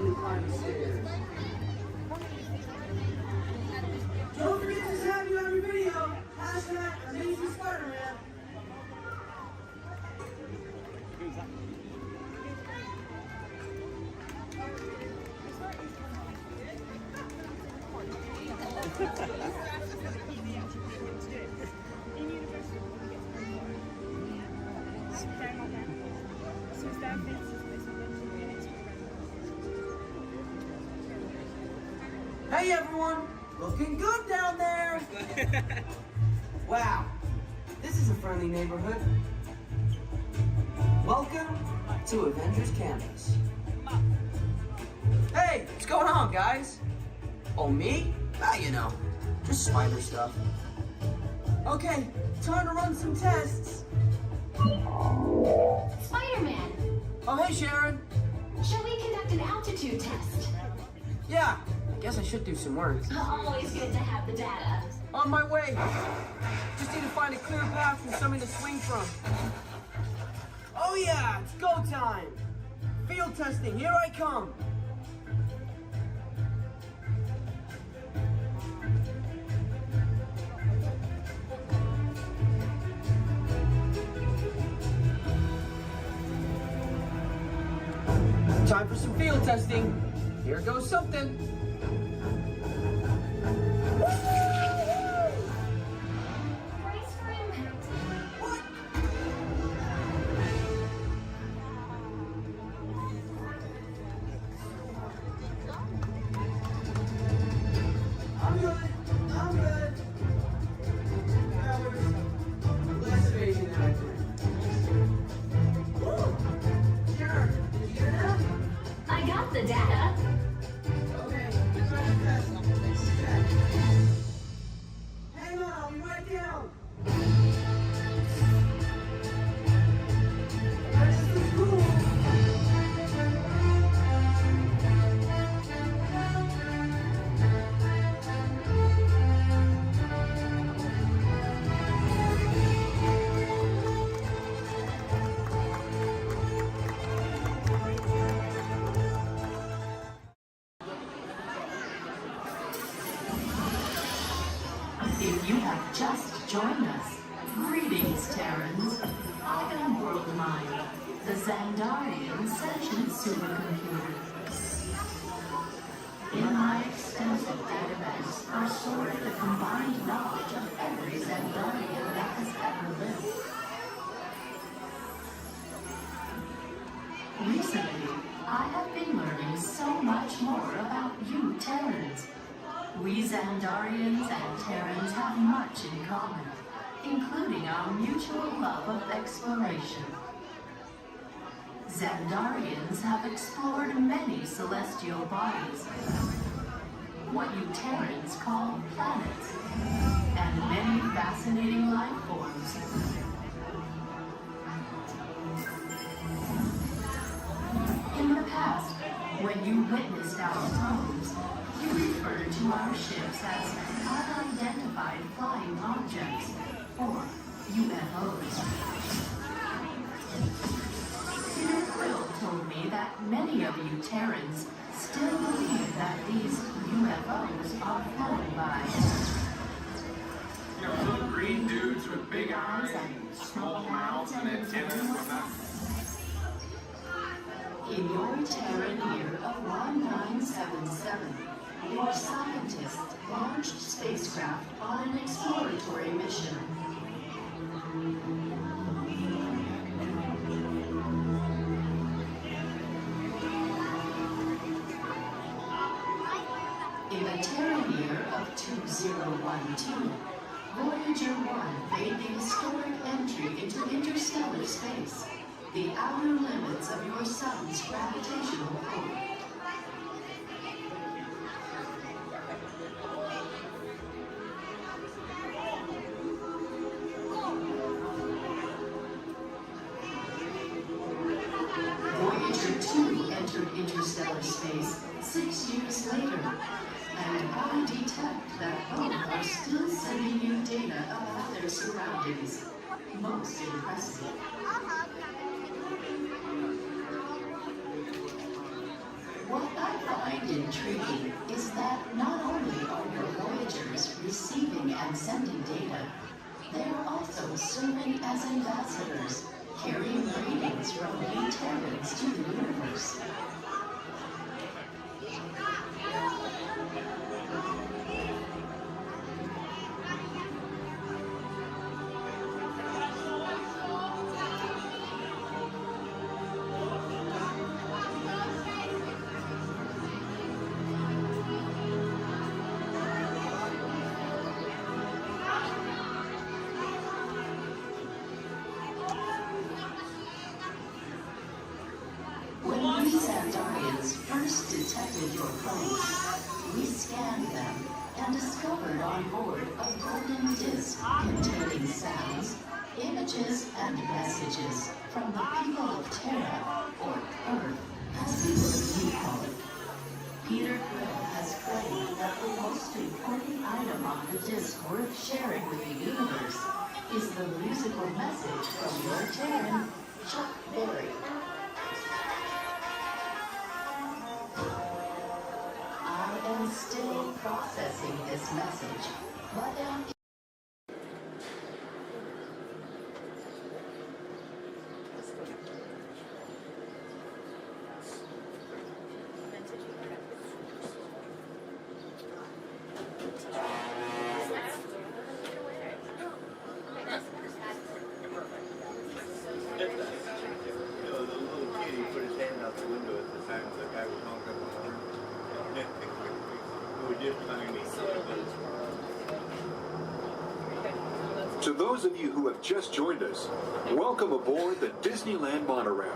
only climb the stairs. Don't forget to tag me on your video. Hashtag Amazing Spider-Man. Hey everyone, looking good down there. Wow, this is a friendly neighborhood. Welcome to Avengers Campus. Hey, what's going on, guys? Oh, me? Ah, you know, just spider stuff. Okay, time to run some tests. Spider-Man, Oh, hey, Sharon. shall we conduct an altitude test? Yeah, I guess I should do some work. Always good to have the data. On my way. Just need to find a clear path for something to swing from. Oh yeah, it's go time. Field testing, here I come. Time for some field testing. Here goes something. Brace for impact. What? I'm good. I'm good. That was less amazing than I thought. Woo! Sure. Did you hear that? I got the data. Okay, try to test. Check. Hang on, I'll be right down. This is cool. If you have just joined us, greetings, Terrans. I am World Mind, the Xandarian sentient supercomputer. In my extensive databanks are stored the combined knowledge of every Xandarian that has ever lived. Recently, I have been learning so much more about you, Terrans. We Xandarians and Terrans have much in common, including our mutual love of exploration. Xandarians have explored many celestial bodies, what you Terrans call planets, and many fascinating life forms. In the past, when you witnessed our homes, you referred to our ships as unidentified flying objects, or UFOs. Peter Quill told me that many of you Terrans still believe that these UFOs are flown by You know, little green dudes with big eyes and small mouths and antennas and whatnot. in your Terran year of 1977. Your scientists launched spacecraft on an exploratory mission. In the Terran year of 2012, Voyager 1 made the historic entry into interstellar space, the outer limits of your sun's gravitational pull. Voyager 2 entered interstellar space 6 years later, and I detect that both are still sending you data about their surroundings. Most impressive. What I intriguing is that not only are your Voyagers receiving and sending data, they are also serving as ambassadors, carrying greetings from you Terrans to the universe. When we Sandarians first detected your plane, we scanned them and discovered on board a golden disc containing sounds, images, and messages from the people of Terra, or Earth, as we will call it. Peter Quill has claimed that the most important item on the disc worth sharing with the universe is the musical message from your Terran, Chuck Berry. I am still processing this message, but am The little kid, he put his hand out the window at the time the guy was honking the horn. It was just behind me. To those of you who have just joined us, welcome aboard the Disneyland monorail.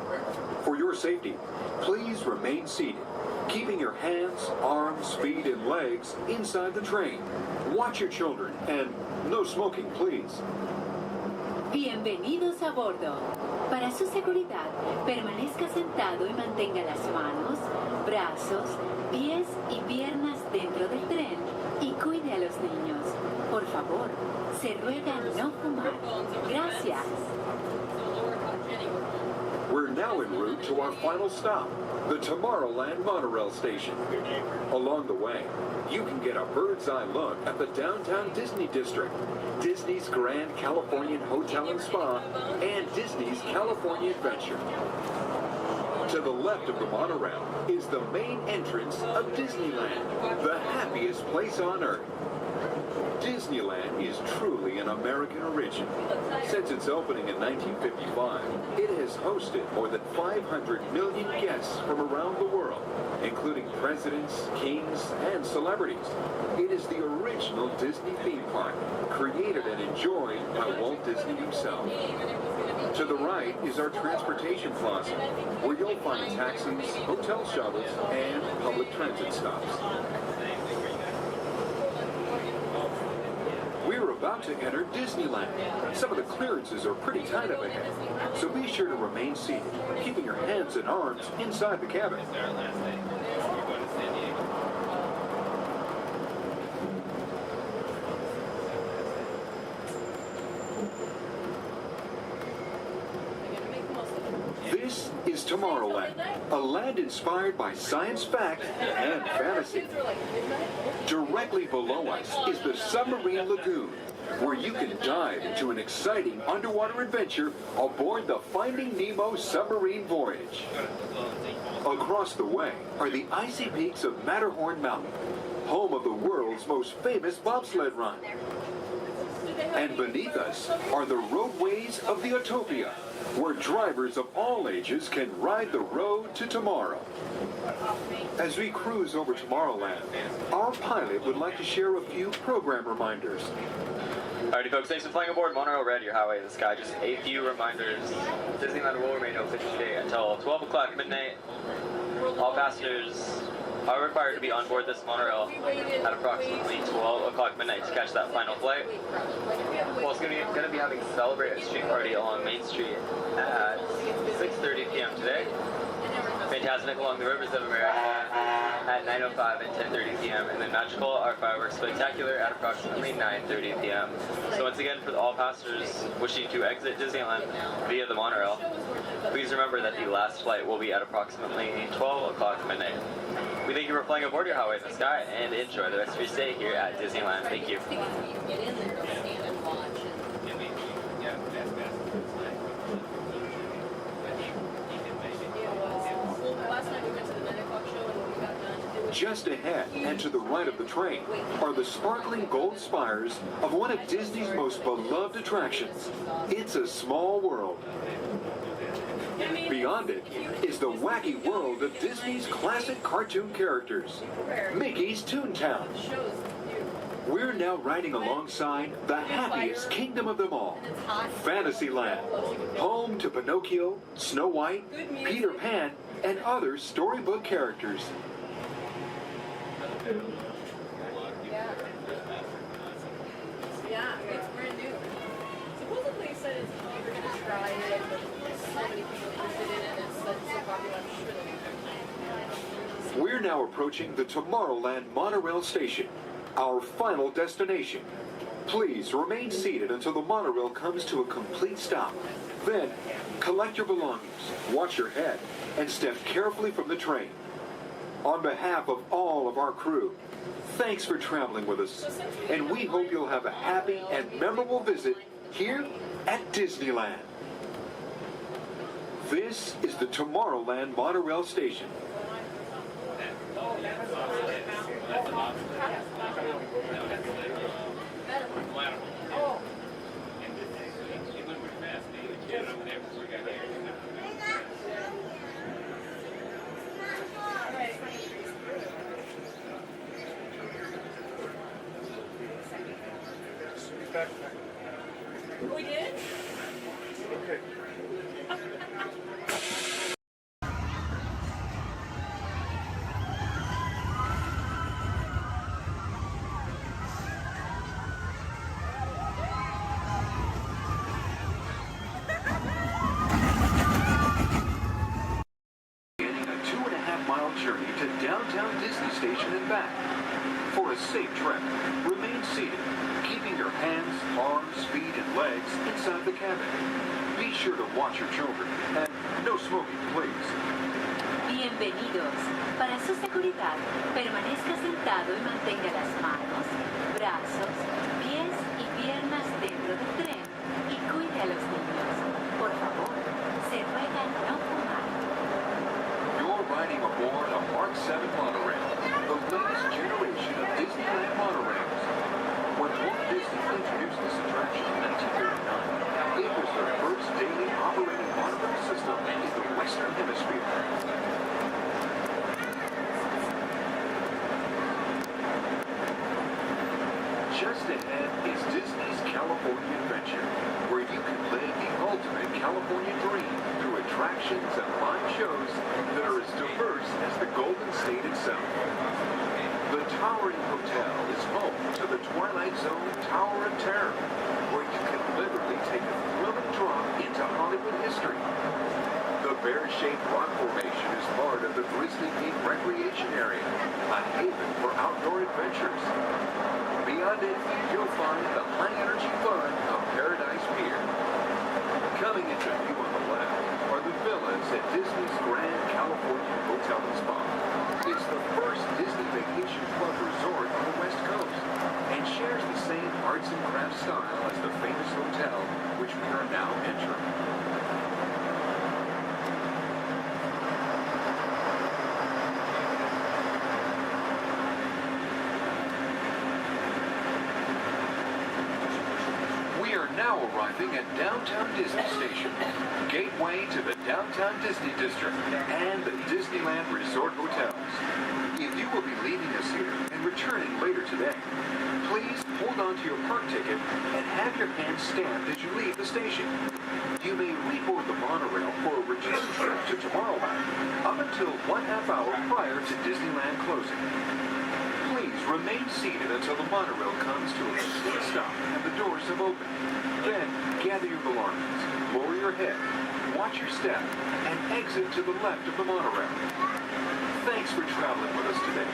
For your safety, please remain seated, keeping your hands, arms, feet, and legs inside the train. Watch your children, and no smoking, please. Bienvenidos a bordo. Para su seguridad, permanezca sentado y mantenga las manos, brazos, pies y piernas dentro del tren y cuide a los niños. Por favor, se ruega no fumar. Gracias. We're now en route to our final stop, the Tomorrowland monorail station. Along the way, you can get a bird's eye look at the downtown Disney district, Disney's Grand Californian Hotel and Spa, and Disney's California Adventure. To the left of the monorail is the main entrance of Disneyland, the happiest place on Earth. Disneyland is truly an American origin. Since its opening in 1955, it has hosted more than 500 million guests from around the world, including presidents, kings, and celebrities. It is the original Disney theme park, created and enjoyed by Walt Disney himself. To the right is our transportation plaza, where you'll find taxis, hotel shuttles, and public transit stops. We're about to enter Disneyland. Some of the clearances are pretty tight up ahead, so be sure to remain seated, keeping your hands and arms inside the cabin. This is Tomorrowland, a land inspired by science fact and fantasy. Directly below us is the Submarine Lagoon, where you can dive into an exciting underwater adventure aboard the Finding Nemo submarine voyage. Across the way are the icy peaks of Matterhorn Mountain, home of the world's most famous bobsled run. And beneath us are the roadways of the Utopia, where drivers of all ages can ride the road to tomorrow. As we cruise over Tomorrowland, our pilot would like to share a few program reminders. Alrighty folks, thanks for flying aboard Monorail Red, your highway of the sky. Just a few reminders. Disneyland will remain open today until 12 o'clock midnight. All passengers are required to be on board this monorail at approximately 12 o'clock midnight to catch that final flight. Walt's going to be having a Celebrate a Street Party along Main Street at 6:30 p.m. today. Fantastic along the rivers of America at 9:05 and 10:30 p.m. and then Magical our fireworks spectacular at approximately 9:30 p.m. So once again, for all passengers wishing to exit Disneyland via the monorail, please remember that the last flight will be at approximately 12 o'clock midnight. We thank you for flying aboard your Highway in the Sky and enjoy the rest of your stay here at Disneyland. Thank you. Just ahead and to the right of the train are the sparkling gold spires of one of Disney's most beloved attractions. It's a Small World. Beyond it is the wacky world of Disney's classic cartoon characters, Mickey's Toontown. We're now riding alongside the happiest kingdom of them all, Fantasyland, home to Pinocchio, Snow White, Peter Pan, and other storybook characters. Yeah, it's brand new. Supposedly it said you were going to try it, but so many people interested in it, and it's so popular, I'm sure they'll be. We're now approaching the Tomorrowland monorail station, our final destination. Please remain seated until the monorail comes to a complete stop. Then, collect your belongings, watch your head, and step carefully from the train. On behalf of all of our crew, thanks for traveling with us, and we hope you'll have a happy and memorable visit here at Disneyland. This is the Tomorrowland monorail station. We did? Okay. Beginning a 2.5-mile journey to downtown Disney Station and back. For a safe trek, remain seated, keeping your hands, arms, feet, and legs inside the cabin. Be sure to watch your children, and no smoking, please. Bienvenidos. Para su seguridad, permanezca sentado y mantenga las manos, brazos, pies y piernas dentro del tren y cuide a los niños. Por favor, se ruega no fumar. You're riding aboard a Mark 7 monorail, the latest generation of Disneyland monorails. When Walt Disney introduced this attraction in 1939, it was the first daily operating monorail system in the Western Hemisphere. Just ahead is Disney's California Adventure, where you can live the ultimate California dream through attractions and live shows that are as diverse as the Golden State itself. The Towering Hotel is home to the Twilight Zone Tower of Terror, where you can literally take a thrilling drop into Hollywood history. The bear-shaped rock formation is part of the Grizzly Peak Recreation Area, a haven for outdoor adventures. Beyond it, you'll find the high-energy fun of Paradise Pier. Coming into view on the left are the villas at Disney's Grand California Hotel and Spa. It's the first Disney Vacation Club resort on the West Coast and shares the same arts and crafts style as the famous hotel, which we are now entering. Now arriving at Downtown Disney Station, gateway to the Downtown Disney District and the Disneyland Resort Hotels. If you will be leaving us here and returning later today, please hold on to your park ticket and have your hand stamped as you leave the station. You may reboard the monorail for a return trip to Tomorrowland up until 1/2 hour prior to Disneyland closing. Please remain seated until the monorail comes to a complete stop and the door doors have opened. Then, gather your belongings, lower your head, watch your step, and exit to the left of the monorail. Thanks for traveling with us today,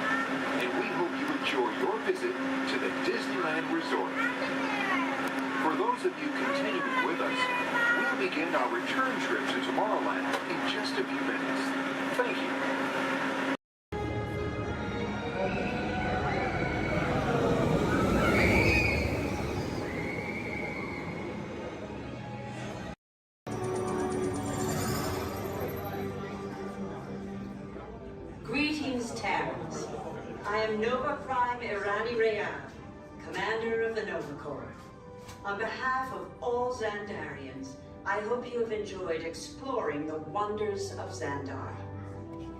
and we hope you enjoy your visit to the Disneyland Resort. For those of you continuing with us, we'll begin our return trip to Tomorrowland in just a few minutes. Thank you. Greetings, Terrans. I am Nova Prime Irani Rayan, Commander of the Nova Corps. On behalf of all Xandarians, I hope you have enjoyed exploring the wonders of Xandar.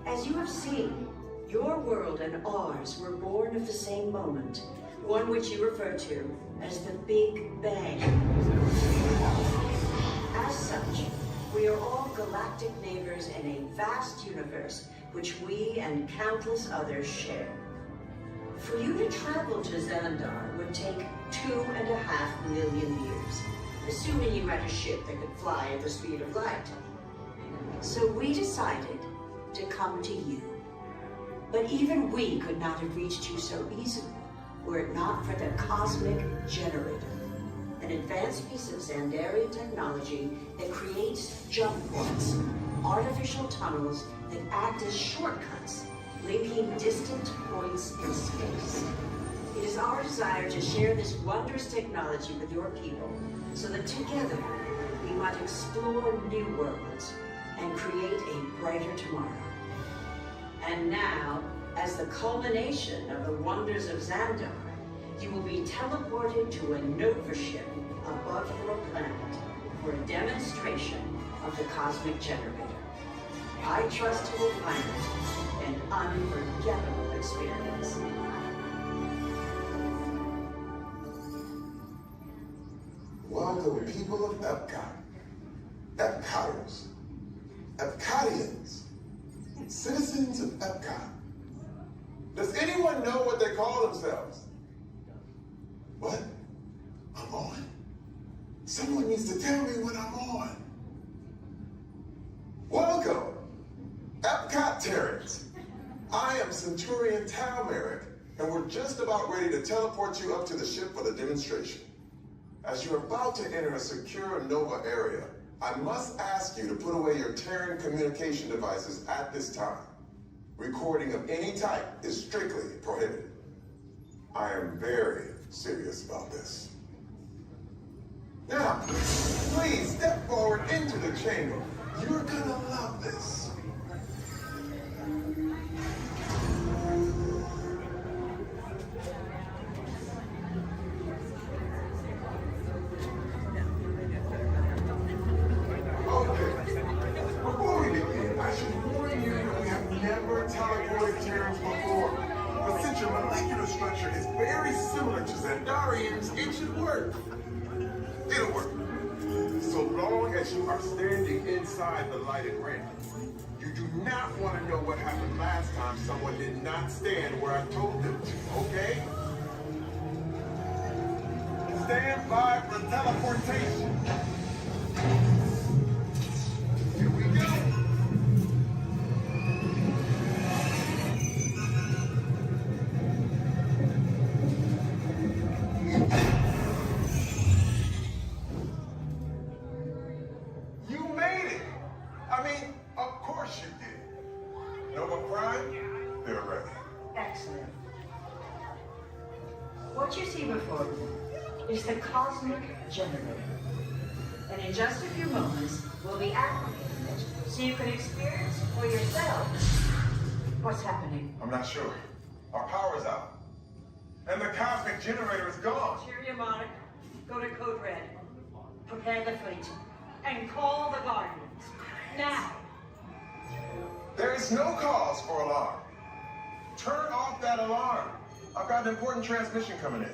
As you have seen, your world and ours were born of the same moment, one which you refer to as the Big Bang. As such, we are all galactic neighbors in a vast universe which we and countless others share. For you to travel to Xandar would take 2.5 million years, assuming you had a ship that could fly at the speed of light. So we decided to come to you. But even we could not have reached you so easily were it not for the Cosmic Generator, an advanced piece of Xandarian technology that creates jump points, artificial tunnels that act as shortcuts, linking distant points in space. It is our desire to share this wondrous technology with your people, so that together we might explore new worlds and create a brighter tomorrow. And now, as the culmination of the wonders of Xandar, you will be teleported to a Nova ship above your planet for a demonstration of the Cosmic Generator. I trust you will find it an unforgettable experience. Welcome, people of Epcot, Epcoters, Epcotians, citizens of Epcot. Does anyone know what they call themselves? What? I'm on? Someone needs to tell me what I'm on. Welcome, Epcot Terrans. I am Centurion Tal Merrick, and we're just about ready to teleport you up to the ship for the demonstration. As you're about to enter a secure Nova area, I must ask you to put away your Terran communication devices at this time. Recording of any type is strictly prohibited. I am very serious about this. Now, please step forward into the chamber. You're gonna love this. Before we begin, I should warn you that we have never teleported Terrans before. But since your molecular structure is very similar to Xandarians, it should work. It'll work. So long as you are standing inside the lighted ring. You do not want to know what happened last time someone did not stand where I told them to, okay? Stand by for teleportation. Here we go. You made it. I mean, of course you did. Nova Prime, they're ready. Excellent. What you see before you is the Cosmic Generator. And in just a few moments, we'll be activating it so you can experience for yourselves what's happening. I'm not sure. Our power's out. And the Cosmic Generator is gone. Cheerio, Monarch. Go to Code Red. Prepare the fleet. And call the Guardians. Now. There is no cause for alarm. Turn off that alarm. I've got an important transmission coming in.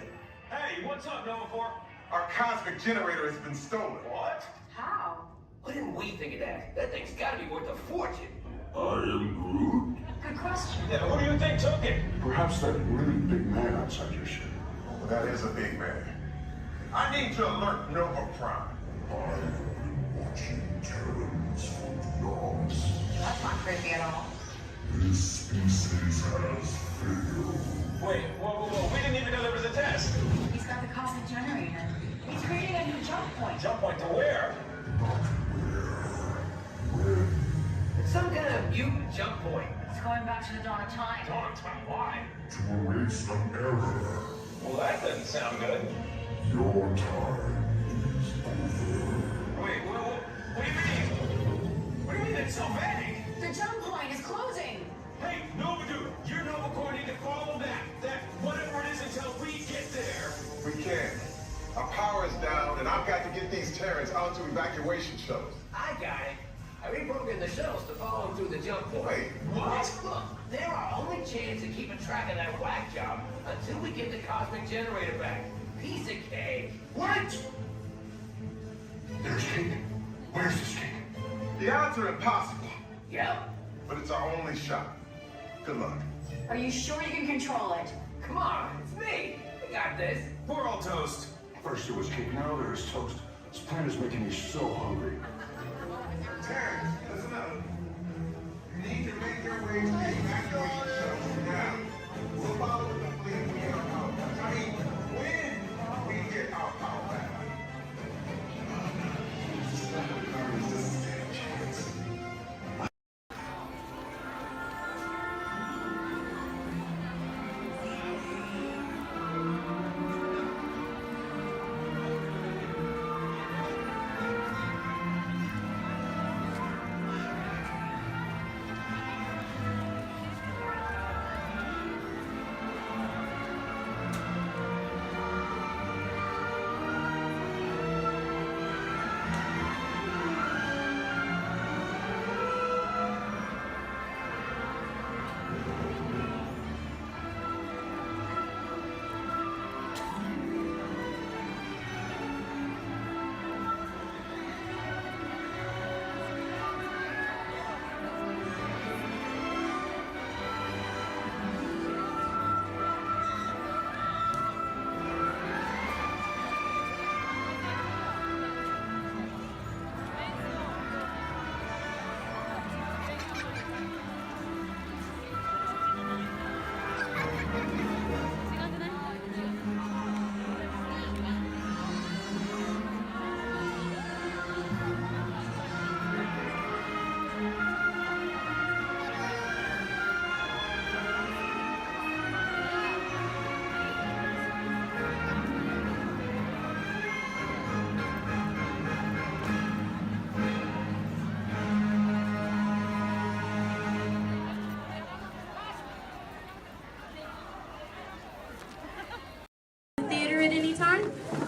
Hey, what's up, Nova Corps? Our Cosmic Generator has been stolen. What? How? Why didn't we think of that? That thing's gotta be worth a fortune. I am Groot. Good question. Yeah, who do you think took it? Perhaps that really big man outside your ship. That is a big man. I need to alert Nova Prime. That's not creepy at all. This species has failed. Wait, whoa. We didn't even know there was a test. He's got the cosmic generator. He's creating a new jump point. Jump point to where? It's some kind of mutant jump point. It's going back to the dawn of time. Dawn of time, why? To erase an error. Well, that doesn't sound good. Your time is over. Wait, what do you mean? What do you mean it's so vague? The jump point is closing. Hey, Nova Dude, your Nova Corps need to follow that whatever it is until we get there. We can't. Our power is down, and I've got to get these Terrans out to evacuation shuttles. I got it. I reprogrammed the shuttles to follow them through the jump point. Wait, what? Look, they're our only chance of keeping track of that whack job until we get the cosmic generator back. Piece of cake. Wait! There's cake. Where's this cake? The odds are impossible. Yep. But it's our only shot. Good luck. Are you sure you can control it? Come on, it's me. I got this. We're all toast. First there was cake, now there is toast. This plan is making me so hungry. Terrence, listen up. You need to make your way to the evacuation shuttles now. We'll follow the fleet when we get our power back. I mean, when we get our power back.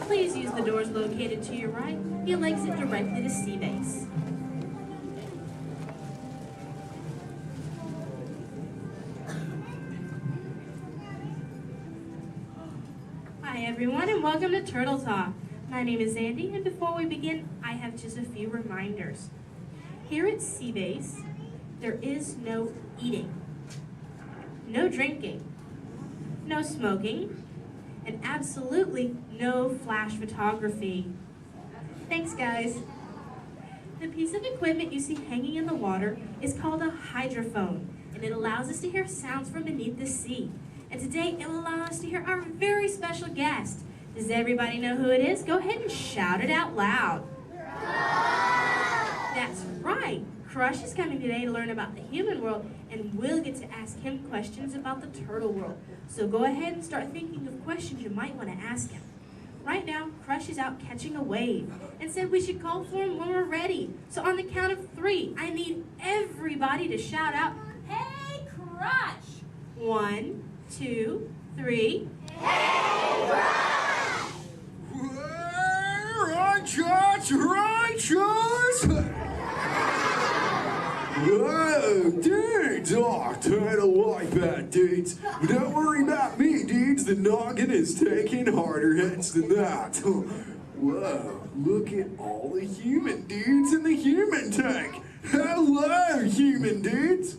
Please use the doors located to your right. You'll exit directly to Sea Base. Hi everyone and welcome to Turtle Talk. My name is Andy and before we begin, I have just a few reminders. Here at Sea Base, there is no eating, no drinking, no smoking, and absolutely no flash photography. Thanks, guys. The piece of equipment you see hanging in the water is called a hydrophone, and it allows us to hear sounds from beneath the sea. And today, it will allow us to hear our very special guest. Does everybody know who it is? Go ahead and shout it out loud. That's right. Crush is coming today to learn about the human world, and we'll get to ask him questions about the turtle world. So go ahead and start thinking of questions you might want to ask him. Right now, Crush is out catching a wave and said we should call for him when we're ready. So on the count of 3, I need everybody to shout out, "Hey, Crush!" 1, 2, 3. Hey, Crush! Righteous! Whoa, dudes! Oh, turtle like that, dudes. But don't worry about me, dudes. The noggin is taking harder hits than that. Whoa, look at all the human dudes in the human tank. Hello, human dudes.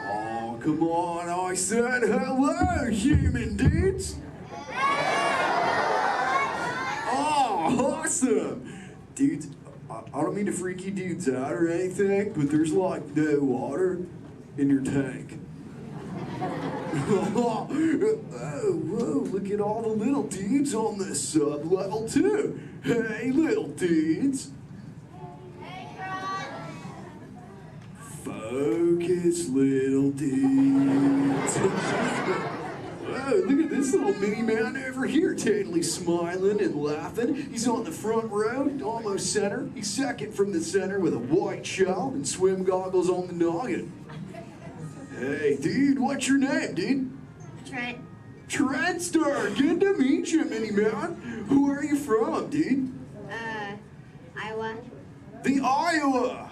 Oh, come on, I said hello, human dudes. Awesome! Dudes, I don't mean to freak you dudes out or anything, but there's like no water in your tank. Oh, whoa, look at all the little dudes on this sub-level too. Hey, little dudes. Focus, little dudes. Whoa, look at this little mini man over here, totally smiling and laughing. He's on the front row, almost center. He's second from the center with a white shell and swim goggles on the noggin. Hey, dude, what's your name, dude? Trent. Trent Star, good to meet you, mini man. Who are you from, dude? Iowa. The Iowa.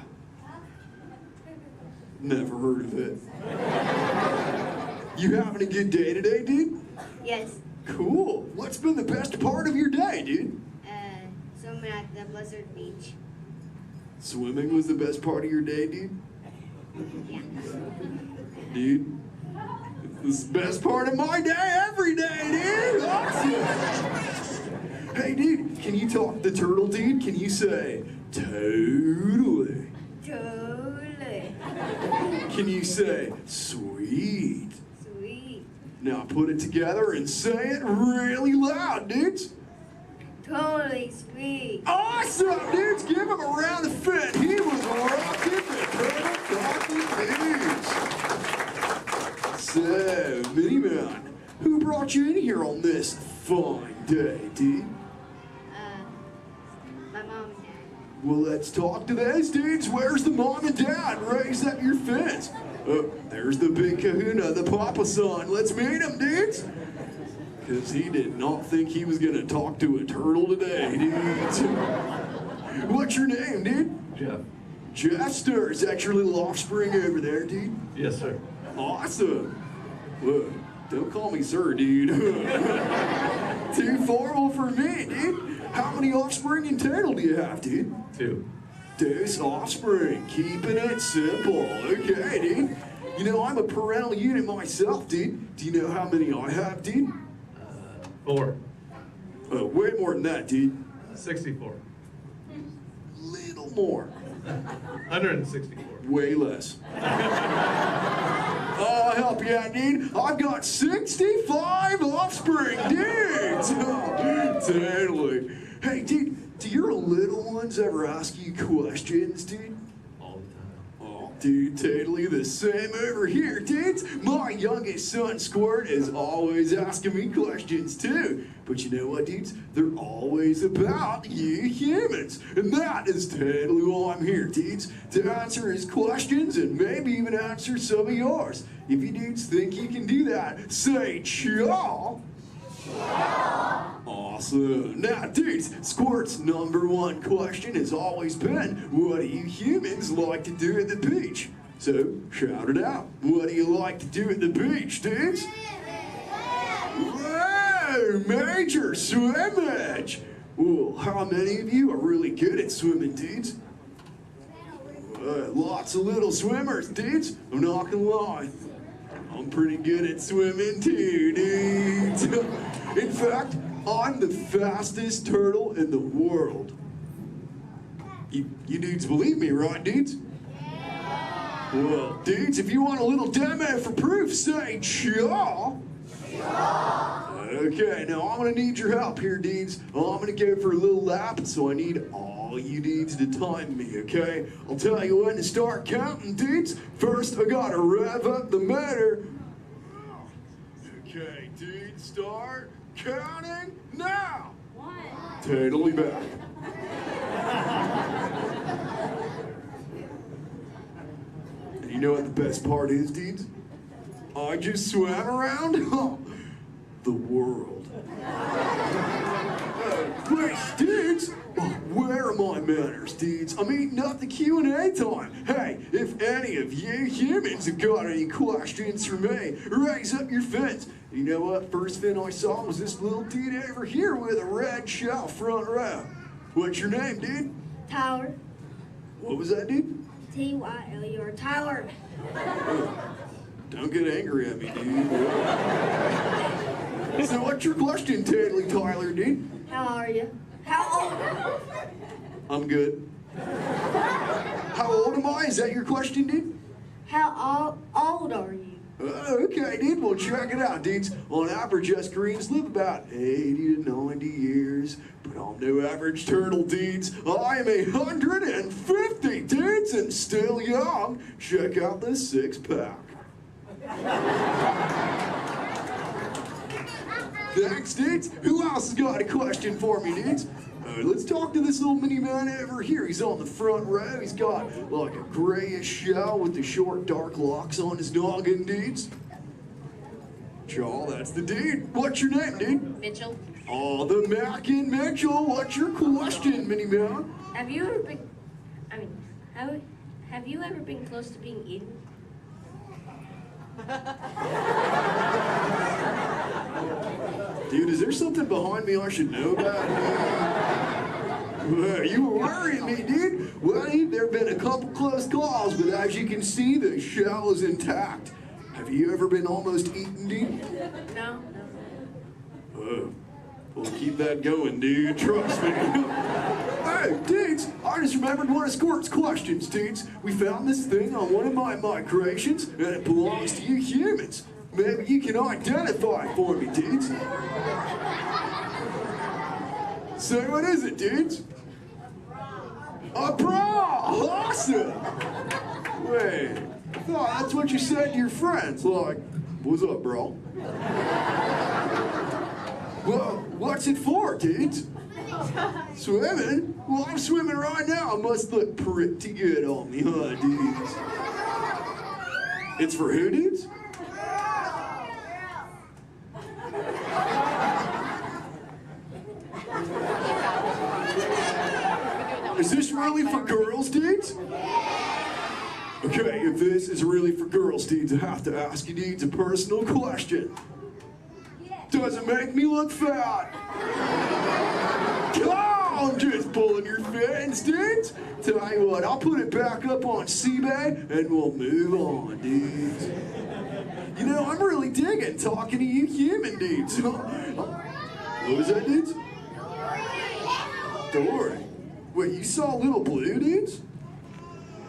Never heard of it. You having a good day today, dude? Yes. Cool. What's been the best part of your day, dude? Swimming at the Blizzard Beach. Swimming was the best part of your day, dude? Yeah. Dude, this is the best part of my day every day, dude! Awesome! Hey, dude, can you talk the turtle, dude? Can you say, totally? Totally. Can you say, sweet? Sweet. Now put it together and say it really loud, dudes. Totally sweet. Awesome, dudes! Give him a round of fit. He was rocking the turtle talking dudes. So, Mini Man, who brought you in here on this fine day, dude? My mom and dad. Well, let's talk to those dudes. Where's the mom and dad? Raise up your fence. Oh, there's the big kahuna, the papa son. Let's meet him, dudes. Because he did not think he was going to talk to a turtle today, dudes. What's your name, dude? Jeff. Jeff Star. Is that your little offspring over there, dude? Yes, sir. Awesome. Whoa, don't call me sir, dude. Too formal for me, dude. How many offspring in total do you have, dude? 2. Deuce offspring, keeping it simple. Okay, dude. You know, I'm a parental unit myself, dude. Do you know how many I have, dude? 4. Oh, way more than that, dude. 64. Little more. 164. Way less. I'll help you out, dude. I've got 65 offspring, dudes. Totally. Hey, dude, do your little ones ever ask you questions, dude? All the time. Oh, dude, totally the same over here, dudes. My youngest son, Squirt, is always asking me questions, too. But you know what, dudes? They're always about you humans. And that is totally why I'm here, dudes. To answer his questions and maybe even answer some of yours. If you dudes think you can do that, say chaw. Awesome. Now, dudes, Squirt's #1 question has always been, what do you humans like to do at the beach? So, shout it out. What do you like to do at the beach, dudes? Whoa, major swimmage. Well, how many of you are really good at swimming, dudes? Lots of little swimmers, dudes. I'm not gonna lie. I'm pretty good at swimming too, dudes. In fact, I'm the fastest turtle in the world. You dudes believe me, right, dudes? Well, dudes, if you want a little demo for proof, say chaw. Okay, now I'm gonna need your help here, dudes. I'm gonna go for a little lap, so I need all you dudes to time me, okay? I'll tell you when to start counting, dudes. First, I gotta rev up the motor. Okay, dudes, start counting now. 1. Totally back. And you know what the best part is, dudes? I just swam around the world. Wait, dudes! Where are my manners, dudes? I'm eating up the Q&A time. Hey, if any of you humans have got any questions for me, raise up your fins. You know what? First fin I saw was this little dude over here with a red shell front row. What's your name, dude? Tyler. What was that, dude? Tyler. Tyler. Don't get angry at me, dude. So what's your question, Tyler, dude? How are you? How old? I'm good. How old am I? Is that your question, dude? How old are you? Okay, dude, well, check it out, dudes. On average, us Koreans live about 80 to 90 years, but I'm no average turtle, dudes. I am 150, dudes, and still young. Check out this six-pack. Thanks, dudes. Who else has got a question for me, dudes? Let's talk to this little mini man over here. He's on the front row. He's got like a grayish shell with the short dark locks on his noggin, dudes. Chaw, that's the dude. What's your name, dude? Mitchell. Oh, the Mackin Mitchell. What's your question, mini man? Have you ever been? Have you ever been close to being eaten? Dude, is there something behind me I should know about? Well, you were worrying me, dude. Well, there have been a couple close calls, but as you can see, the shell is intact. Have you ever been almost eaten, dude? No. We'll keep that going, dude. Trust me. Hey, dudes, I just remembered one of Squirt's questions, dudes. We found this thing on one of my migrations, and it belongs to you humans. Maybe you can identify it for me, dudes. So what is it, dudes? A bra! Awesome! Wait, I thought that's what you said to your friends, like, what's up, bro? Well, what's it for, dudes? Swimming? Well, I'm swimming right now. I must look pretty good on me, huh, dudes? It's for who, dudes? Is this really for girls, dudes? Okay, if this is really for girls, dudes, I have to ask you, dudes, a personal question. Does it make me look fat? I'm just pulling your fins, dudes. Tell you what, I'll put it back up on eBay and we'll move on, dudes. You know, I'm really digging talking to you human dudes. What was that, dudes? Dory. Wait, you saw Little Blue, dudes?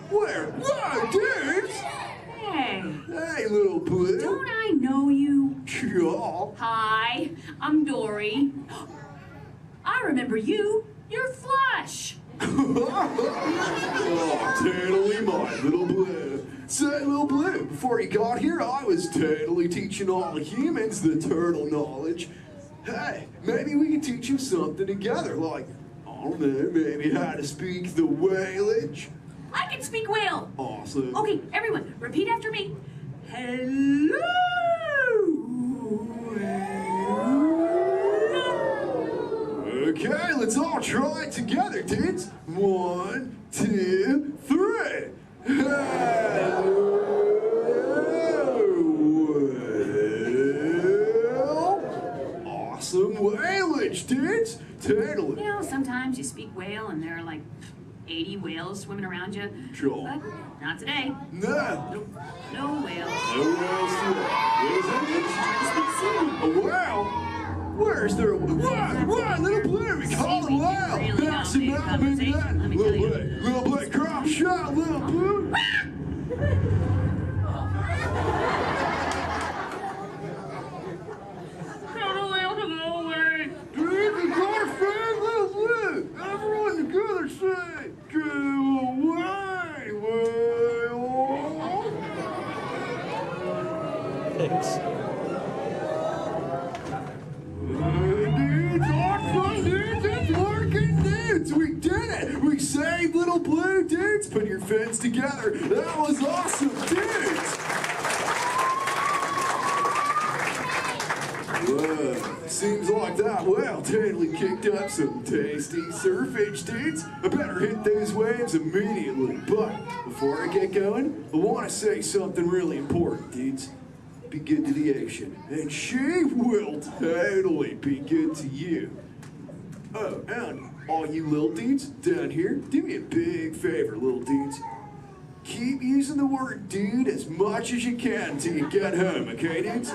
Where? Whoa, dudes! Hey. Hey, Little Blue. Don't I know you? Yeah. Hi, I'm Dory. I remember you. You're Flush. Oh, totally my Little Blue. Say, Little Blue, before you got here, I was totally teaching all the humans the turtle knowledge. Hey, maybe we can teach them something together, like, I don't know, maybe how to speak the whalage. I can speak whale. Awesome. Okay, everyone, repeat after me. Hello. Okay, let's all try it together, dudes. 1, 2, 3. Hello. Awesome whalage, dudes. Totally. You know, sometimes you speak whale and there are like 80 whales swimming around you. Sure. But not today. No. No whales. No whales today. What is it? Try to speak soon. A whale? Where's there a whale? What? Little Blue, we call it a whale. Really That's the dominate conversation, let me tell you. Little Blue, crop shot, Little Blue. Dude, we got a fan, Little Blue. Everyone together say, go away, whale. Thanks. Dudes, awesome, dudes, it's working, dudes. We did it. We saved Little Blue, dudes. Put your fins together. That was awesome, dudes. Whoa, seems like that whale totally kicked up some tasty surfage, dudes. I better hit those waves immediately. But before I get going, I want to say something really important, dudes. Be good to the ocean, and she will totally be good to you. Oh, and all you little dudes down here, do me a big favor, little dudes. Keep using the word dude as much as you can till you get home, okay, dudes?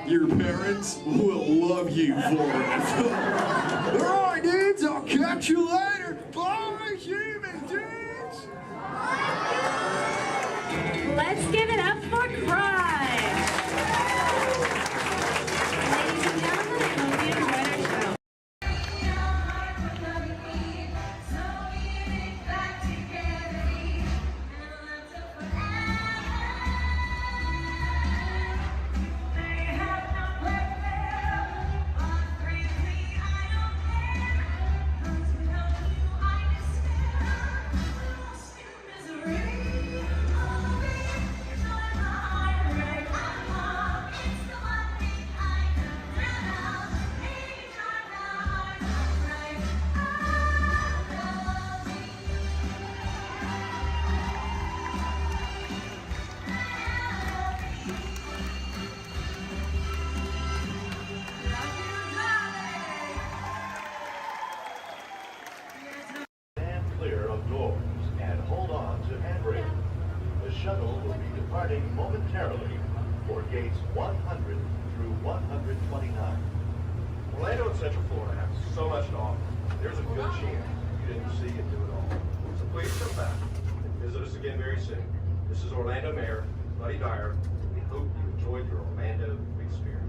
Your parents will love you for it. Alright, dudes, I'll catch you later. Bye, human dudes! Let's give it up for Cry. Ladies and gentlemen, I hope you enjoyed our show. Stand clear of doors and hold on to handrails. The shuttle will be departing momentarily for gates 100 through 129. Orlando and Central Florida have so much to offer. There's a good chance you didn't see and do it all. So please come back and visit us again very soon. This is Orlando Mayor Buddy Dyer. We hope you enjoyed your Orlando experience.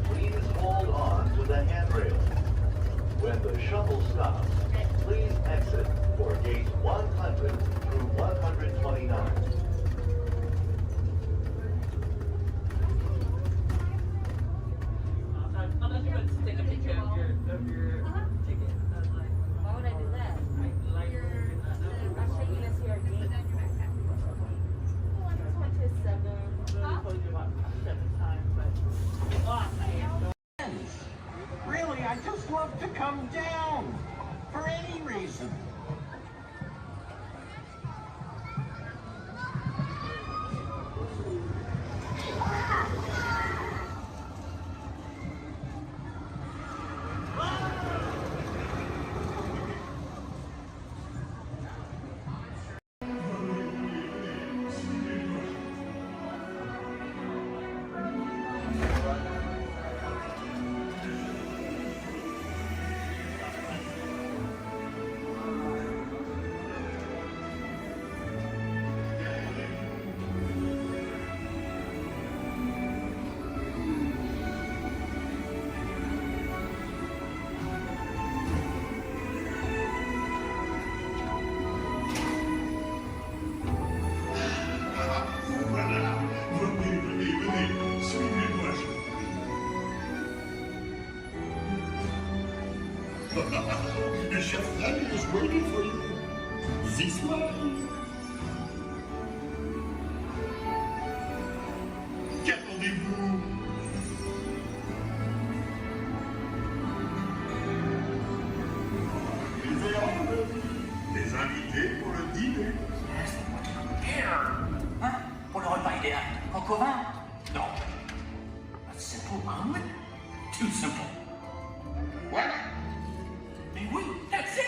Please hold on to the handrail. When the shuttle stops, please exit for gates 100 through 129. Unless you want to take a picture of your ticket. Why would I do that? I'll show you this here gate. I just went to 7. I told you about 7 times, but Really, I just love to come down for any reason. The chef Lenny is waiting for you. This way. Qu'attendez-vous? Des invités pour le dîner. Hein? Pour le repas idéal. Coq au vin? Non. A simple omelet? Too simple. What? Mais oui, that's it!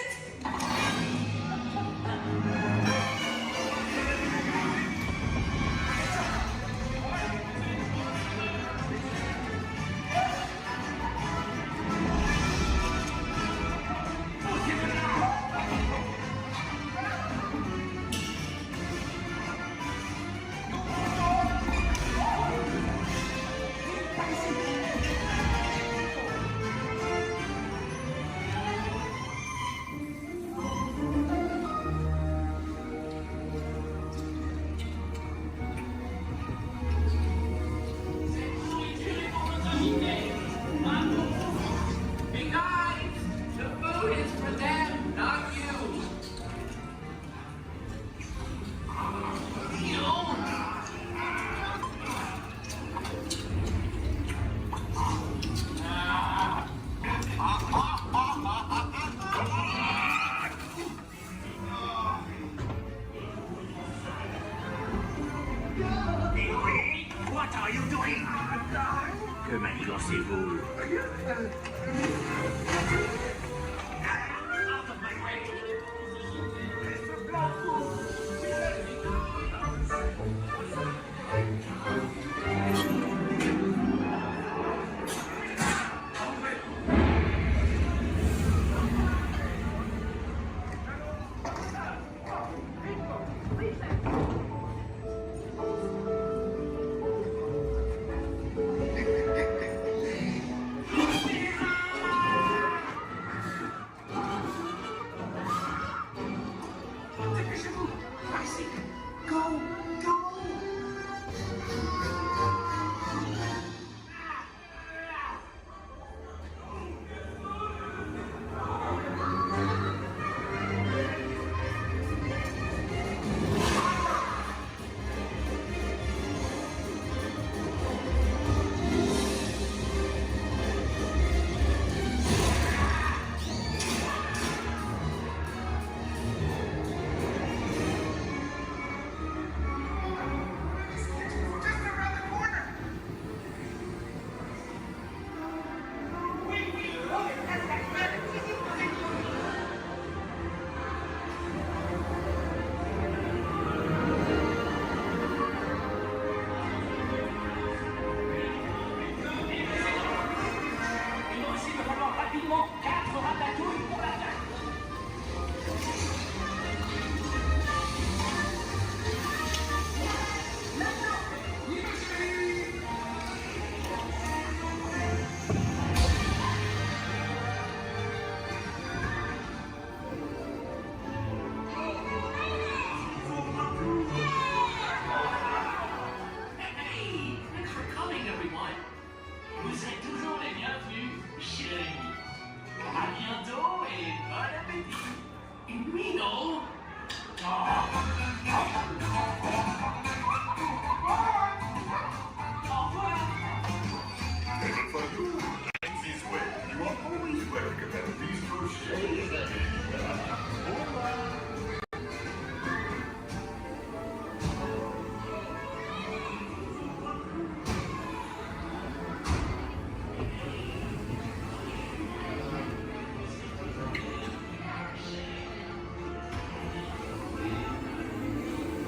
What are you doing? Que m'enlacez-vous? Out of my way!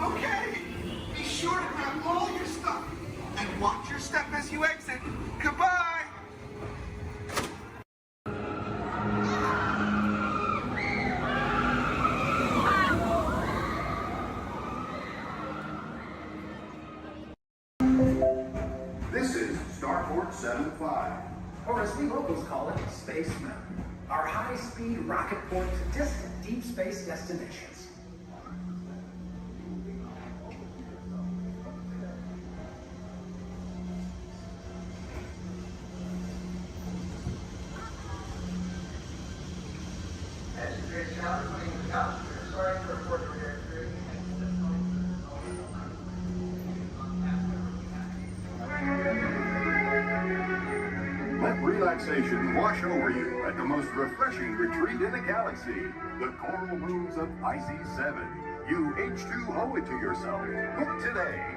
Okay, be sure to grab all your stuff and watch your step as you exit. Goodbye. This is Starport 75, or as we locals call it, Space Mountain, our high-speed rocket port to distant deep space destinations. Let relaxation wash over you at the most refreshing retreat in the galaxy, the coral rooms of Pisces 7. You H2O it to yourself. Book today.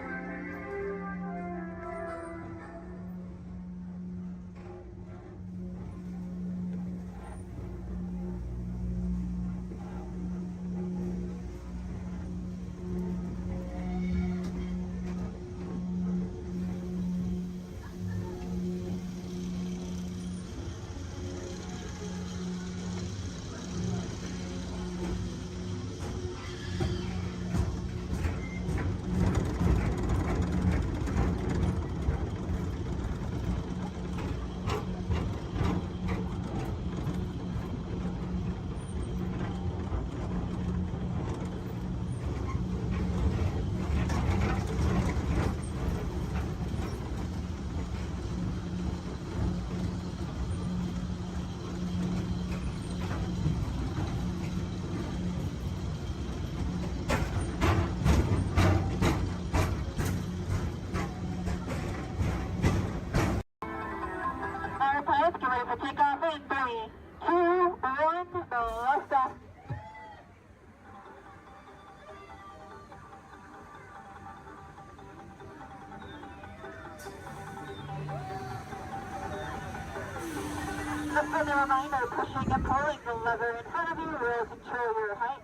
Friendly reminder, pushing and pulling the lever in front of you will control your height.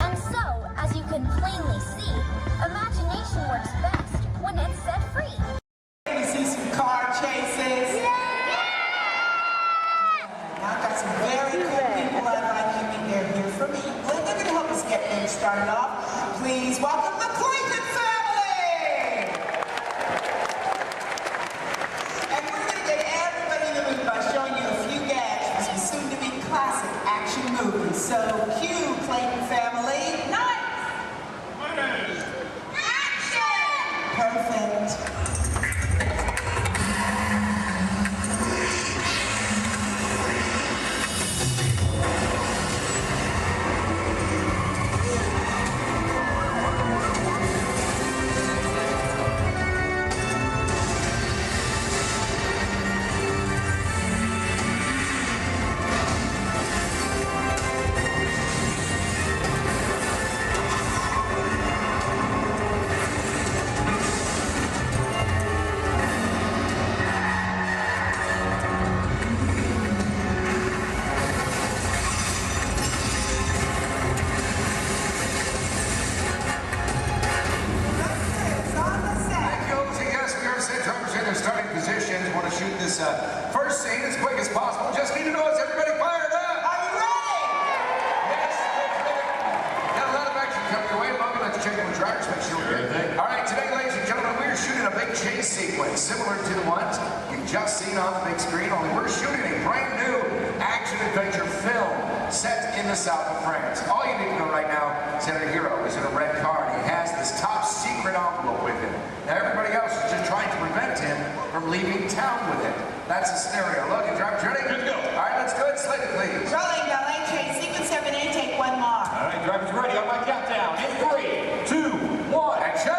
And so, as you can plainly see, imagination works best when it's set free. We see some car chases. I've got some very cool people I'd like you to meet. They're here from England. They're going to help us get things started off. Please welcome the Clayton family! And we're going to get everybody in the mood by showing you a few gags from some soon-to-be classic action movies. So, cue Clayton family. Nice! Action! Perfect. First scene as quick as possible. Just need to know, is everybody fired up? Are you ready? Yes. Got a lot of action coming your way. Logan, let's check with drivers, make sure we're good. All right, today, ladies and gentlemen, we're shooting a big chase sequence similar to the ones you've just seen on the big screen, only we're shooting a brand new action-adventure film set in the south of France. All you need to know right now is that our hero is in a red car and he has this top secret envelope with him. Now, everybody else is just trying to prevent him from leaving town with it. That's the scenario. Logan, drivers ready? Good to go. All right, let's go ahead and slate it, please. Rolling, ballet train, sequence 7A, take one more. All right, drivers ready on my countdown. In 3, 2, 1, action!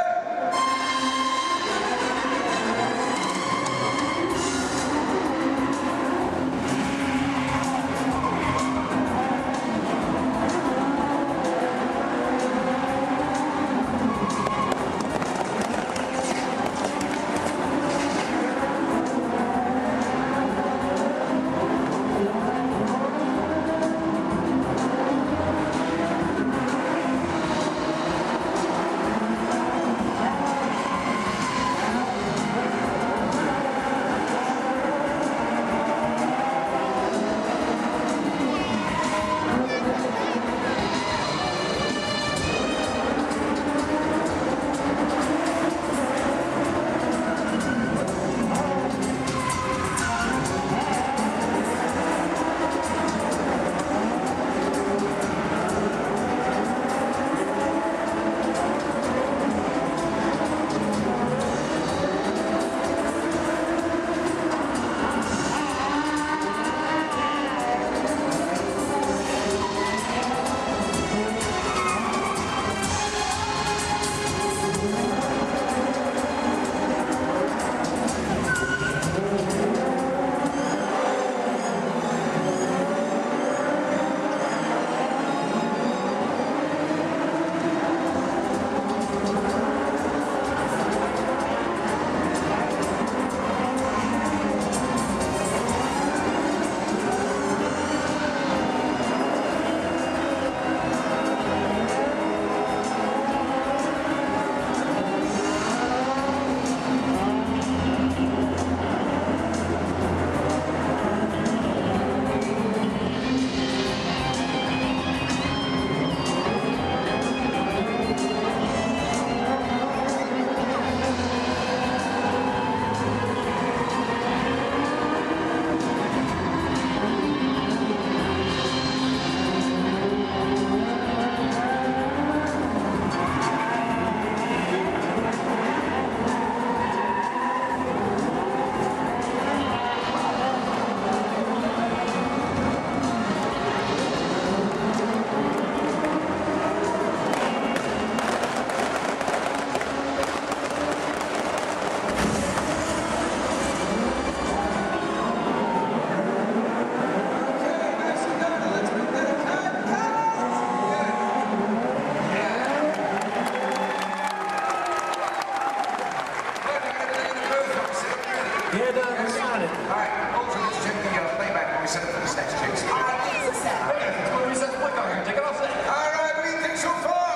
Yeah, let's sign it. All right, Ultra, let's check the playback when we set up for this next chase. All right, give us a set. Hey, let's go reset the flick on here. Take it off set. All right, what do you think so far?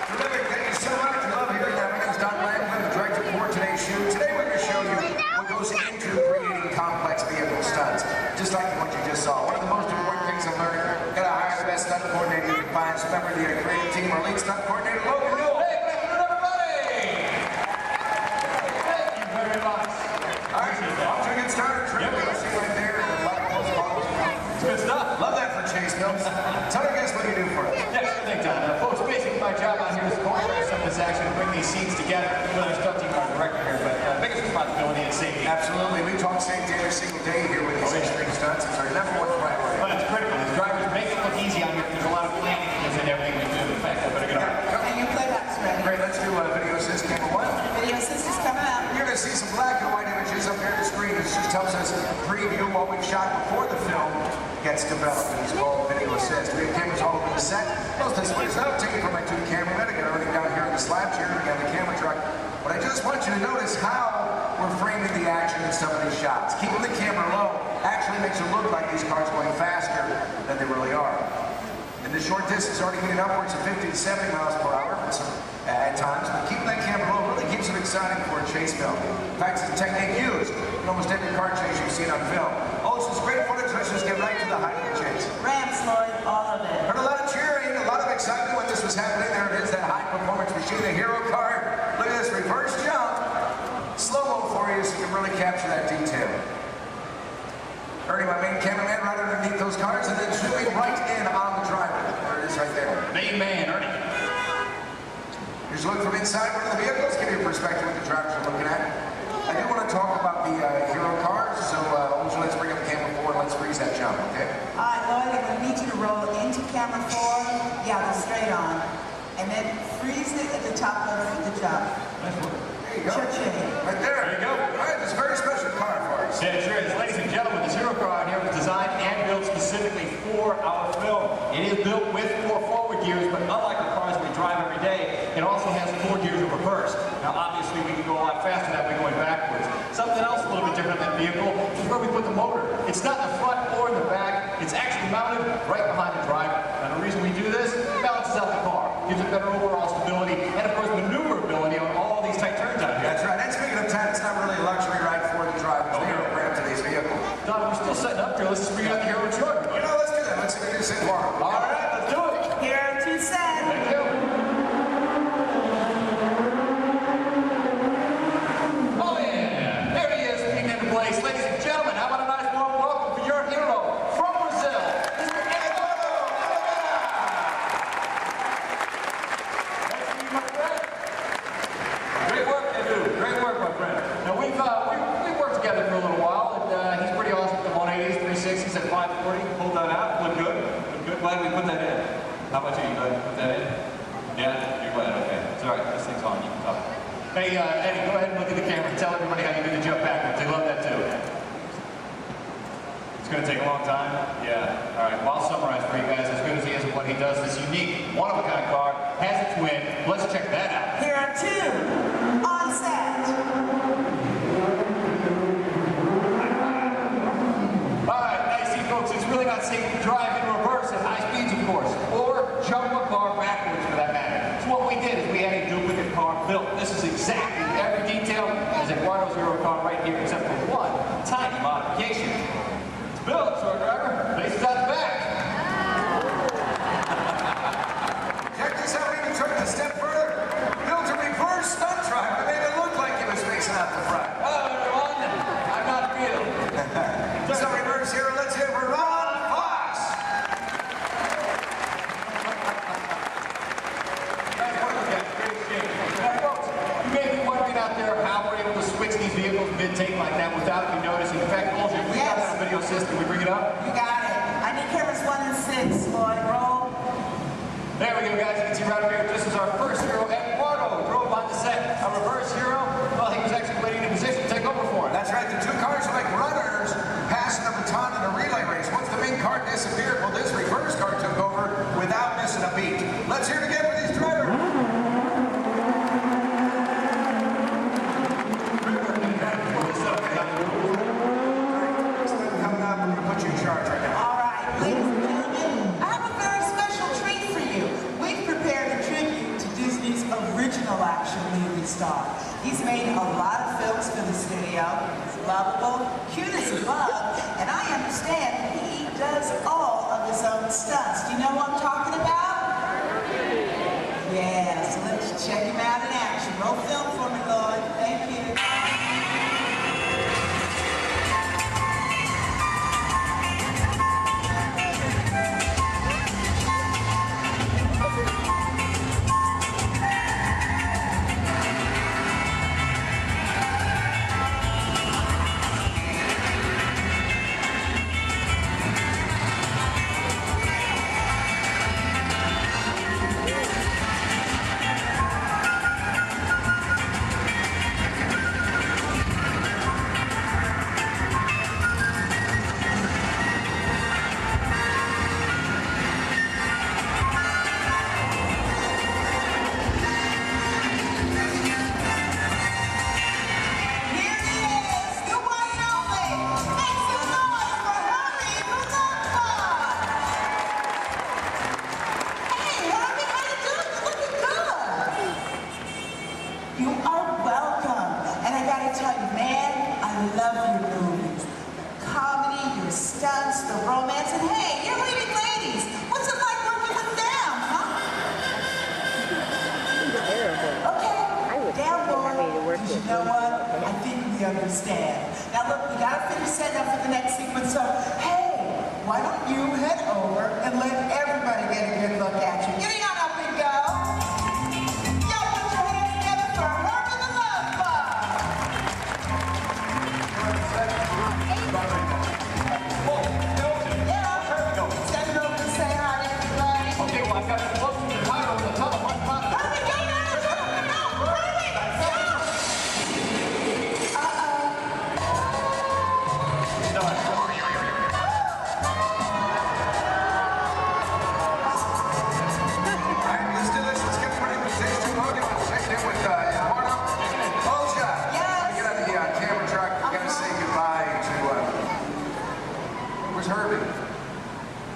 Terrific, thank you so much. I love hearing that. My name is Don Lamplin, the director for today's shoot. Today we're going to show you what goes into creating complex vehicle stunts. Just like what you just saw. One of the most important things I've learned, got to hire the best stunt coordinator you can find. So remember the creative team or lead stunt coordinator, Logan Newell. Hey, good afternoon, everybody! Thank you very much. All right, off to a good start. Terrific. See right there. A lot of close calls. It's good stuff. Love that for Chase Films. Tell me guys what you do for us. Yeah, sure thing, Don. Folks, basically my job out here is to choreograph some of this action and bring these scenes together with our stunt team, our director here, but biggest responsibility is safety. Absolutely. We talk safety every single day here with these extreme stunts. It's our number one priority. Well, it's critical. As drivers make it look easy on here. There's a lot of planning that goes into everything we do. In fact, I better get on. And your playback's ready. Great, let's do video assist camera one. Video assist is coming up. You're going to see some black and white images up here on the screen. This just helps us preview what we've shot before the film gets developed. And it's called video assist. We have cameras all over the set. Most displays I'll take it from my two cameramen. I got everything down here in the slab chair. We got the camera truck. But I just want you to notice how we're framing the action in some of these shots. Keeping the camera low actually makes it look like these cars going faster than they really are. And the short distance already getting upwards of 50 to 70 miles per hour at times, but keeping that camera low really keeps it exciting for a chase film. In fact, it's a technique used in almost every car chase you've seen on film. Oh, it's great footage. Let's just get right to the height of the chase. Rams, Lloyd, all of it. Heard a lot of cheering, a lot of excitement when this was happening. There it is, that high-performance machine, the hero car. Look at this reverse jump. Slow-mo for you so you can really capture that detail. Ernie, my main cameraman, right underneath those cars, and then zooming right in on the driver. There it is right there. Main man, Ernie. Here's a look from inside one of the vehicles, give you a perspective of what the drivers are looking at. I do want to talk about the hero cars, so let's bring up camera 4 and let's freeze that jump, okay? All right, Lloyd, I'm going to need you to roll into camera 4. Yeah, they're straight on. And then freeze it at the top of the jump. Nice work. There you go. Cha-ching. Right there. There you go. All right, this is a very special car for us. Yeah, it sure is. Ladies and gentlemen, this hero car out here was designed and built specifically for our film. It is built with 4 forward gears, but unlike the cars we drive every day, it also has 4 gears in reverse. Now, obviously, we can go a lot faster that way going backwards. Something else a little bit different than the vehicle is where we put the motor. It's not in the front or in the back. It's actually mounted right behind the driver. And the reason we do this, it balances out the car, gives it better overall stability, and of course, maneuverability on all these tight turns out here. That's right. And speaking of time, it's not really a luxury ride for the drivers. They are brand today's vehicle. Don, we're still setting up here. Let's just bring out the hero truck. You know, let's do that. Let's introduce it tomorrow. All right, let's do it. Hero 2 set. Thank you. Oh yeah, there he is, being into place. Ladies and gentlemen, how about a nice warm welcome for your hero from Brazil, Mr. Eduardo Oliveira. Nice to meet you, my friend. Great work, Edu. Great work, my friend. Now we've worked together for a little while, and he's pretty awesome at the 180s, 360s, at 540. Pulled that out. Look good. Look good. Glad we put that in. How about you? You glad you put that in? Yeah, you're glad. Okay. It's all right. This thing's on. You can talk. Hey, Eddie, go ahead and look at the camera and tell everybody how you do the jump backwards. They love that too. It's going to take a long time? Yeah. All right. Well, I'll summarize for you guys. As good as he is at what he does, this unique, one-of-a-kind car has its win. Let's check that out. Hero 2 on set. All right, nice see, folks. It's really not safe to drive in reverse at high speeds, of course, or jump a car backwards for that matter. So what we did is we had a duplicate car built. This is exactly every detail as Eduardo's hero car right here, except for one tiny modification. It's built, so our driver faces out the back. Check this out. We even took it a step further. Built a reverse stunt driver that made it look like he was facing out the front. Hello, everyone. I'm not Bill. So reverse hero. Let's hear for Ron Fox. Nice work, guys. Great exchange. Now, folks, you may be wondering out there how we're able to switch these vehicles mid-take like that without you noticing. In fact, Ultra, we got that video system. We bring it up. You got it. I need cameras 1 and 6, Lloyd. Roll. There we go, guys. You can see right up here, this is our first hero, Eduardo. Drove on the set. A reverse hero. Well, he was actually waiting in position to take over for him. That's right. The 2 cars are like runners passing the baton in a relay race. Once the main car disappeared, well, this reverse car took over without missing a beat. Let's hear it again for these drivers. movie star. He's made a lot of films for the studio. He's lovable, cute as a bug, and I understand he does all of his own stunts. Do you know what I'm talking about? Yeah, so let's check him out in action. Roll film for me, Lloyd. Thank you. You are welcome. And I gotta tell you, man, I love your movies. The comedy, your stunts, the romance, and hey, you're leading ladies. What's it like working with them, huh? Okay, down board. You know what? I think we understand. Now look, we gotta finish setting up for the next sequence, so hey, why don't you head over and let everybody get a good look at you. Get on up and go.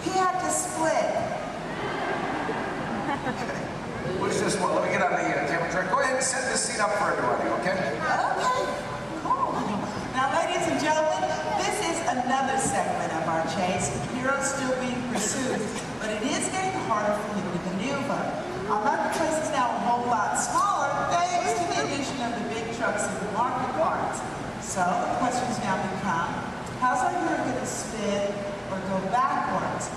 He had to split. What's this one? Let me get on the camera track. Go ahead and set this scene up for everybody, okay? Okay, cool. Now, ladies and gentlemen, this is another segment of our chase. The hero's still being pursued, but it is getting harder for him to maneuver. Our marketplace is now a whole lot smaller thanks to the addition of the big trucks and the market carts. So the questions now become, how's our hero going to spin or go backwards?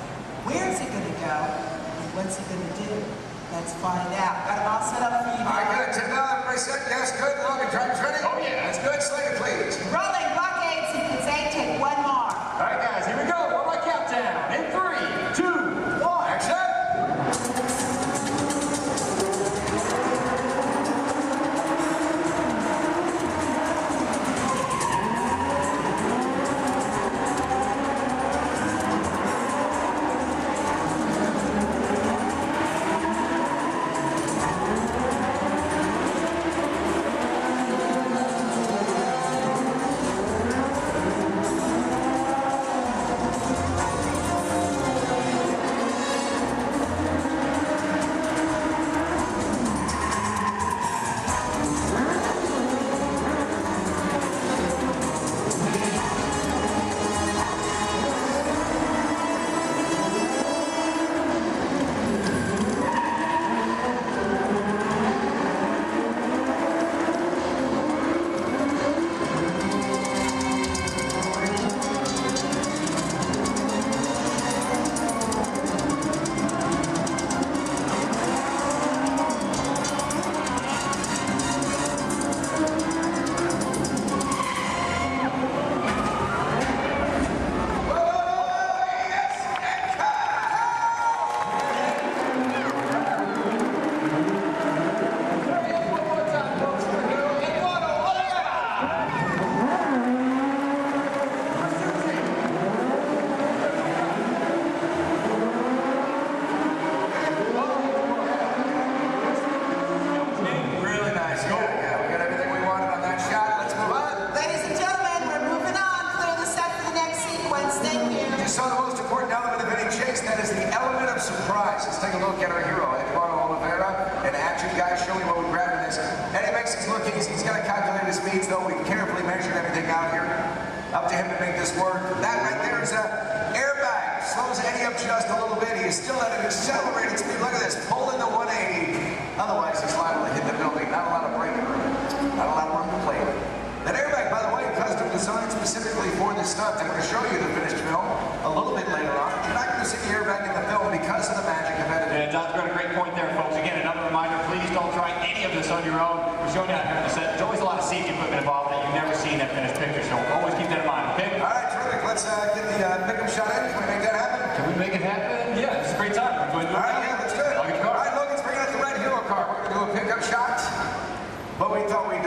Where's he going to go? And what's he going to do? Let's find out. Got it all set up for you. All right, good. Turn down. Everybody set? Yes, good. Logan, driver's ready? Oh, yeah. That's good. Slay it, please. Rolling blockade sequence 8. Take one more. All right, guys, here we go. One more countdown. In 3, 2, 1. Action. rookies. He's got to calculate his speeds, though. We carefully measured everything out here. Up to him to make this work. That right there is an airbag. Slows Eddie up just a little bit. He is still at an accelerated speed. Look at this, pulling the 180. Otherwise, he's liable to hit the building. Not a lot of braking room. Not a lot of room to play with. That airbag, by the way, custom designed specifically for this stunt. I'm going to show you the finished film a little bit later on. You're not going to see the airbag in the film because of the magic of editing. Yeah, Don's got a great point there, folks. Again, another reminder, please don't try any of this on your own. We're showing you out here on the set. There's always a lot of safety equipment involved that you've never seen in that finished picture, so always keep that in mind, okay? All right, terrific. Let's get the pickup shot in. Can we make that happen? Can we make it happen? Yeah, it's a great time. We're going to do it. All right, yeah, let's do it. I'll get the car. All right, Logan's bringing out the red hero car. We're going to do a pickup shot, but we thought we'd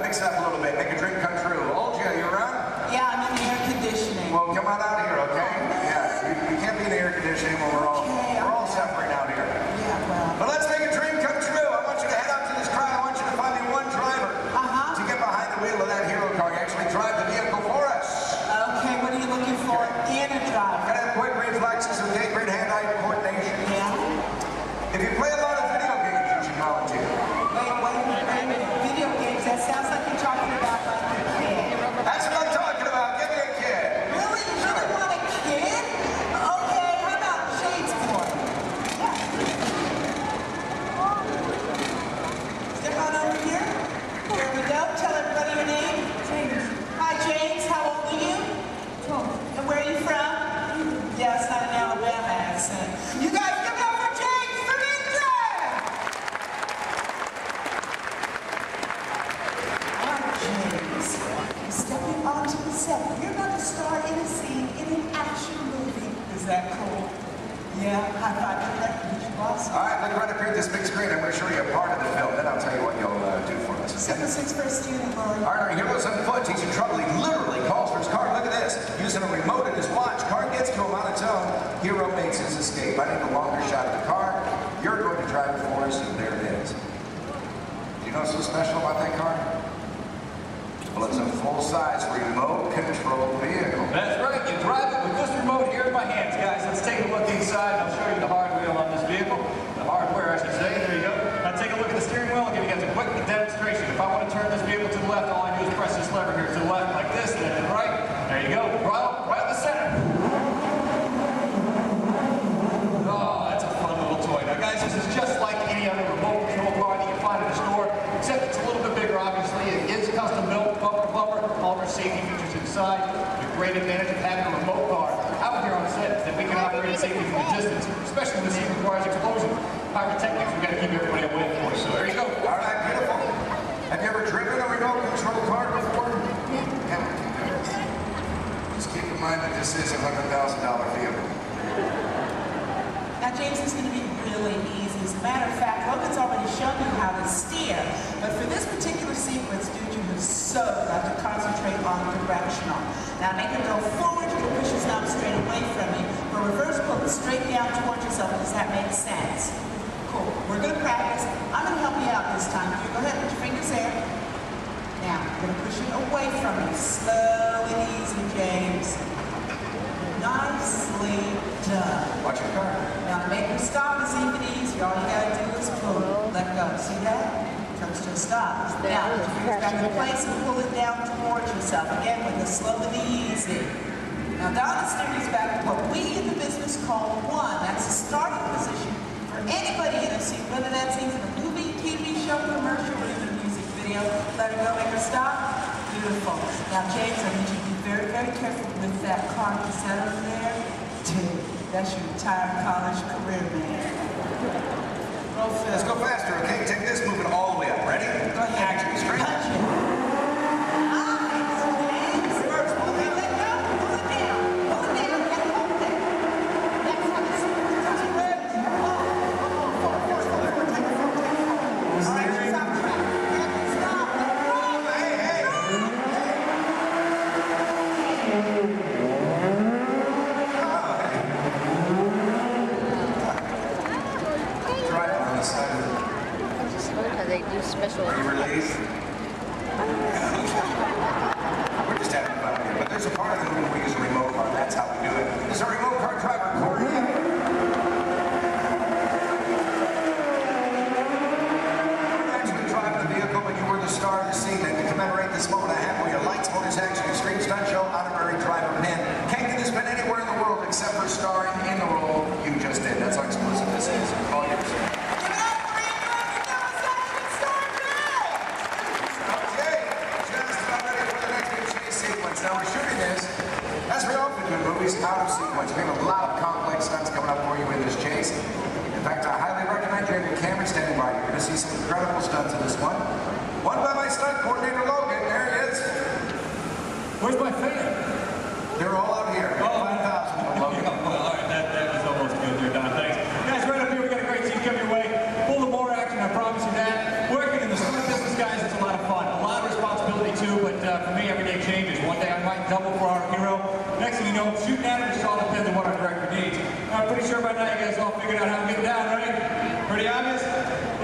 mix it up a little bit, make a dream come true. Olja, you around? Yeah, I'm in the air conditioning. Well, come on out here, okay? Yeah, you can't be in the air conditioning when we're all suffering out here. Yeah, well. But let's make a dream come true. I want you to head out to this crowd. I want you to find me one driver to get behind the wheel of that hero car. You actually drive the vehicle for us. Okay, what are you looking for in a driver? Gotta have quick reflexes, okay? Great hand-eye coordination. Yeah. If you play a lot of video games, you should volunteer. Wait a minute. Video games, that sounds like you're talking about like a kid. That's what I'm talking about. Give me a kid. Really? You really want a kid? Okay, how about Shade's boy? Yeah. Step on over here. Here we go. Tell everybody your name. James. Hi, James. How old are you? 12. And where are you from? Yeah, it's not an Alabama accent. You guys give it up for James the Ninja! All right, James. You're stepping onto the set. You're going to star in a scene in an action movie. Is that cool? Yeah, high five to that. Did you boss? All right, look right up here at this big screen. I'm going to show you a part of the film. Then I'll tell you what you'll do for us. 7-6 first unit, Lord. All right, our hero's on foot. He's in trouble. He literally calls for his car. Look at this. Using a remote in his watch. Car gets to him on its own. Hero makes his escape. I need a longer shot of the car. You're going to drive it for us, and there it is. Do you know what's so special about that car? Well, it's a full-size remote-controlled vehicle. That's right. You drive it with this remote here in my hands, guys. Let's take a look inside. I'll show you the hardware on this vehicle. The hardware, I should say. There you go. Now take a look at the steering wheel. I'll give you guys a quick demonstration. If I want to turn this vehicle to the left, all I do is press this lever here to the left like this, and then to the right. There you go. Right in the center. Oh, that's a fun little toy. Now, guys, this is just like any other remote control car that you find in a store, except it's a little bit bigger, obviously. It is custom built, bumper, all of our safety features inside. The great advantage of having a remote car out here on set is that we can operate safely from a distance, especially when the scene requires explosion. Pyrotechnics, we've got to keep everybody away, of course. So there you go. All right, beautiful. Have you ever driven a remote control car before? Yeah. Just keep in mind that this is a $100,000 vehicle. Now, James, is going to be really easy. As a matter of fact, Logan's already shown you how to steer. But for this particular sequence, dude, you have so got to concentrate on directional. Now, make it go forward. You can push his knob straight away from you. For reverse, pull it straight down towards yourself. Does that make sense? Cool. We're going to practice. I'm going to help you out this time. You go ahead, put your fingers there. Now, I'm going to push it away from you. Slow and easy, James. Nicely done. Watch your car. Now, to make your stop is even easier. All you got to do is pull it. Let go. See that? Comes to a stop. Now, put your fingers back in place and pull it down towards yourself. Again, with the slow and the easy. Now, Donna steers back to what we in the business call one. That's the starting position for anybody in a scene, whether that's even a movie, TV show, commercial, or even a music video. Let her go, make her stop. Beautiful. Now, James, I need you to be very, very careful with that car. Is that over there? Dude, that's your entire college career, man. Roll film. Let's go faster, okay? Take this, move it all the way up. Ready? Go ahead. Action, straight. Punch it. sequence. Now we're shooting this, as we often do in movies, out of sequence. We have a lot of complex stunts coming up for you in this chase. In fact, I highly recommend you have your camera standing by. You're going to see some incredible stunts in this one. One by my stunt coordinator, Logan. There he is. Where's my fan? They're all out here. 5,000 from Logan. All right, that was almost good there, Don. Thanks. Guys, right up here, we got a great team coming your way. Full of more action, I promise you that. Working in the stunt business, guys, it's a lot of fun. A lot of responsibility, too, but for me, every day changes. One day I might double for our hero. Next thing you know, shooting at it just all depends on what our director needs. I'm pretty sure by now you guys all figured out how to get down, right? Pretty obvious?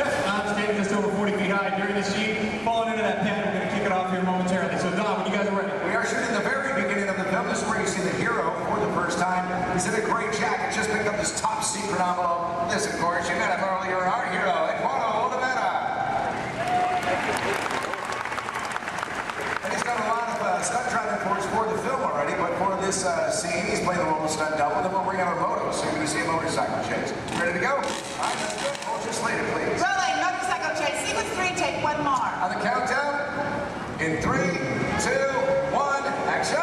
Yep, I'm standing just over 40 feet high during the sheet. Falling into that pen, we're going to kick it off here momentarily. So, Don, when you guys are ready. We are shooting the very beginning of the film. This is where you see the hero for the first time. He's in a gray jacket, just picked up this top secret envelope. This, of course, you met him earlier, our hero, Eduardo Olivera. And he's done a lot of stunt driving for the film already, but for this scene, he's playing the role of stunt double. Then we'll bring out our moto, so you're going to see a motorcycle chase. Ready to go? All right, let's go. Hold your slater, please. Rolling, motorcycle chase, sequence 3, take one more. On the countdown, in 3, 2, 1, action!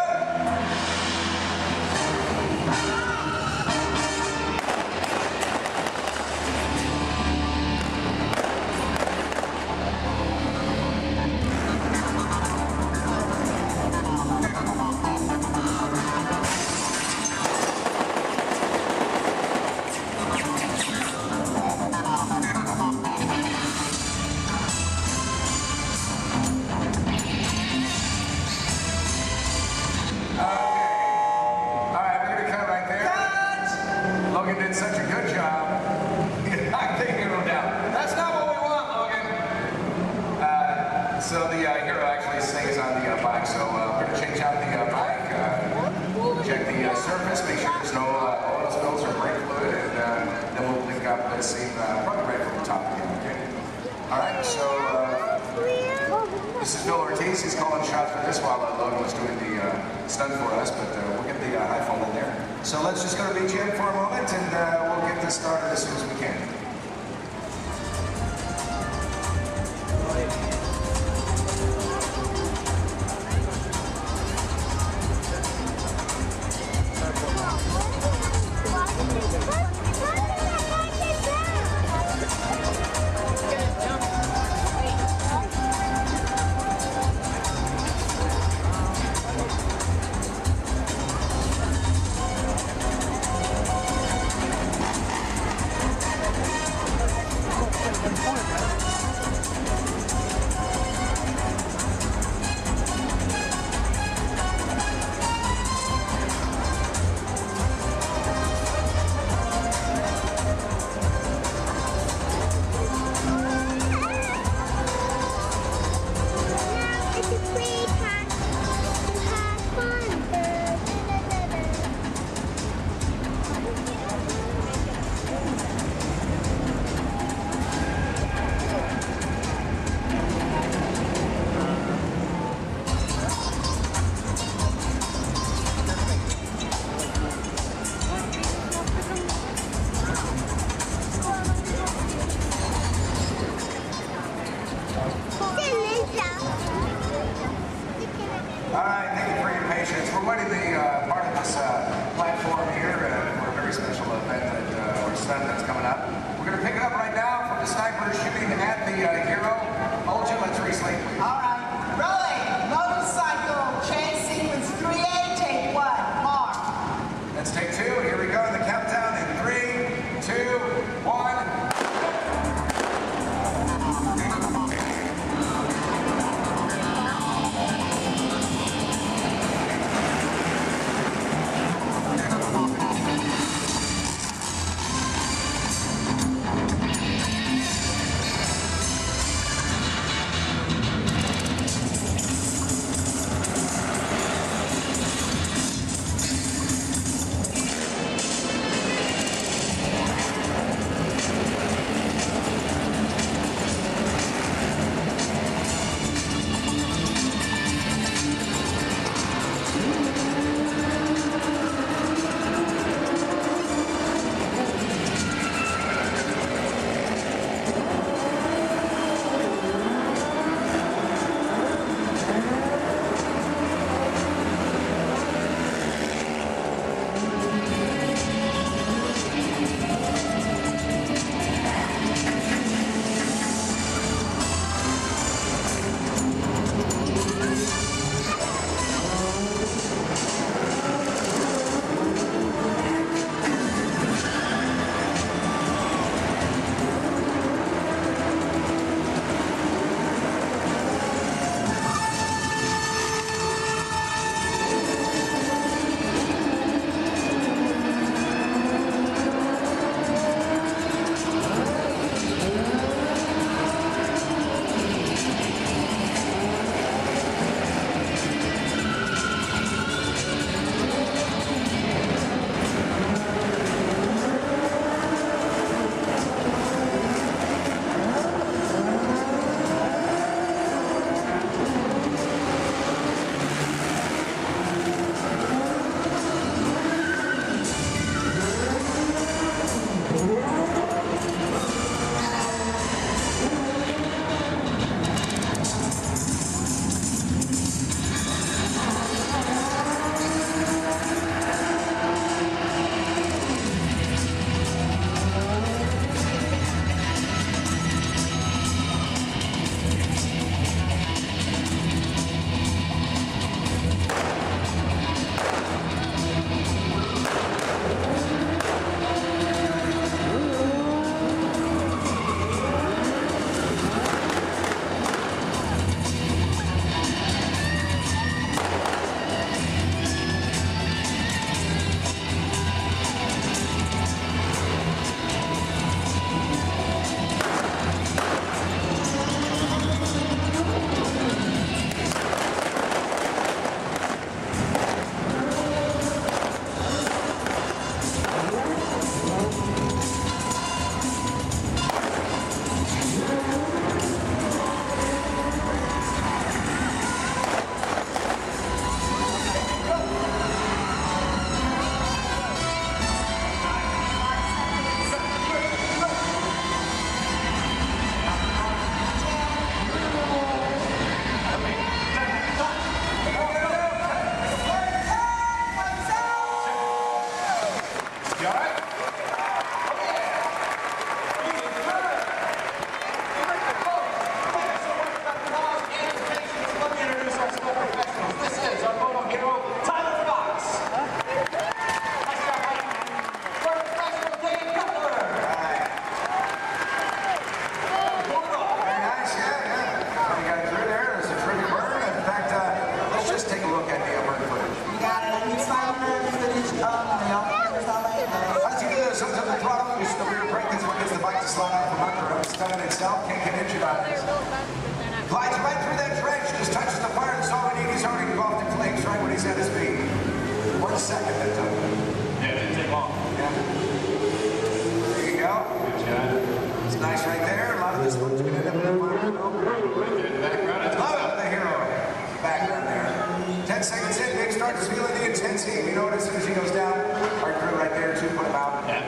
Such a good job. I think hero down. That's not what we want, Logan. So the hero actually stays on the bike. So we're going to change out the bike, check the surface, make sure there's no oil spills or brake fluid, and then we'll link up the scene probably right from the top again. Okay. All right. So this is Bill Ortiz. He's calling shots for this while Logan was doing the stunt for us, but we'll get the high fall in there. So let's just go to BGM for a moment, and we'll get this started as soon as we can.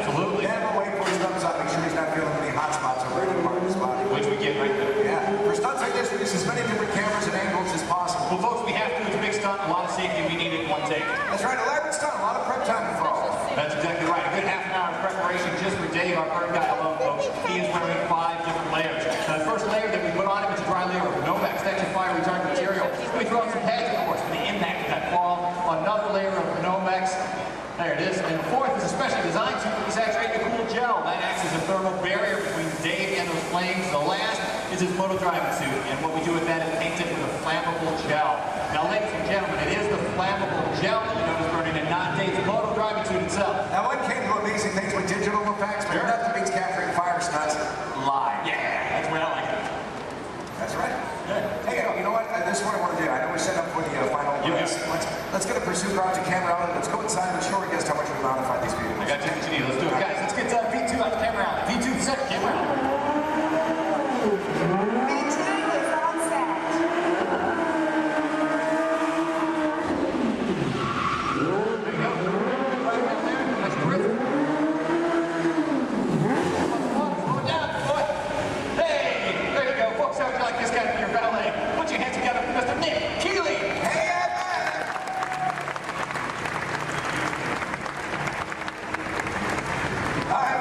Absolutely. Never wait for his thumbs up. Make sure he's not feeling any hot spots over any part of his body. Which we get right there. Yeah. For stunts like this, we use as many different cameras and angles as possible. Well, folks, we have to. It's a big stunt, a lot of safety. We need it in one take. That's right. Elaborate stunt. A lot of prep time involved. That's exactly right. A good half an hour of preparation just for Dave, our bird guy alone, folks. He is wearing 5 different layers. Now, the first layer that we put on him is a dry layer of Nomex. That's your fire retardant material. Then we throw on some pads, of course, for the impact of that fall. Another layer of Nomex. There it is. And the fourth is a specially designed suit that saturated in cool gel. That acts as a thermal barrier between Dave and those flames. The last is his moto driving suit. And what we do with that is paint it with a flammable gel. Now, ladies and gentlemen, it is the flammable gel that you notice burning and not Dave's moto driving suit itself. Now, one can do amazing things with digital effects, but nothing beats capturing fire stunts live. Yeah, that's where I like it. That's right. Good. Hey, you know what? This is what I want to do. I know we're set up for the final race. Let's get a pursuit route to camera out. Let's go inside and show our guests how much we modify these vehicles. I got you what you need. Let's do it. Guys, let's get V2 out to camera out. V2 set, camera out. V2 is on set. There you go. Right there. That's terrific. Slow it down, boy. Hey, there you go. Folks, how would you like this guy to be your valet? Put your hands together for Mr. Nick Keeley. Hey,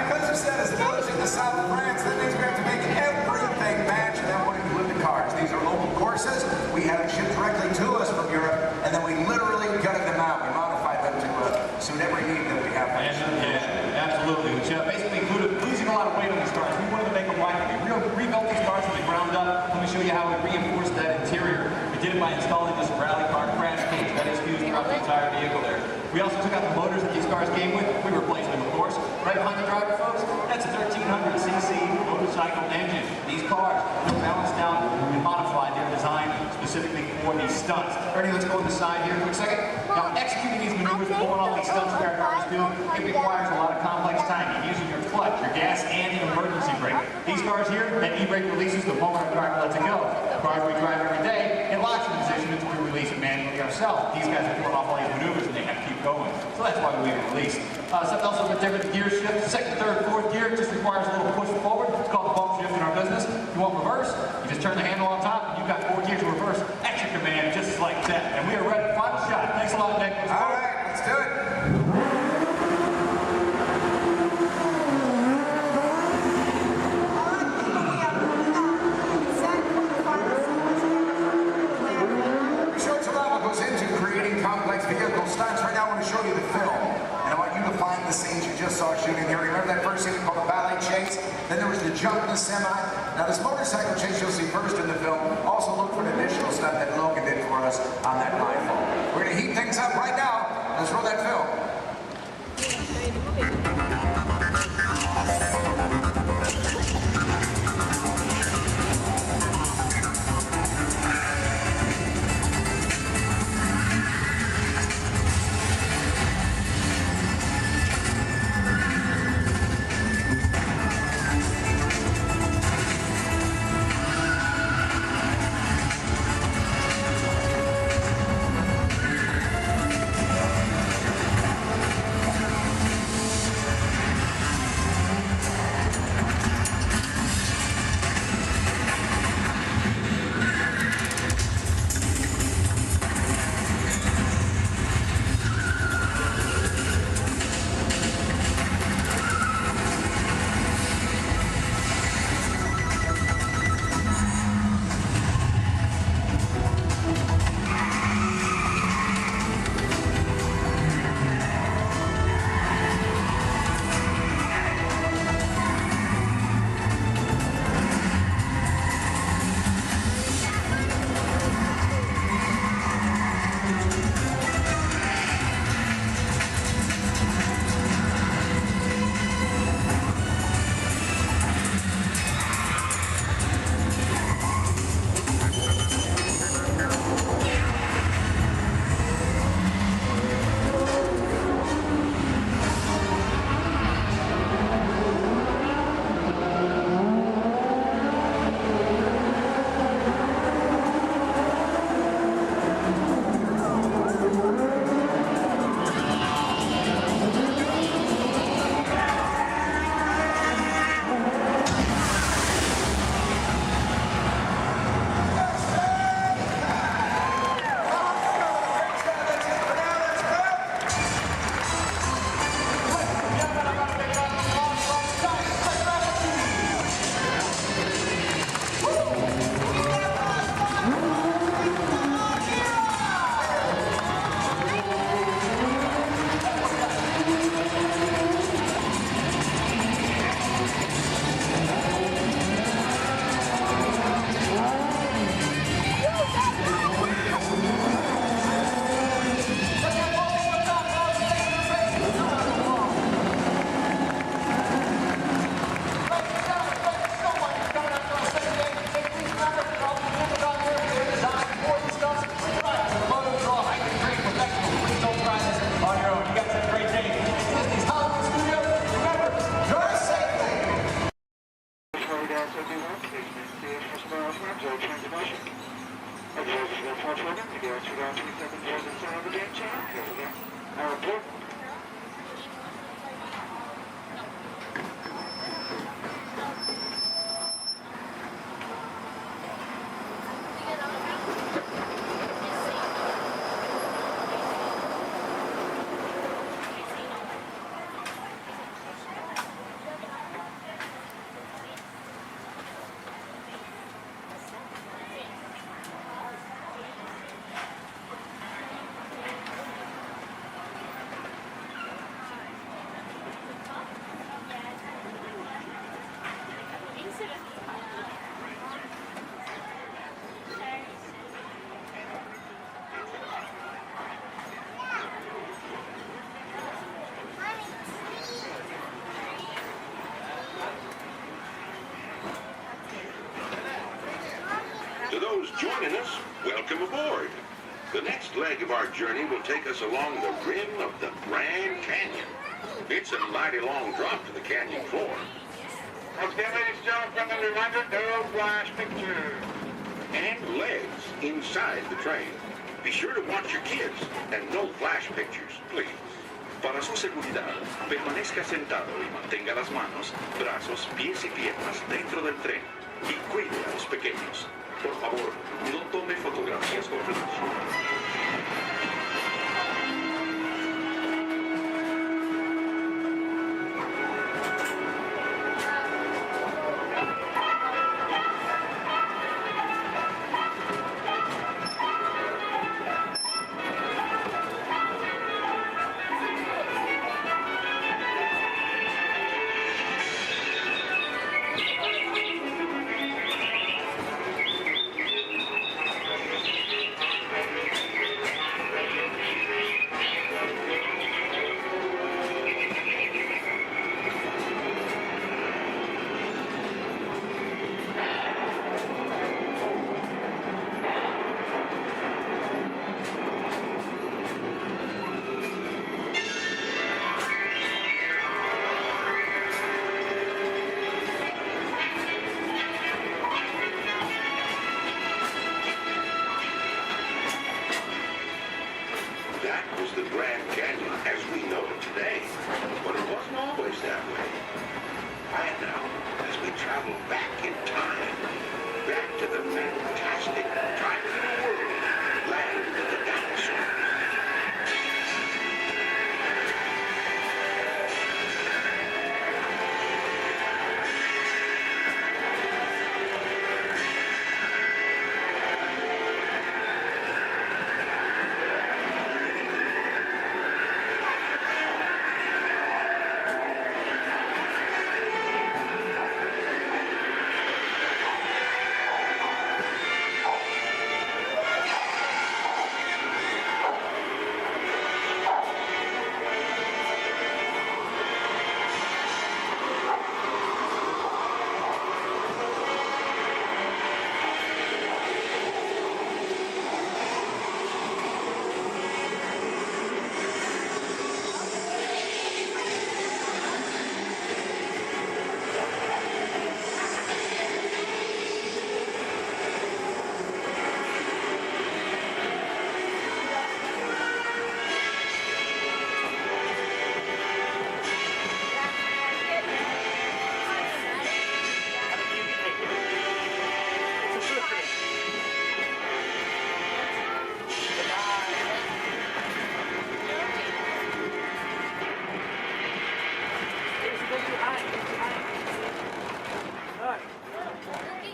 because you said as a village in the south of France, that means we have to make everything match, and that would include the cars. These are local courses. We had them shipped directly to us from Europe, and then we literally gutted them out. We modified them to suit every need that we have. Yeah, absolutely. Which basically included losing a lot of weight on these cars. We wanted to make them lighter. We rebuilt these cars from the ground up. Let me show you how we reinforced that interior. We did it by installing this rally car crash cage that is fused throughout the entire vehicle there. We also took out the motors that these cars came with. We replaced them, of course. Right behind the driver, folks, that's a 1300cc motorcycle engine. These cars are balanced down and modified. They're designed specifically for these stunts. Ernie, let's go on the side here for a second. Now, executing these maneuvers, pulling off these stunts that our cars do, it requires a lot of complex timing, using your clutch, your gas, and your emergency brake. These cars here, that e-brake releases the moment our driver lets it go. The cars we drive every day, it locks in position until we release it manually ourselves. These guys are pulling off all these maneuvers and they have to keep going. So that's why we release. Something else with different gear shift. Second, third, fourth gear just requires a little push forward. It's called the bump shift in our business. If you want reverse, you just turn the handle on top and you've got 4 gears of reverse at your command just like that. And we are ready. Final shot. Thanks a lot, Nick. All right, let's do it. We showed you a lot what goes into creating complex vehicle stunts. Right now I want to show you the film. And I want you to find the scenes you just saw shooting here. Remember that first scene called the ballet chase? Then there was the jump in the semi. Now this motorcycle chase you'll see first in the film. Also look for an additional stunt that Logan did for us on that rifle. We're going to heat things up right now. Let's roll that film. for children to go 2027 years and some of the game change. Here we go. Our report. To those joining us, welcome aboard. The next leg of our journey will take us along the rim of the Grand Canyon. It's a mighty long drop to the canyon floor. Once again, ladies and gentlemen, friendly reminder, no flash pictures. And legs inside the train. Be sure to watch your kids and no flash pictures, please. Para su seguridad, permanezca sentado y mantenga las manos, brazos, pies y piernas dentro del tren y cuide a los pequeños. Por favor, no tome fotografías con flash.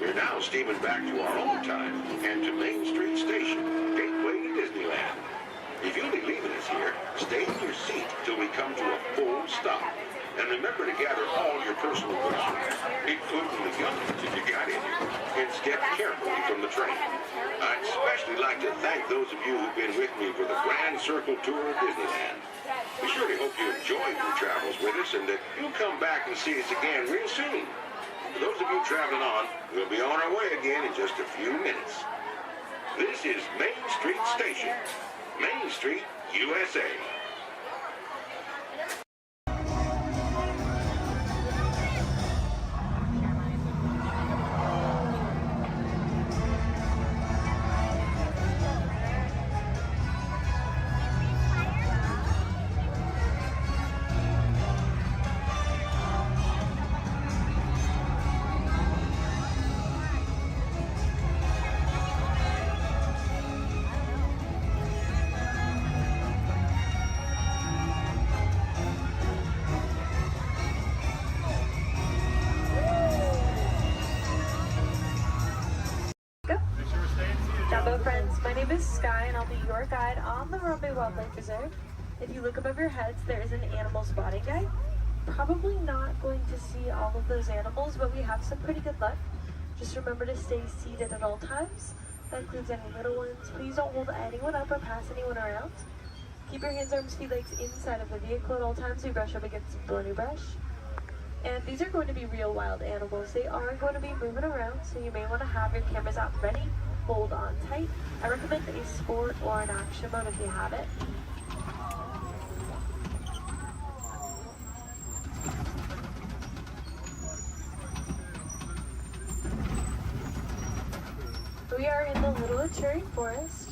We're now steaming back to our own time and to Main Street Station, gateway to Disneyland. If you'll be leaving us here, stay in your seat till we come to a full stop. And remember to gather all your personal groceries, including the guns if you got any, and step carefully from the train. I'd especially like to thank those of you who've been with me for the Grand Circle Tour of Disneyland. We surely hope you enjoyed your travels with us and that you'll come back and see us again real soon. For those of you traveling on, we'll be on our way again in just a few minutes. This is Main Street Station, Main Street, USA. name is Sky, and I'll be your guide on the Harambe Wildlife Reserve. If you look above your heads, there is an animal spotting guide. Probably not going to see all of those animals, but we have some pretty good luck. Just remember to stay seated at all times. That includes any little ones. Please don't hold anyone up or pass anyone around. Keep your hands, arms, feet, legs inside of the vehicle at all times. We brush up against the thorny brush. And these are going to be real wild animals. They are going to be moving around, so you may want to have your cameras out ready. Hold on tight. I recommend a sport or an action mode if you have it. We are in the Little Ituri Forest,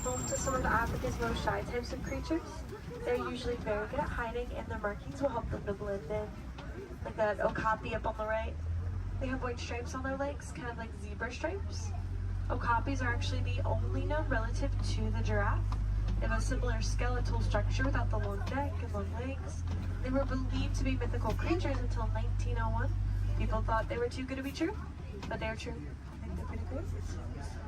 home to some of Africa's most shy types of creatures. They're usually very good at hiding, and their markings will help them to blend in. Like that okapi up on the right. They have white stripes on their legs, kind of like zebra stripes. Okapis are actually the only known relative to the giraffe. They have a similar skeletal structure without the long neck and long legs. They were believed to be mythical creatures until 1901. People thought they were too good to be true, but they're true. I think they're pretty great.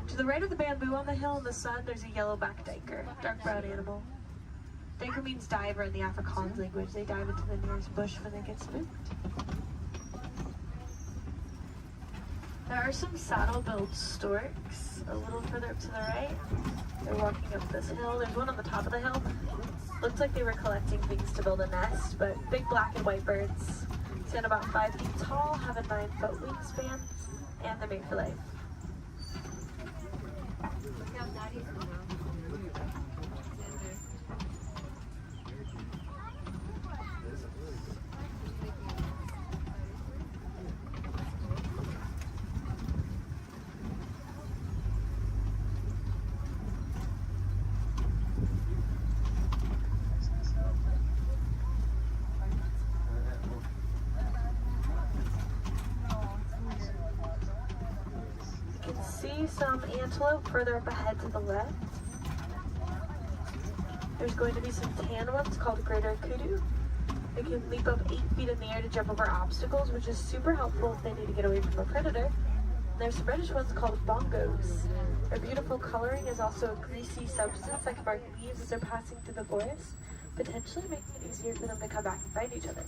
To the right of the bamboo on the hill in the sun, there's a yellow-backed duiker, dark brown animal. Duiker means diver in the Afrikaans language. They dive into the nearest bush when they get spooked. There are some saddle-billed storks a little further up to the right. They're walking up this hill. There's one on the top of the hill. Looks like they were collecting things to build a nest, but big black and white birds. Stand about 5 feet tall, have a 9-foot wingspan, and they're made for life. See some antelope further up ahead to the left. There's going to be some tan ones called greater kudu. They can leap up 8 feet in the air to jump over obstacles, which is super helpful if they need to get away from a predator. And there's some reddish ones called bongos. Their beautiful coloring is also a greasy substance that can mark leaves as they're passing through the forest, potentially making it easier for them to come back and fight each other.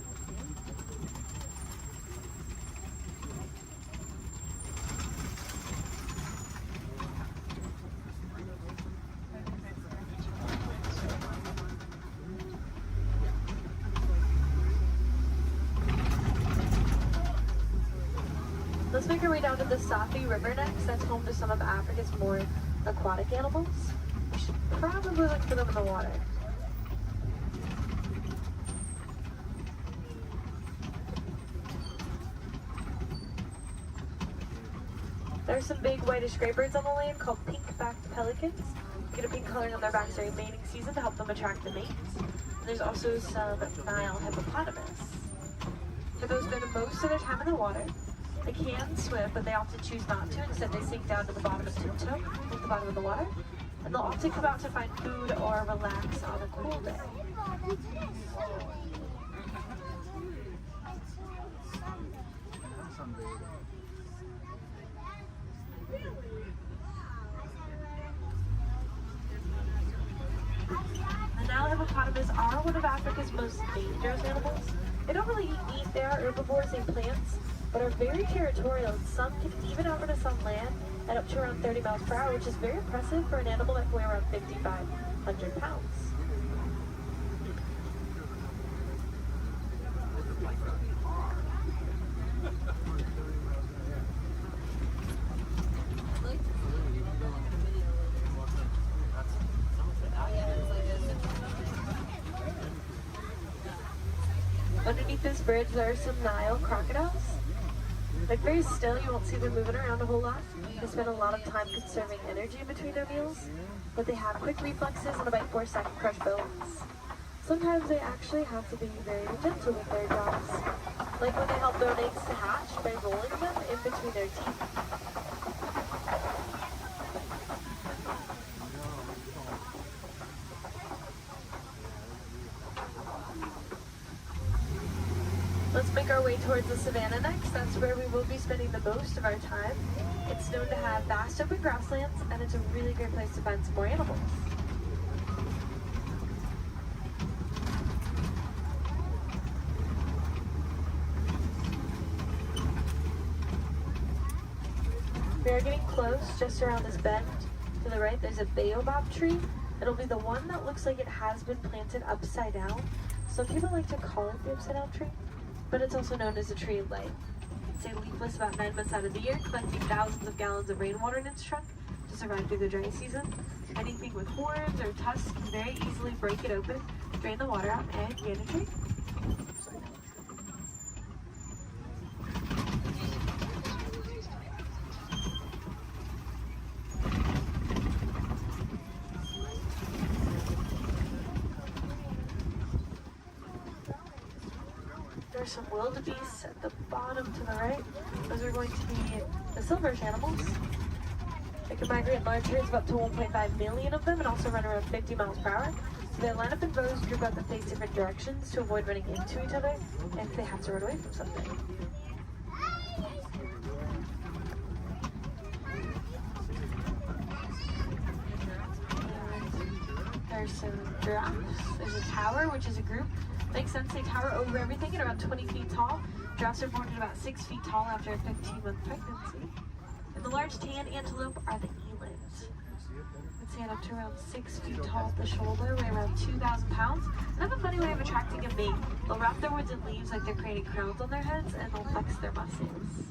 Let's make our way down to the Safi River next. That's home to some of Africa's more aquatic animals. We should probably look for them in the water. There are some big whitish gray birds on the land called pink-backed pelicans. Get a pink coloring on their backs during mating season to help them attract the mates. And there's also some Nile hippopotamus. Hippos spend most of their time in the water. They can swim, but they often choose not to. Instead, they sink down to the bottom and tiptoe at the bottom of the water. And they'll often come out to find food or relax on a cool day. The Nile hippopotamus are one of Africa's most dangerous animals. They don't really eat meat. They are herbivores and plants, but are very territorial, and some can even outrun us on land at up to around 30 miles per hour, which is very impressive for an animal that can weigh around 5,500 pounds. Underneath this bridge, there are some Nile crocodiles. They're very still, you won't see them moving around a whole lot. They spend a lot of time conserving energy in between their meals, but they have quick reflexes and a bite force that can crush bones. Sometimes they actually have to be very gentle with their jaws, like when they help their eggs to hatch by rolling them in between their teeth. Let's make our way towards the savannah next. That's where we will be spending the most of our time. It's known to have vast open grasslands, and it's a really great place to find some more animals. We are getting close. Just around this bend to the right, there's a baobab tree. It'll be the one that looks like it has been planted upside down. Some people like to call it the upside down tree, but it's also known as a tree of life. It's stay leafless about 9 months out of the year, collecting thousands of gallons of rainwater in its trunk to survive through the dry season. Anything with horns or tusks can very easily break it open, drain the water out, and gain a tree. There's some wildebeests at the bottom to the right. Those are going to be the silverish animals. They can migrate in large herds of up to 1.5 million of them and also run around 50 miles per hour. So they line up in rows, group up and face different directions to avoid running into each other and if they have to run away from something. There's some giraffes. There's a tower, which is a group. Makes sense, they tower over everything at around 20 feet tall. Giraffes are born at about 6 feet tall after a 15-month pregnancy. And the large tan antelope are the elands. They stand up to around 6 feet tall at the shoulder, weigh around 2,000 pounds, and have a funny way of attracting a mate. They'll wrap their woods in leaves like they're creating crowns on their heads, and they'll flex their muscles.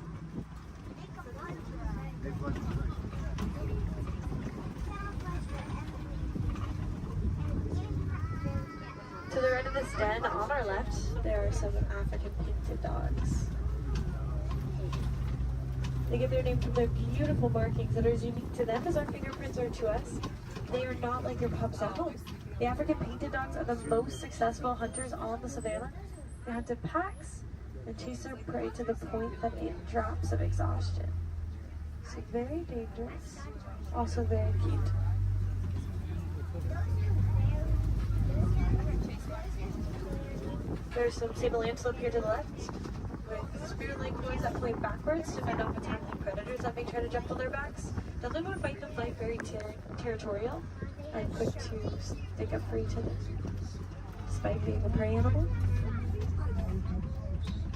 To the right of this den, on our left, there are some African painted dogs. They get their name from their beautiful markings that are as unique to them as our fingerprints are to us. They are not like your pups at home. The African painted dogs are the most successful hunters on the savannah. They hunt in packs and chase their prey to the point that it drops of exhaustion. So very dangerous, also very cute. There's some sable antelope here to the left, with spear-like horns that point backwards to fend off attacking predators that may try to jump on their backs. Now they would fight the flight very territorial and quick to stick up for each other, despite being a prey animal.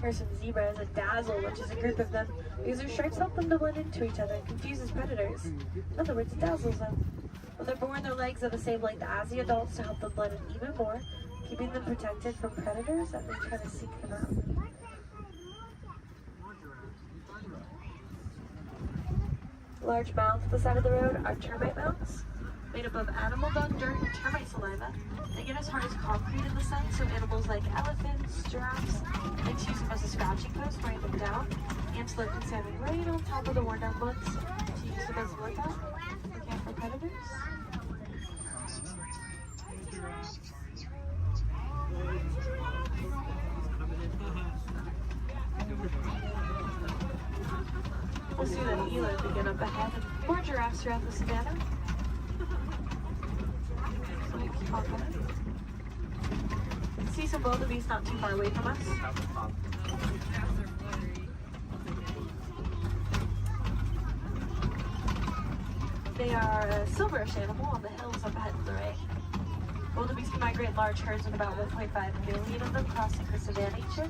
There's some zebras, a dazzle, which is a group of them, because their stripes help them to blend into each other and confuses predators. In other words, it dazzles them. When they're born, their legs are the same length as the adults to help them blend in even more, keeping them protected from predators that may try to seek them out. Large mounds at the side of the road are termite mounds, made up of animal dung, dirt, and termite saliva. They get as hard as concrete in the sun, so animals like elephants, giraffes, like to use them as a scratching post, weighing them down. Antelope can stand right on top of the worn down ones to use them as a lookout, looking out for predators. We'll see that eland again up ahead and more giraffes throughout the savannah. So we keep on going. See some wildebeest not too far away from us. They are a silverish animal on the hills up ahead to the right. Wildebeest can migrate in large herds with about 1.5 million of them crossing the savannah each year.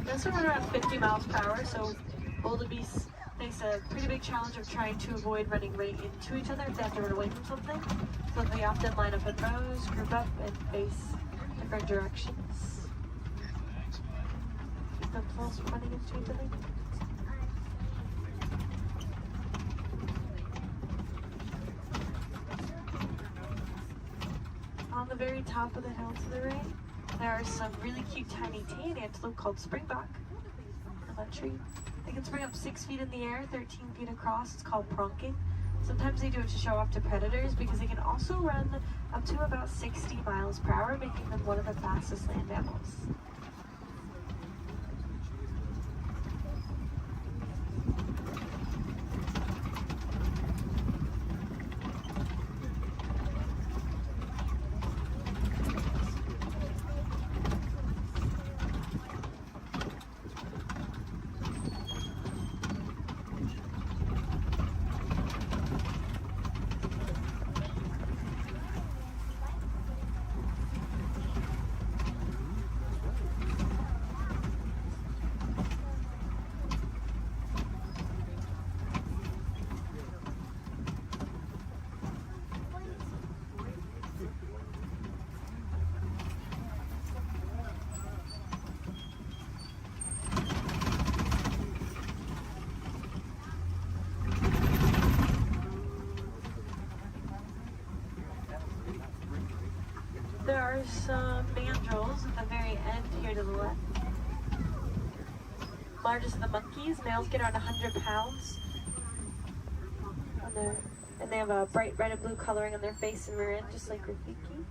They also run around 50 miles per hour, so wildebeest face a pretty big challenge of trying to avoid running right into each other if they have to run away from something. So they often line up in rows, group up, and face different directions. Keep themselves from running into each other. On the very top of the hill to the right, there are some really cute tiny tan antelope called springbuck on that tree. They can spring up 6 feet in the air, 13 feet across. It's called pronking. Sometimes they do it to show off to predators because they can also run up to about 60 miles per hour, making them one of the fastest land mammals. way to the left. Largest of the monkeys, males get around 100 pounds. And they have a bright red and blue coloring on their face and rear end, just like Rafiki.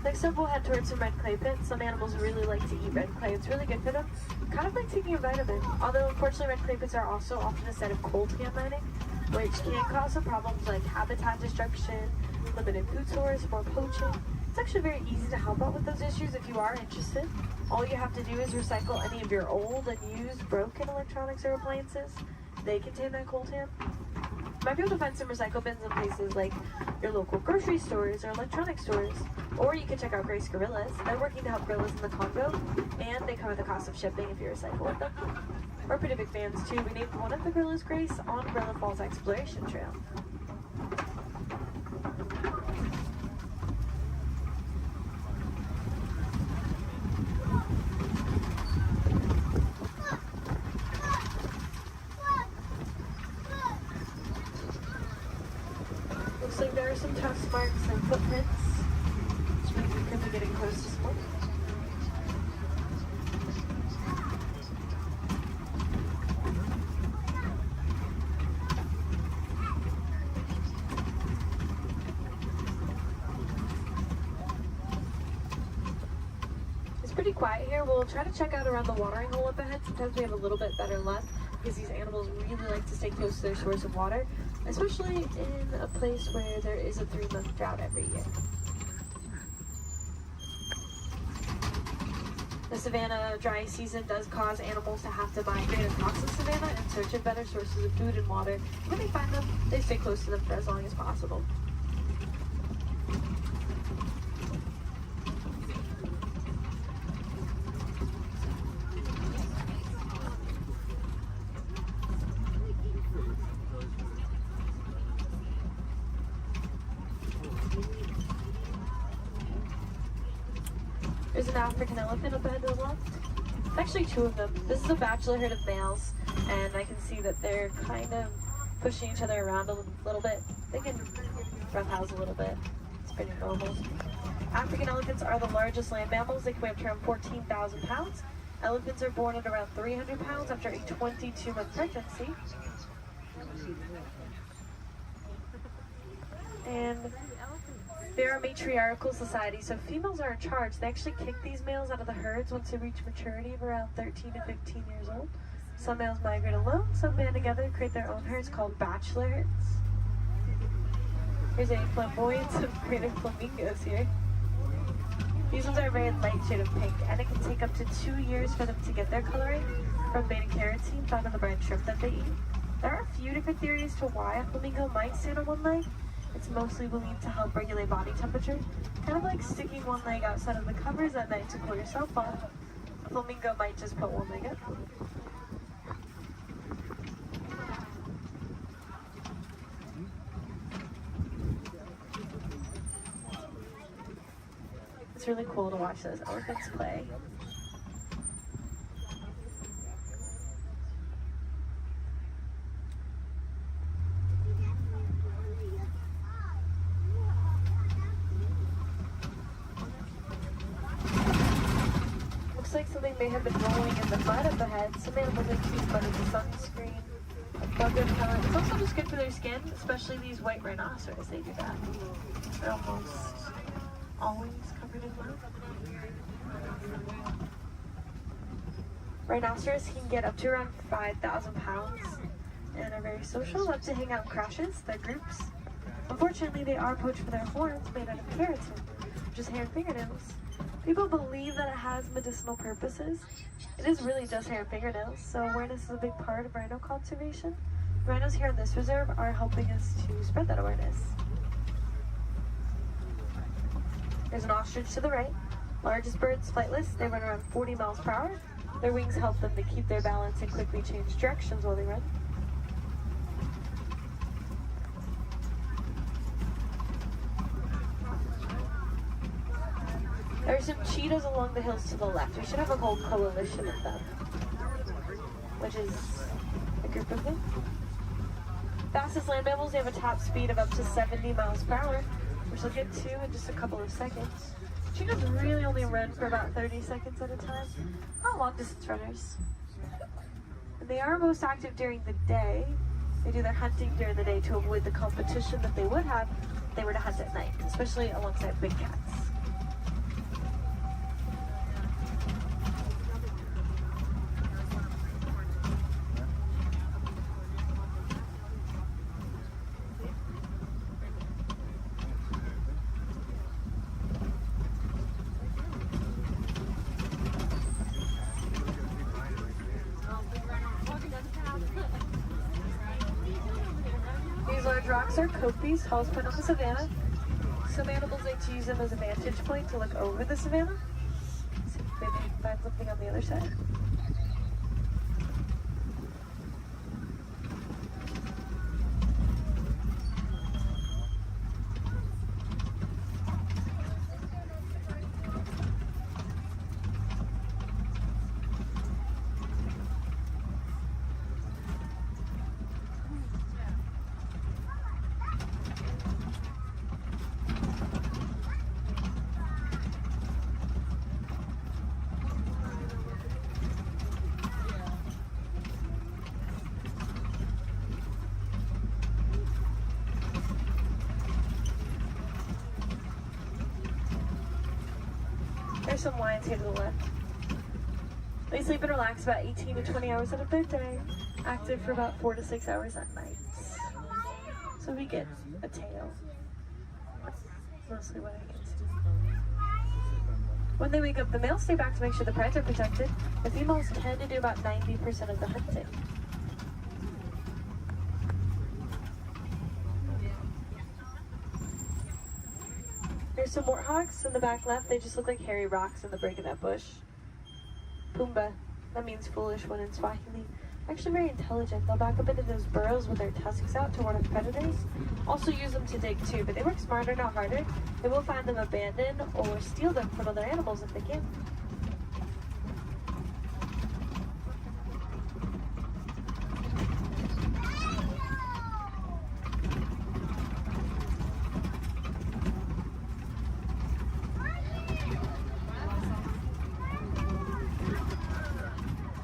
Next up, we'll head towards some red clay pits. Some animals really like to eat red clay. It's really good for them. Kind of like taking a vitamin. Although, unfortunately, red clay pits are also often a set of coltan mining, which can cause some problems like habitat destruction, limited food source, more poaching. It's actually very easy to help out with those issues if you are interested. All you have to do is recycle any of your old and used broken electronics or appliances. They contain that coltan. You might be able to find some recycle bins in places like your local grocery stores or electronic stores. Or you can check out Grace Gorillas. They're working to help gorillas in the Congo, and they cover the cost of shipping if you recycle with them. We're pretty big fans too. We named one of the gorillas Grace on Gorilla Falls Exploration Trail. Looks like there are some tusk marks and footprints, which means we could be getting close to smoke. It's pretty quiet here. We'll try to check out around the watering hole up ahead. Sometimes we have a little bit better luck because these animals really like to stay close to their source of water, especially in a place where there is a 3-month drought every year. The savanna dry season does cause animals to have to migrate across the savanna in search of better sources of food and water. When they find them, they stay close to them for as long as possible. There's an African elephant up ahead to the left. It's actually 2 of them. This is a bachelor herd of males, and I can see that they're kind of pushing each other around a little bit. They can roughhouse a little bit. It's pretty normal. African elephants are the largest land mammals. They can weigh up to around 14,000 pounds. Elephants are born at around 300 pounds after a 22-month pregnancy. And they're a matriarchal society, so females are in charge. They actually kick these males out of the herds once they reach maturity of around 13 to 15 years old. Some males migrate alone, some band together and create their own herds called bachelor herds. Here's a flamboyance of greater flamingos here. These ones are a very light shade of pink, and it can take up to 2 years for them to get their coloring from beta-carotene found in the brine shrimp that they eat. There are a few different theories to why a flamingo might stand on one leg. It's mostly believed to help regulate body temperature, kind of like sticking one leg outside of the covers at night to cool yourself off. A flamingo might just put one leg up. It's really cool to watch those elephants play. Looks like something may have been rolling in the mud up ahead. Some animals like to use mud as a sunscreen, a bug repellent. It's also just good for their skin, especially these white rhinoceros. They do that. They're almost always covered in mud. Rhinoceros can get up to around 5,000 pounds and are very social, love to hang out in crashes, their groups. Unfortunately, they are poached for their horns made out of keratin, which is hair and fingernails. People believe that it has medicinal purposes. It is really just hair and fingernails, so awareness is a big part of rhino conservation. Rhinos here in this reserve are helping us to spread that awareness. There's an ostrich to the right. Largest birds, flightless. They run around 40 miles per hour. Their wings help them to keep their balance and quickly change directions while they run. There are some cheetahs along the hills to the left. We should have a whole coalition of them, which is a group of them. Fastest land mammals, they have a top speed of up to 70 miles per hour, which we'll get to in just a couple of seconds. Cheetahs really only run for about 30 seconds at a time. Not long distance runners. And they are most active during the day. They do their hunting during the day to avoid the competition that they would have if they were to hunt at night, especially alongside big cats. These large rocks are copies, tallest point on the savannah. Some animals like to use them as a vantage point to look over the savannah. See if maybe we can find something on the other side. There's some lions here to the left. They sleep and relax about 18 to 20 hours out of their day, active for about 4 to 6 hours at night. So we get a tail. That's mostly what I can see. When they wake up, the males stay back to make sure the preds are protected. The females tend to do about 90% of the hunting. There's some warthogs in the back left. They just look like hairy rocks in the break of that bush. Pumbaa, that means foolish one in Swahili. Actually very intelligent. They'll back up into those burrows with their tusks out to ward off predators. Also use them to dig too, but they work smarter, not harder. They will find them abandoned or steal them from other animals if they can.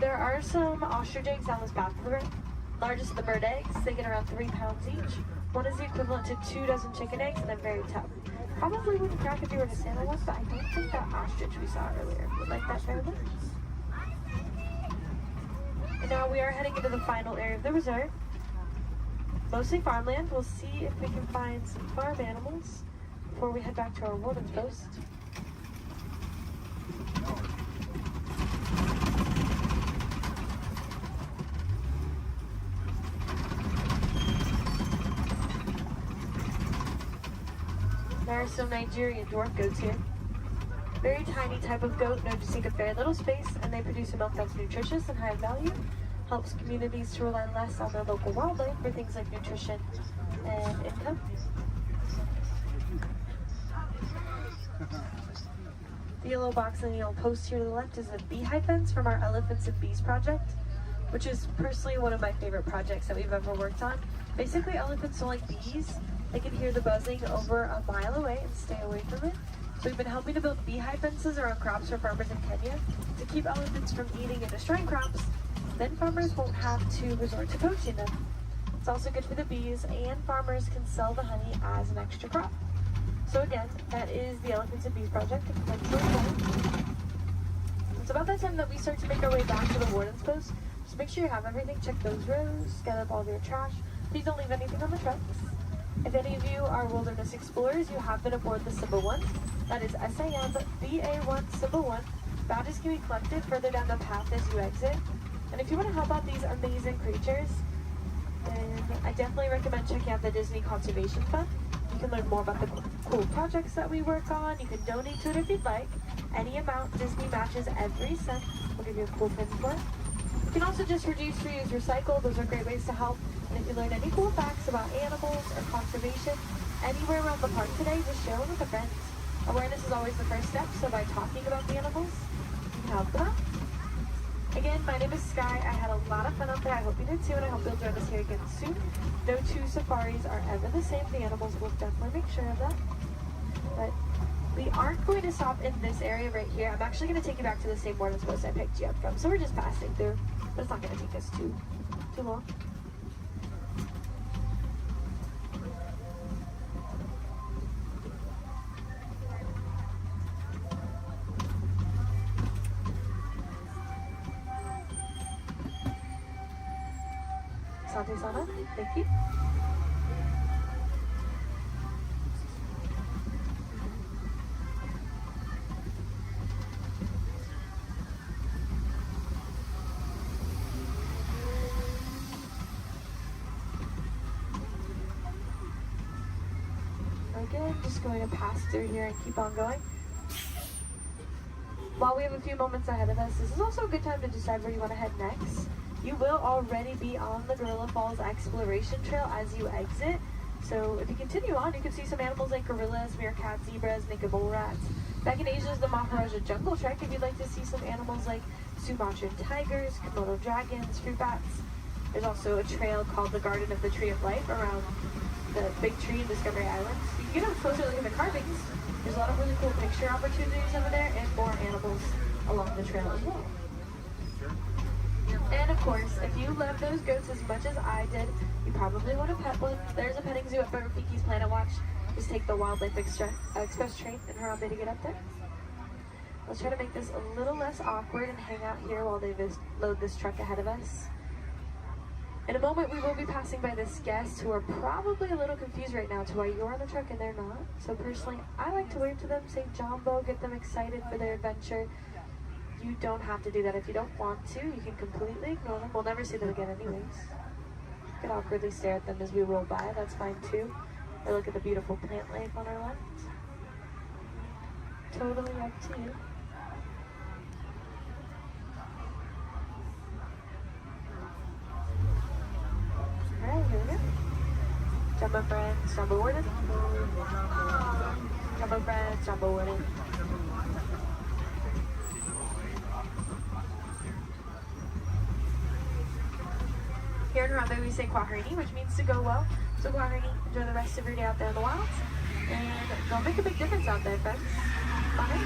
There are some ostrich eggs down this path of the river. Largest of the bird eggs, they get around 3 pounds each. One is the equivalent to 2 dozen chicken eggs, and they're very tough. Probably wouldn't crack if you were to stand on one, but I don't think that ostrich we saw earlier would like that very much. And now we are heading into the final area of the reserve. Mostly farmland. We'll see if we can find some farm animals before we head back to our warden's post. There are some Nigerian dwarf goats here. Very tiny type of goat known to seek up very little space, and they produce a milk that's nutritious and high value. Helps communities to rely less on their local wildlife for things like nutrition and income. The yellow box and the yellow post here to the left is a beehive fence from our Elephants and Bees project, which is personally one of my favorite projects that we've ever worked on. Basically, elephants don't like bees. They can hear the buzzing over a mile away and stay away from it. So we've been helping to build beehive fences around crops for farmers in Kenya to keep elephants from eating and destroying crops. Then farmers won't have to resort to poaching them. It's also good for the bees, and farmers can sell the honey as an extra crop. So again, that is the Elephants and Bees project. It's about that time that we start to make our way back to the warden's post. Just make sure you have everything. Check those rows, gather up all of your trash. Please don't leave anything on the trucks. If any of you are wilderness explorers, you have been aboard the Simba 1. That is SAM-BA1 Simba 1. Badges can be collected further down the path as you exit. And if you want to help out these amazing creatures, then I definitely recommend checking out the Disney Conservation Fund. You can learn more about the cool projects that we work on. You can donate to it if you'd like. Any amount Disney matches every cent. We'll give you a cool pin for it. You can also just reduce, reuse, recycle. Those are great ways to help. And if you learn any cool facts about animals or conservation anywhere around the park today, just share them with a friend. Awareness is always the first step, so by talking about the animals, you can help them out. Again, my name is Sky. I had a lot of fun out there. I hope you did too, and I hope you'll join us here again soon. No two safaris are ever the same. The animals will definitely make sure of that. But we aren't going to stop in this area right here. I'm actually going to take you back to the same boarding post I picked you up from. So we're just passing through, but it's not going to take us too long. Sante-sana, thank you. Again, just going to pass through here and keep on going. While we have a few moments ahead of us, this is also a good time to decide where you want to head next. You will already be on the Gorilla Falls Exploration Trail as you exit. So if you continue on, you can see some animals like gorillas, meerkats, zebras, naked bull rats. Back in Asia is the Maharaja Jungle Trek if you'd like to see some animals like Sumatran tigers, Komodo dragons, fruit bats. There's also a trail called the Garden of the Tree of Life around the big tree in Discovery Island. You can get a closer look at the carvings. There's a lot of really cool picture opportunities over there and more animals along the trail as well. And of course, if you love those goats as much as I did, you probably want to pet one. There's a petting zoo at Rafiki's Planet Watch. Just take the Wildlife Express train in Harambe to get up there. Let's try to make this a little less awkward and hang out here while they load this truck ahead of us. In a moment, we will be passing by this guest who are probably a little confused right now to why you're on the truck and they're not. So personally, I like to wave to them, say Jumbo, get them excited for their adventure. You don't have to do that if you don't want to. You can completely ignore them. We'll never see them again anyways. You can awkwardly stare at them as we roll by. That's fine too. Or look at the beautiful plant life on our left. Totally up to you. Alright, here we go. Jumbo friends, Jumbo warden. Jumbo friends, Jumbo warden. Here in Harambe we say Kwaherini, which means to go well. So Kwaherini, enjoy the rest of your day out there in the wilds. And go make a big difference out there, friends. Bye.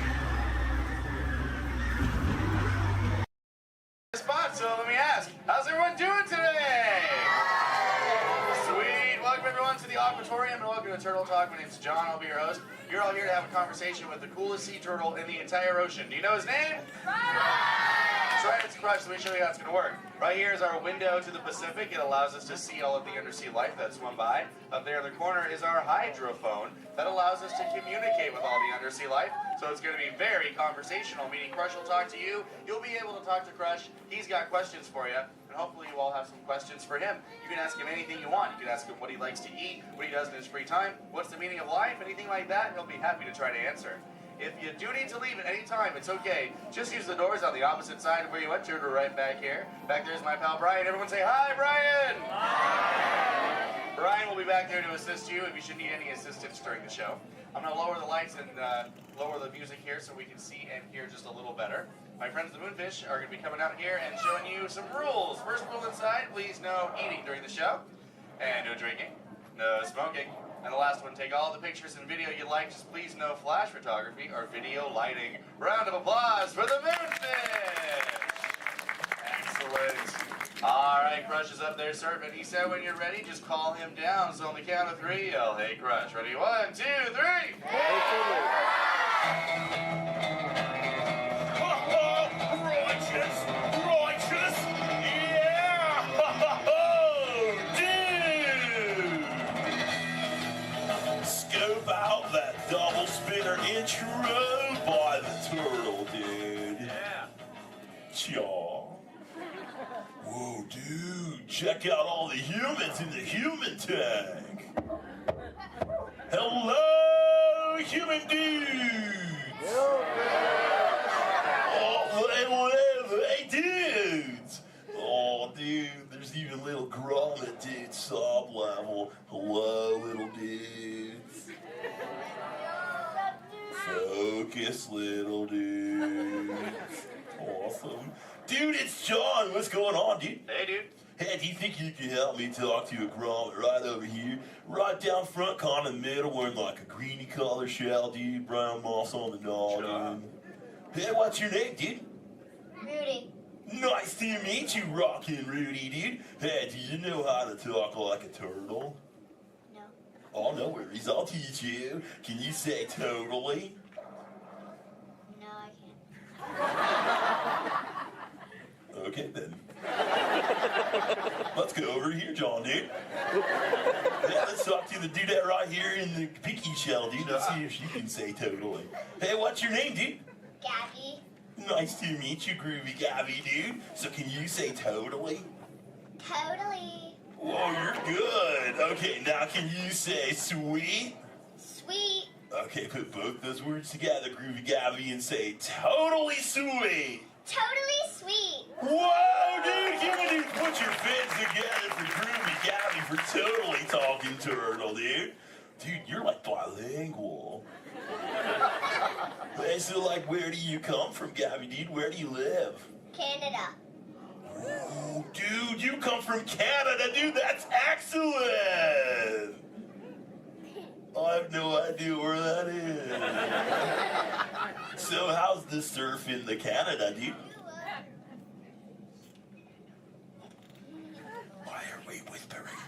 Spot, so let me ask, how's everyone doing today? Sweet. Welcome everyone to the Aquatorium and welcome to Turtle Talk. My name's John, I'll be your host. You're all here to have a conversation with the coolest sea turtle in the entire ocean. Do you know his name? That's right, it's Crush, so let me show you how it's going to work. Right here is our window to the Pacific. It allows us to see all of the undersea life that swim by. Up there in the corner is our hydrophone that allows us to communicate with all the undersea life. So it's going to be very conversational, meaning Crush will talk to you. You'll be able to talk to Crush. He's got questions for you, and hopefully you all have some questions for him. You can ask him anything you want. You can ask him what he likes to eat, what he does in his free time, what's the meaning of life, anything like that, and he'll be happy to try to answer. If you do need to leave at any time, it's okay. Just use the doors on the opposite side of where you entered or right back here. Back there's my pal Brian. Everyone say hi, Brian! Hi! Brian will be back there to assist you if you should need any assistance during the show. I'm going to lower the lights and lower the music here so we can see and hear just a little better. My friends the Moonfish are going to be coming out here and showing you some rules. First rule inside, please no eating during the show. And no drinking. No smoking. And the last one, take all the pictures and video you like, just please no flash photography or video lighting. Round of applause for the Moonfish! Excellent. All right, Crush is up there surfing. He said when you're ready, just call him down. So on the count of 3, yell, hey Crush. Ready? 1, 2, 3! Righteous! Righteous! Yeah! Dude! Scope out that double spinner intro by the turtle, dude. Yeah. Chaw. Whoa, dude. Check out all the humans in the human tank. Hello, human dudes. Oh, whatever. Hey, dudes. Oh, dude, there's even little grommet dudes sub level. Hello, little dudes. focus, little dude. Awesome. Dude, it's John. What's going on, dude? Hey, dude. Hey, do you think you can help me talk to a grommet right over here? Right down front, kind of middle, wearing like a greeny color shell, dude. Brown moss on the noggin. Hey, what's your name, dude? Rudy. Nice to meet you, Rockin' Rudy, dude. Hey, do you know how to talk like a turtle? No. Oh, no worries. I'll teach you. Can you say totally? No, I can't. Okay, then. Let's go over here, John, dude. Yeah, let's talk to the dudette right here in the pinky shell, dude. Let's see if she can say totally. Hey, what's your name, dude? Gabby. Nice to meet you, Groovy Gabby, dude. So can you say totally? Totally. Whoa, you're good. Okay, now can you say sweet? Sweet. Okay, put both those words together, Groovy Gabby, and say totally sweet. Totally sweet. Whoa, dude, human dude, put your fins together for Groovy Gabby for totally talking turtle, dude. Dude, you're like bilingual. Hey, so like, where do you come from, Gabby, dude? Where do you live? Canada. Ooh, dude, you come from Canada, dude. That's excellent. I have no idea where that is. So how's the surf in the Canada, dude? Why are we whispering?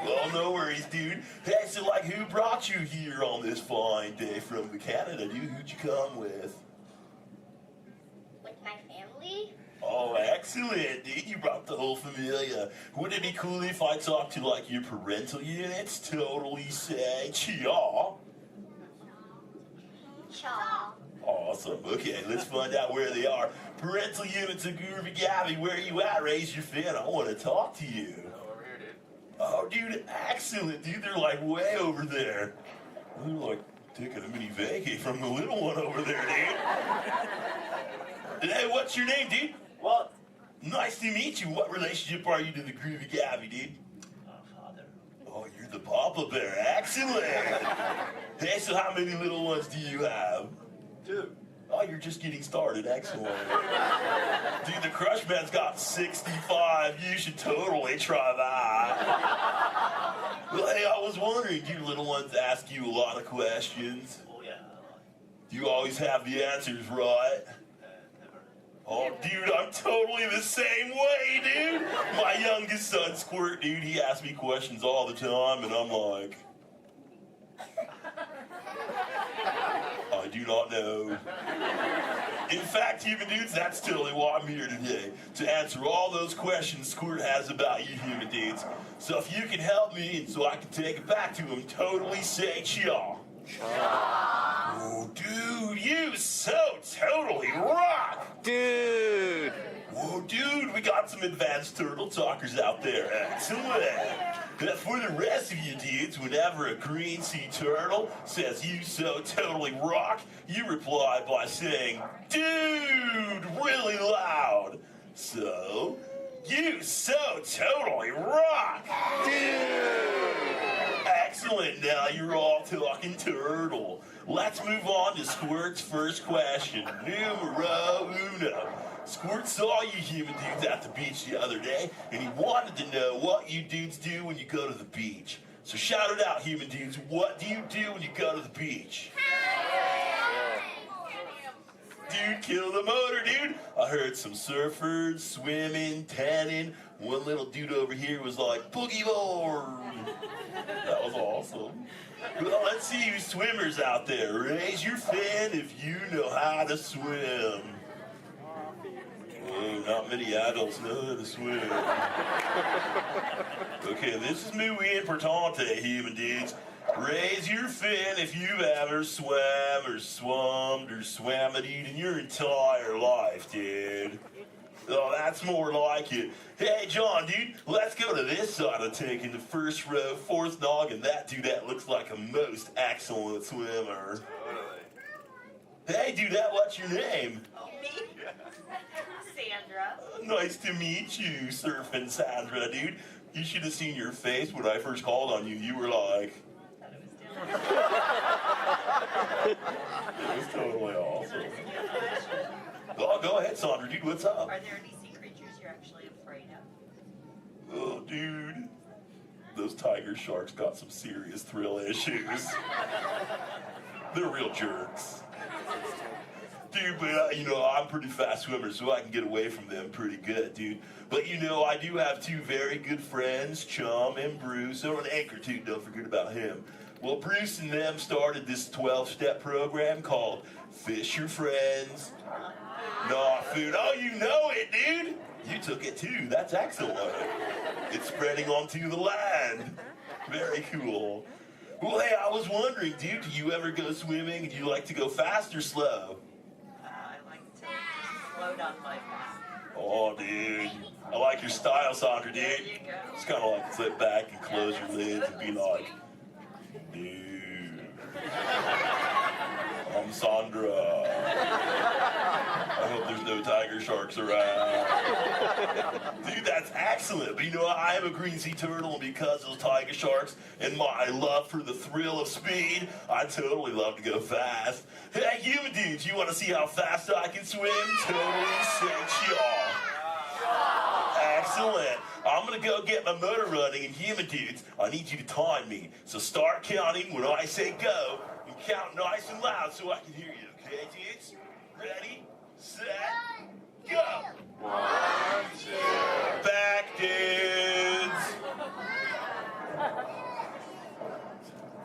Well, no worries, dude. Hey, so like, who brought you here on this fine day from the Canada, dude? Who'd you come with? With my family? Oh, excellent, dude. You brought the whole familia. Wouldn't it be cool if I talked to, like, your parental units? Totally say, chaw. Chaw. Awesome. Okay, let's find out where they are. Parental units of Groovy Gabby, where are you at? Raise your fin. I want to talk to you. Over here, dude. Oh, dude, excellent, dude. They're, like, way over there. They're, like, taking a mini vacay from the little one over there, dude. Hey, what's your name, dude? Walt. Nice to meet you. What relationship are you to the Groovy Gabby, dude? Father. Oh, you're the Papa Bear. Excellent. Hey, so how many little ones do you have? 2. Oh, you're just getting started. Excellent. Dude, the Crush Man's got 65. You should totally try that. Well, hey, I was wondering, do little ones ask you a lot of questions? Oh, yeah. Do you always have the answers right? Oh, dude, I'm totally the same way, dude. My youngest son, Squirt, dude, he asks me questions all the time, and I'm like, I do not know. In fact, human dudes, that's totally why I'm here today, to answer all those questions Squirt has about you human dudes. So if you can help me, and so I can take it back to him, totally say chaw. Oh, dude, you so totally rock! Dude! Whoa, dude, we got some advanced turtle talkers out there. Excellent. For the rest of you dudes, whenever a green sea turtle says you so totally rock, you reply by saying, dude, really loud. So, you so totally rock! Dude! Excellent, now you're all talking turtle. Let's move on to Squirt's first question. Numero uno. Squirt saw you human dudes at the beach the other day, and he wanted to know what you dudes do when you go to the beach. So shout it out, human dudes. What do you do when you go to the beach? Dude, kill the motor, dude. I heard some surfers, swimming, tanning. One little dude over here was like, boogie board. That was awesome. Well, let's see you swimmers out there. Raise your fin if you know how to swim. Whoa, not many adults know how to swim. Okay, this is muy importante, human dudes. Raise your fin if you've ever swam or swummed or swam it in your entire life, dude. Oh, that's more like it. Hey, John, dude, let's go to this side of the tank in the first row, fourth noggin. That dudette looks like a most excellent swimmer. Hey, dudette, what's your name? Me? Sandra. Nice to meet you, Surfing Sandra, dude. You should have seen your face when I first called on you. You were like... It was totally awesome. Oh, go ahead, Sandra, dude, what's up? Are there any sea creatures you're actually afraid of? Oh, dude. Those tiger sharks got some serious thrill issues. They're real jerks. Dude, but you know, I'm a pretty fast swimmer, so I can get away from them pretty good, dude. But you know, I do have two very good friends, Chum and Bruce, or an anchor too, don't forget about him. Well, Bruce and them started this 12-step program called Fish Your Friends, Not Food. Oh, you know it, dude. You took it too, that's excellent. It's spreading onto the land. Very cool. Well, hey, I was wondering, dude, do you ever go swimming? Do you like to go fast or slow? I like to float on my back. Oh, dude. I like your style, Sandra, dude. There you go. Just kind of like sit back and close your lids and be like, dude. I'm Sandra. I hope there's no tiger sharks around. Dude, that's excellent. But you know what? I am a green sea turtle, and because of those tiger sharks and my love for the thrill of speed, I totally love to go fast. Hey, human dudes, you want to see how fast I can swim? Totally sexual. Excellent. I'm going to go get my motor running, and human dudes, I need you to time me. So start counting when I say go, and count nice and loud so I can hear you, okay, dudes? Ready, set, go. 1, 2. Back, dudes.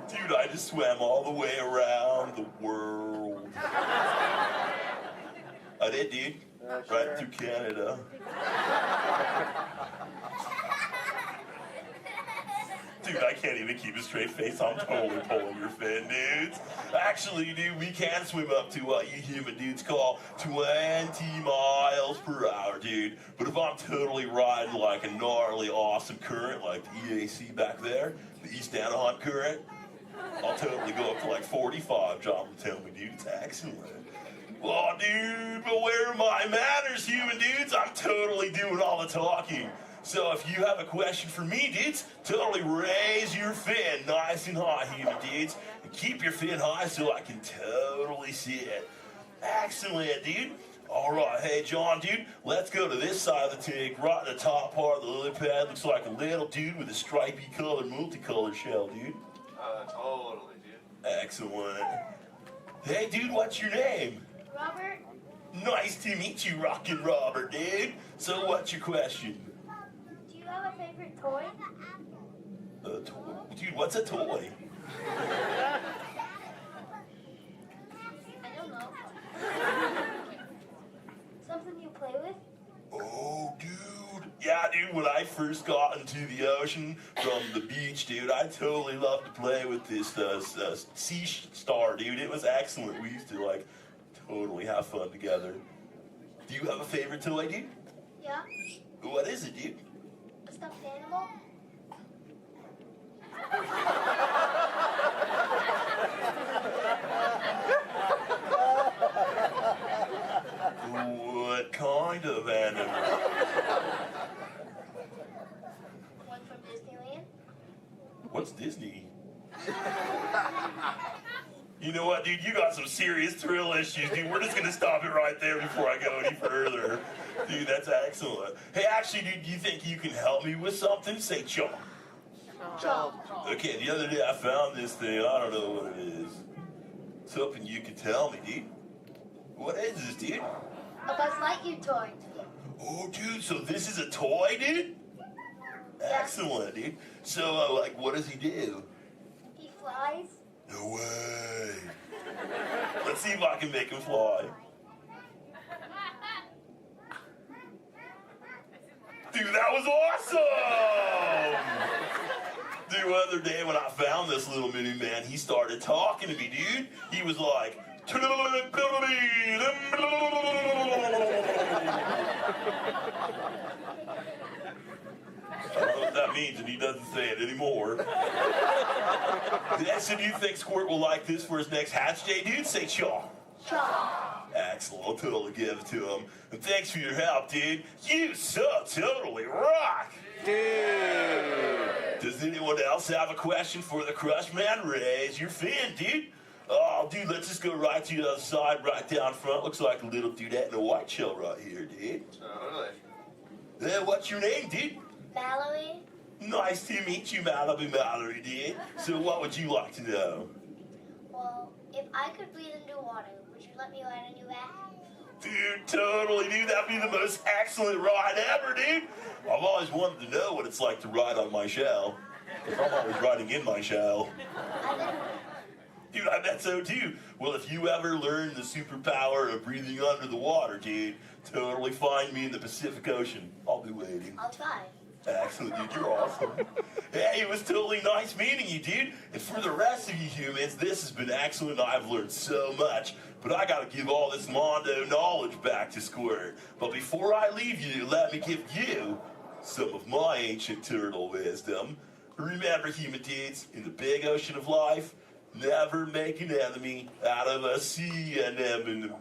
Dude, I just swam all the way around the world. I did, dude. Right through Canada. Dude, I can't even keep a straight face. I'm totally pulling your fin, dudes. Actually, dude, we can swim up to what you human dudes call 20 miles per hour, dude. But if I'm totally riding like a gnarly, awesome current, like the EAC back there, the East Anaheim current, I'll totally go up to like 45, John will tell me, dude. It's excellent. Oh, dude, but where are my manners, human dudes? I'm totally doing all the talking. So if you have a question for me, dudes, totally raise your fin nice and high, human dudes. And keep your fin high so I can totally see it. Excellent, dude. All right, hey, John, dude, let's go to this side of the tank. Right in the top part of the lily pad looks like a little dude with a stripy color, multicolored shell, dude. Totally, dude. Excellent. Hey, dude, what's your name? Robert? Nice to meet you, Rockin' Robert, dude. So what's your question? Do you have a favorite toy? A toy? Dude, what's a toy? I don't know. Something you play with? Oh, dude. Yeah, dude, when I first got into the ocean from the beach, dude, I totally loved to play with this sea star, dude. It was excellent. We used to, like, totally have fun together. Do you have a favorite toy, dude? Yeah. What is it, dude? A stuffed animal? What kind of animal? One from Disneyland? What's Disney? You know what, dude? You got some serious thrill issues, dude. We're just gonna stop it right there before I go any further. Dude, that's excellent. Hey, actually, dude, do you think you can help me with something? Say chomp. Chomp. Okay, the other day I found this thing. I don't know what it is. It's hoping you can tell me, dude. What is this, dude? A Buzz Lightyear toy. Oh, dude, so this is a toy, dude? Excellent, dude. So, like, what does he do? He flies. No way. Let's see if I can make him fly. Dude, that was awesome! Dude, the other day when I found this little mini man, he started talking to me, dude. He was like, I don't know what that means, and he doesn't say it anymore. So do you think Squirt will like this for his next hatch day, dude? Say chaw. Chaw. Excellent, I'll totally give it to him. And thanks for your help, dude. You so totally rock. Dude. Does anyone else have a question for the Crush Man? Raise your fin, dude. Oh, Oh, dude, let's just go right to the other side, right down front. Looks like a little dudette in a white shell right here, dude. Totally. What's your name, dude? Mallory? Nice to meet you, Mallory, dude. So what would you like to know? Well, if I could breathe into water, would you let me ride on your back? Dude, totally, dude. That'd be the most excellent ride ever, dude. I've always wanted to know what it's like to ride on my shell. I'm always riding in my shell. Dude, I bet so too. Well, if you ever learn the superpower of breathing under the water, dude, totally find me in the Pacific Ocean. I'll be waiting. I'll try. Excellent, dude. You're awesome. Hey, it was totally nice meeting you, dude. And for the rest of you humans, this has been excellent. I've learned so much. But I gotta give all this Mondo knowledge back to Squirt. But before I leave you, let me give you some of my ancient turtle wisdom. Remember, human dudes, in the big ocean of life, never make an enemy out of a sea anemone.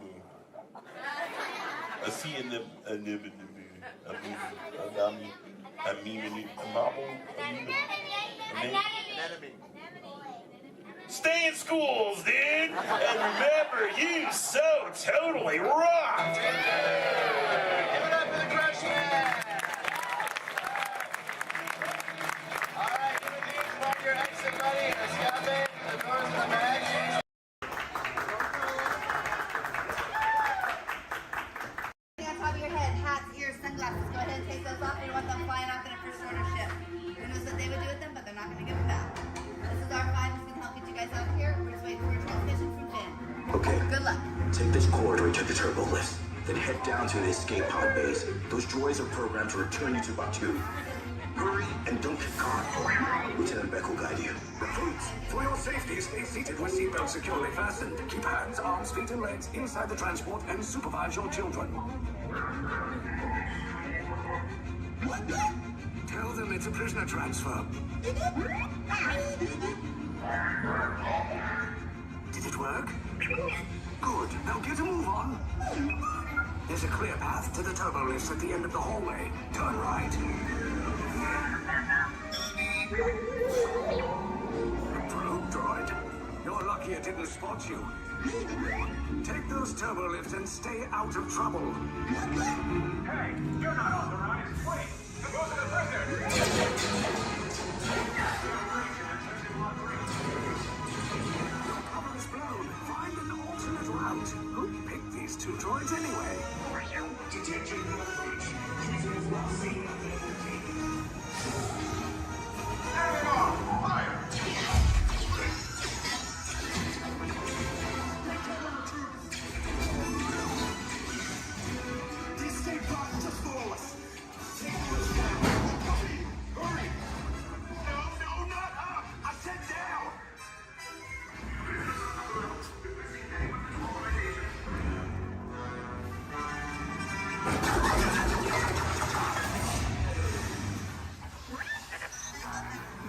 A sea anemone. Stay in schools, dude! And remember, you so totally rock! Give it up for the Crush Man! Alright, give it to mark your exit ready. Escape, the doors in the bag. On top of your head, hats, ears, sunglasses. Go ahead and take those off. We want them flying off in a first order ship. Who knows what they would do with them, but they're not going to give them back. This is R5 who's going to help get you guys out of here. We're just waiting for a transmission from Finn. Okay. Good luck. Take this corridor to the turbo lift. Then head down to the escape pod base. Those droids are programmed to return you to Batu. Hurry and don't get caught. Lieutenant Beck will guide you. Recruits, for your safety, stay seated with seatbelts securely fastened. Keep hands, arms, feet, and legs inside the transport and supervise your children. Tell them it's a prisoner transfer. Did it work? Good. Now get a move on. There's a clear path to the turbo lifts at the end of the hallway. Turn right. Probe droid. You're lucky it didn't spot you. Take those turbo lifts and stay out of trouble. Hey, you're not authorized. Wait, go to the prisoners. Cover is blown. Find an alternate route. Who picked these two droids anyway? Detection approach. Prisoners will see nothing. Fire!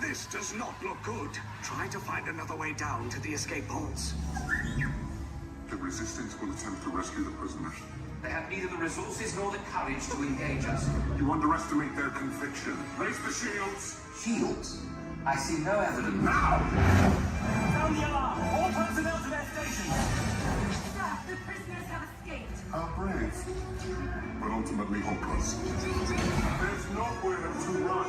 This does not look good. Try to find another way down to the escape pods. The Resistance will attempt to rescue the prisoners. They have neither the resources nor the courage to engage us. You underestimate their conviction. Raise the shields! Shields? I see no evidence. Now! Sound the alarm! All personnel to their stations! Sir, the prisoners have escaped. How brave, but ultimately hopeless. There's nowhere to run.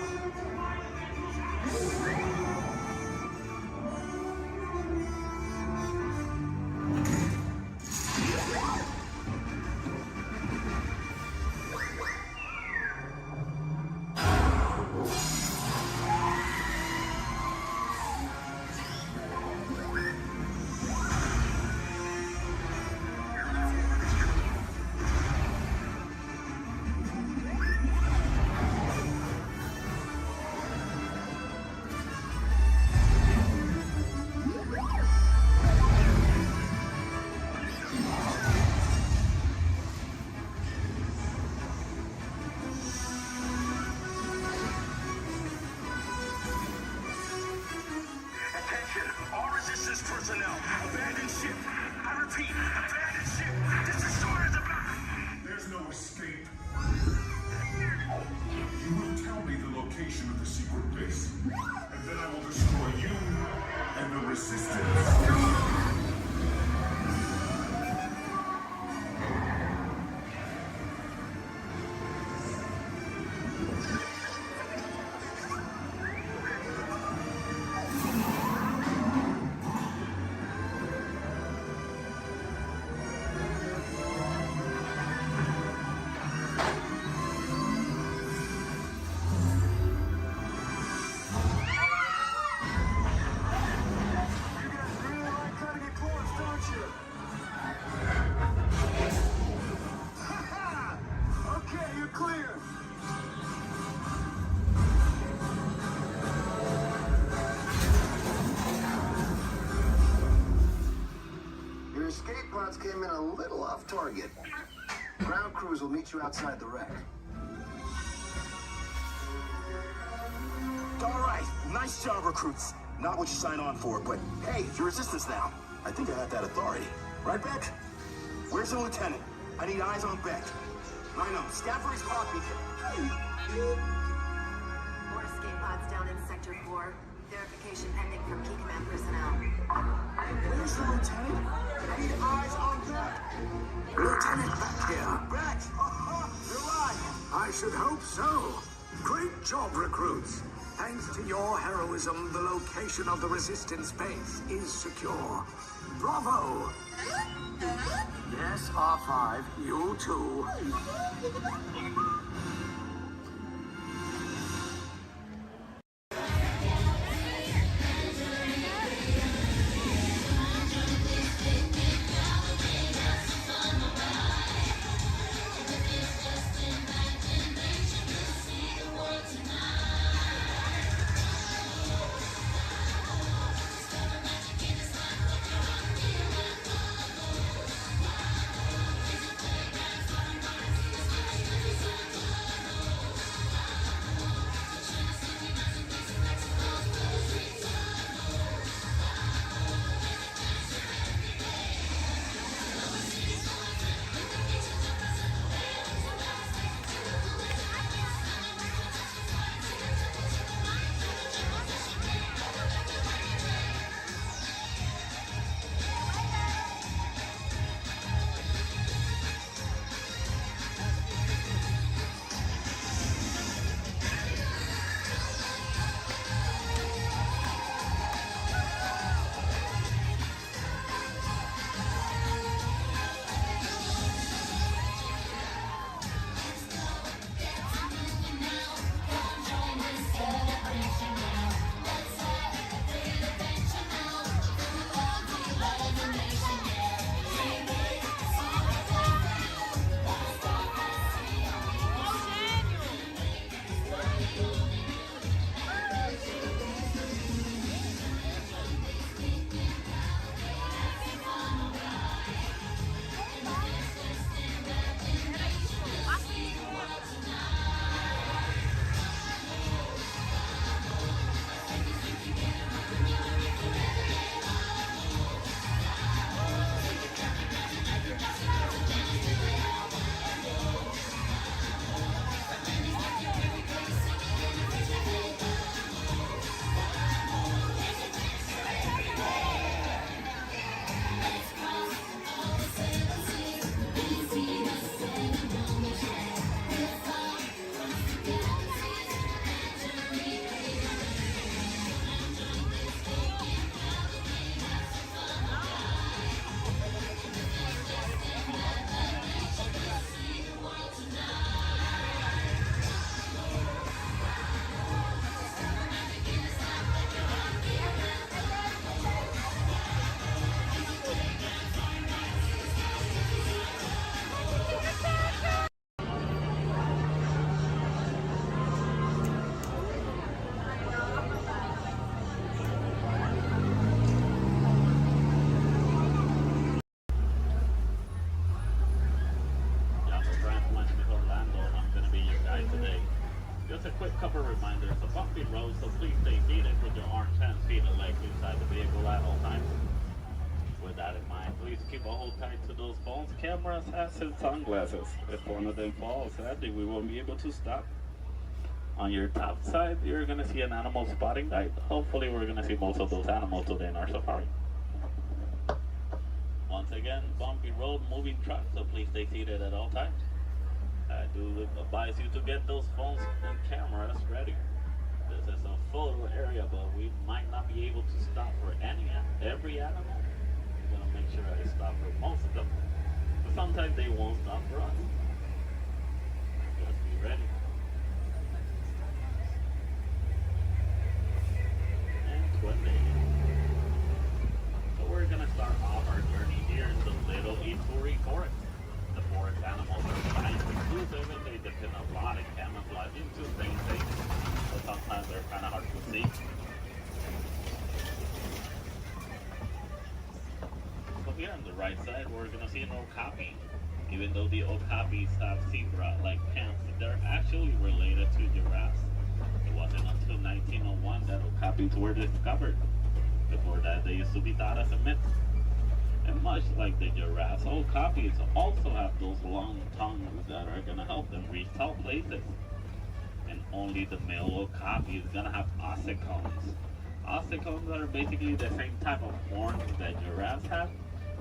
both came in a little off target. Ground crews will meet you outside the wreck. All right, nice job, recruits. Not what you signed on for, but hey, you're resistance now. I think I have that authority. Right, Beck? Where's the lieutenant? I need eyes on Beck. Rhino, scan for his copy. More escape pods down in Sector 4. Verification pending from key command personnel. Where's the lieutenant? I need eyes on Beck. Lieutenant back here. Beck! You're alive! I should hope so. Great job, recruits. Thanks to your heroism, the location of the resistance base is secure. Bravo! Yes, R5, you too. couple reminders. A bumpy road, so please stay seated with your arms, hands, feet, and legs inside the vehicle at all times. With that in mind, please keep a hold tight to those phones, cameras, hats, and sunglasses. If one of them falls, sadly, we won't be able to stop. On your top side, you're going to see an animal spotting guide. Hopefully, we're going to see most of those animals today in our safari. Once again, bumpy road, moving truck, so please stay seated at all times. I do advise you to get those phones and cameras ready. This is a photo area, but we might not be able to stop for every animal. I'm going to make sure I stop for most of them. But sometimes they won't stop for us. Just be ready. And 20. So we're going to start off our journey here in the Little Ituri Forest. The forest animals are kind of exclusive and they depend a lot of camouflage into things but sometimes they're kind of hard to see. So here on the right side, we're gonna see an okapi. Even though the okapis have zebra-like pants, they're actually related to giraffes. It wasn't until 1901 that okapis were discovered. Before that, they used to be thought as a myth. And much like the giraffes, okapis also have those long tongues that are gonna help them reach tall places. And only the male okapi is gonna have ossicones. Ossicones are basically the same type of horns that giraffes have,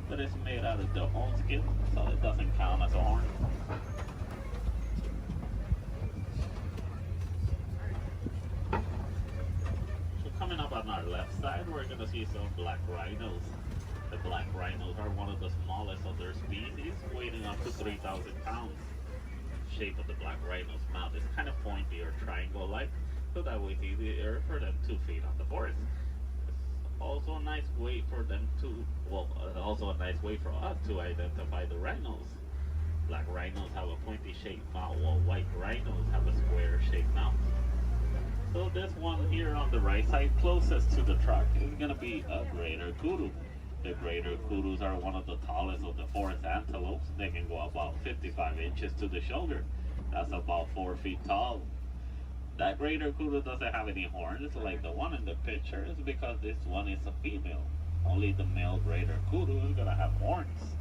but it's made out of their own skin, so it doesn't count as a horn. So coming up on our left side, we're gonna see some black rhinos. The black rhinos are one of the smallest of their species, weighing up to 3,000 pounds. The shape of the black rhino's mouth is kind of pointy or triangle-like, so that way it's easier for them to feed on the forest. It's also a nice way for them to, also a nice way for us to identify the rhinos. Black rhinos have a pointy shaped mouth, while white rhinos have a square shaped mouth. So this one here on the right side, closest to the truck, is going to be a greater kudu. The greater kudus are one of the tallest of the forest antelopes. They can go about 55 inches to the shoulder. That's about 4 feet tall. That greater kudu doesn't have any horns like the one in the picture. It's because this one is a female. Only the male greater kudu is gonna have horns.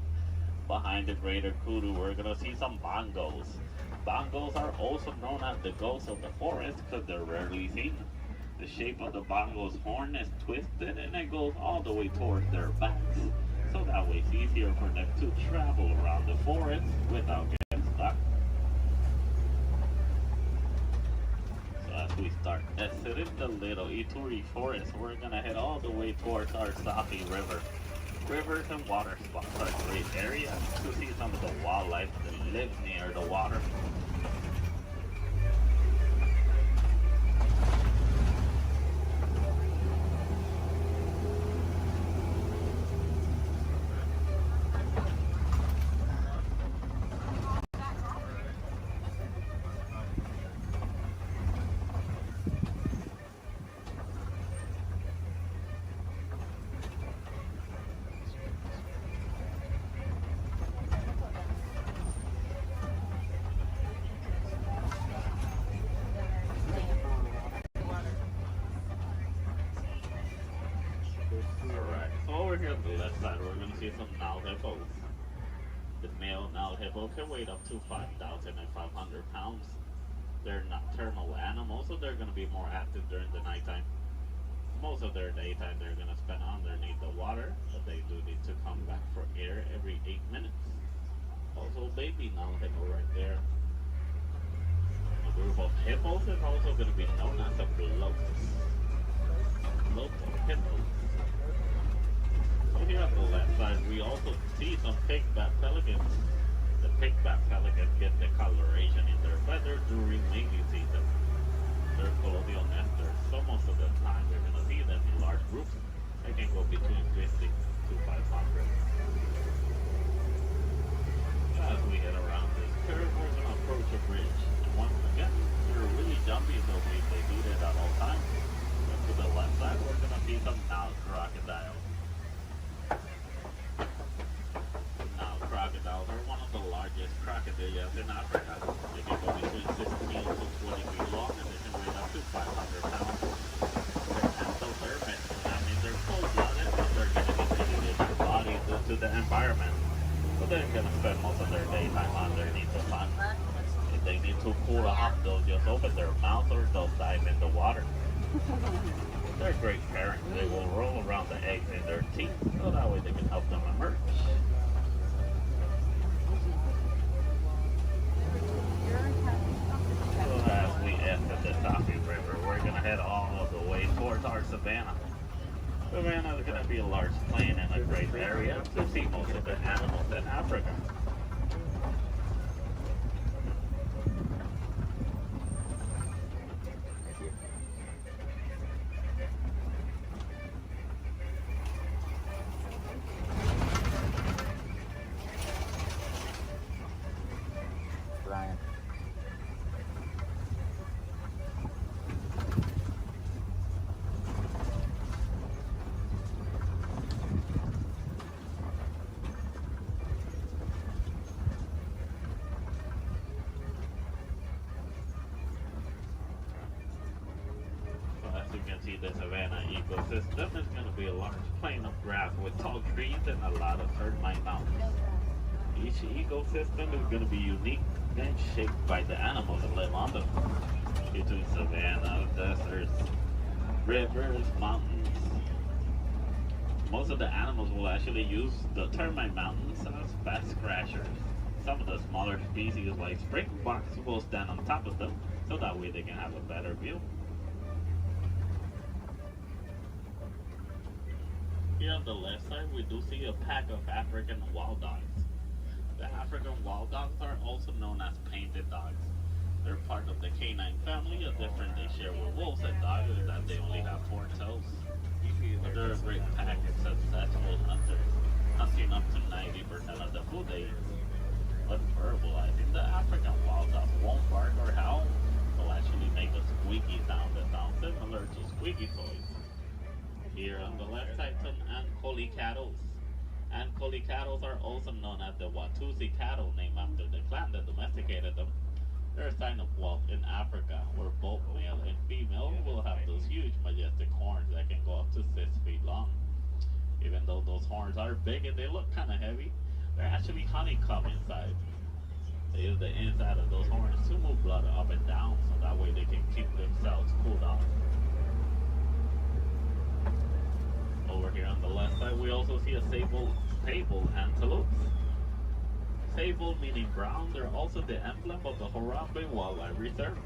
Behind the greater kudu, we're gonna see some bongos. Bongos are also known as the ghosts of the forest because they're rarely seen. The shape of the bongo's horn is twisted and it goes all the way towards their backs. So that way it's easier for them to travel around the forest without getting stuck. So as we start exiting the little Ituri forest, we're gonna head all the way towards our Safi River. Rivers and water spots are great areas to see some of the wildlife that lives near the water. Here on the left side, we're going to see some Nile hippos. The male Nile hippo can weigh up to 5,500 pounds. They're nocturnal animals, so they're going to be more active during the nighttime. Most of their daytime they're going to spend underneath the water, but they do need to come back for air every 8 minutes. Also, baby Nile hippo right there. A group of hippos is also going to be known as a bloat. Bloat hippos. So here on the left side, we also see some pigback pelicans. The pigback pelicans get the coloration in their feathers during mating season. They're colonial nesters, so most of the time we're going to see them in large groups. They can go between 50 to 500. As we head around this curve, we're going to approach a bridge. And once again, we're really jumpy, so they do that at all times. And to the left side, we're going to see some Nile crocodiles. Crocodiles are one of the largest crocodiles in Africa. They can go between 16 to 20 feet long and they can weigh up to 500 pounds. They're endothermic, that means they're cold-blooded and they're going to be distributed their body due to the environment. So they're going to spend most of their daytime underneath the sun. If they need to cool off, they'll just open their mouth or they'll dive in the water. They're great parents. They will roll around the eggs in their teeth, so that way they can help them emerge. As we exit the Safi River, we're going to head all of the way towards our savannah. Savannah is going to be a large plain and a great area to see most of the animals in Africa. Brian. the savanna ecosystem is going to be a large plain of grass with tall trees and a lot of termite mountains. Each ecosystem is going to be unique and shaped by the animals that live on them. Between savanna, deserts, rivers, mountains. Most of the animals will actually use the termite mountains as fast crashers. Some of the smaller species like springboks will stand on top of them so that way they can have a better view. Here on the left side we do see a pack of African wild dogs. The African wild dogs are also known as painted dogs. They're part of the canine family. A difference they share with wolves and dogs is that they only have 4 toes. But they're a great pack of successful hunters, hunting up to 90% of the food they eat. But verbalizing, the African wild dog won't bark or howl. They'll actually make a squeaky sound that sounds similar to squeaky toys. Here on the left side, some Ankoli cattle. Ankoli cattle are also known as the Watusi cattle, named after the clan that domesticated them. They're a sign of Walt in Africa, where both male and female will have those huge, majestic horns that can go up to 6 feet long. Even though those horns are big and they look kind of heavy, they're actually honeycomb inside. They use the inside of those horns to move blood up and down, so that way they can keep themselves cooled off. Over here on the left side, we also see a sable antelope. Sable meaning brown, they're also the emblem of the Harambe Wildlife Reserve.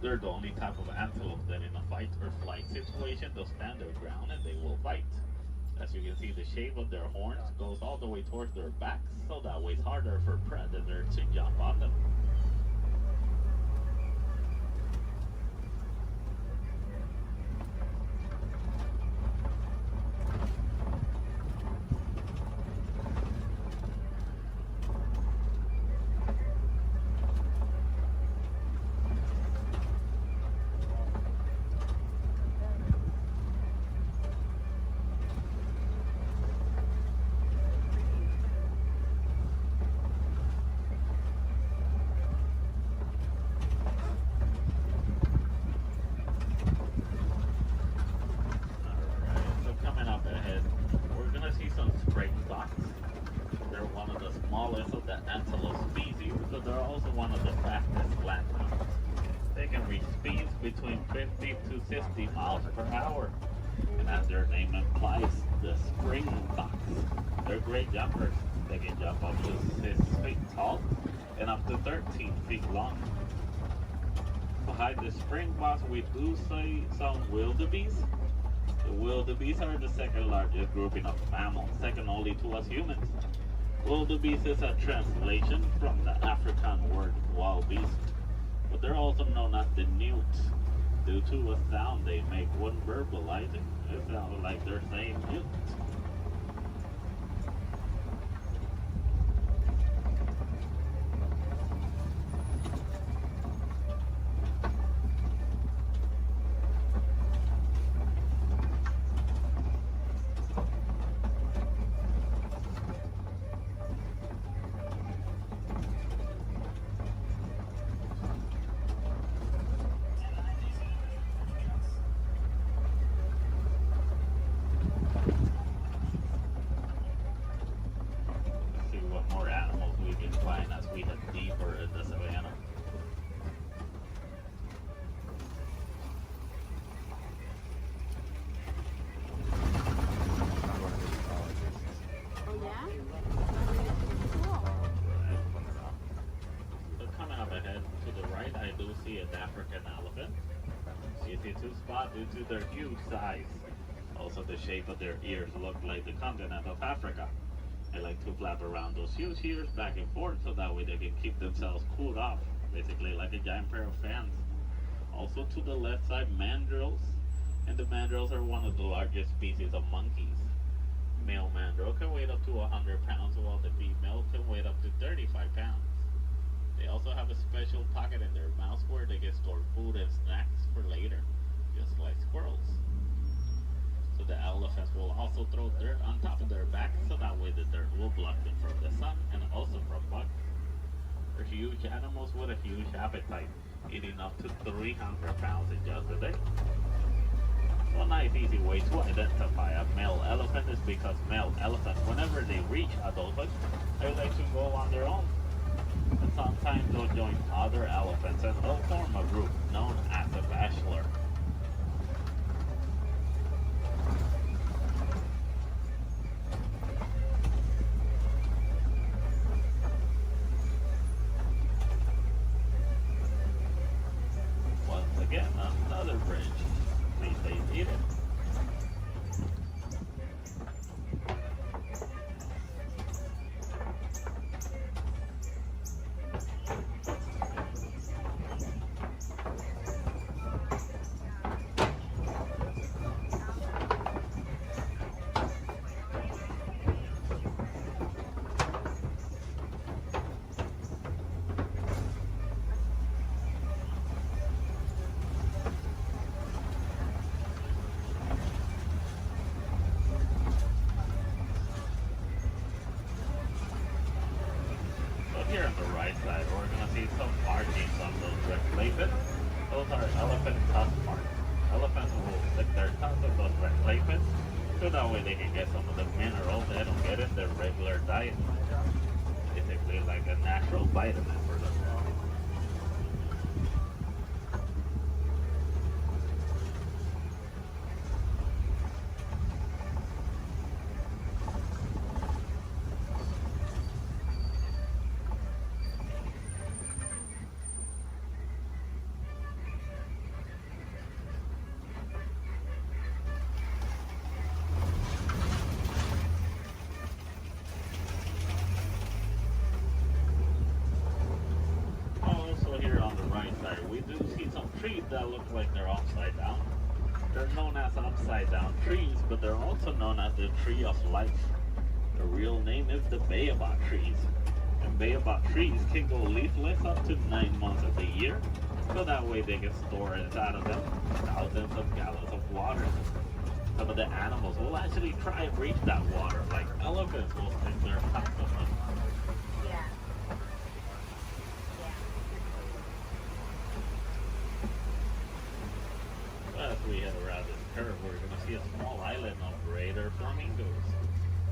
They're the only type of antelope that in a fight or flight situation, they'll stand their ground and they will fight. As you can see, the shape of their horns goes all the way towards their backs, so that way it's harder for predators to jump on them. Between 50 to 60 miles per hour. And as their name implies, the springboks. They're great jumpers. They can jump up to 6 feet tall and up to 13 feet long. Behind the springboks, we do see some wildebeest. The wildebeest are the second largest grouping of mammals, second only to us humans. Wildebeest is a translation from the African word wild beast. But they're also known as the newts due to a sound they make when verbalizing. It sounds like they're saying newt. Due to their huge size. Also, the shape of their ears look like the continent of Africa. They like to flap around those huge ears back and forth so that way they can keep themselves cooled off, basically like a giant pair of fans. Also to the left side, mandrills. And the mandrills are one of the largest species of monkeys. Male mandrill can weigh up to 100 pounds while the female can weigh up to 35 pounds. They also have a special pocket in their mouths where they can store food and snacks for later, just like squirrels. So the elephants will also throw dirt on top of their backs so that way the dirt will block them from the sun and also from bugs. They're huge animals with a huge appetite, eating up to 300 pounds in just a day. So a nice easy way to identify a male elephant is because male elephants, whenever they reach adulthood, they like to go on their own. And sometimes they'll join other elephants and they'll form a group known as a bachelor. Once again, another bridge. Please they need it. Here on the right side, we're going to see some markings on those red places. Those are elephant tusk marks. Elephants will stick their tusks on those red places, so that way they can get some of the minerals they don't get in their regular diet. Basically like a natural vitamin for them. Here on the right side, we do see some trees that look like they're upside down. They're known as upside down trees, but they're also known as the tree of life. The real name is the baobab trees. And baobab trees can go leafless up to 9 months of the year, so that way they can store inside of them thousands of gallons of water. Some of the animals will actually try and reach that water, like elephants will stick their tusks on them. As we head around this curve, we're going to see a small island of greater flamingos.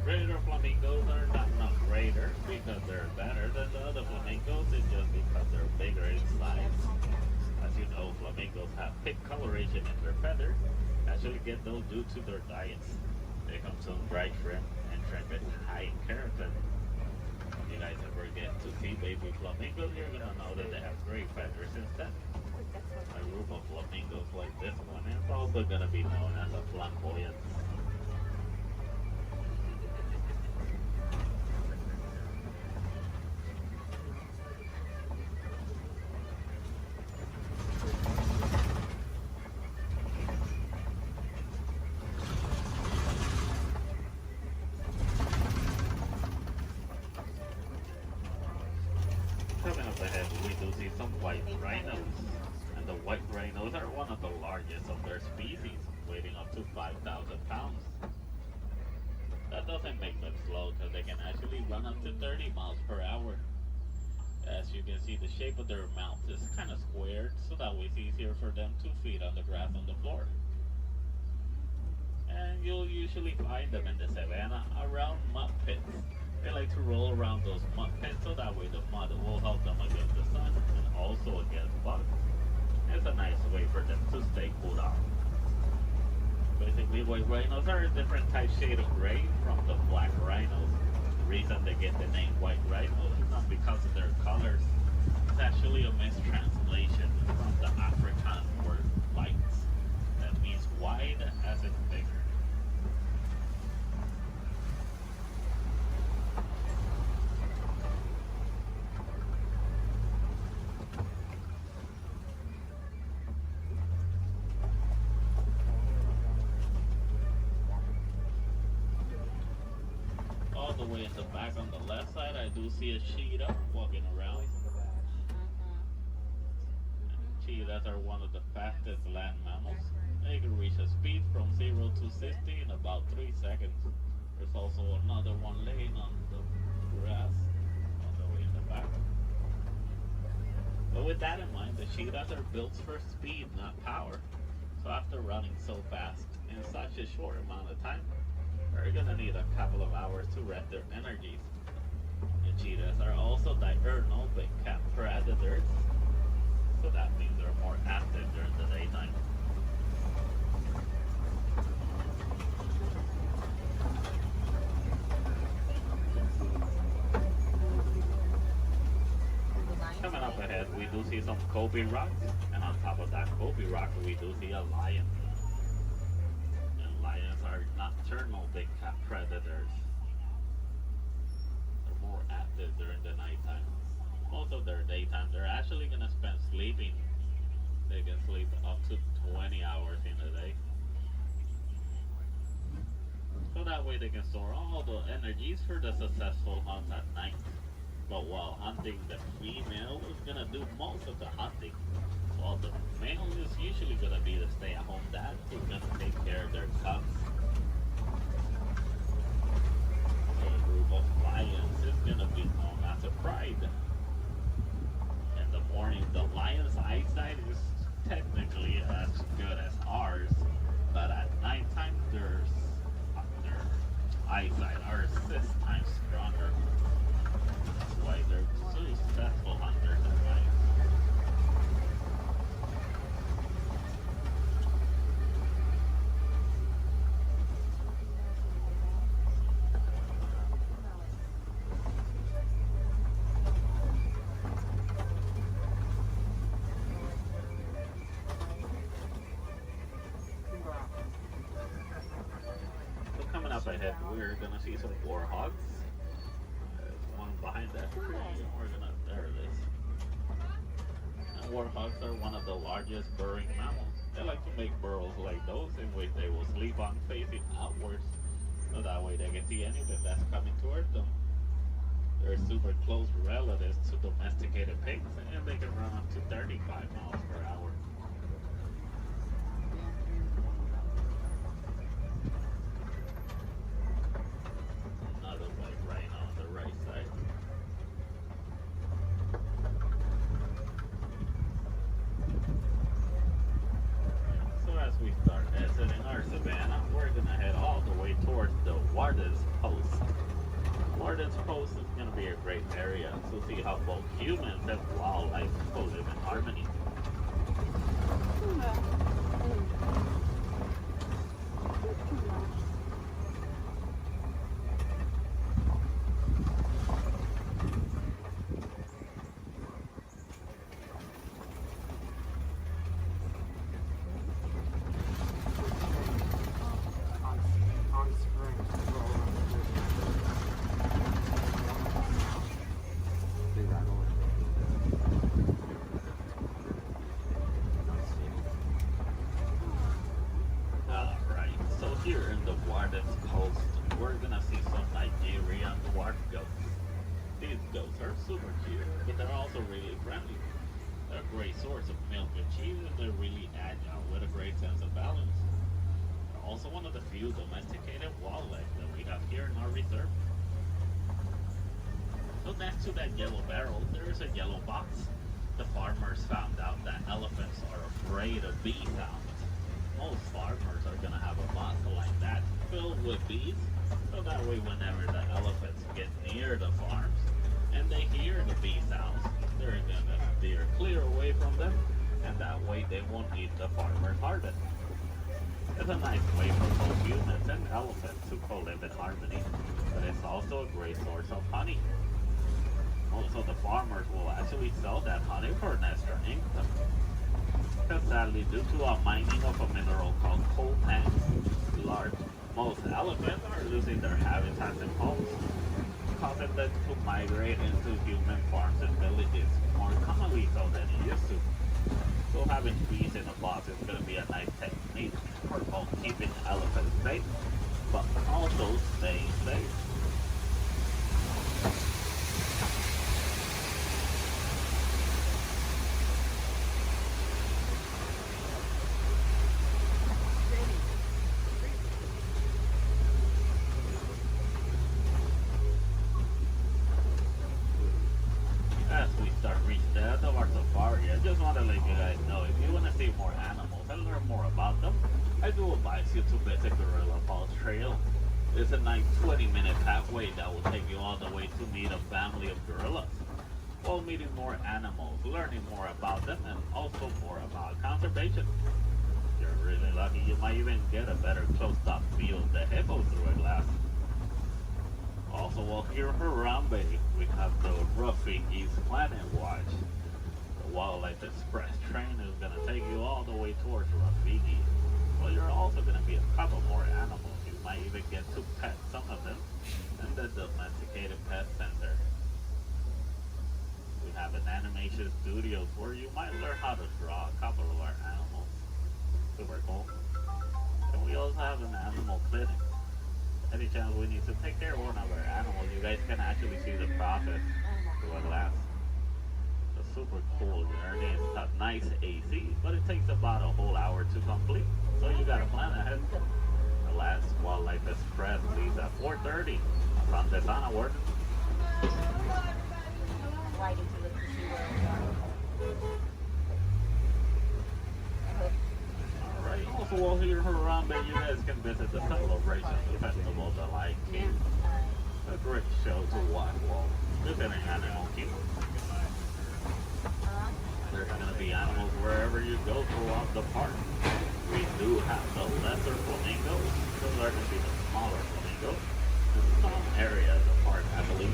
Greater flamingos are not greater because they're better than the other flamingos, it's just because they're bigger in size. As you know, flamingos have thick coloration in their feathers, actually get those due to their diets. They consume dried shrimp, and shrimp is high in keratin. If you guys ever get to see baby flamingos, you're going to know that they have great feathers instead. A group of flamingos like this one is also going to be known as a flamboyant. Coming up ahead, we do see some white rhinos. The white rhinos are one of the largest of their species, weighing up to 5,000 pounds. That doesn't make them slow because they can actually run up to 30 miles per hour. As you can see, the shape of their mouth is kind of squared, so that way it's easier for them to feed on the grass on the floor. And you'll usually find them in the savannah around mud pits. They like to roll around those mud pits, so that way the mud will help them against the sun and also against bugs. It's a nice way for them to stay cooled off. Basically, white rhinos are a different type shade of gray from the black rhinos. The reason they get the name white rhinos is not because of their colors. It's actually a mistranslation from the African word white. That means wide as in bigger. All the way in the back on the left side, I do see a cheetah walking around. Cheetahs are one of the fastest land mammals. They can reach a speed from 0 to 60 in about 3 seconds. There's also another one laying on the grass all the way in the back. But with that in mind, the cheetahs are built for speed, not power. So after running so fast in such a short amount of time, we're gonna need a couple of hours to rest their energies. The cheetahs are also diurnal big cat predators, so that means they're more active during the daytime. Coming up ahead, we do see some Kobe rocks, and on top of that Kobe rock, we do see a lion. And lions are nocturnal big cat predators. They're more active during the nighttime. Most of their daytime, they're actually gonna spend sleeping. They can sleep up to 20 hours in a day. So that way they can store all the energies for the successful hunt at night. But while hunting, the female is gonna do most of the hunting, while the male is usually gonna be the stay-at-home dad who's gonna take care of their cubs. So a group of lions is gonna be known as a pride. In the morning, the lion's eyesight is technically as good as ours, but at nighttime, their eyesight are 6 times stronger. Why they're so successful hunters at night. So coming up ahead, we're gonna see some warhogs. Behind that tree, and we're gonna, there it is. And warhogs are one of the largest burrowing mammals. They like to make burrows like those in which they will sleep on facing outwards, so that way they can see anything that's coming toward them. They're super close relatives to domesticated pigs, and they can run up to 35 miles per hour. Another white rhino on the right side. As we start exiting our savannah, we're going to head all the way towards the Warden's Post. Warden's Post is going to be a great area to see how both humans and wildlife will live in harmony. Here in the Warden's Post, we're gonna see some Nigerian dwarf goats. These goats are super cute, but they're also really friendly. They're a great source of milk and cheese, and they're really agile with a great sense of balance. They're also one of the few domesticated wildlife that we have here in our reserve. So next to that yellow barrel, there is a yellow box. The farmers found out that elephants are afraid of bee sounds. Most farmers are going to have a box like that filled with bees, so that way whenever the elephants get near the farms and they hear the bee sounds, they're going to steer clear away from them, and that way they won't eat the farmer's harvest. It's a nice way for both humans and elephants to co-live in harmony, but it's also a great source of honey. Also, the farmers will actually sell that honey for an extra income. Because sadly, due to a mining of a mineral called coltan, most elephants are losing their habitats and homes, causing them to migrate into human farms and villages more commonly so than it used to. So having bees in a box is going to be a nice technique for both keeping elephants safe, but also staying safe. As we start reaching the end of our safari, I just want to let you guys know, if you want to see more animals and learn more about do advise you to visit Gorilla Falls Trail. It's a nice 20-minute pathway that will take you all the way to meet a family of gorillas, while meeting more animals, learning more about them, and also more about conservation. If you're really lucky, you might even get a better close-up view of the hippo through a glass. Also, while here in Harambe, we have the Rafiki's Planet Watch. The Wildlife Express train is going to take you all the way towards Rafiki. Well, you're also going to be a couple more animals. You might even get to pet some of them in the Domesticated Pet Center. We have an animation studio where you might learn how to draw a couple of our animals. Super cool. And we also have an animal clinic. Any chance we need to take care of one of our animals, you guys can actually see the process through a glass. It's a super cool journey. It's got nice AC, but it takes about a whole hour to complete. So you gotta plan ahead. The last Wildlife Express leaves at 4:30 from the Sana Ward. Right into the Alright, also while here in Harambe, you guys can visit the Celebration Festival, the Lion King. A great show to watch while visiting Animal Kingdom. There's going to be animals wherever you go throughout the park. We do have the lesser flamingos. Those are going to be the smaller flamingos. In some area of the park, I believe,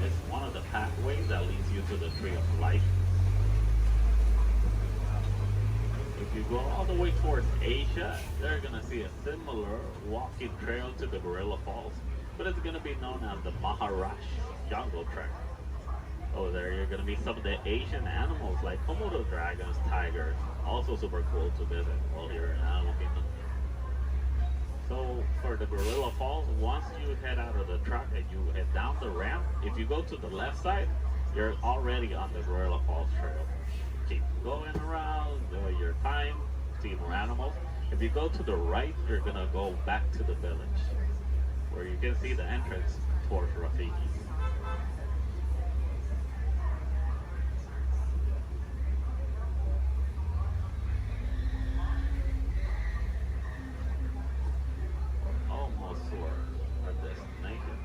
it's one of the pathways that leads you to the Tree of Life. If you go all the way towards Asia, they're going to see a similar walking trail to the Gorilla Falls, but it's going to be known as the Maharashtra Jungle Trek. Over there, you're going to meet some of the Asian animals like Komodo dragons, tigers, also super cool to visit while you're in Animal Kingdom. So for the Gorilla Falls, once you head out of the truck and you head down the ramp, if you go to the left side, you're already on the Gorilla Falls Trail. Keep going around, enjoy your time, see more animals. If you go to the right, you're going to go back to the village, where you can see the entrance towards Rafiki. Almost to our destination.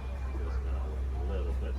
Just a little bit.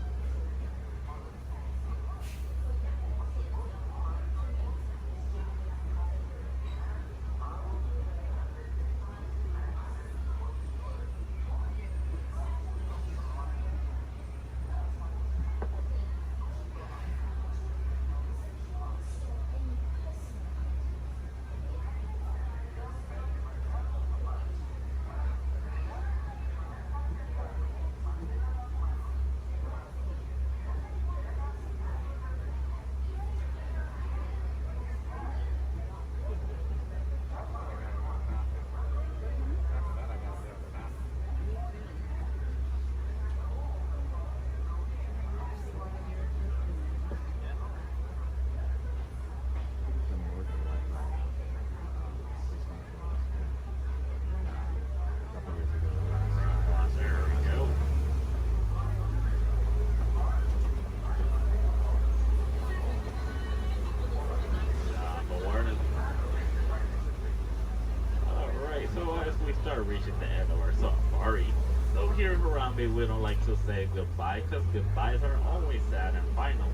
Start reaching the end of our safari. So here in Harambe, we don't like to say goodbye because goodbyes are always sad and final.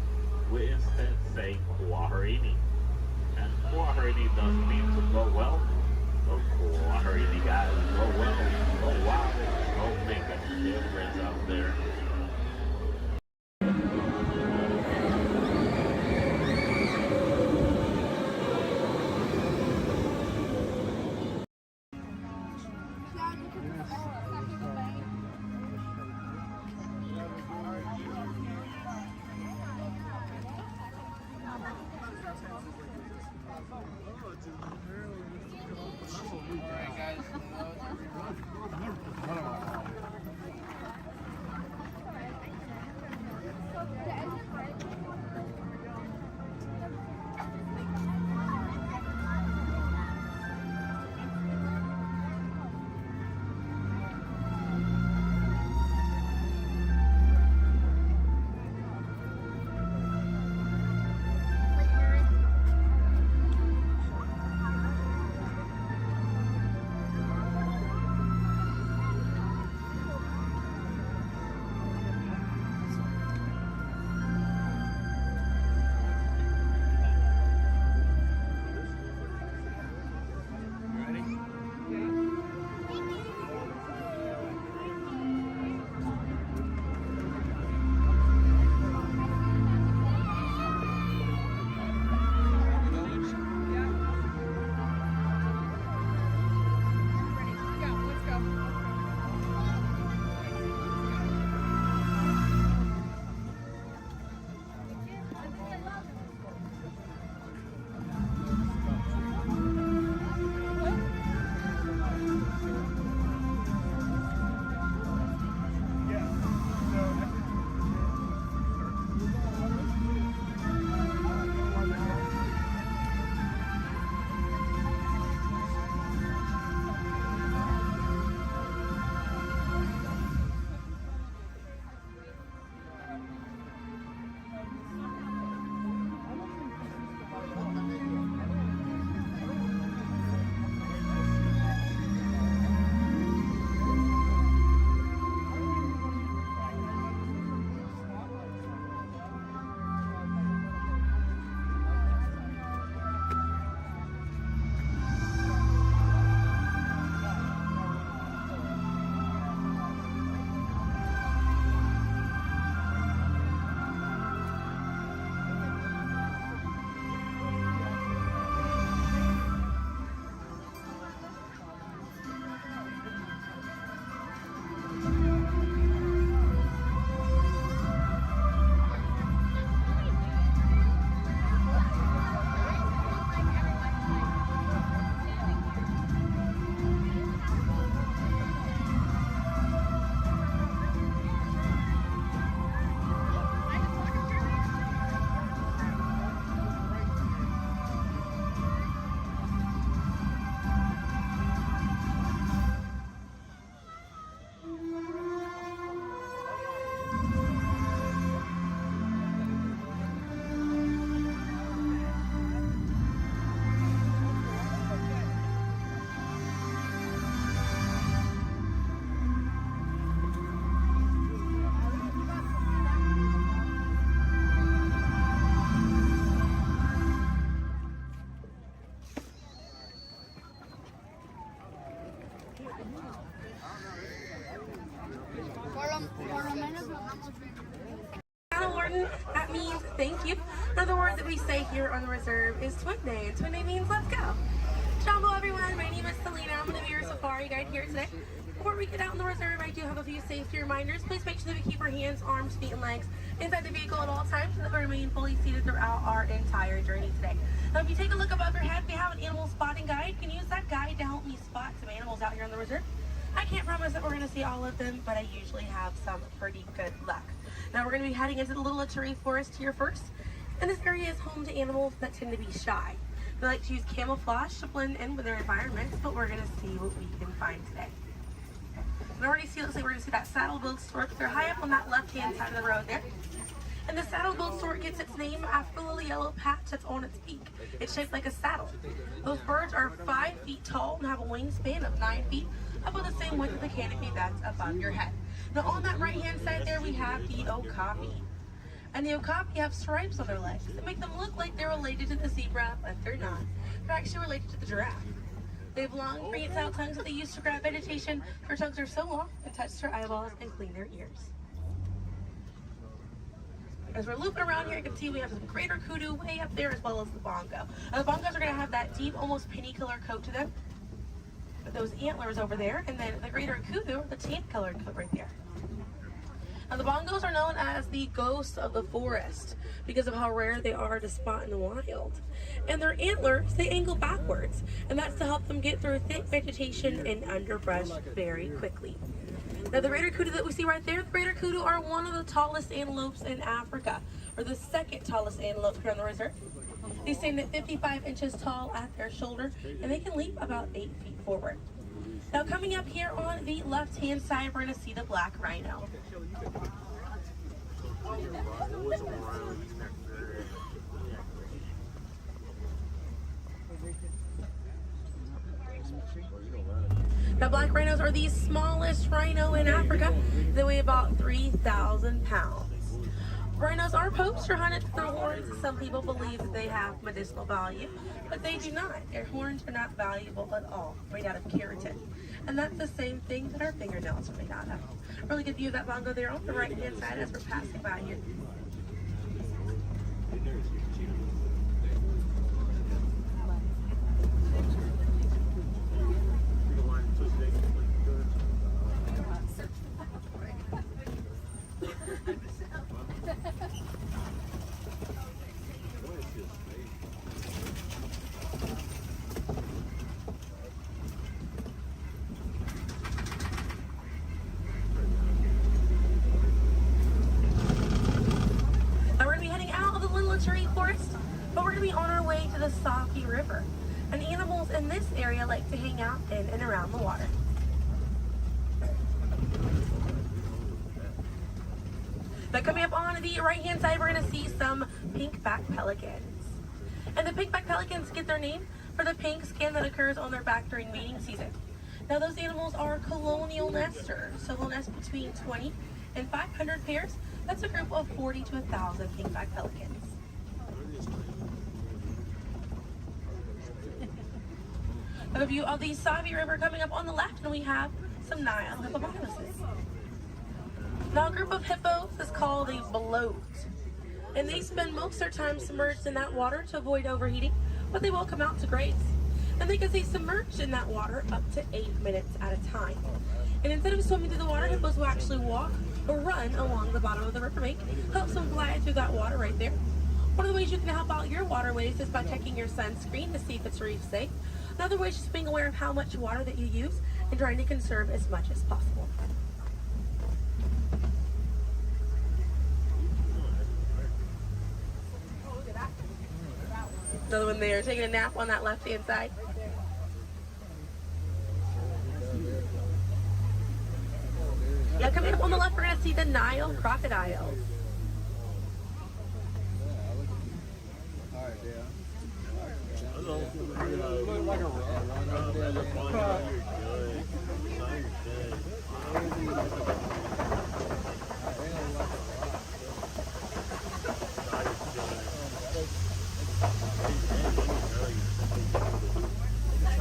We instead say Kwaherini. And Kwaherini does mean to go well. So Kwaherini guys, go well, go wild, go make a difference out there. button. That means thank you. Another word that we say here on the reserve is Twin Day, and Twin Day means let's go. Jumbo everyone, my name is Selena. I'm going to be your safari guide here today. Before we get out in the reserve, I do have a few safety reminders. Please make sure that we keep our hands, arms, feet, and legs inside the vehicle at all times and that we remain fully seated throughout our entire journey today. Now, if you take a look above your head, we have an animal spotting guide. You can use that guide to help me spot some animals out here on the reserve. I can't promise that we're going to see all of them, but I usually have some pretty good luck. Now, we're going to be heading into the Little Cherry Forest here first. And this area is home to animals that tend to be shy. They like to use camouflage to blend in with their environments, but we're going to see what we can find today. We already see, looks like we're going to see that saddle-billed stork. They're high up on that left-hand side of the road there. And the saddle-billed stork gets its name after the little yellow patch that's on its beak. It's shaped like a saddle. Those birds are 5 feet tall and have a wingspan of 9 feet, about the same width of the canopy that's above your head. Now on that right-hand side there, we have the okapi. And the okapi have stripes on their legs that make them look like they're related to the zebra, but they're not. They're actually related to the giraffe. They have long, prehensile tongues that they use to grab vegetation. Their tongues are so long, they touch their eyeballs and clean their ears. As we're looping around here, you can see we have some greater kudu way up there as well as the bongo. Now, the bongos are going to have that deep, almost penny color coat to them, with those antlers over there, and then the greater kudu, the tan colored coat right there. Now, the bongos are known as the ghosts of the forest because of how rare they are to spot in the wild. And their antlers, they angle backwards, and that's to help them get through thick vegetation and underbrush very quickly. Now, the greater kudu that we see right there, the greater kudu are one of the tallest antelopes in Africa, or the second tallest antelope here on the reserve. They stand at 55 inches tall at their shoulder, and they can leap about 8 feet forward. Now, coming up here on the left-hand side, we're going to see the black rhino. Now, black rhinos are the smallest rhino in Africa. They weigh about 3,000 pounds. Rhinos are poached or hunted for their horns. Some people believe that they have medicinal value, but they do not. Their horns are not valuable at all, made out of keratin. And that's the same thing that our fingernails are made out of. Really good view of that bongo there on the right-hand side as we're passing by here. Forest, but we're going to be on our way to the Safi River. And animals in this area like to hang out in and around the water. Now, coming up on the right-hand side, we're going to see some pink-back pelicans. And the pink-back pelicans get their name for the pink skin that occurs on their back during mating season. Now, those animals are colonial nesters, so they'll nest between 20 and 500 pairs. That's a group of 40 to 1,000 pink-back pelicans. A view of the Savi River coming up on the left, and we have some Nile hippopotamuses. Now, a group of hippos is called a bloat, and they spend most of their time submerged in that water to avoid overheating, but they will come out to graze. And they can stay submerged in that water up to 8 minutes at a time. And instead of swimming through the water, hippos will actually walk or run along the bottom of the riverbank, helps them glide through that water right there. One of the ways you can help out your waterways is by checking your sunscreen to see if it's reef safe. Another way is just being aware of how much water that you use and trying to conserve as much as possible. Another one there, taking a nap on that left-hand side. Yeah, coming up on the left, we're going to see the Nile crocodiles.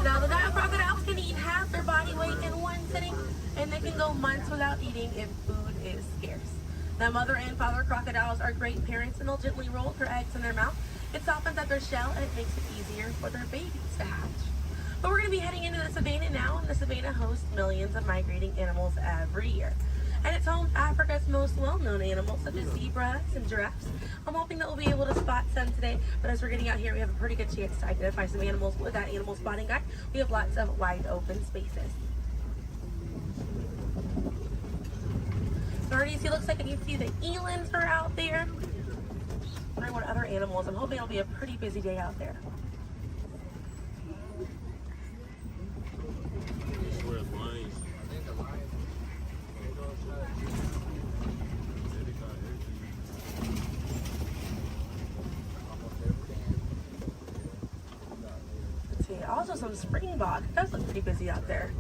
Now, the Nile crocodiles can eat half their body weight in one sitting, and they can go months without eating if food is scarce. Now, Now, mother and father crocodiles are great parents, and they'll gently roll their eggs in their mouth. It softens up their shell, and it makes it easier for their babies to hatch. But we're going to be heading into the savannah now, and the savannah hosts millions of migrating animals every year. And it's home to Africa's most well-known animals, such as zebras and giraffes. I'm hoping that we'll be able to spot some today, but as we're getting out here, we have a pretty good chance to identify some animals with that animal spotting guide. We have lots of wide open spaces. Already see, looks like you can see the elands are out there. I'm wondering what other animals. I'm hoping it'll be a pretty busy day out there. Let's see, also some springbok. It does look pretty busy out there.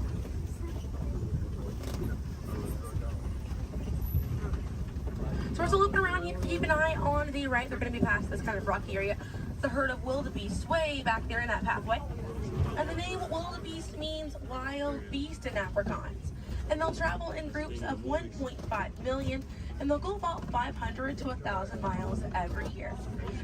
So we're still looping around here. Keep an eye on the right. They're going to be past this kind of rocky area. It's a herd of wildebeest way back there in that pathway. And the name wildebeest means wild beast in Afrikaans. And they'll travel in groups of 1.5 million, and they'll go about 500 to 1,000 miles every year.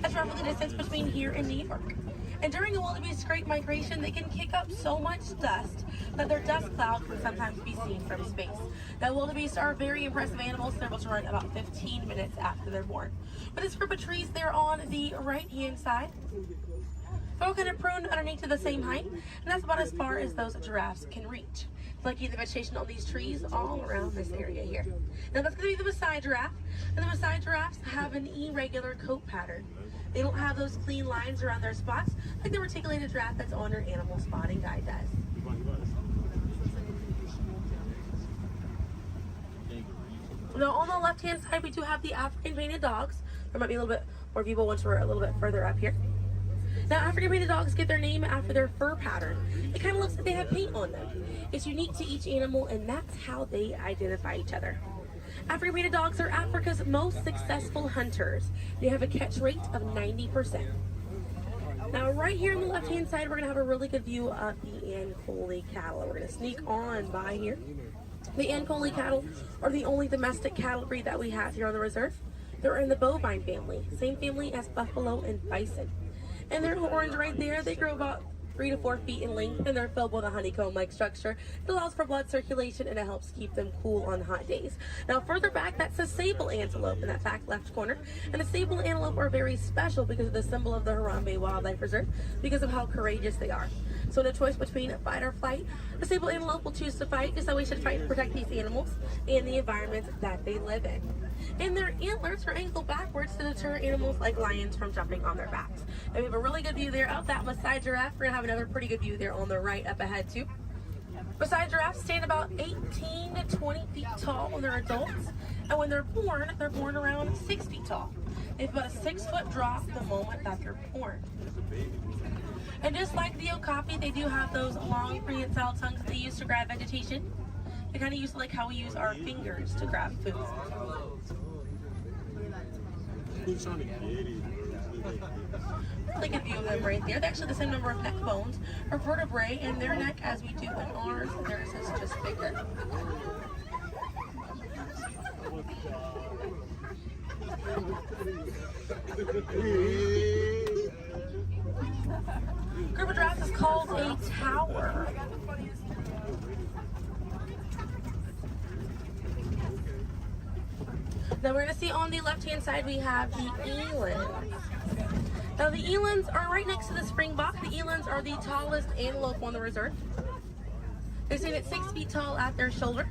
That's roughly the distance between here and New York. And during a wildebeest great migration, they can kick up so much dust that their dust cloud can sometimes be seen from space. Now, wildebeest are very impressive animals. They're able to run about 15 minutes after they're born. But this group of trees there on the right-hand side, they're all kind of pruned underneath to the same height, and that's about as far as those giraffes can reach. Lucky the vegetation on these trees all around this area here. Now that's going to be the Maasai giraffe, and the Maasai giraffes have an irregular coat pattern. They don't have those clean lines around their spots like the reticulated giraffe that's on your animal spotting guide does. Now on the left-hand side, we do have the African painted dogs. There might be a little bit more people once we're a little bit further up here. Now, African painted dogs get their name after their fur pattern. It kind of looks like they have paint on them. It's unique to each animal, and that's how they identify each other. African painted dogs are Africa's most successful hunters. They have a catch rate of 90%. Now, right here on the left-hand side, we're going to have a really good view of the Ankole cattle. We're going to sneak on by here. The Ankole cattle are the only domestic cattle breed that we have here on the reserve. They're in the bovine family, same family as buffalo and bison. And their horns right there, they grow about 3 to 4 feet in length, and they're filled with a honeycomb-like structure. It allows for blood circulation, and it helps keep them cool on hot days. Now, further back, that's a sable antelope in that back left corner. And the sable antelope are very special because of the symbol of the Harambe Wildlife Reserve, because of how courageous they are. So in a choice between fight or flight, the sable antelope will choose to fight, just so we should fight to protect these animals and the environment that they live in. And their antlers are angled backwards to deter animals like lions from jumping on their backs. And we have a really good view there of that Maasai giraffe. We're going to have another pretty good view there on the right up ahead too. Maasai giraffes stand about 18 to 20 feet tall when they're adults. And when they're born around 6 feet tall. They have about a 6-foot drop the moment that they're born. And just like the okapi, they do have those long prehensile tongues that they use to grab vegetation. They kind of use like how we use our fingers to grab food. Really good view of them right there. They actually have the same number of neck bones or vertebrae in their neck as we do in ours. Theirs is just bigger. Group of giraffes is called a tower. Now we're going to see on the left-hand side we have the elands. Now the elands are right next to the springbok. The elands are the tallest antelope on the reserve. They stand at 6 feet tall at their shoulder.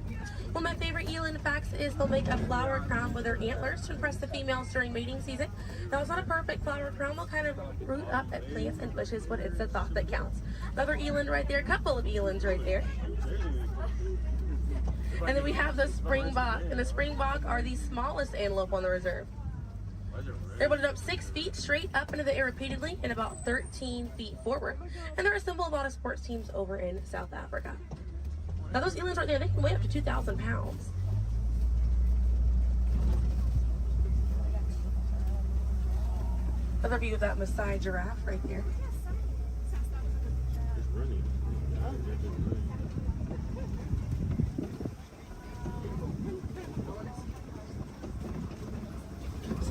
One of my favorite eland facts is they'll make a flower crown with their antlers to impress the females during mating season. Now it's not a perfect flower crown. They'll kind of root up at plants and bushes, but it's the thought that counts. Another eland right there, a couple of elands right there. And then we have the springbok, and the springbok are the smallest antelope on the reserve. They're able to jump 6 feet straight up into the air repeatedly and about 13 feet forward. And they're a symbol of a lot of sports teams over in South Africa. Now those elands right there, they can weigh up to 2,000 pounds. Another view of that Maasai giraffe right there.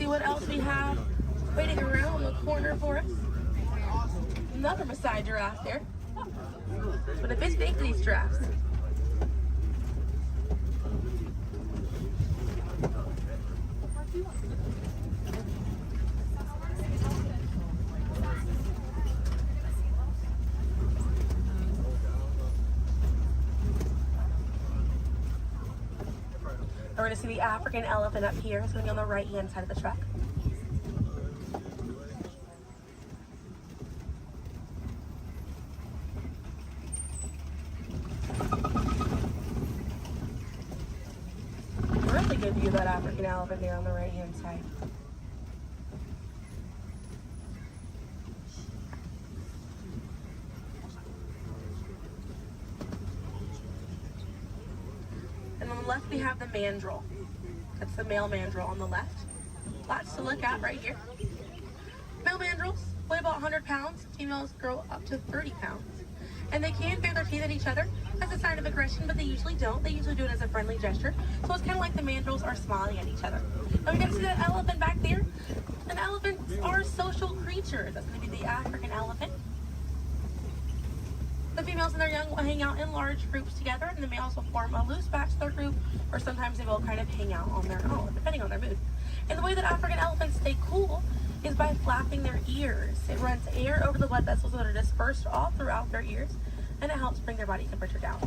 what else we have waiting around the corner for us. Another Maasai giraffe there. But a bit big, these giraffes. We're going to see the African elephant up here. It's going to be on the right-hand side of the truck. Really good view of that African elephant there on the right-hand side. And on the left, we have the mandrill. That's the male mandrill on the left. Lots to look at right here. Male mandrills weigh about 100 pounds. Females grow up to 30 pounds. And they can bare their teeth at each other as a sign of aggression, but they usually don't. They usually do it as a friendly gesture. So it's kind of like the mandrills are smiling at each other. Now we can see that elephant back there. And elephants are social creatures. That's going to be the African elephant. The females and their young will hang out in large groups together, and the males will form a loose bachelor group, or sometimes they will kind of hang out on their own, depending on their mood. And the way that African elephants stay cool is by flapping their ears. It runs air over the blood vessels that are dispersed all throughout their ears, and it helps bring their body temperature down.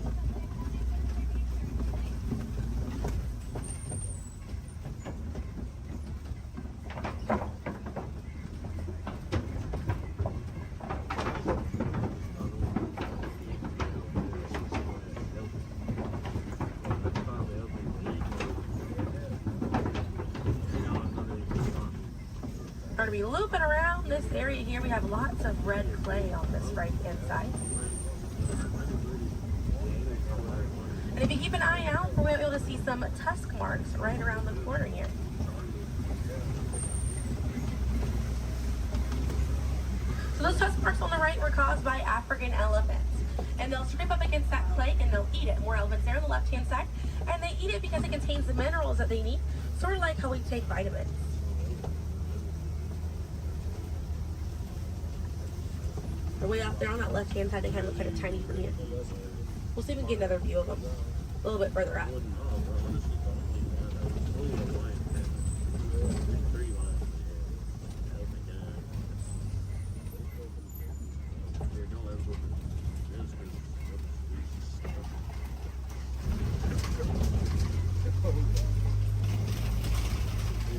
We're going to be looping around this area here. We have lots of red clay on this right hand side. And if you keep an eye out, we'll be able to see some tusk marks right around the corner here. So those tusk marks on the right were caused by African elephants. And they'll scrape up against that clay and they'll eat it. More elephants there on the left hand side. And they eat it because it contains the minerals that they need, sort of like how we take vitamins. They're way out there on that left-hand side. They kind of look kind of tiny from here. We'll see if we can get another view of them a little bit further out.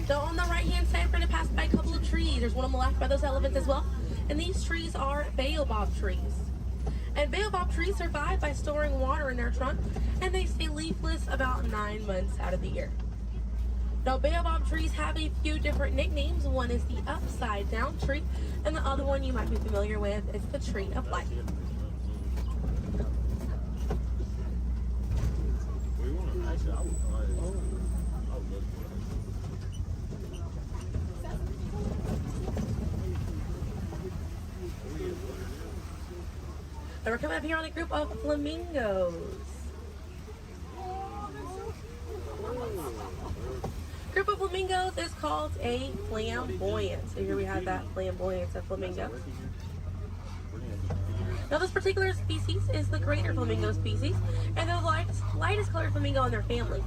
So on the right-hand side, we're going to pass by a couple of trees. There's one on the left by those elephants as well. And these trees are baobab trees. And baobab trees survive by storing water in their trunk, and they stay leafless about 9 months out of the year. Now, baobab trees have a few different nicknames. One is the upside down tree, and the other one you might be familiar with is the tree of life. And we're coming up here on a group of flamingos. Group of flamingos is called a flamboyant. So here we have that flamboyant of flamingo. Now this particular species is the greater flamingo species, and they're the lightest colored flamingo in their family.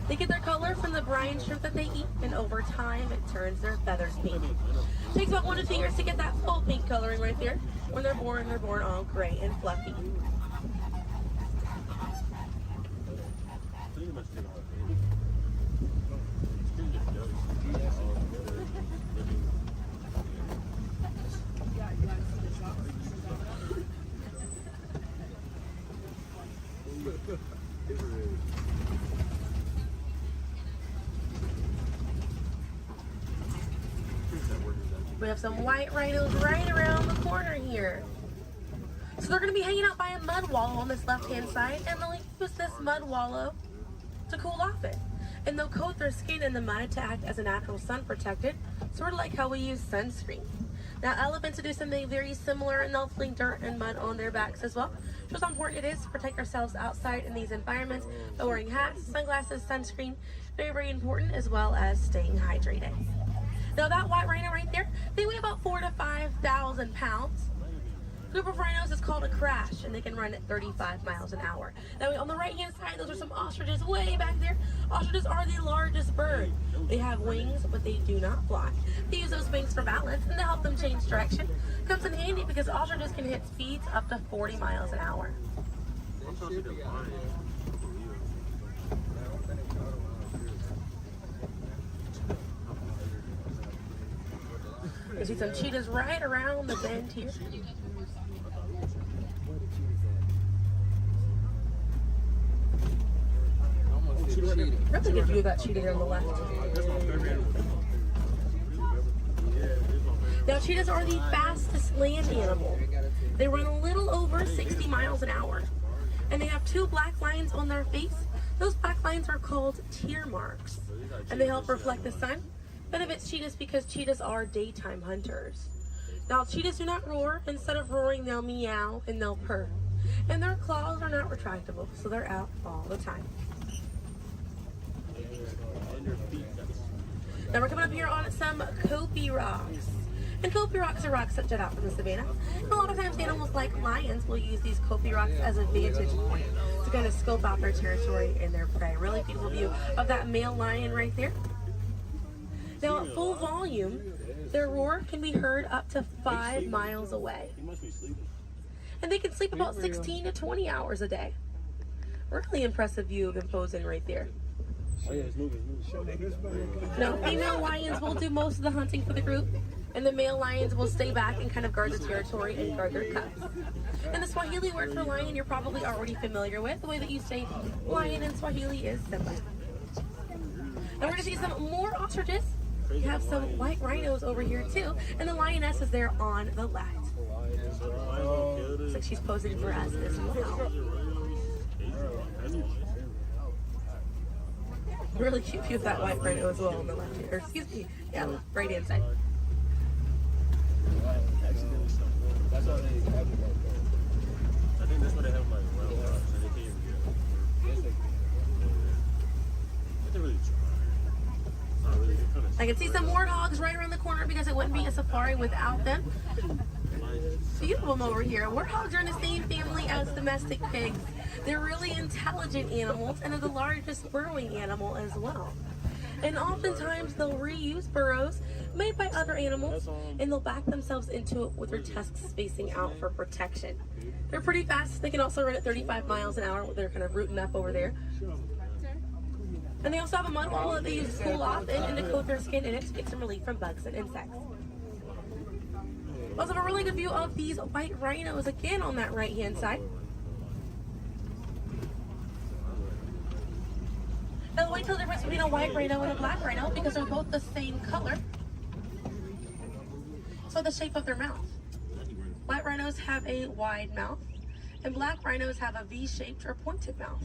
They get their color from the brine shrimp that they eat, and over time it turns their feathers pink. It takes about 1 to 2 years to get that full pink coloring right there. When they're born all gray and fluffy. We have some white rhinos right around the corner here. So they're going to be hanging out by a mud wallow on this left-hand side, and they'll use this mud wallow to cool off it. And they'll coat their skin in the mud to act as a natural sun protectant, sort of like how we use sunscreen. Now elephants will do something very similar, and they'll fling dirt and mud on their backs as well. Shows how important it is to protect ourselves outside in these environments by wearing hats, sunglasses, sunscreen. Very, very important, as well as staying hydrated. Now that white rhino right there, they weigh about 4,000 to 5,000 pounds. A group of rhinos is called a crash, and they can run at 35 miles an hour. Now on the right hand side, those are some ostriches way back there. Ostriches are the largest bird. They have wings, but they do not fly. They use those wings for balance and to help them change direction. Comes in handy because ostriches can hit speeds up to 40 miles an hour. You see some cheetahs right around the bend here. Really good view of that cheetah there on the left. Now cheetahs are the fastest land animal. They run a little over 60 miles an hour. And they have 2 black lines on their face. Those black lines are called tear marks. And they help reflect the sun. Benefits cheetahs because cheetahs are daytime hunters. Now cheetahs do not roar. Instead of roaring, they'll meow and they'll purr. And their claws are not retractable, so they're out all the time. Now we're coming up here on some Kopi rocks. And Kopi rocks are rocks that jut out from the savannah. And a lot of times animals like lions will use these Kopi rocks as a vantage point to kind of scope out their territory and their prey. Really beautiful view of that male lion right there. Now at full volume, their roar can be heard up to 5 miles away. And they can sleep about 16 to 20 hours a day. Really impressive view of them posing right there. Now, female lions will do most of the hunting for the group, and the male lions will stay back and kind of guard the territory and guard their cubs. And the Swahili word for lion you're probably already familiar with. The way that you say lion in Swahili is Simba. Now we're going to see some more ostriches. We have some white rhinos over here too, and the lioness is there on the left. Looks like she's posing for us as well. Really cute view of that white rhino as well on the left here. Or excuse me, yeah, right hand side. That's how they have it. I think that's what they have like round rocks, and they can't even get it. They're really trying. Not really. I can see some warthogs right around the corner because it wouldn't be a safari without them. Few of them over here. Warthogs are in the same family as domestic pigs. They're really intelligent animals and are the largest burrowing animal as well. And oftentimes they'll reuse burrows made by other animals and they'll back themselves into it with their tusks spacing out for protection. They're pretty fast. They can also run at 35 miles an hour. They're kind of rooting up over there. And they also have a mud hole that they use to cool off and to coat their skin in it to get some relief from bugs and insects. Also have a really good view of these white rhinos again on that right hand side. Now wait till the difference between a white rhino and a black rhino because they're both the same color. So the shape of their mouth. White rhinos have a wide mouth and black rhinos have a V-shaped or pointed mouth.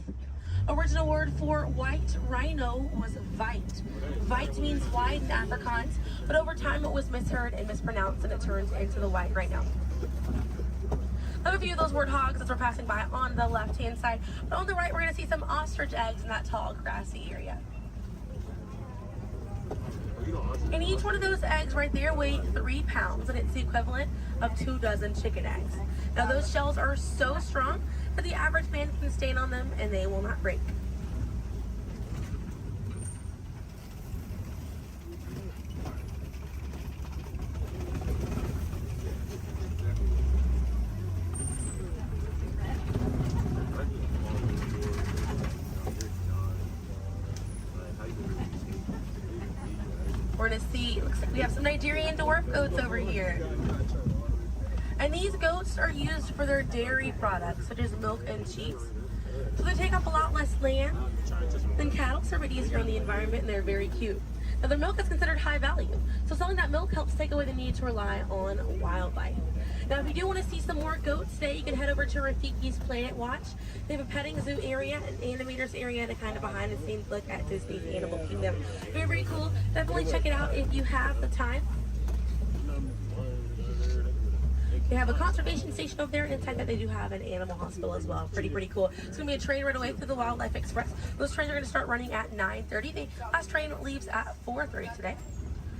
Original word for white rhino was vite. Vite means wide in Afrikaans, but over time it was misheard and mispronounced and it turned into the white rhino. Another view of those warthogs as we're passing by on the left-hand side. But on the right, we're going to see some ostrich eggs in that tall, grassy area. And each one of those eggs right there weigh 3 pounds, and it's the equivalent of 2 dozen chicken eggs. Now, those shells are so strong that the average man can stand on them, and they will not break. We're going to see, looks like we have some Nigerian dwarf goats over here. And these goats are used for their dairy products, such as milk and cheese. So they take up a lot less land than cattle, so they're a bit easier on the environment, and they're very cute. Now their milk is considered high value, so selling that milk helps take away the need to rely on wildlife. Now if you do want to see some more goats today, you can head over to Rafiki's Planet Watch. They have a petting zoo area, an animators area, and a kind of behind the scenes look at Disney's Animal Kingdom. Very, very cool. Definitely check it out if you have the time. They have a conservation station over there, and inside that they do have an animal hospital as well. Pretty cool. It's going to be a train right away through the Wildlife Express. Those trains are going to start running at 9:30. The last train leaves at 4:30 today.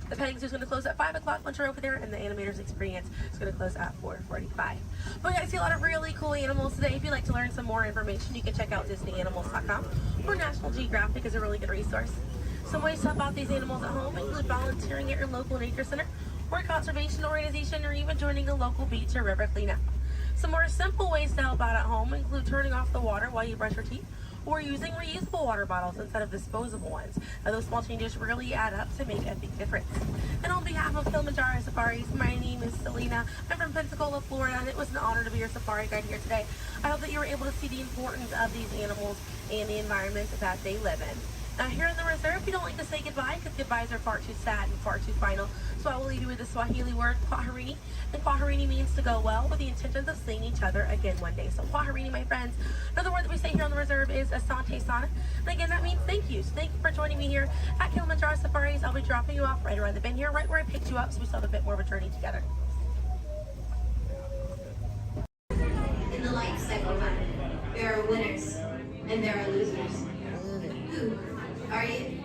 The petting zoo is going to close at 5 o'clock once you're over there, and the animators experience is going to close at 4:45. But we got to see a lot of really cool animals today. If you'd like to learn some more information, you can check out DisneyAnimals.com, or National Geographic is a really good resource. Some ways to help out these animals at home include volunteering at your local nature center, or a conservation organization, or even joining a local beach or river cleanup. Some more simple ways to help out at home include turning off the water while you brush your teeth, or using reusable water bottles instead of disposable ones. Now, those small changes really add up to make a big difference. And on behalf of Kilimanjaro Safaris, my name is Selena. I'm from Pensacola, Florida, and it was an honor to be your safari guide here today. I hope that you were able to see the importance of these animals and the environment that they live in. Now, here in the reserve, we don't like to say goodbye because goodbyes are far too sad and far too final. So I will leave you with the Swahili word, kwaherini. And kwaherini means to go well, with the intentions of seeing each other again one day. So kwaherini, my friends. Another word that we say here on the reserve is asante sana. And again, that means thank you. So thank you for joining me here at Kilimanjaro Safaris. I'll be dropping you off right around the bend here, right where I picked you up, so we still have a bit more of a journey together. In the life cycle hunt, there are winners and there are losers. Who are you?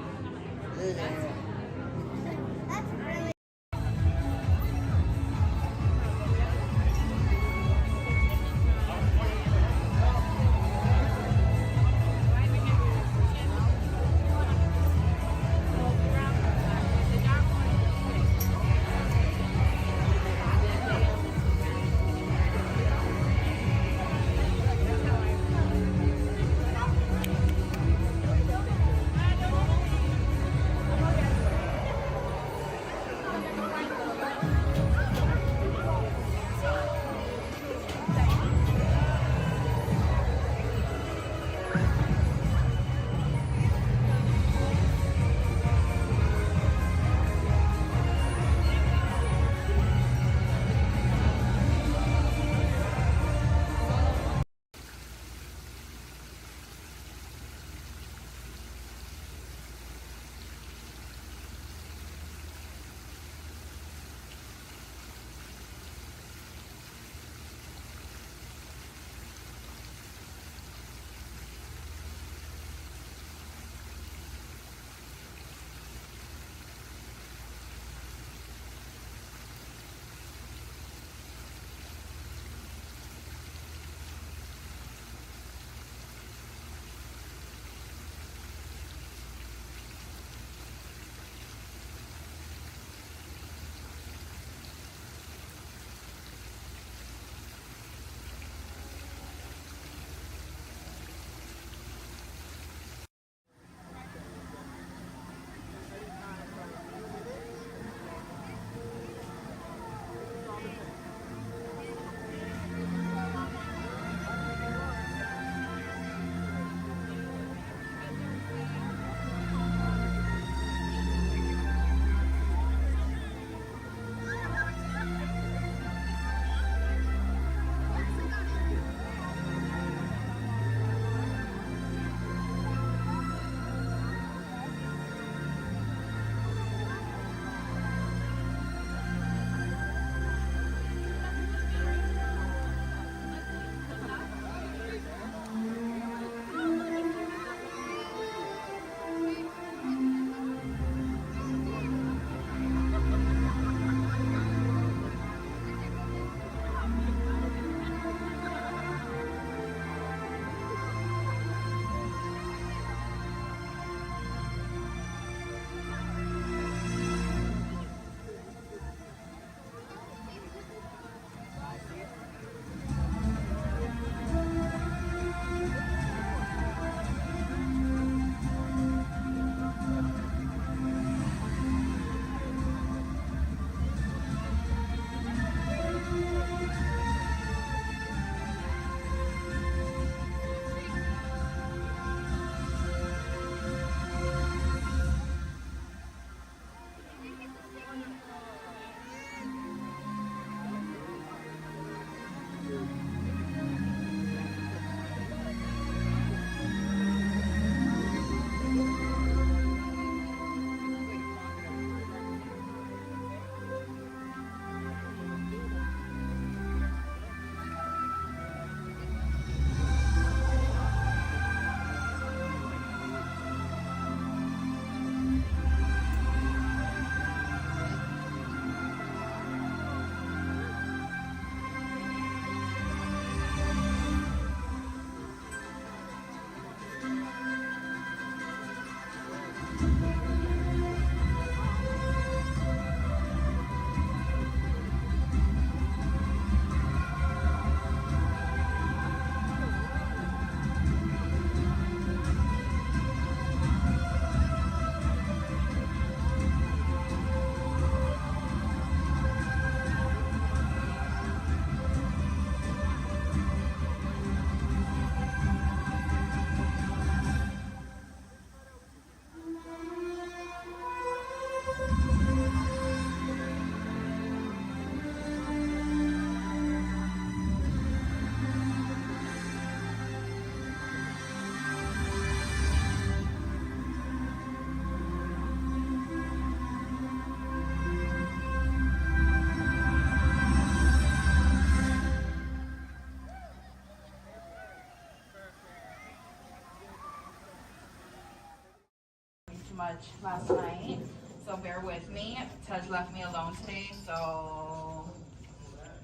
Tej last night, so bear with me. Tej left me alone today, so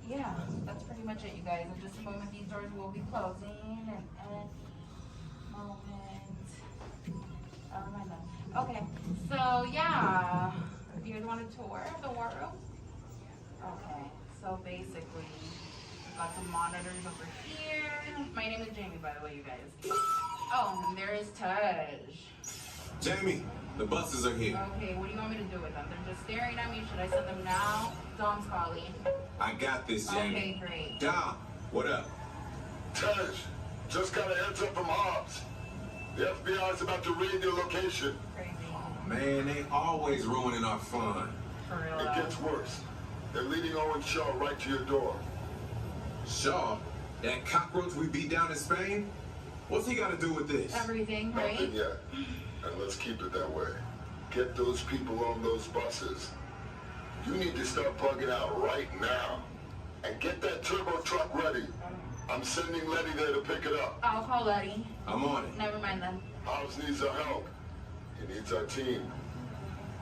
yeah, that's pretty much it, you guys. In just a moment, these doors will be closing, and moment. Oh, my God. Okay, so yeah, you guys want a tour of the war room? Okay, so basically, we've got some monitors over here. My name is Jamie, by the way, you guys. Oh, and there is Tej. Jamie, the buses are here. Okay, what do you want me to do with them? They're just staring at me. Should I send them now? Dom's calling. I got this, Jamie. Okay, great. Dom, what up? Tej, just got a heads up from Hobbs. The FBI's about to raid your location. Man, they always ruining our fun. For real, It gets worse. They're leading Owen Shaw right to your door. Shaw? That cockroach we beat down in Spain? What's he got to do with this? Everything, right? Nothing yet. And let's keep it that way. Get those people on those buses. You need to start plugging out right now. And get that turbo truck ready. I'm sending Letty there to pick it up. I'll call Letty. I'm on it. Never mind then. Hobbs needs our help. He needs our team.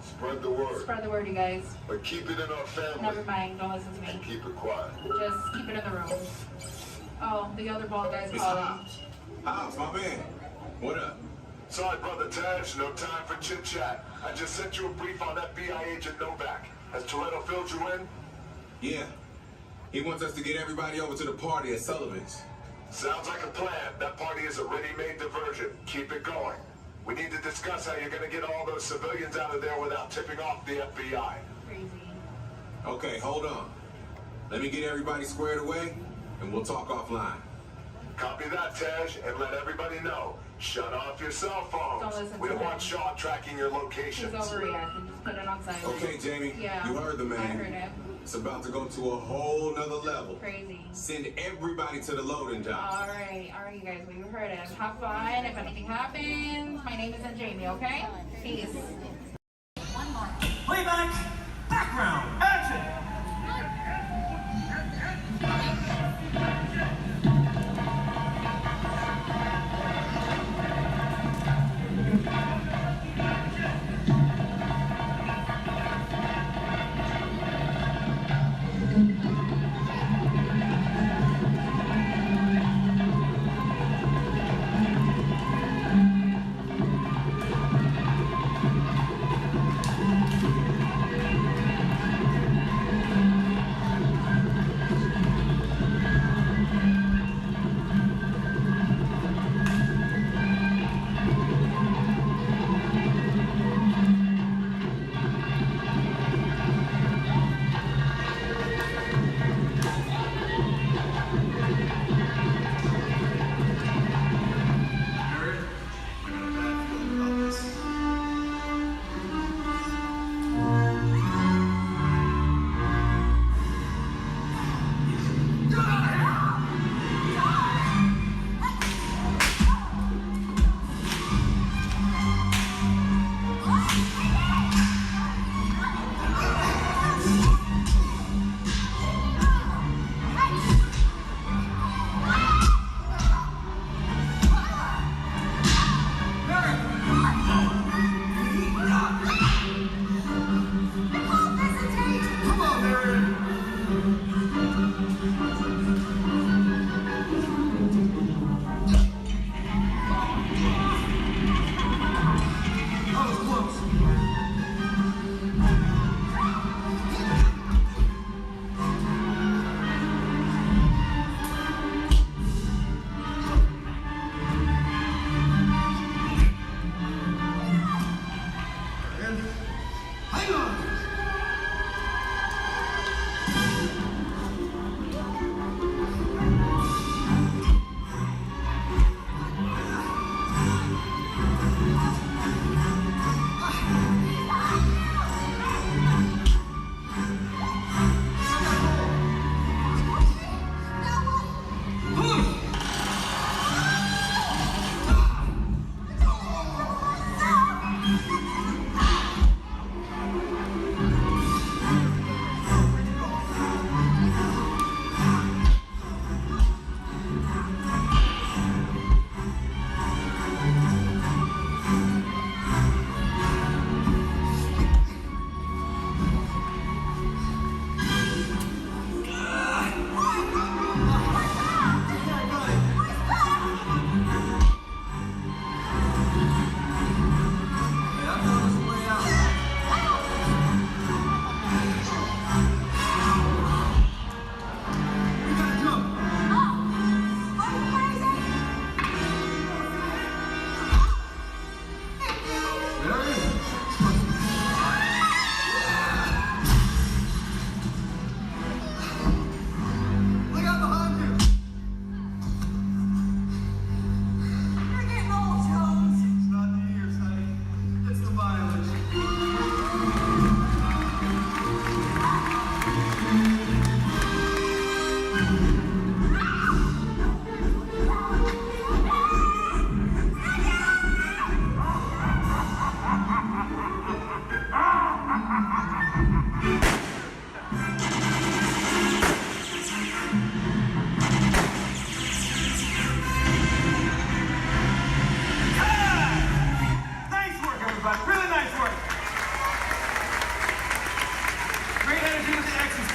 Spread the word. Spread the word, you guys. But keep it in our family. Never mind. Don't listen to me. And keep it quiet. Just keep it in the room. Oh, the other bald guy's It's calling. Hobbs, my man. What up? Sorry, Brother Tej, no time for chit-chat. I just sent you a brief on FBI agent Novak. Has Toretto filled you in? Yeah. He wants us to get everybody over to the party at Sullivan's. Sounds like a plan. That party is a ready-made diversion. Keep it going. We need to discuss how you're going to get all those civilians out of there without tipping off the FBI. Crazy. Okay, hold on. Let me get everybody squared away, and we'll talk offline. Copy that, Tej, and let everybody know. Shut off your cell phones. Don't listen We to don't him. want Shaw tracking your He's locations. overreacting. Just put it on silent. Okay, Jamie, Yeah. you heard the man. I heard him. It's about to go to a whole nother level. Crazy. Send everybody to the loading dock. All right, you guys. We heard him. Have fun. If anything happens, my name isn't Jamie. Okay? Peace. Playback, background, action!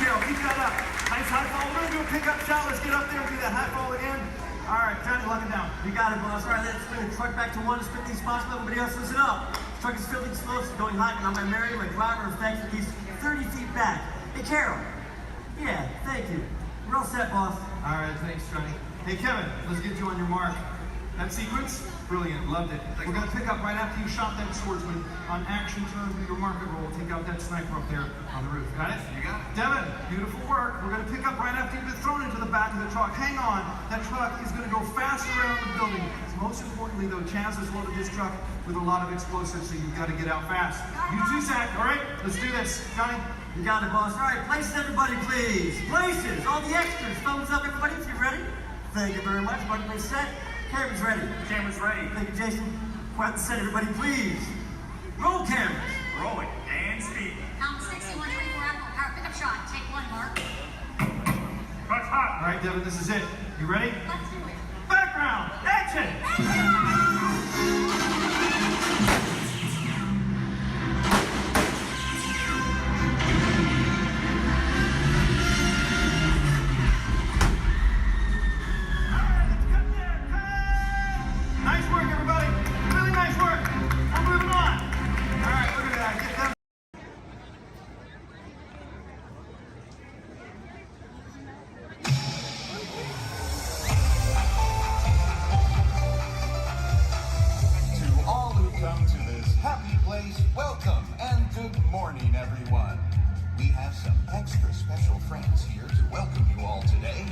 Carol. Keep that up. Nice high fall. We're gonna do a pickup shot. Let's get up there and do that high fall again. All right, Johnny, lock it down. You got it, boss. All right, let's bring the truck back to 1 as quickly as possible. Everybody else, listen up. The truck is filling slow, so going hot, and I'm going to marry my driver of thanks at least 30 feet back. Hey, Carol. Yeah, thank you. We're all set, boss. All right, thanks, Johnny. Hey, Kevin, let's get you on your mark. That sequence, brilliant, loved it. We're gonna pick up right after you shot that swordsman. On action turn, do your market roll. Take out that sniper up there on the roof. Got it? You got it. Devin, beautiful work. We're gonna pick up right after you've been thrown into the back of the truck. Hang on, that truck is gonna go fast around the building. Most importantly, though, Chaz has loaded this truck with a lot of explosives, so you've got to get out fast. You too, Zach. All right, let's do this. Johnny? You got it, boss. All right, places, everybody, please. Places, all the extras. Thumbs up, everybody, if you're ready. Thank you very much. Everybody, set. Camera's ready. Camera's ready. Thank you, Jason. Quiet the set, everybody, please. Roll cameras. Rolling and speed. Count 6124 Apple Power pickup shot. Take 1, Mark. Truck's hot. All right, Devin, this is it. You ready? Let's do it. Background, action! Nice work, everybody. Really nice work. We're moving on. All right, look at that. Get them. To all who come to this happy place, welcome and good morning, everyone. We have some extra special friends here to welcome you all today.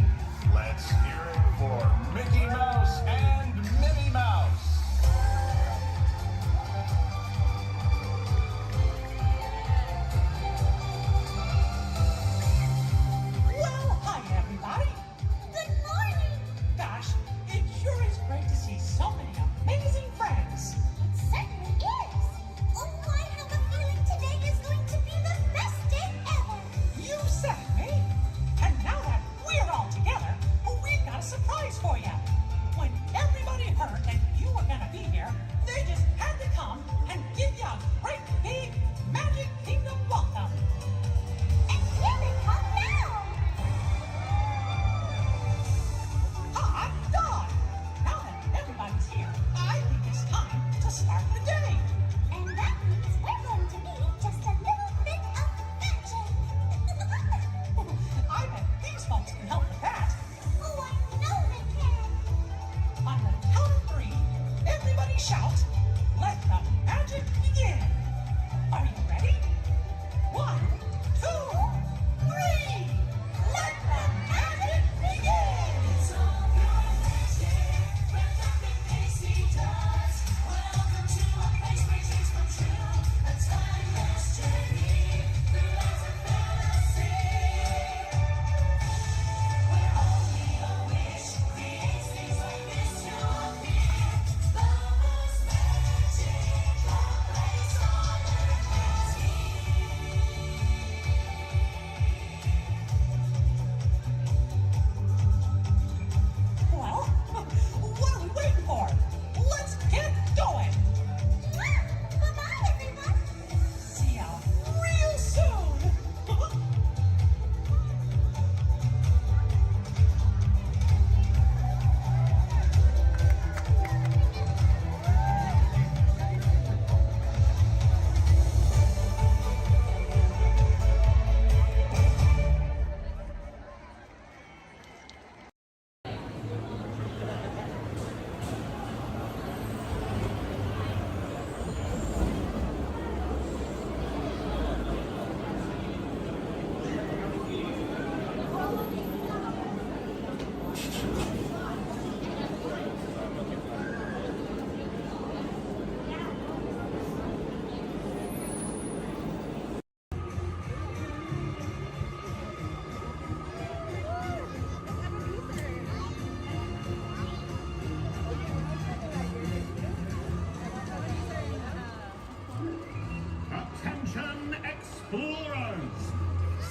Let's hear it for Mickey Mouse and Minnie Mouse. Well, hi everybody. Good morning. Gosh, it sure is great to see so many amazing friends. It certainly is. Oh, I have a feeling today is going to be the best day ever. You said it, me. And now that we're all together, we've got a surprise for you. When everybody heard that you were gonna be here, they just had to come and give you a great big Magic Kingdom welcome. And here they come now. Hot dog! Now that everybody's here, I think it's time to start the day. And that means we're going to be just a little bit of magic. I bet these folks can help with that. Oh, I know they can. On the count of 3, everybody shout, let the magic begin. Are you ready? 1, 2, 3. Let the magic begin. It's all your magic, wrapped up in pastry dust. Welcome to a place where dreams come true. A timeless journey through lights of fantasy. Where only a wish creates things like this you'll appear. The most magical place on earth is here. Well, what are we waiting for? Let's get going. Bye-bye, everyone. See ya real soon. Attention explorers!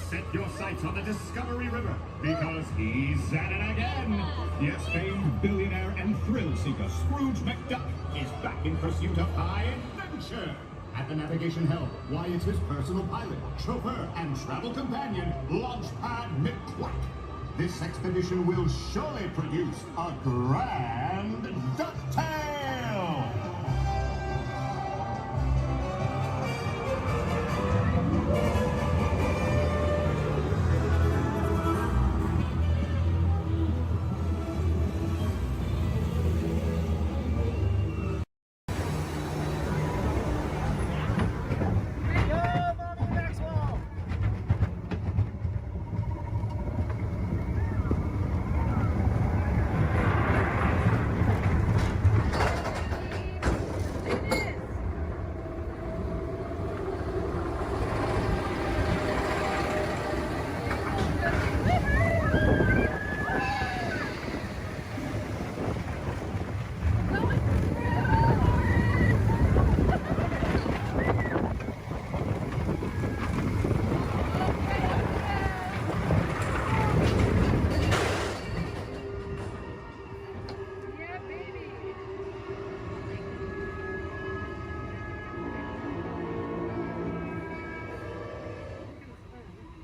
Set your sights on the Discovery River, because he's at it again! Yes, famed billionaire and thrill seeker Scrooge McDuck is back in pursuit of high adventure! At the navigation helm, why it's his personal pilot, chauffeur, and travel companion, Launchpad McQuack. This expedition will surely produce a grand ducktail!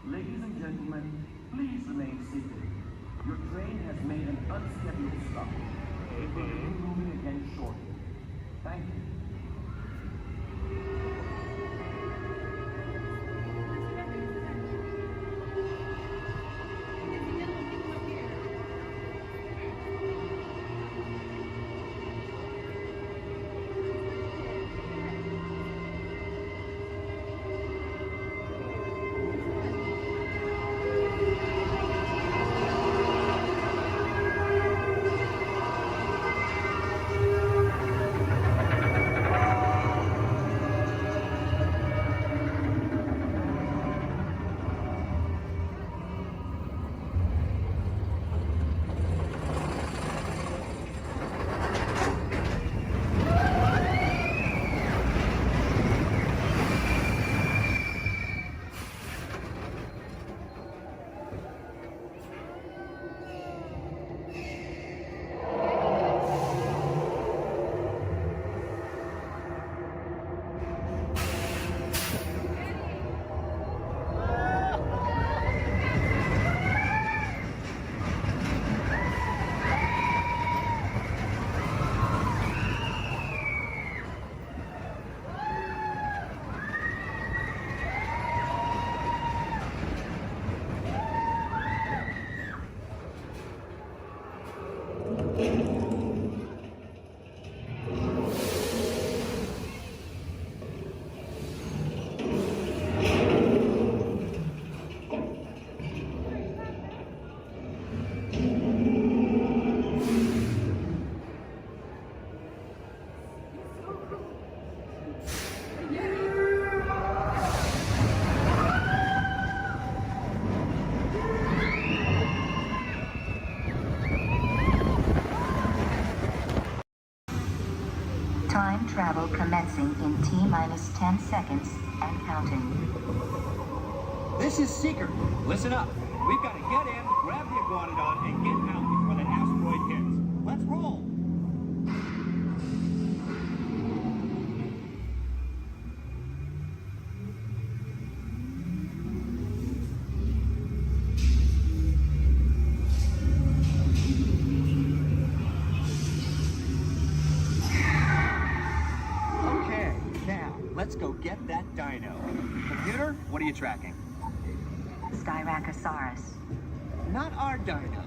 Ladies and gentlemen, please remain seated. Your train has made an unscheduled stop. It will be moving again shortly. Thank you. Time travel commencing in T-minus 10 seconds and counting. This is Seeker. Listen up. We've got to get in, grab the iguanodon, and get out before that asteroid hits. Let's roll. Okay, now let's go get that dino. Computer, what are you tracking? Styracosaurus. Not our dino.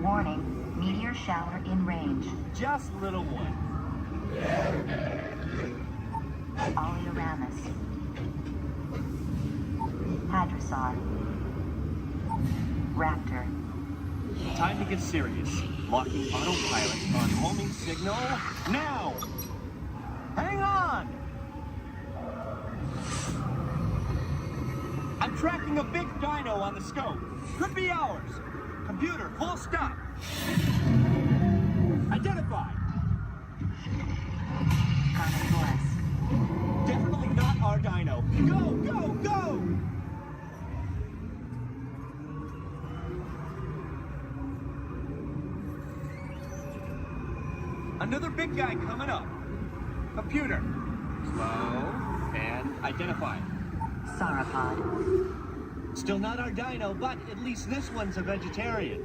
Warning, meteor shower in range. Just little one. Oleoramus. Hadrosaur. Raptor. Time to get serious. Locking autopilot on homing signal now. Hang on. I'm tracking a big dino on the scope. Could be ours. Computer, full stop. Identified. Carnotaurus. Definitely not our dino. Go, go, go! Another big guy coming up. Computer. Slow and identify. Sauropod. Still not our dino, but at least this one's a vegetarian.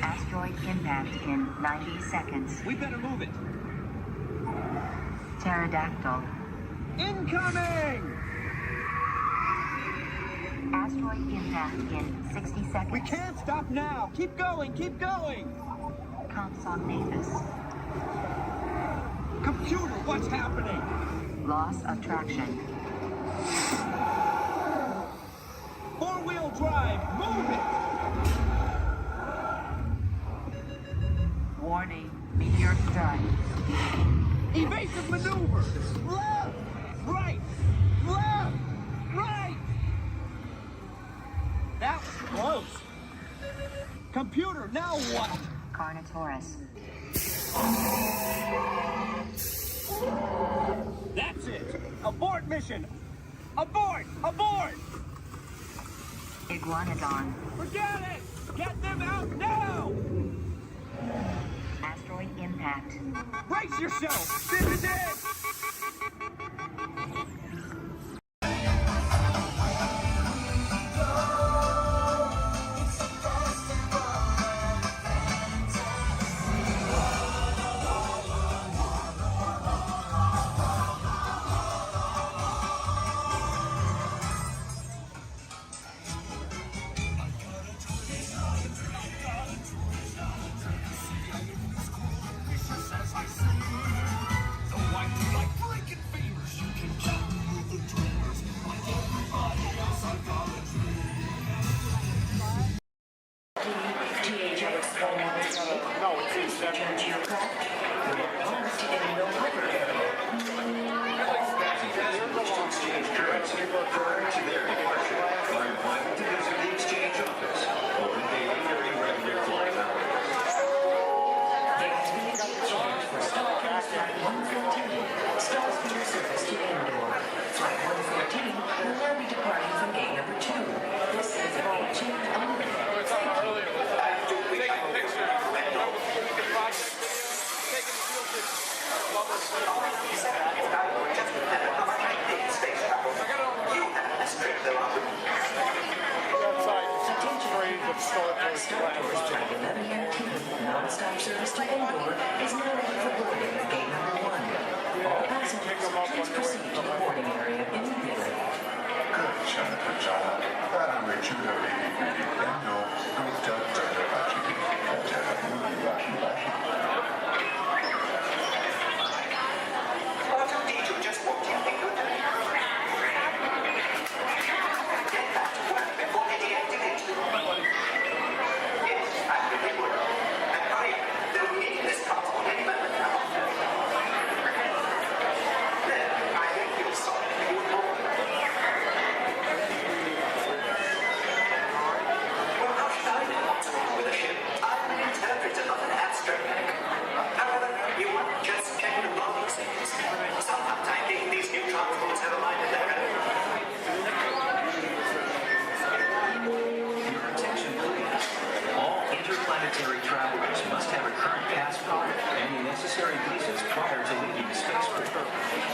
Asteroid impact in 90 seconds. We better move it. Pterodactyl. Incoming! Asteroid impact in 60 seconds. We can't stop now. Keep going, keep going. Compsognathus. Computer, what's happening? Loss of traction. Four-wheel drive, move it! Warning, meteor strike. Evasive maneuver! Left! Right! Left! Right! That was close. Computer, now what? Carnotaurus. That's it! Abort mission! Abort! Abort! Iguanodon. Forget it! Get them out now! Asteroid impact. Brace yourself! This is it! Non-stop service to Endor is now ready for boarding at gate number 1. All passengers, please proceed to the boarding area immediately. Good job, good job. Para Judo Endo, Gupta Darabashi, Bashi Bashi. R2-D2 just walked in. Get back to work before they deactivate. Yes, I really would. And hurry, they'll need this console any moment now. Then, I think you'll solve it. Well, how should I know what's wrong with a ship? I'm an interpreter of an abstract. However, you won't just get along these things. Sometimes I think these new transports have a mind of their own. Your attention, please. All interplanetary travelers must have a current passport and any necessary visas prior to leaving the spaceport.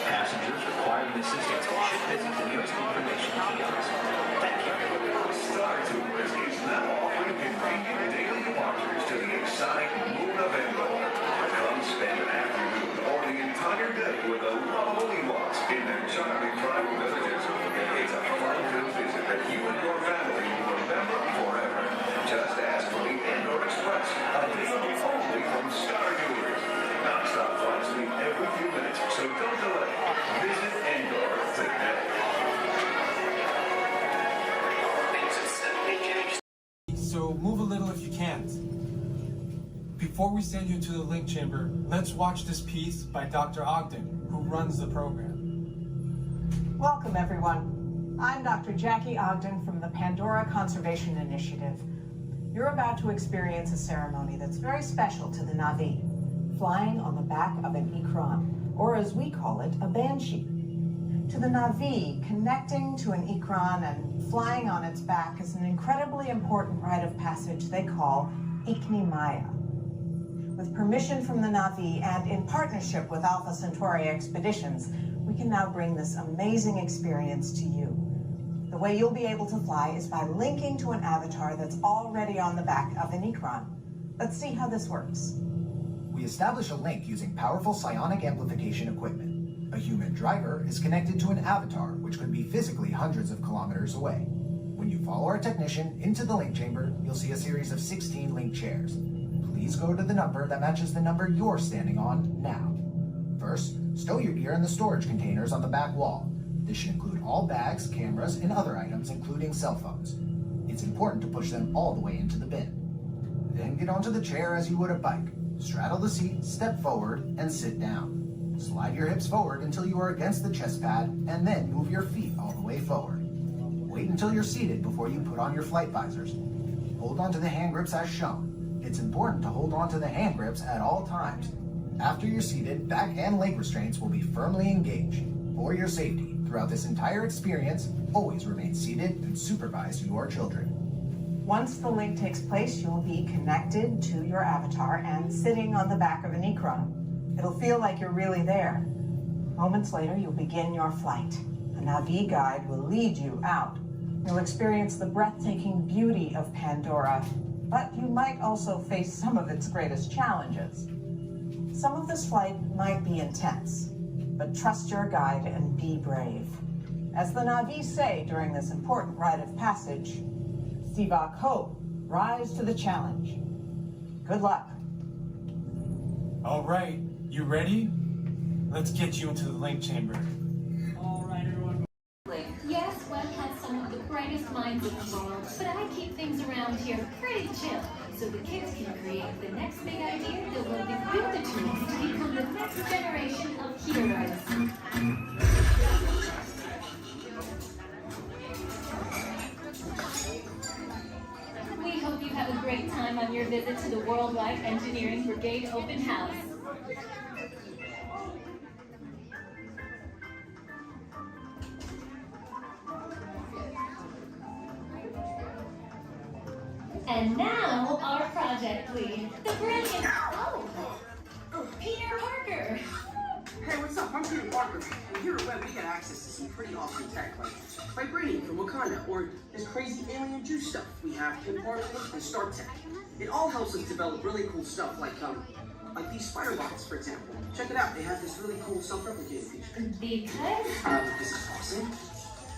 Passengers requiring assistance should visit the nearest information kiosk. Thank you. Star Tours is now offering convenient daily departures to the exotic moon of Endor. Come spend an afternoon or the entire day with the lovely Walt in their charming tribal villages. It's a fun-filled visit that you and your family will remember forever. Just ask for the Endor Express, available only from Star Tours. Non-stop flights leave every few minutes, so don't delay. Visit Endor today. Things have certainly changed. So move a little if you can't. Before we send you to the link chamber, let's watch this piece by Dr. Ogden, who runs the program. Welcome, everyone. I'm Dr. Jackie Ogden from the Pandora Conservation Initiative. You're about to experience a ceremony that's very special to the Na'vi, flying on the back of an Ikran, or as we call it, a banshee. To the Na'vi, connecting to an Ikran and flying on its back is an incredibly important rite of passage they call Ikni Maya. With permission from the Na'vi and in partnership with Alpha Centauri Expeditions, we can now bring this amazing experience to you. The way you'll be able to fly is by linking to an avatar that's already on the back of an Ikran. Let's see how this works. We establish a link using powerful psionic amplification equipment. A human driver is connected to an avatar, which could be physically hundreds of kilometers away. When you follow our technician into the link chamber, you'll see a series of 16 link chairs. Please go to the number that matches the number you're standing on now. First, stow your gear in the storage containers on the back wall. This should include all bags, cameras, and other items, including cell phones. It's important to push them all the way into the bin. Then get onto the chair as you would a bike. Straddle the seat, step forward, and sit down. Slide your hips forward until you are against the chest pad, and then move your feet all the way forward. Wait until you're seated before you put on your flight visors. Hold onto the hand grips as shown. It's important to hold onto the hand grips at all times. After you're seated, back and leg restraints will be firmly engaged. For your safety, throughout this entire experience, always remain seated and supervise your children. Once the link takes place, you'll be connected to your avatar and sitting on the back of an Ikran. It'll feel like you're really there. Moments later, you'll begin your flight. A Na'vi guide will lead you out. You'll experience the breathtaking beauty of Pandora, but you might also face some of its greatest challenges. Some of this flight might be intense, but trust your guide and be brave. As the Na'vi say during this important rite of passage, Sivak Ho, rise to the challenge. Good luck. All right, you ready? Let's get you into the link chamber. Yes, Walt has some of the brightest minds in the world, but I keep things around here pretty chill, so the kids can create the next big idea that will give you the tools to become the next generation of heroes. We hope you have a great time on your visit to the Worldwide Engineering Brigade Open House. And now, our project lead, the brilliant... Peter Parker! Hey, what's up? I'm Peter Parker. And here at Web, we get access to some pretty awesome tech, like vibranium from Wakanda, or this crazy alien juice stuff we have in Parkland and Star Tech. It all helps us develop really cool stuff, like these spider bots, for example. Check it out. They have this really cool self-replicating feature. Because? This is awesome.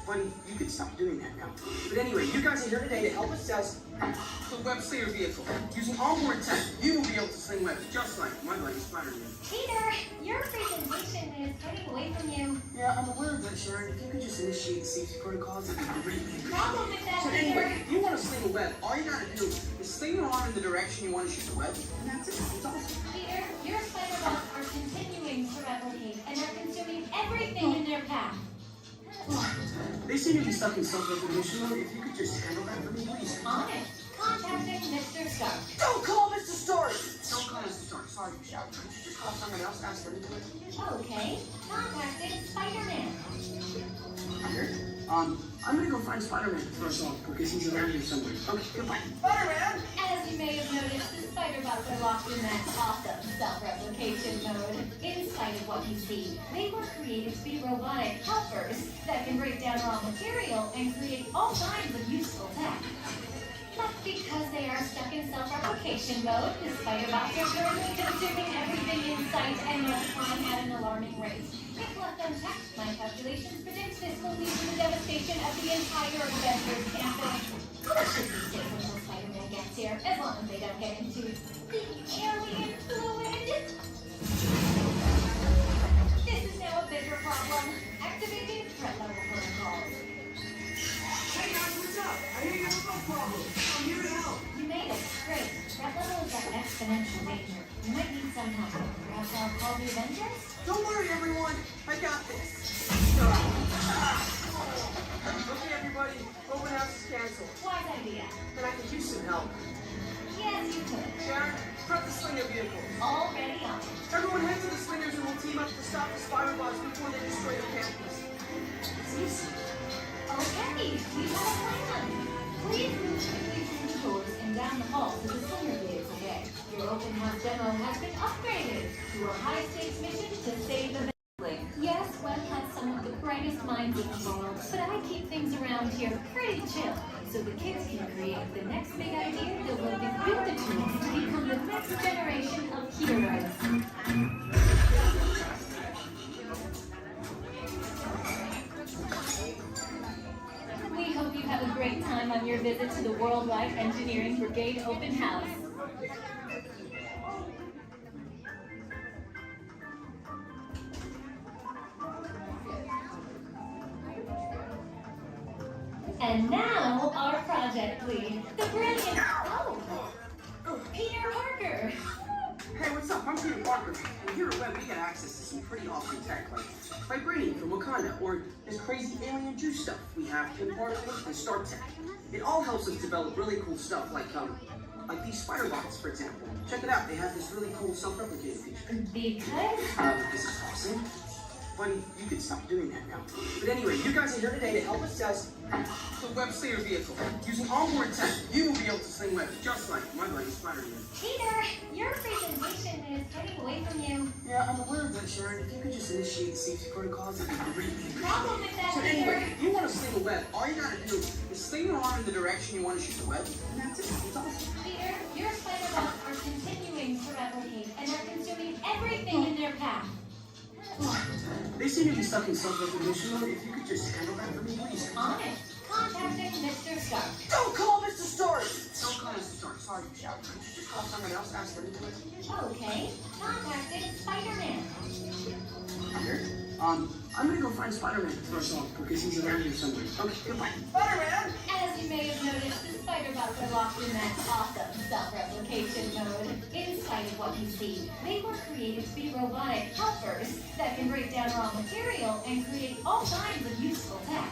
Buddy, you can stop doing that now. But anyway, you guys are here today to help us test the Web Slayer vehicle. Using onboard tech, you will be able to sling webs just like my buddy Spider-Man. Peter, your presentation is getting away from you. Yeah, I'm aware of that, Sharon. If you could just initiate the safety protocols, it'd be great. Problem with that, So Peter. anyway, if you want to sling a web, all you gotta do is sling your arm in the direction you want to shoot the web, and that's it. It's awesome. Peter, your spider bots are continuing to replicate and are consuming everything in their path. They seem to be stuck in self-recognition mode. If you could just handle that for me, please. On it. Contacting Mr. Stark. Don't call Mr. Stark! Don't call Mr. Stark. Sorry, Michelle. Could you just call someone else? Ask them to do it. Okay. Contacting Spider-Man. Here. I'm gonna go find Spider-Man for us all, because he's around here somewhere. Okay, goodbye. Spider-Man! As you may have noticed, the spider bots are locked in that awesome self-replication mode. In spite of what you see, they were created to be robotic helpers that can break down raw material and create all kinds of useful tech. But because they are stuck in self-replication mode, the spider bots are currently consuming everything in sight and multiplying at an alarming rate. If left unchecked, my calculations predict this will lead to the devastation of the entire Avengers campus. This should be safe until Spider-Man gets here, as long as they don't get into the alien fluid. This is now a bigger problem. Activating threat level protocols. Hey guys, what's up? I hear you have no problem. I'm here to help. You made it. Great. Threat level is at exponential danger. You might need some help. Perhaps I'll call the Avengers? Don't worry, everyone. I got this. Okay, everybody. Open house is canceled. Wise idea. And I could use some help. Yes, you could. Sharon, prep the slinger vehicle. Already on. Everyone head to the slingers and we'll team up to stop the spider bots before they destroy the campus. Okay, we have a plan. Please move quickly through the doors and down the hall to the slinger vehicle bay. Your open house demo has been upgraded to a high-stakes mission to save the building. Yes, Walt has some of the brightest minds in the world, but I keep things around here pretty chill, so the kids can create the next big idea that will give you the tools to become the next generation of heroes. We hope you have a great time on your visit to the Worldwide Engineering Brigade Open House. And now, our project lead, the brilliant... Peter Parker! Hey, what's up? I'm Peter Parker. And here at Web, we get access to some pretty awesome tech, like vibranium from Wakanda, or this crazy alien juice stuff we have in Parliament and Star Tech. It all helps us develop really cool stuff, like these spider bots, for example. Check it out. They have this really cool self-replicating feature. Because? This is awesome. Buddy, you can stop doing that now. But anyway, you guys are here today to help us test the web slinger vehicle. Using onboard tech, you will be able to sling webs just like my buddy Spider-Man. Peter, your presentation is getting away from you. Yeah, I'm aware of that, Sharon. If you could just initiate the safety protocols, it'd be great. Problem with that, So Peter. anyway, if you want to sling a web, all you gotta do is sling your arm in the direction you want to shoot the web, and that's it. It's awesome. Peter, your spider bots are continuing to replicate, and they're consuming everything in their path. They seem to be stuck in self-recognition mode. If you could just handle that for me, please. On it. Contacting Mr. Stark. Don't call Mr. Stark! Don't call Mr. Stark. Sorry, Michelle. Could you just call someone else? Ask them to do it. Okay. Contacting Spider-Man. Here. I'm gonna go find Spider-Man for us all, because he's around here somewhere. Okay, goodbye. Spider-Man! As you may have noticed, the spider bots are locked in that awesome self-replication mode. In spite of what you see, they were created to be robotic helpers that can break down raw material and create all kinds of useful tech.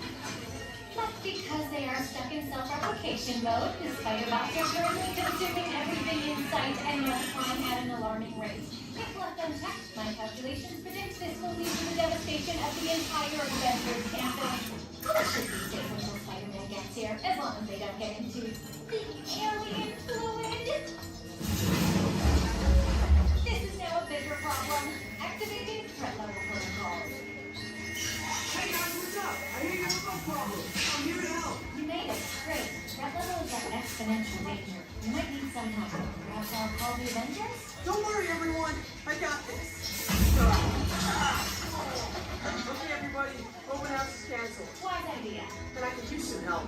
But because they are stuck in self-replication mode, the spider bots are currently consuming everything in sight and multiplying at an alarming rate. If left unchecked, my calculations predict this will lead to the devastation of the entire Avengers campus. That should be safe until Spider-Man gets here, as long as they don't get into the alien fluid. This is now a bigger problem. Activating threat level protocols. Hey guys, what's up? I hear you have no problem. I'm here to help. You made it. Great. Threat level is at exponential danger. You might need some help. Perhaps I'll call the Avengers? Don't worry, everyone. I got this. Okay, everybody. Open house is canceled. Wise idea. And I could use some help.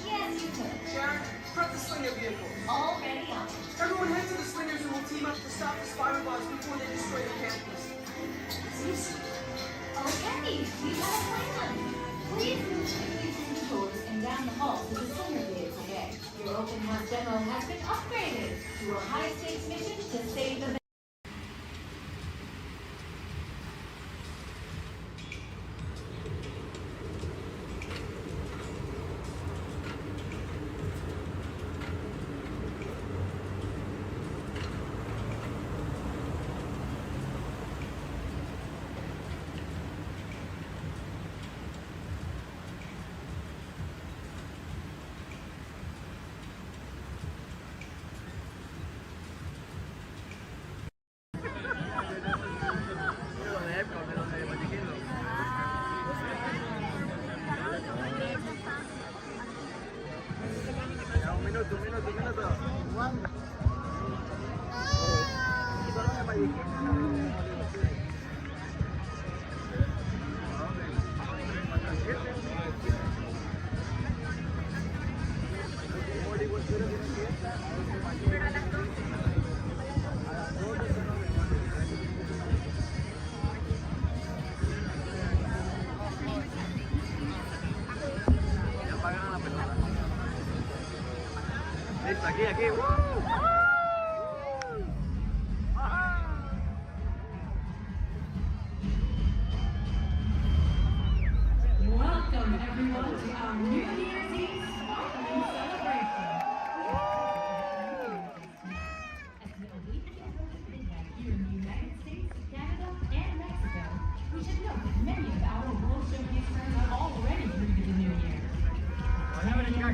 Yes, you could. Sharon, prep the slinger vehicle. Already on. Everyone head to the slingers and we'll team up to stop the spider bots before they destroy the campus. It's easy. Okay, we have a plan. Please move quickly through the doors and down the hall to the slinger vehicle bay. Your open house demo has been upgraded to a high-stakes mission to save the Aquí. Welcome everyone to our New Year's Eve sparkling celebration. As the weekend hosted right here in the United States, Canada, and Mexico, we should note that many of our World Showcase friends are already greeted the New Year.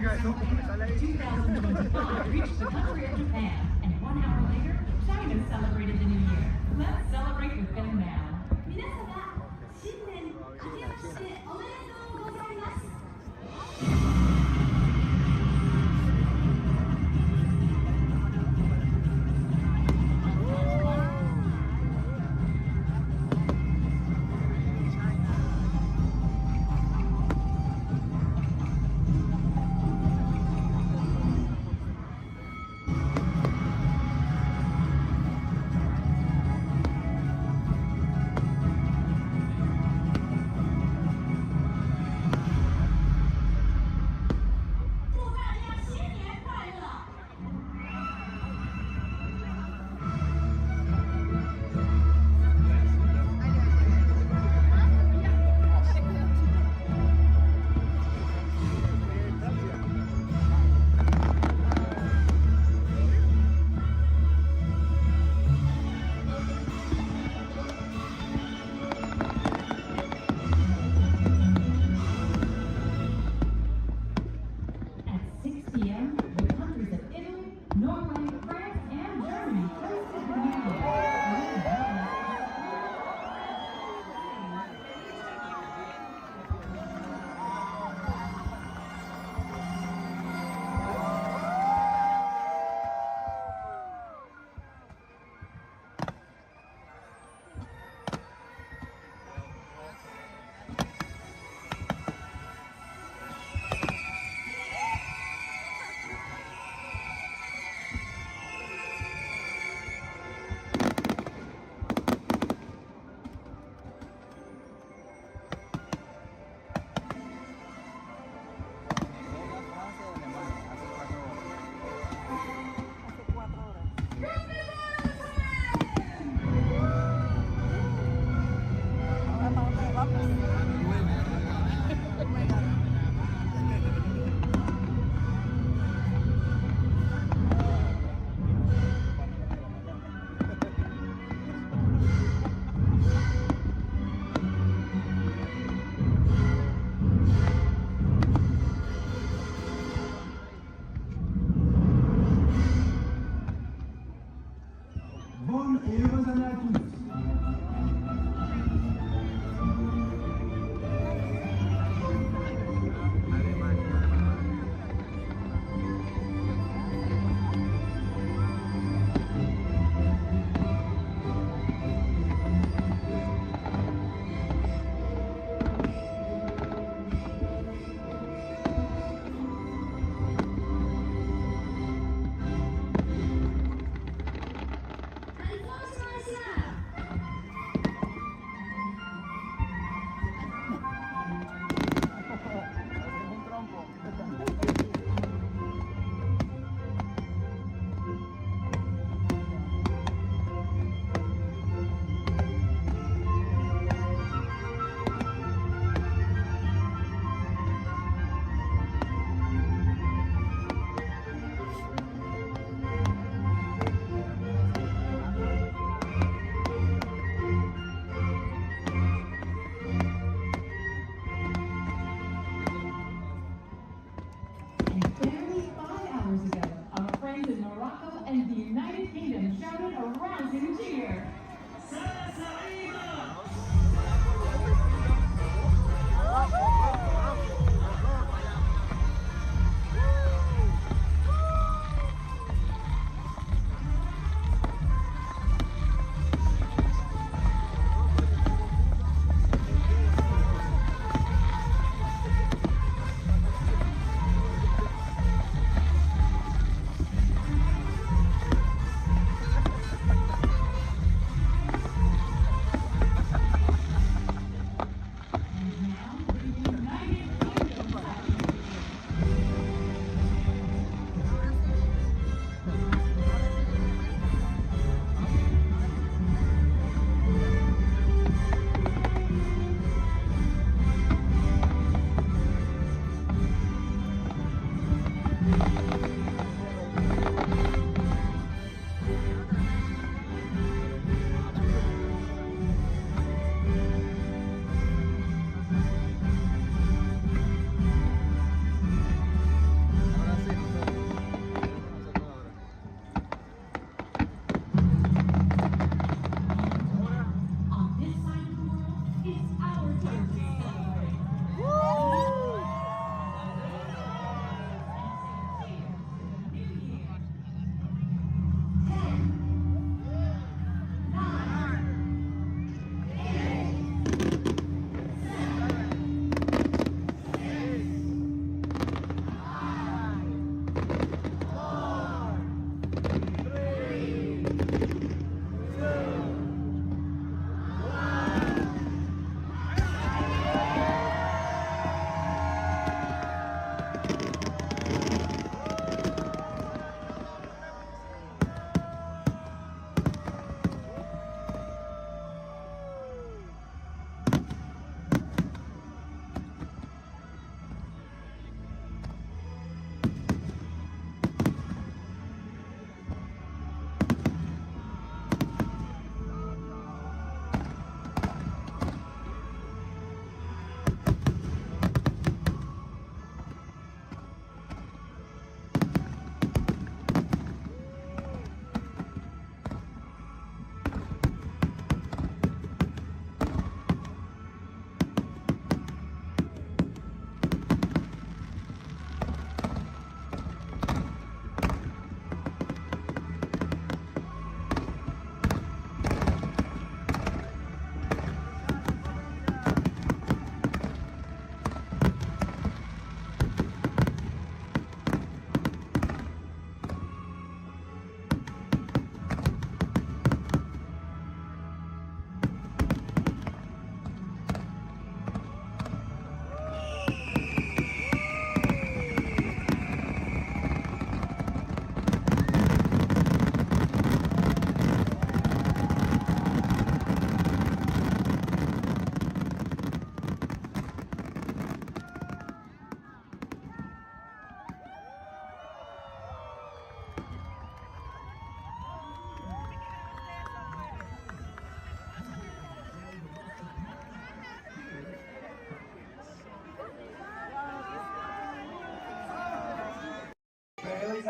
2025 reached the country of Japan, and 1 hour later, China celebrated the new year. Let's celebrate with them now. 皆様、新年明けましておめでとうございます。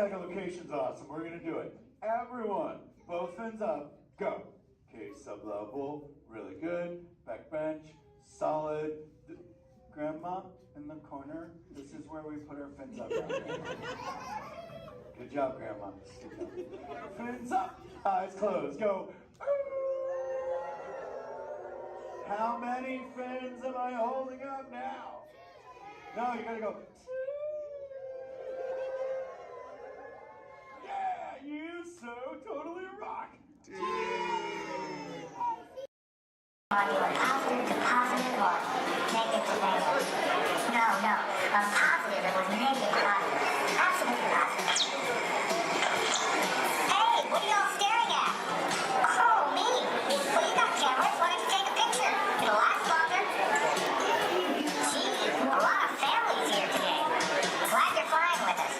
echolocation's awesome. We're gonna do it. Everyone, both fins up, go. Okay, sub-level, really good. Back bench, solid. Grandma, in the corner, this is where we put our fins up. Good job, Grandma. Good job. Fins up, eyes closed, go. How many fins am I holding up now? No, you gotta go. Yeah, you so totally rock. Positive to positive or negative to negative? No. Positive it was negative positive. Absolutely positive. Hey, what are y'all staring at? Oh, me? Well, you got cameras. Why don't you take a picture? It'll last longer. Gee, a lot of families here today. Glad you're flying with us.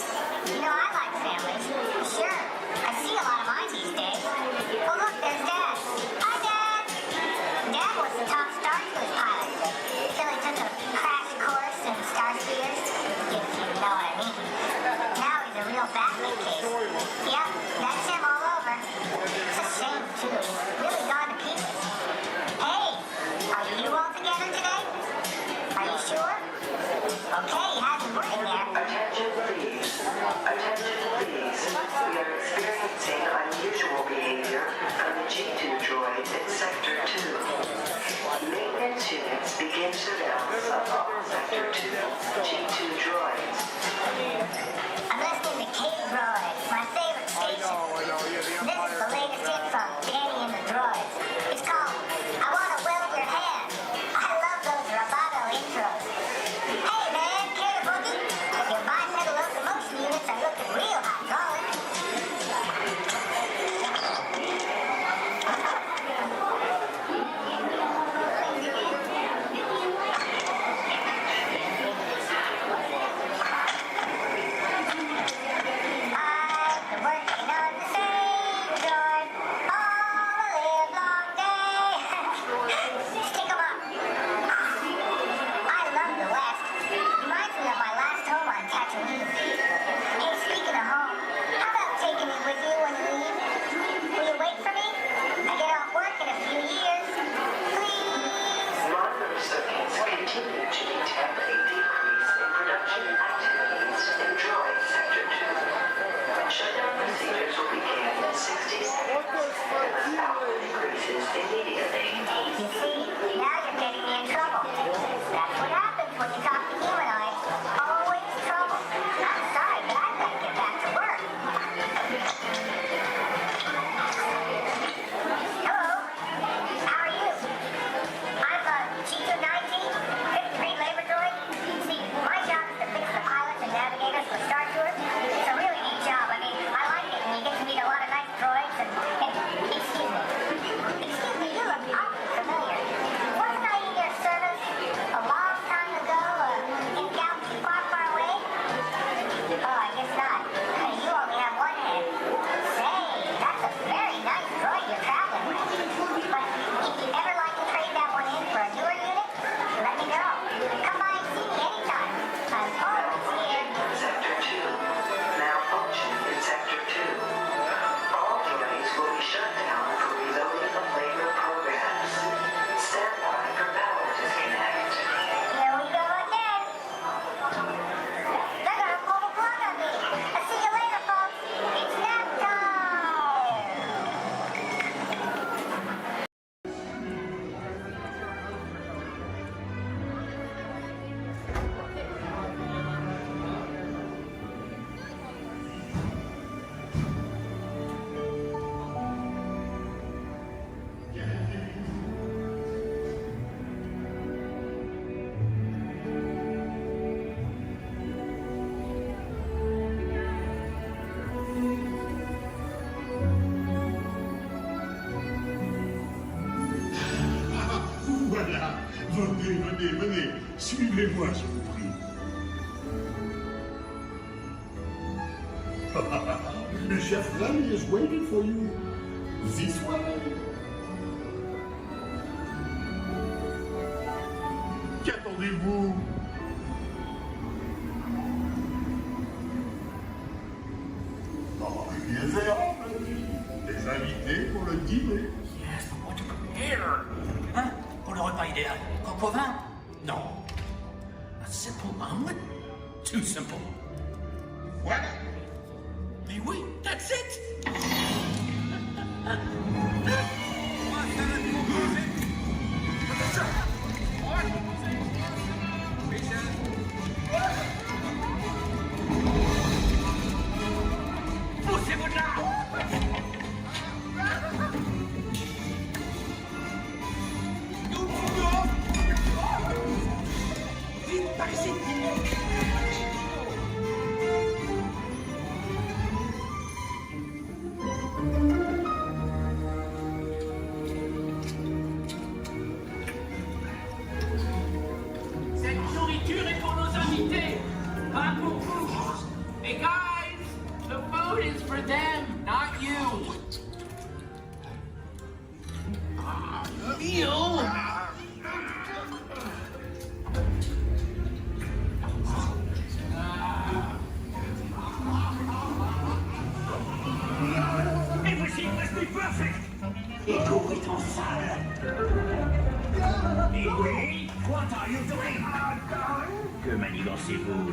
You know, I like families. Sure, I see a lot of mine these days. Oh, look, there's Dad. Hi, Dad. Dad was the top Star Tours pilot until he took a crash course in Star Speeders, if you know what I mean. Now he's a real basket case. Yep, that's him all over. It's a shame, too. He's really gone to pieces. Hey, are you all together today? Are you sure? Okay, he has been working there. Attention please. Attention please. We are experiencing unusual behavior from the G2 droids in Sector 2. Maintenance units begin surveillance of all Sector 2 G2 droids. I'm listening to K-Droid, my favorite station. This is the latest hit from Danny and the Droids. It's called I Wanna Weld Your Hand. I love those Roboto intros. Hey man, care to boogie? Your bipedal locomotion units are looking real hydraulic. Venez, suivez-moi, je vous prie. Le chef Rami is waiting for you. This way. Qu'attendez-vous? idea. Coq au vin? No. A simple omelet? Too simple. What? Mais oui, that's it! Poussez-vous de là! Vite, par ici! Cette nourriture est pour nos invités, pas pour vous. Hey guys, the food is for them, not you. Ew. Everything must be perfect! Et tout est en salle. Et oui, what are you doing? Que manigancez-vous?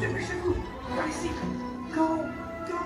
Dépêchez-vous, par ici. Go, go.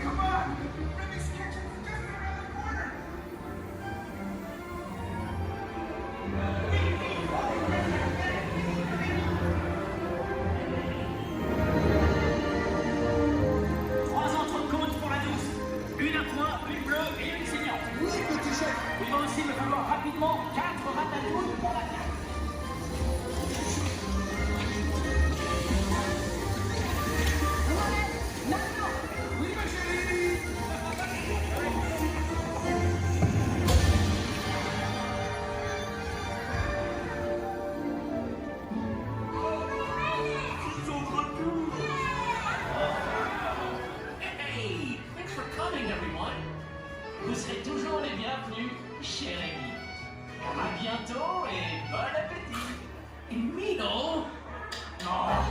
Come on, Remy's kitchen is just around the corner. Trois entrecôtes pour la douce. Une à point, une bleue et une saignante. Oui, petit chef. Il va aussi me falloir rapidement 4 ratatouilles pour la carte. Oui, ma chérie. Hey, thanks for coming, everyone. Vous serez toujours les bienvenus chez Rémi. À bientôt et bon appétit. Et Mino. Au revoir.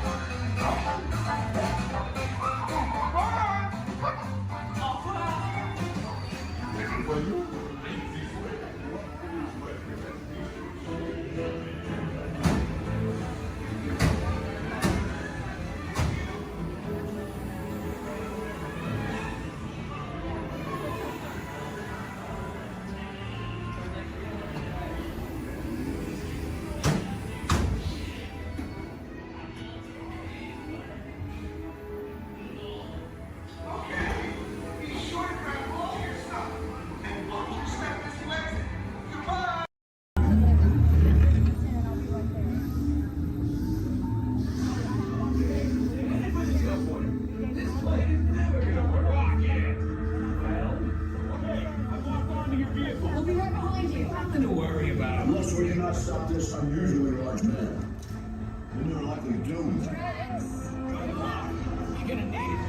Nothing to worry about. Unless we cannot stop this unusually large man. Then you're likely doomed. You're gonna need it.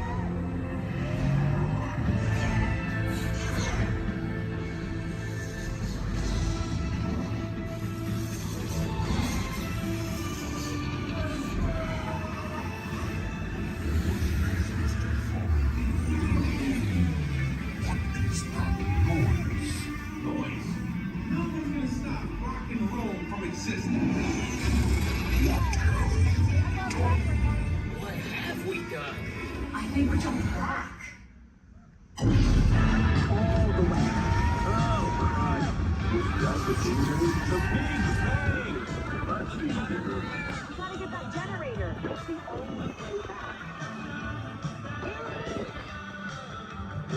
Gotta get that generator. It's the only way back.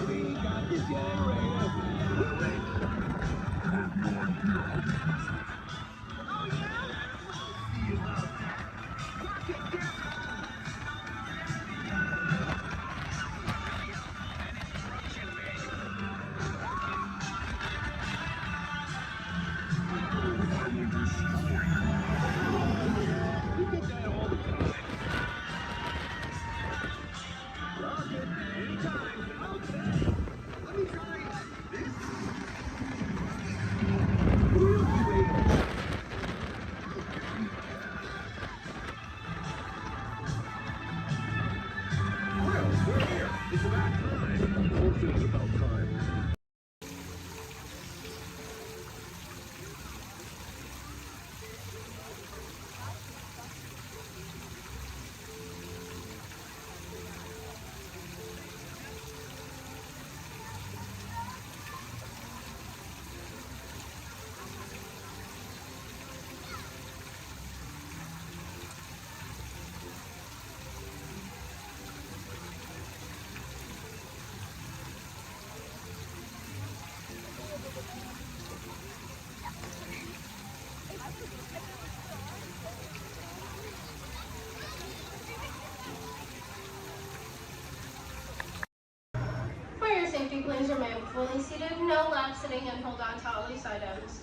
We got the generator. For your safety, please remain fully seated. No lap sitting and hold on to all loose items.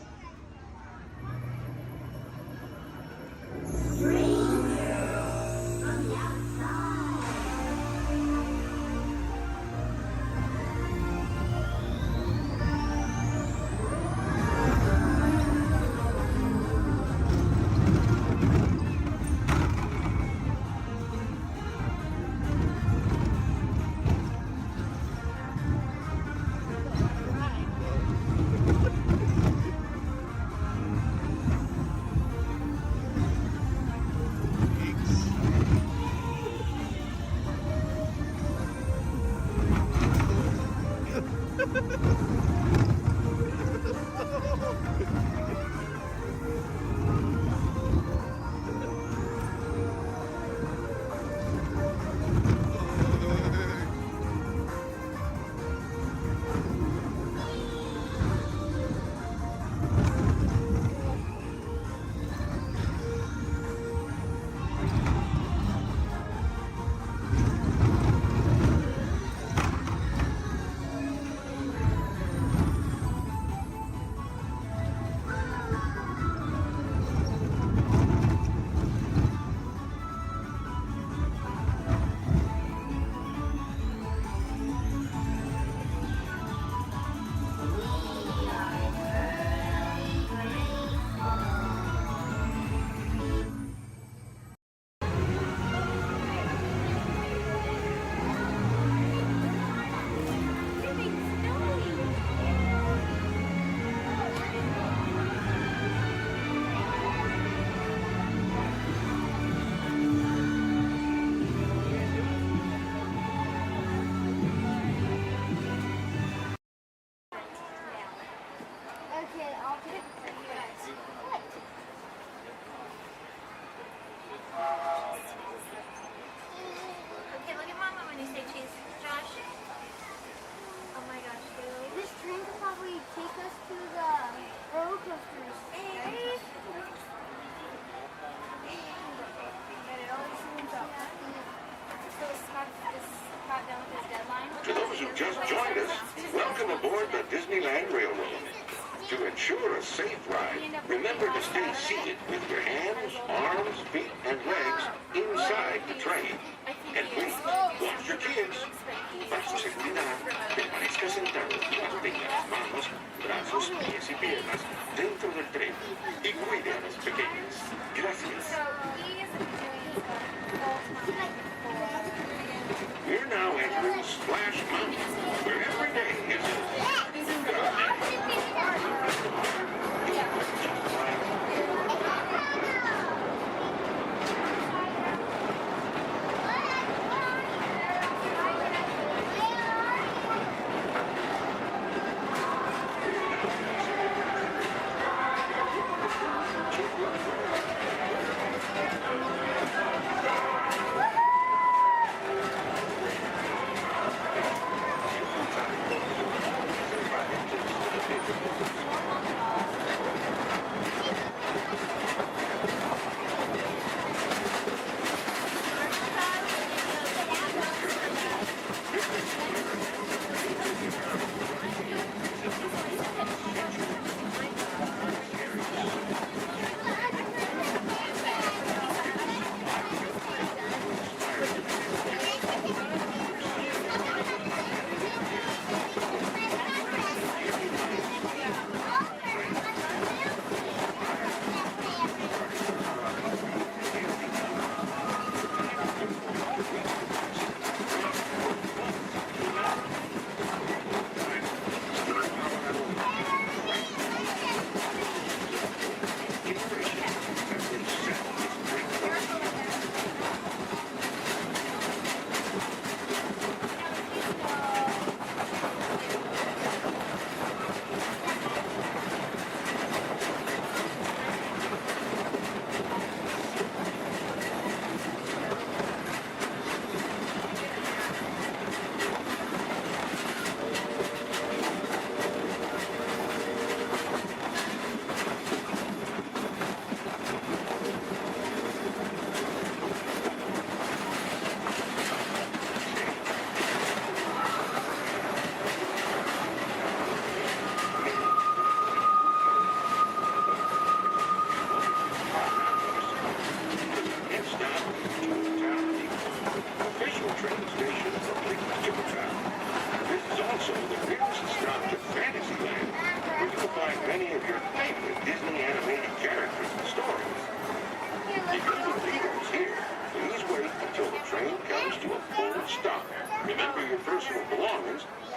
Okay, I'll pick for you guys. What? Okay, look at Mama when you say cheese. Josh. Oh my gosh, really? This train could probably take us to the roller coasters. Hey. And it always moves up. So Scott done with his deadline? To those who just joined us, welcome aboard the Disneyland Railroad. To ensure a safe ride, remember to stay seated with your hands, arms, feet, and legs inside the train. And please, watch your kids. Para su seguridad, permanezca sentado y mantenga las manos, brazos, pies y piernas dentro del tren. Y cuide a los pequeños. Gracias. We're now entering Splash Mountain, where every day is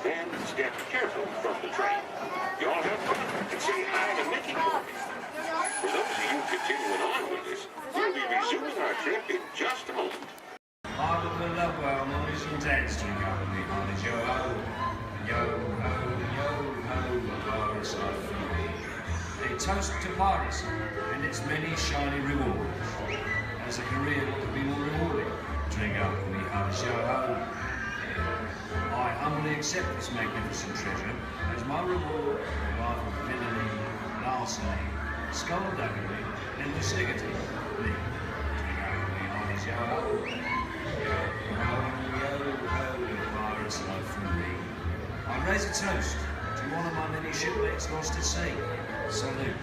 Then step carefully from the train. You all have fun and say hi to Mickey for me. For those of you continuing on with us, we'll be resuming our trip in just a moment. I would put up well, Maurice and Ted's to go with me on his yo-ho, yo-ho, yo-ho, Paris life for me. A toast to Paris and its many shiny rewards. As a career, what could be more rewarding? Drink up with me on his yo-ho. I humbly accept this magnificent treasure as my reward for a life of villainy, larceny, skullduggery, and disiggity. Me. Drink up with me on his yo-ho. Paris life from me. I raise a toast to one of my many shipmates lost at sea. Salute,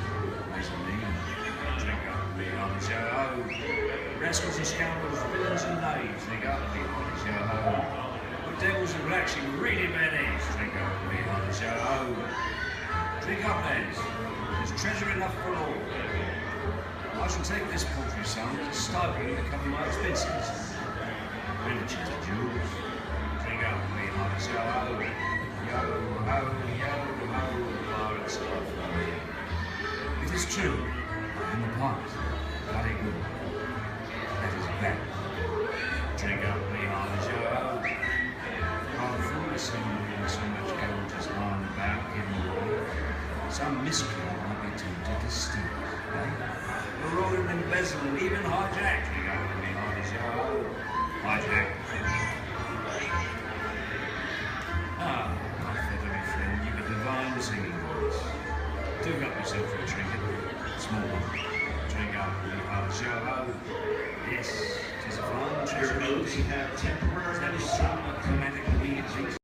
mes amis. Drink up with me on his yo-ho. Rascals and scoundrels, villains and knaves, drink up with me on his yo-ho. But devils and blacks, you really bad eggs, drink up with me on his yo-ho. Drink up, lads. There's treasure enough for all. I shall take this paltry sum as a stipend to cover my expenses. Riches and jewels. Drink up with me on his yo-ho. Yo-ho, yo-ho, Paris life for me. It is true, I am a pirate, bloody good. That is bad. Drink up with me on his yo-ho. Rather foolish in so much gold just lying about hidden away. Some miscreant might be tempted to steal it, eh? Or roll and embezzle and even hijack. Drink up with me on his yo-ho. Hijack. Ah, my feathery friend, you've a divine singing voice. Do up yourself for a trinket. Small one. Drink up with me on his yo-ho. Yes, 'tis a fine treasure. Your notes you have temporarily some chromatic readings.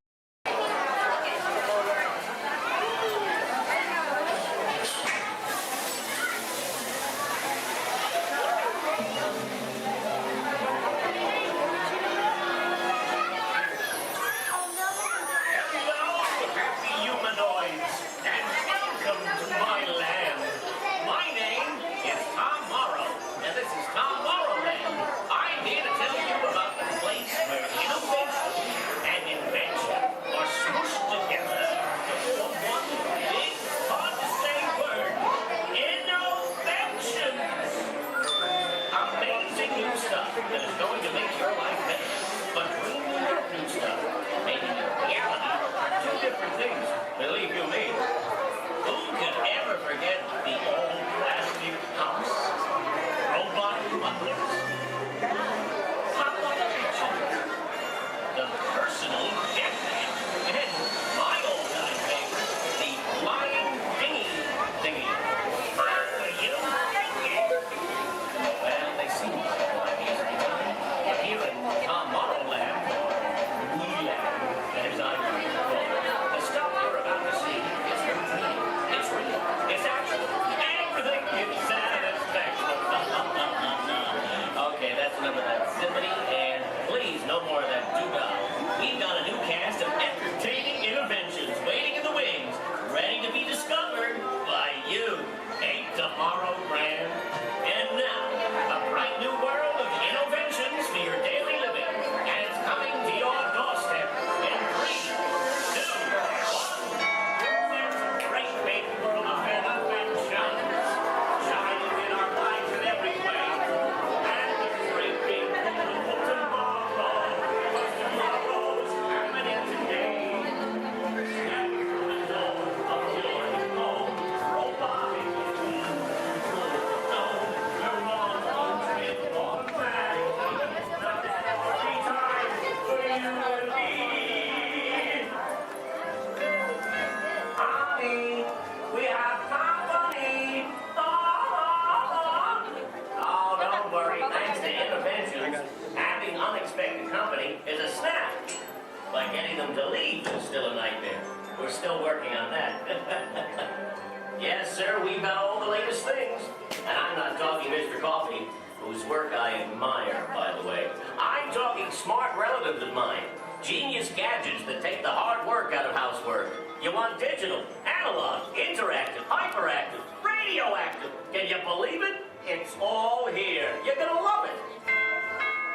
Yes, sir, we've got all the latest things. And I'm not talking Mr. Coffee, whose work I admire, by the way. I'm talking smart relatives of mine. Genius gadgets that take the hard work out of housework. You want digital, analog, interactive, hyperactive, radioactive. Can you believe it? It's all here. You're gonna love it.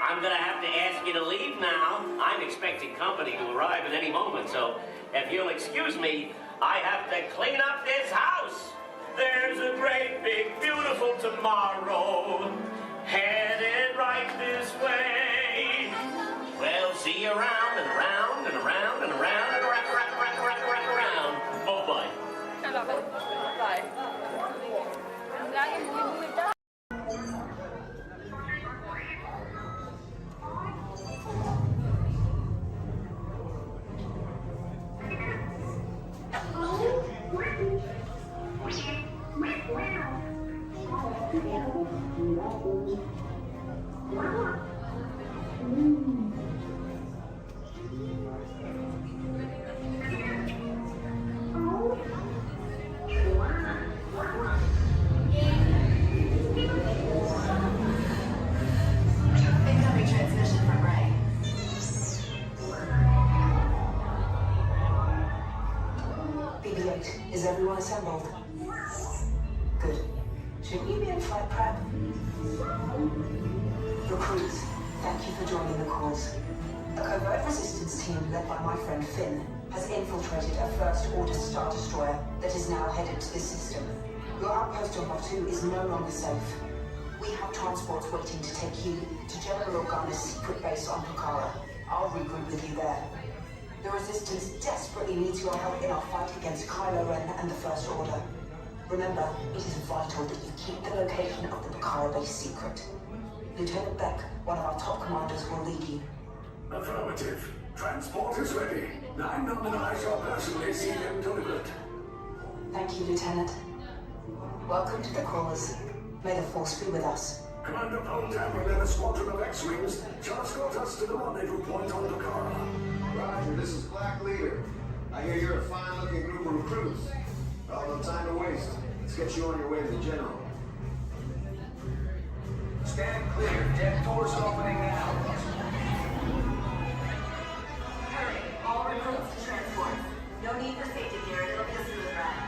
I'm gonna have to ask you to leave now. I'm expecting company to arrive at any moment, so if you'll excuse me, I have to clean up this house. There's a great, big, beautiful tomorrow headed right this way. Well, see you around and around and around and around and around, around. Oh, bye. Incoming transmission from Ray. BB-8, is everyone assembled? Good. Shouldn't you be in flight prep? Recruits, thank you for joining the cause. A covert resistance team led by my friend Finn has infiltrated a First Order Star Destroyer that is now headed to this system. Your outpost on Batu is no longer safe. We have transports waiting to take you to General Organa's secret base on Pucara. I'll regroup with you there. The Resistance desperately needs your help in our fight against Kylo Ren and the First Order. Remember, it is vital that you keep the location of the Pucara base secret. Lieutenant Beck, one of our top commanders, will lead you. Affirmative. Transport is ready. 9 and I shall personally see them delivered. Thank you, Lieutenant. Welcome to the Crawlers. May the Force be with us. Commander Poltam and then a squadron of X-Wings shall escort us to the rendezvous point on Pucara. Roger, this is Black Leader. I hear you're a fine-looking group of recruits. Well, no time to waste. Let's get you on your way to the General. Stand clear. Deck doors opening now. Hurry, all recruits to transport. No need for safety gear. It'll be a smooth ride.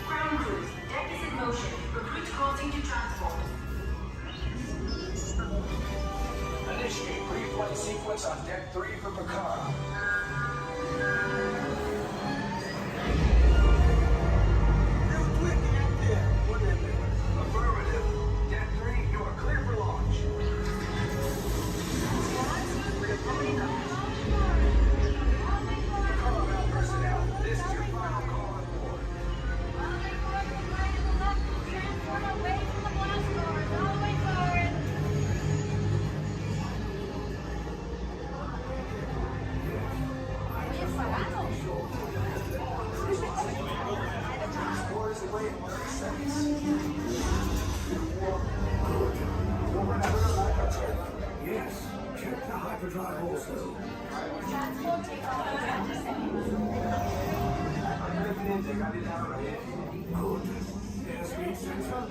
Ground crews, deck is in motion. Recruits crossing to transport. Initiate pre-flight sequence on Deck 3 for Pucara. Affirmative. Deck 3, you are clear for launch. Pucara personnel, this is your final call on board. Transport is away in 30 seconds. Yes, check the hyperdrive also. Transport takeoff in 20 seconds. Good. Airspeed sensor?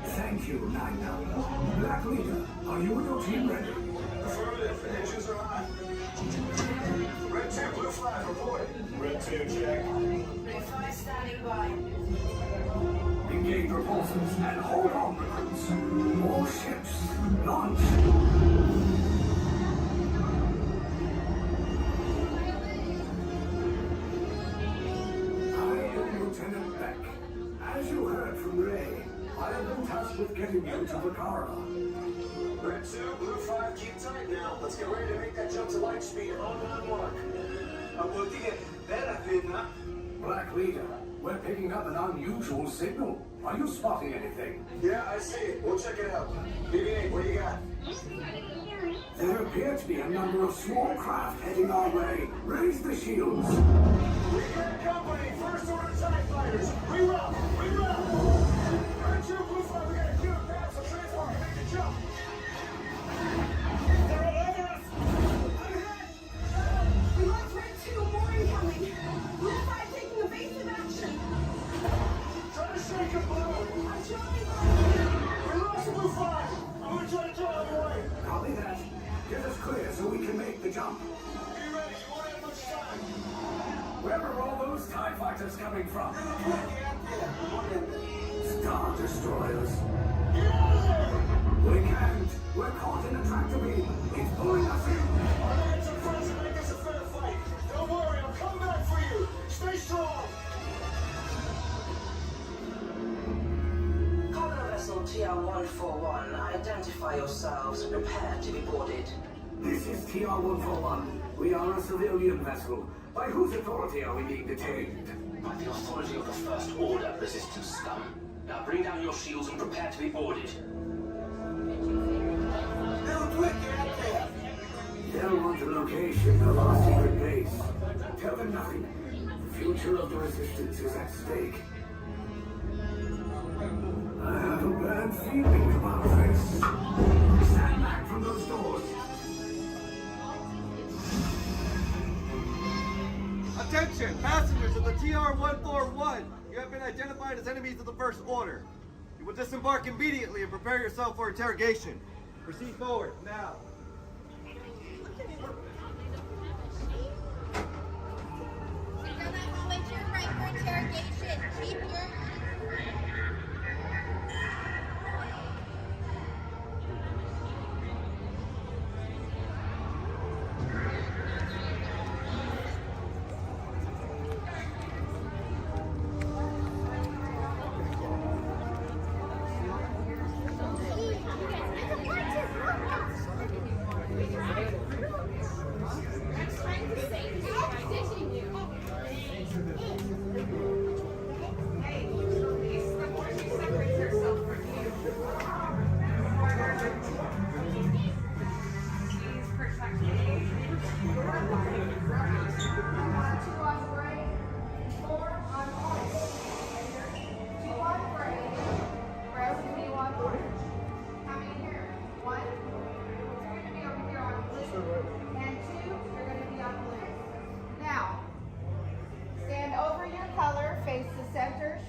Thank you, Nina. Black Leader, are you and your team ready? Affirmative. Engines are hot. Red 2, Blue 5, reporting. Red 2, check. Blue 5 standing by. Engage repulsors and hold on, recruits. More ships. Launch. I am Lieutenant Beck. As you heard from Ray, I have been tasked with getting you to Pucara. Red 2, Blue 5, keep tight now. Let's get ready to make that jump to light speed on mark. Black Leader, we're picking up an unusual signal. Are you spotting anything? Yeah, I see it. We'll check it out. BB-8, what do you got? There appear to be a number of small craft heading our way. Raise the shields. We got company. First Order TIE fighters. Reroute. Reroute. Red 2, Blue 5, we got a cue pass. So transport. Make the jump. They're all over us. We lost Red 2, more incoming. Blue 5 taking evasive action. Try to shake him, Blue. I'm trying. We lost Blue 5. I'm gonna try to draw him away. Copy that. Get us clear so we can make the jump. Be ready. You won't have much time. Where are all those TIE fighters coming from? Star Destroyers. We can't. We're caught in a tractor beam. It's pulling us in. Our legs are trying to make us a fair fight. Don't worry, I'll come back for you. Stay strong. Cargo vessel TR-141, identify yourselves and prepare to be boarded. This is TR-141. We are a civilian vessel. By whose authority are we being detained? By the authority of the First Order resistance scum. Now bring down your shields and prepare to be boarded. Now quick, get up there! They'll want the location of our secret base. Tell them nothing. The future of the resistance is at stake. I have a bad feeling about this. Stand back from those doors. Attention, passengers of the TR-141. You have been identified as enemies of the First Order. You will disembark immediately and prepare yourself for interrogation. Proceed forward, now.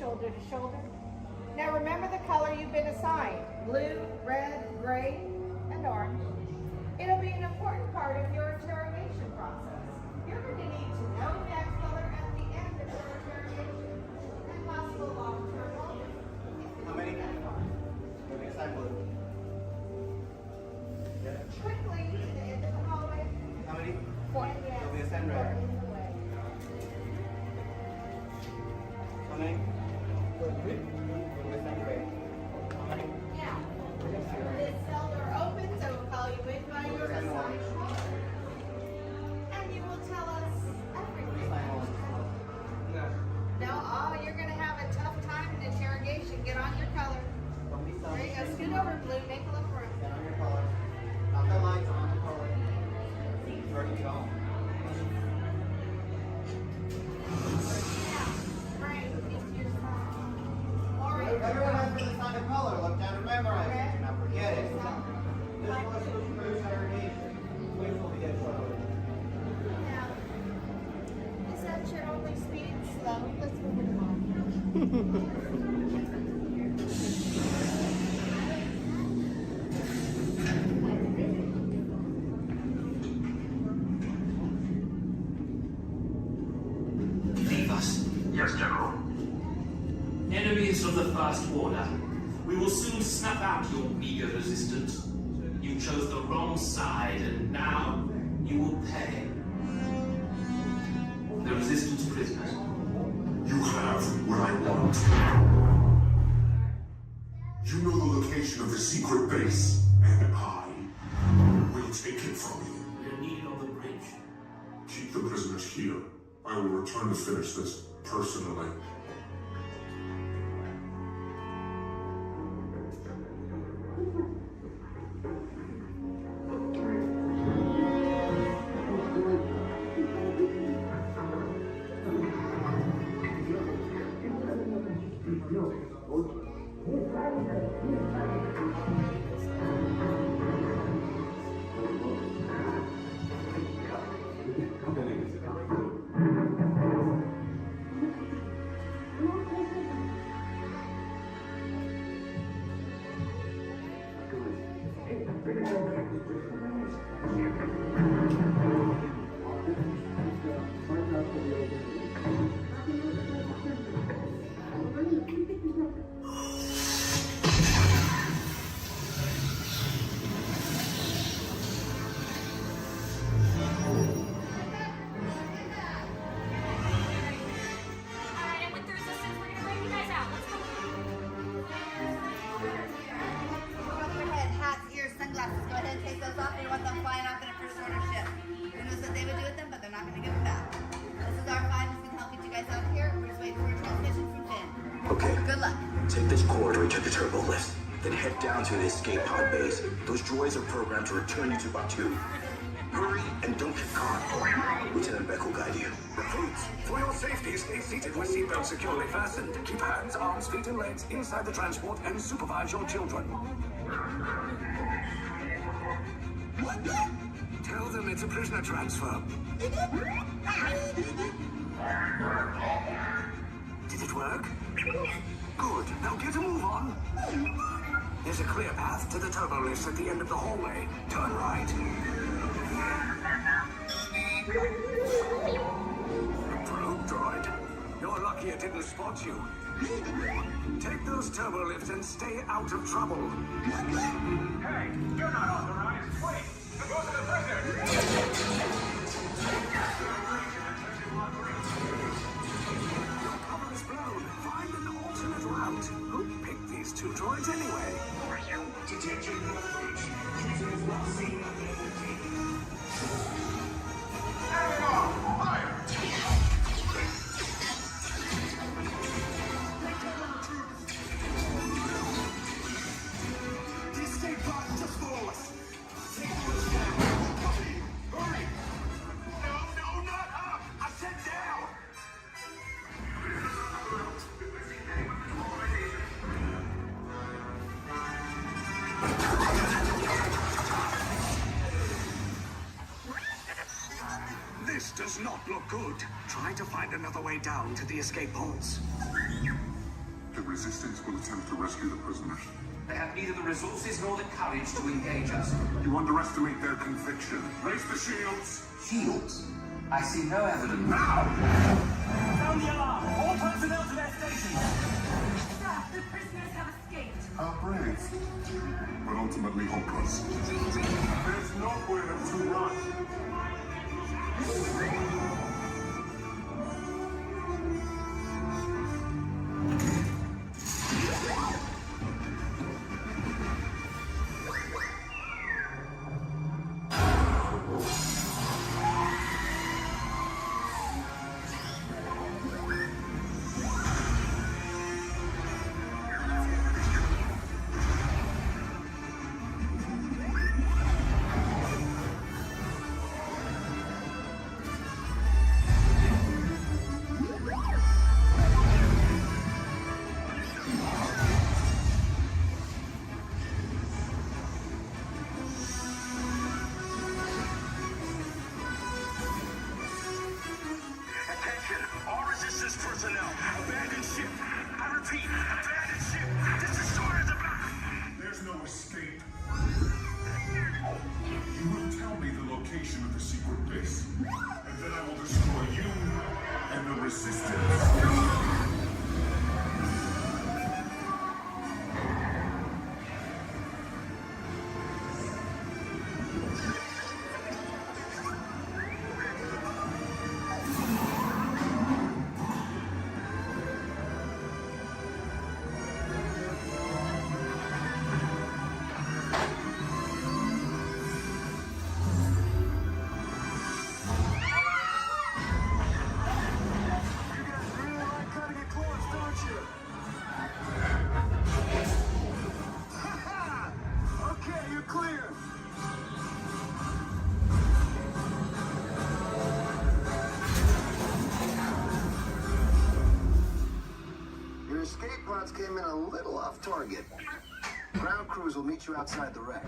Shoulder to shoulder. Now remember the color you've been assigned: blue, red, gray, and orange. It'll be an important part of your interrogation process. You're going to need to know that color at the end of your interrogation and possible long-term motive. How many? You'll be assigned blue. Quickly to the end of the hallway. How many? 4. You'll be assigned red. How many? Now, this cell door opens, I will call you in by your assignment. And you will tell us everything. No, oh, you're going to have a tough time in interrogation. Get on your color. There you go. Scoot over, Blue. Make a little room. Get on your color. Not the lights, on the color. It's ready to go. Everyone has been assigned a color. Look down and memorize it. Do not forget it. This was for interrogation. Wait till we get started. Now, is that your only speed? Slow. Let's move it along. Leave us. Yes, General. Enemies of the First Order, we will soon snuff out your meager resistance. You chose the wrong side, and now you will pay. The resistance prisoners. You have what I want. You know the location of the secret base, and I will take it from you. We're needed on the bridge. Keep the prisoners here. I will return to finish this personally. Okay. Good luck. Take this corridor to the turbo lift. Then head down to the escape pod base. Those droids are programmed to return you to Batu. Hurry and don't get caught. Lieutenant Beck will guide you. Recruits, for your safety, stay seated with seatbelts securely fastened. Keep hands, arms, feet, and legs inside the transport and supervise your children. Tell them it's a prisoner transfer. Did it work? Good. Now get a move on. There's a clear path to the turbo lifts at the end of the hallway. Turn right. Probe droid. You're lucky it didn't spot you. Take those turbo lifts and stay out of trouble. Hey, you're not authorized. Wait, go to the prison. Your cover is blown. Find an alternate route. Who picked these two droids anyway? Detention approach. Prisoners not seen at the Fire! The escape pod just below us. Take those down. Copy. Hurry! No, not up. I said down. This does not look good. Try to find another way down to the escape pods. The Resistance will attempt to rescue the prisoners. They have neither the resources nor the courage to engage us. You underestimate their conviction. Raise the shields! Shields? I see no evidence. Now! Sound the alarm! All personnel to their stations! Sir, the prisoners have escaped. How brave, but ultimately hopeless. There's nowhere to run. Came in a little off target. Ground crews will meet you outside the wreck.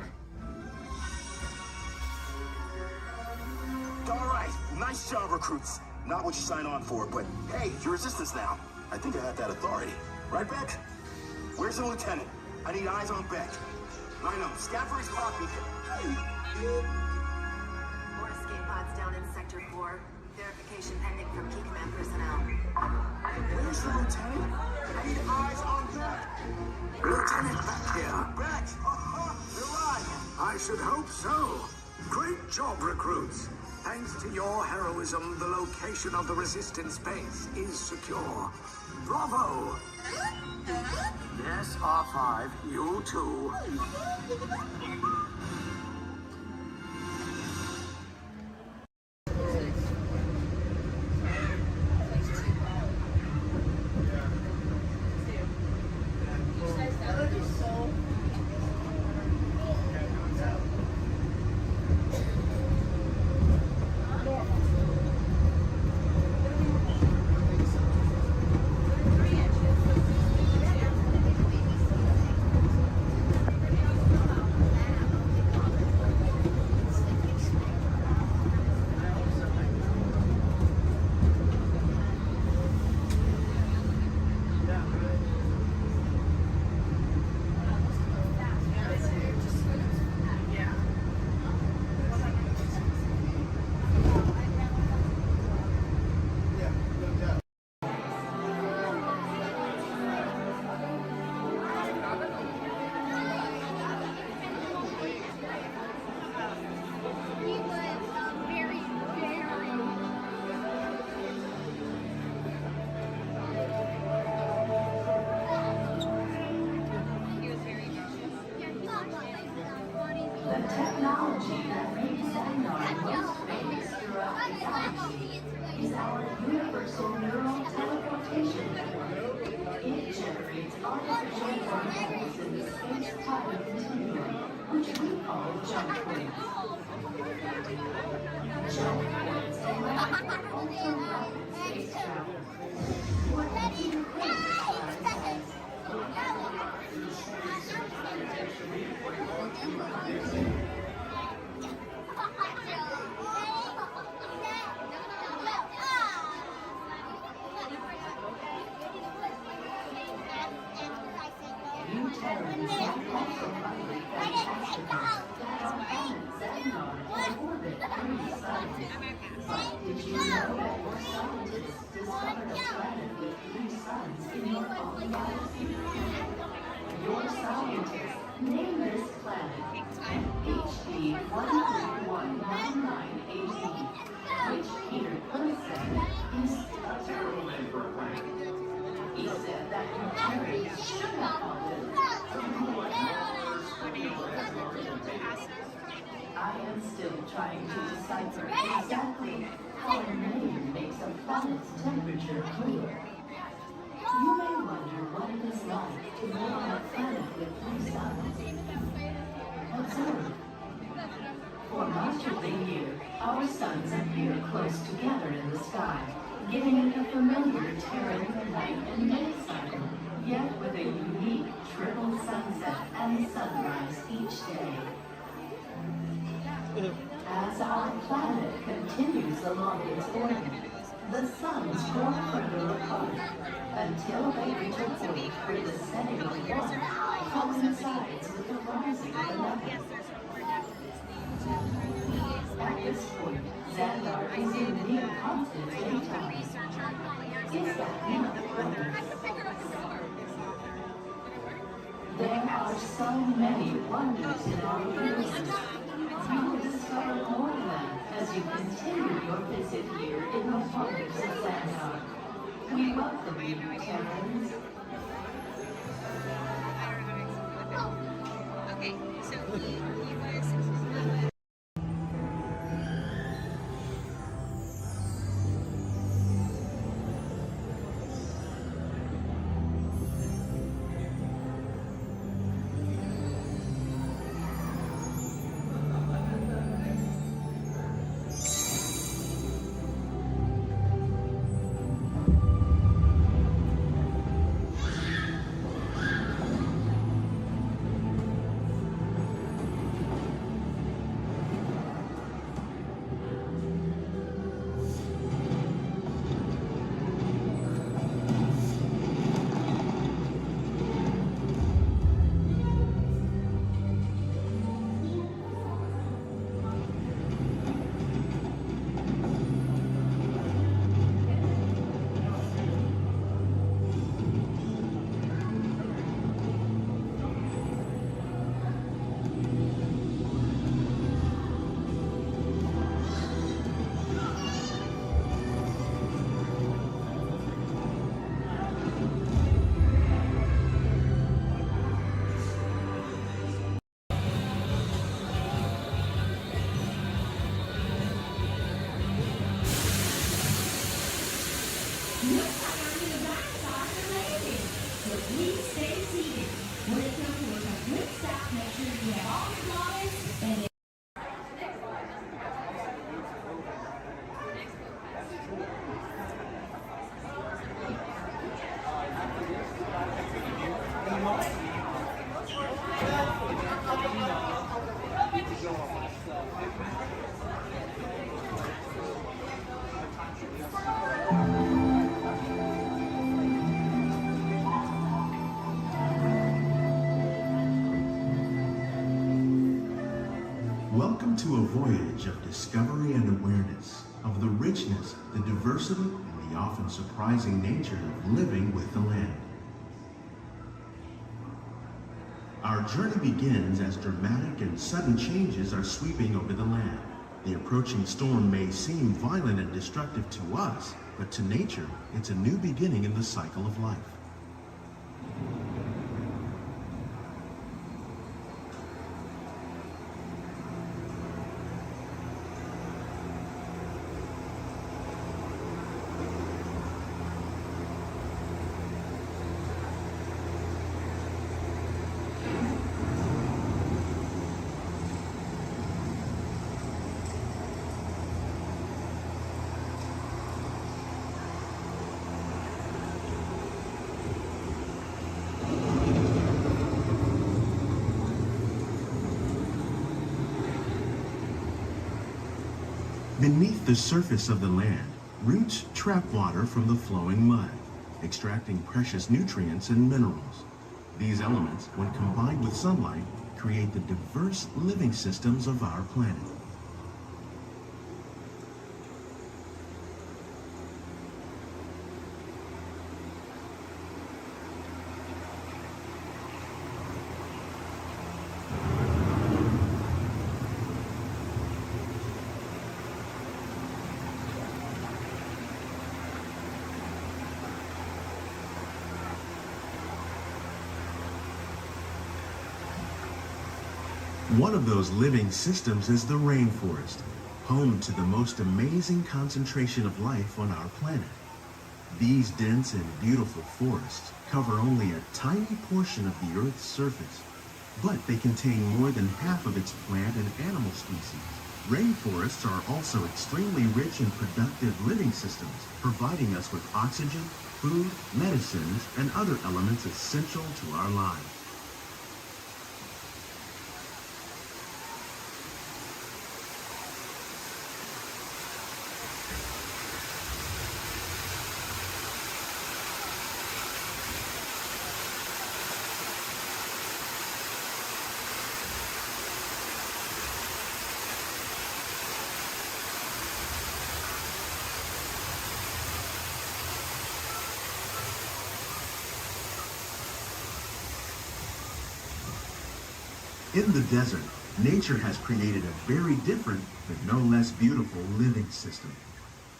All right, nice job, recruits. Not what you signed on for, but hey, you're Resistance now. I think I have that authority. Right, Beck? Where's the lieutenant? I need eyes on Beck. I know, Stafford's caught me. More escape pods down in Sector 4. Verification pending from key command personnel. Where's the lieutenant? I need eyes on Beck. Lieutenant Beck here. Beck! You're right. I should hope so. Great job, recruits. Thanks to your heroism, the location of the Resistance base is secure. Bravo! Yes, R5, you too. technology that makes Xandar most famous throughout the galaxy is our universal neural teleportation network. It generates artificial particles in the space-time continuum, which we call jump points. Jump points allow for ultra-rapid space travel. What do you think you Terrans have also finally fantastic that our planet Xandar can orbit 3 suns. But did you know that your scientists discovered a planet with 3 suns in your own galaxy? Your scientists named this planet HD 13199AZ, which Peter Quill said is a terrible name for a planet. He said that you Terrans should have called it. I am still trying to decipher exactly how a name makes a planet's temperature cooler. You may wonder what it is like to live on a planet with 3 suns. Observe. For much of the year, our suns appear close together in the sky, giving it a familiar Terran night and day cycle, yet with a unique triple sunset and sunrise each day. As our planet continues along its orbit, the suns grow further apart until they reach a point where the setting of one coincides with the rising of another. At this point, Xandar is in near constant daytime. Is that not wonderful? There are so many wonders in our universe. You will discover more of them as you continue your visit here in the wonders of Xandar. We welcome you, Terrans. Okay, so he was... Welcome to a voyage of discovery and awareness of the richness, the diversity, and the often surprising nature of living with the land. Our journey begins as dramatic and sudden changes are sweeping over the land. The approaching storm may seem violent and destructive to us, but to nature, it's a new beginning in the cycle of life. Beneath the surface of the land, roots trap water from the flowing mud, extracting precious nutrients and minerals. These elements, when combined with sunlight, create the diverse living systems of our planet. One of those living systems is the rainforest, home to the most amazing concentration of life on our planet. These dense and beautiful forests cover only a tiny portion of the Earth's surface, but they contain more than half of its plant and animal species. Rainforests are also extremely rich in productive living systems, providing us with oxygen, food, medicines, and other elements essential to our lives. In the desert, nature has created a very different, but no less beautiful living system.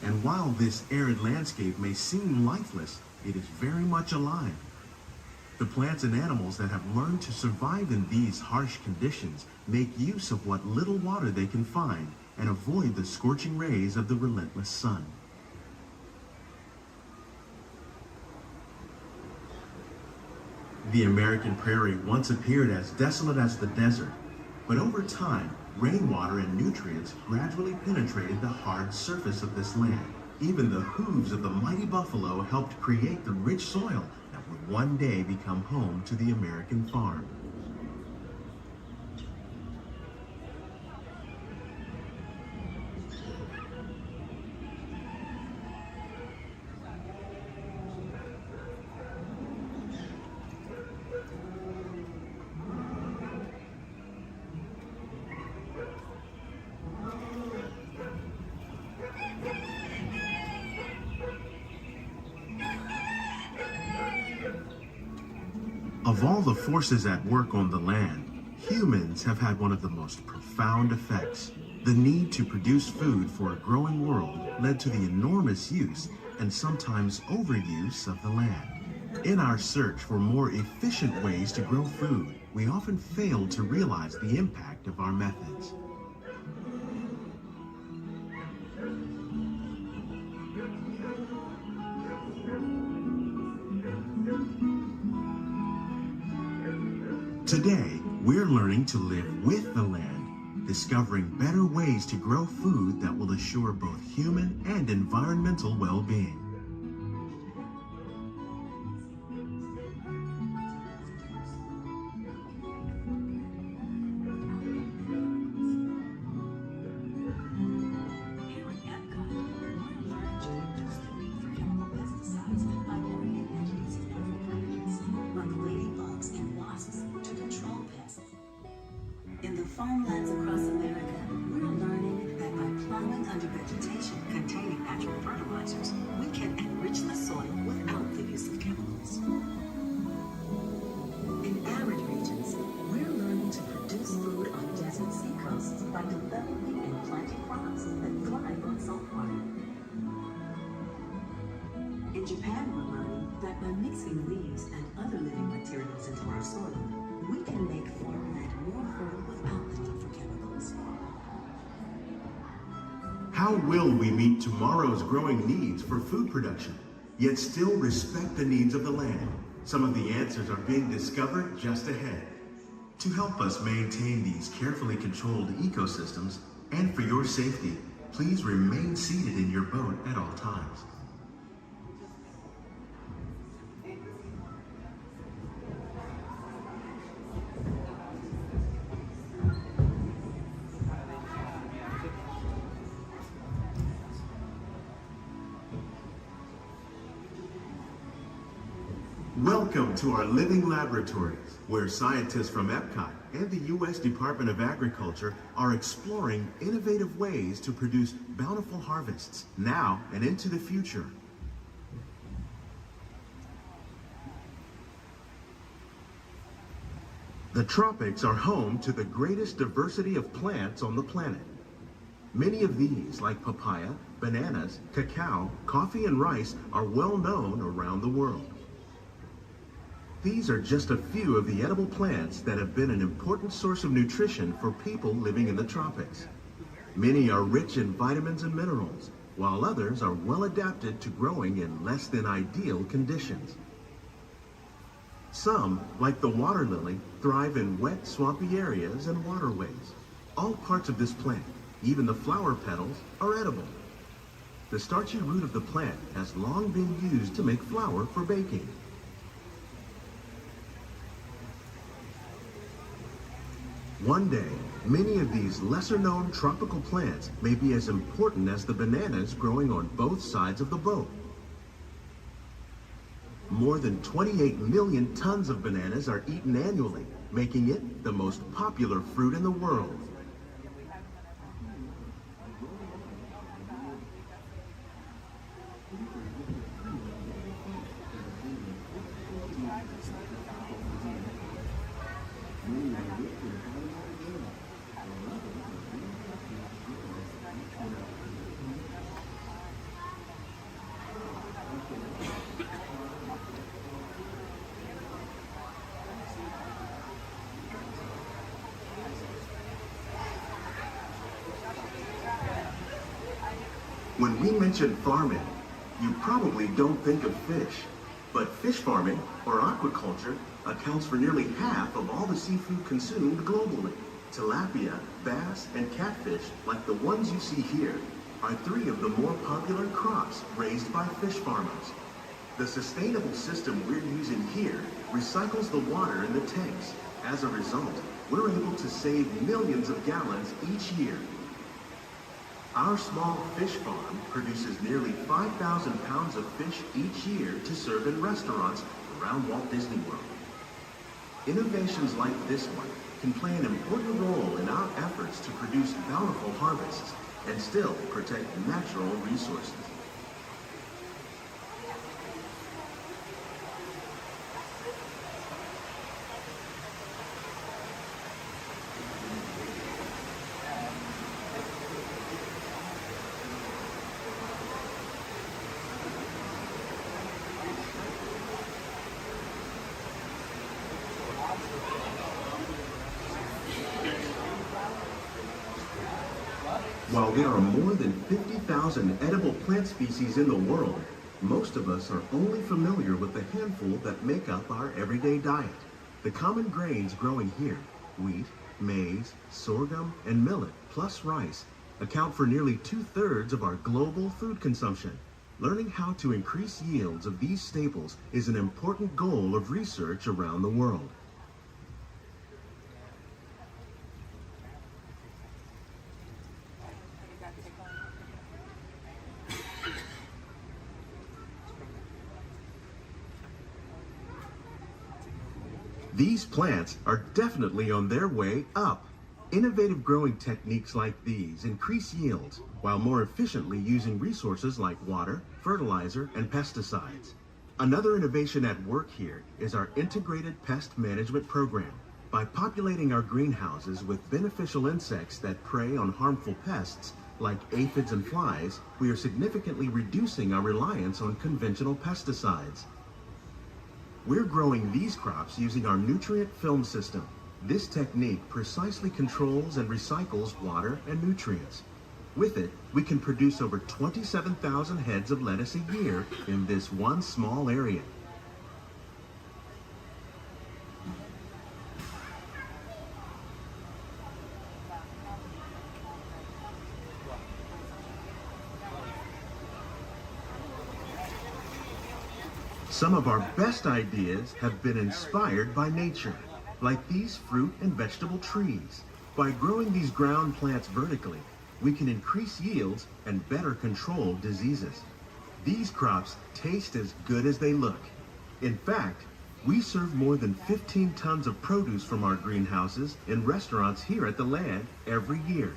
And while this arid landscape may seem lifeless, it is very much alive. The plants and animals that have learned to survive in these harsh conditions make use of what little water they can find and avoid the scorching rays of the relentless sun. The American prairie once appeared as desolate as the desert, but over time, rainwater and nutrients gradually penetrated the hard surface of this land. Even the hooves of the mighty buffalo helped create the rich soil that would one day become home to the American farm. Of all the forces at work on the land, humans have had one of the most profound effects. The need to produce food for a growing world led to the enormous use and sometimes overuse of the land. In our search for more efficient ways to grow food, we often fail to realize the impact of our methods. Today, we're learning to live with the land, discovering better ways to grow food that will assure both human and environmental well-being. In the farmlands across America, we're learning that by plowing under vegetation containing natural fertilizers, we can enrich the soil without the use of chemicals. In arid regions, we're learning to produce food on desert seacoasts by developing and planting crops that thrive on salt water. In Japan, we're learning that by mixing leaves and other living materials into our soil, we can make farmland more fertile without the need for chemicals. How will we meet tomorrow's growing needs for food production, yet still respect the needs of the land? Some of the answers are being discovered just ahead. To help us maintain these carefully controlled ecosystems, and for your safety, please remain seated in your boat at all times. Welcome to our living laboratories, where scientists from Epcot and the U.S. Department of Agriculture are exploring innovative ways to produce bountiful harvests now and into the future. The tropics are home to the greatest diversity of plants on the planet. Many of these, like papaya, bananas, cacao, coffee, and rice, are well known around the world. These are just a few of the edible plants that have been an important source of nutrition for people living in the tropics. Many are rich in vitamins and minerals, while others are well adapted to growing in less than ideal conditions. Some, like the water lily, thrive in wet, swampy areas and waterways. All parts of this plant, even the flower petals, are edible. The starchy root of the plant has long been used to make flour for baking. One day, many of these lesser-known tropical plants may be as important as the bananas growing on both sides of the boat. More than 28 million tons of bananas are eaten annually, making it the most popular fruit in the world. When we mention farming, you probably don't think of fish, but fish farming, or aquaculture, accounts for nearly half of all the seafood consumed globally. Tilapia, bass, and catfish, like the ones you see here, are three of the more popular crops raised by fish farmers. The sustainable system we're using here recycles the water in the tanks. As a result, we're able to save millions of gallons each year. Our small fish farm produces nearly 5,000 pounds of fish each year to serve in restaurants around Walt Disney World. Innovations like this one can play an important role in our efforts to produce bountiful harvests and still protect natural resources. While there are more than 50,000 edible plant species in the world, most of us are only familiar with the handful that make up our everyday diet. The common grains growing here, wheat, maize, sorghum, and millet, plus rice, account for nearly 2/3 of our global food consumption. Learning how to increase yields of these staples is an important goal of research around the world. These plants are definitely on their way up. Innovative growing techniques like these increase yields while more efficiently using resources like water, fertilizer, and pesticides. Another innovation at work here is our integrated pest management program. By populating our greenhouses with beneficial insects that prey on harmful pests like aphids and flies, we are significantly reducing our reliance on conventional pesticides. We're growing these crops using our nutrient film system. This technique precisely controls and recycles water and nutrients. With it, we can produce over 27,000 heads of lettuce a year in this one small area. Some of our best ideas have been inspired by nature, like these fruit and vegetable trees. By growing these ground plants vertically, we can increase yields and better control diseases. These crops taste as good as they look. In fact, we serve more than 15 tons of produce from our greenhouses in restaurants here at the land every year.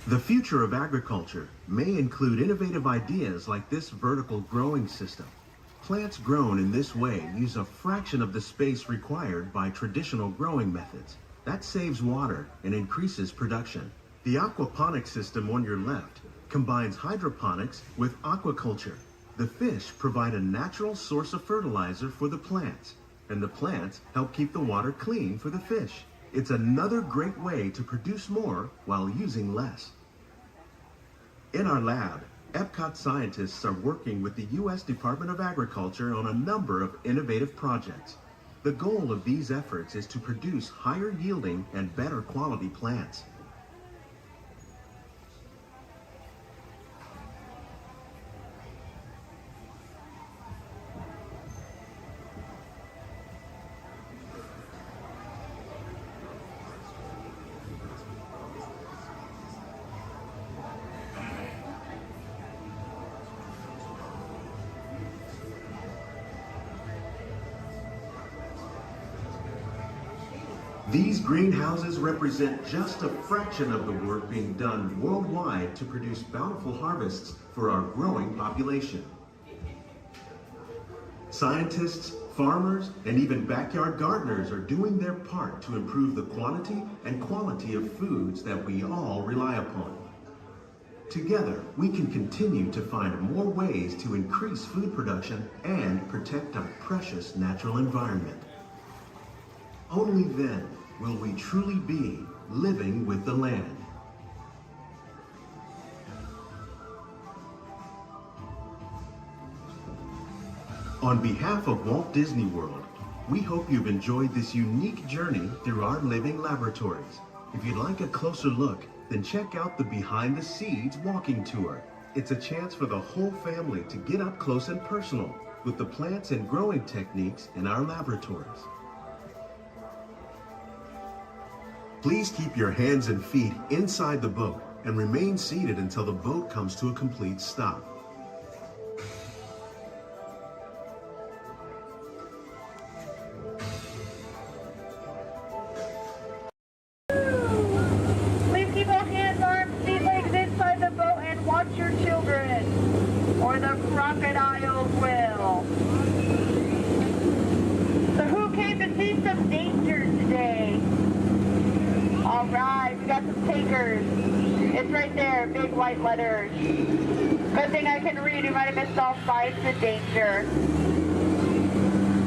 The future of agriculture may include innovative ideas like this vertical growing system. Plants grown in this way use a fraction of the space required by traditional growing methods. That saves water and increases production. The aquaponics system on your left combines hydroponics with aquaculture. The fish provide a natural source of fertilizer for the plants, and the plants help keep the water clean for the fish. It's another great way to produce more while using less. In our lab, Epcot scientists are working with the U.S. Department of Agriculture on a number of innovative projects. The goal of these efforts is to produce higher yielding and better quality plants. These greenhouses represent just a fraction of the work being done worldwide to produce bountiful harvests for our growing population. Scientists, farmers, and even backyard gardeners are doing their part to improve the quantity and quality of foods that we all rely upon. Together, we can continue to find more ways to increase food production and protect our precious natural environment. Only then will we truly be living with the land. On behalf of Walt Disney World, we hope you've enjoyed this unique journey through our living laboratories. If you'd like a closer look, then check out the Behind the Seeds walking tour. It's a chance for the whole family to get up close and personal with the plants and growing techniques in our laboratories. Please keep your hands and feet inside the boat and remain seated until the boat comes to a complete stop. Please keep all hands, arms, feet, legs inside the boat and watch your children, or the crocodiles will. So who came to see some danger today? All right, we got some takers. It's right there, big white letters. Good thing I can read. You might have missed all signs of danger.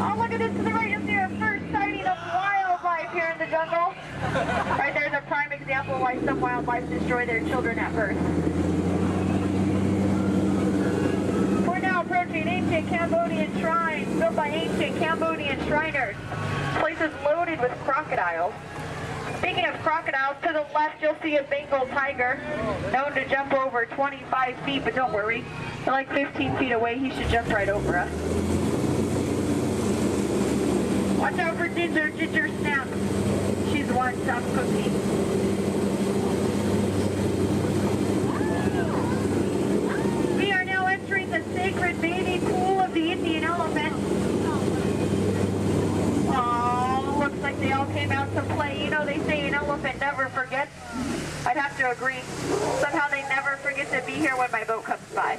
Oh, look at this to the right. You'll see our first sighting of wildlife here in the jungle. Right there's a prime example of why some wildlife destroy their children at birth. We're now approaching ancient Cambodian shrines built by ancient Cambodian Shriners. This place is loaded with crocodiles. Speaking of crocodiles, to the left you'll see a Bengal tiger, known to jump over 25 feet, but don't worry, they're like 15 feet away, he should jump right over us. Watch out for Ginger, Ginger Snap. She's one tough cookie. We are now entering the sacred bathing pool of the Indian elephant. Looks like they all came out to play. You know, they say an elephant never forgets. I'd have to agree. Somehow they never forget to be here when my boat comes by.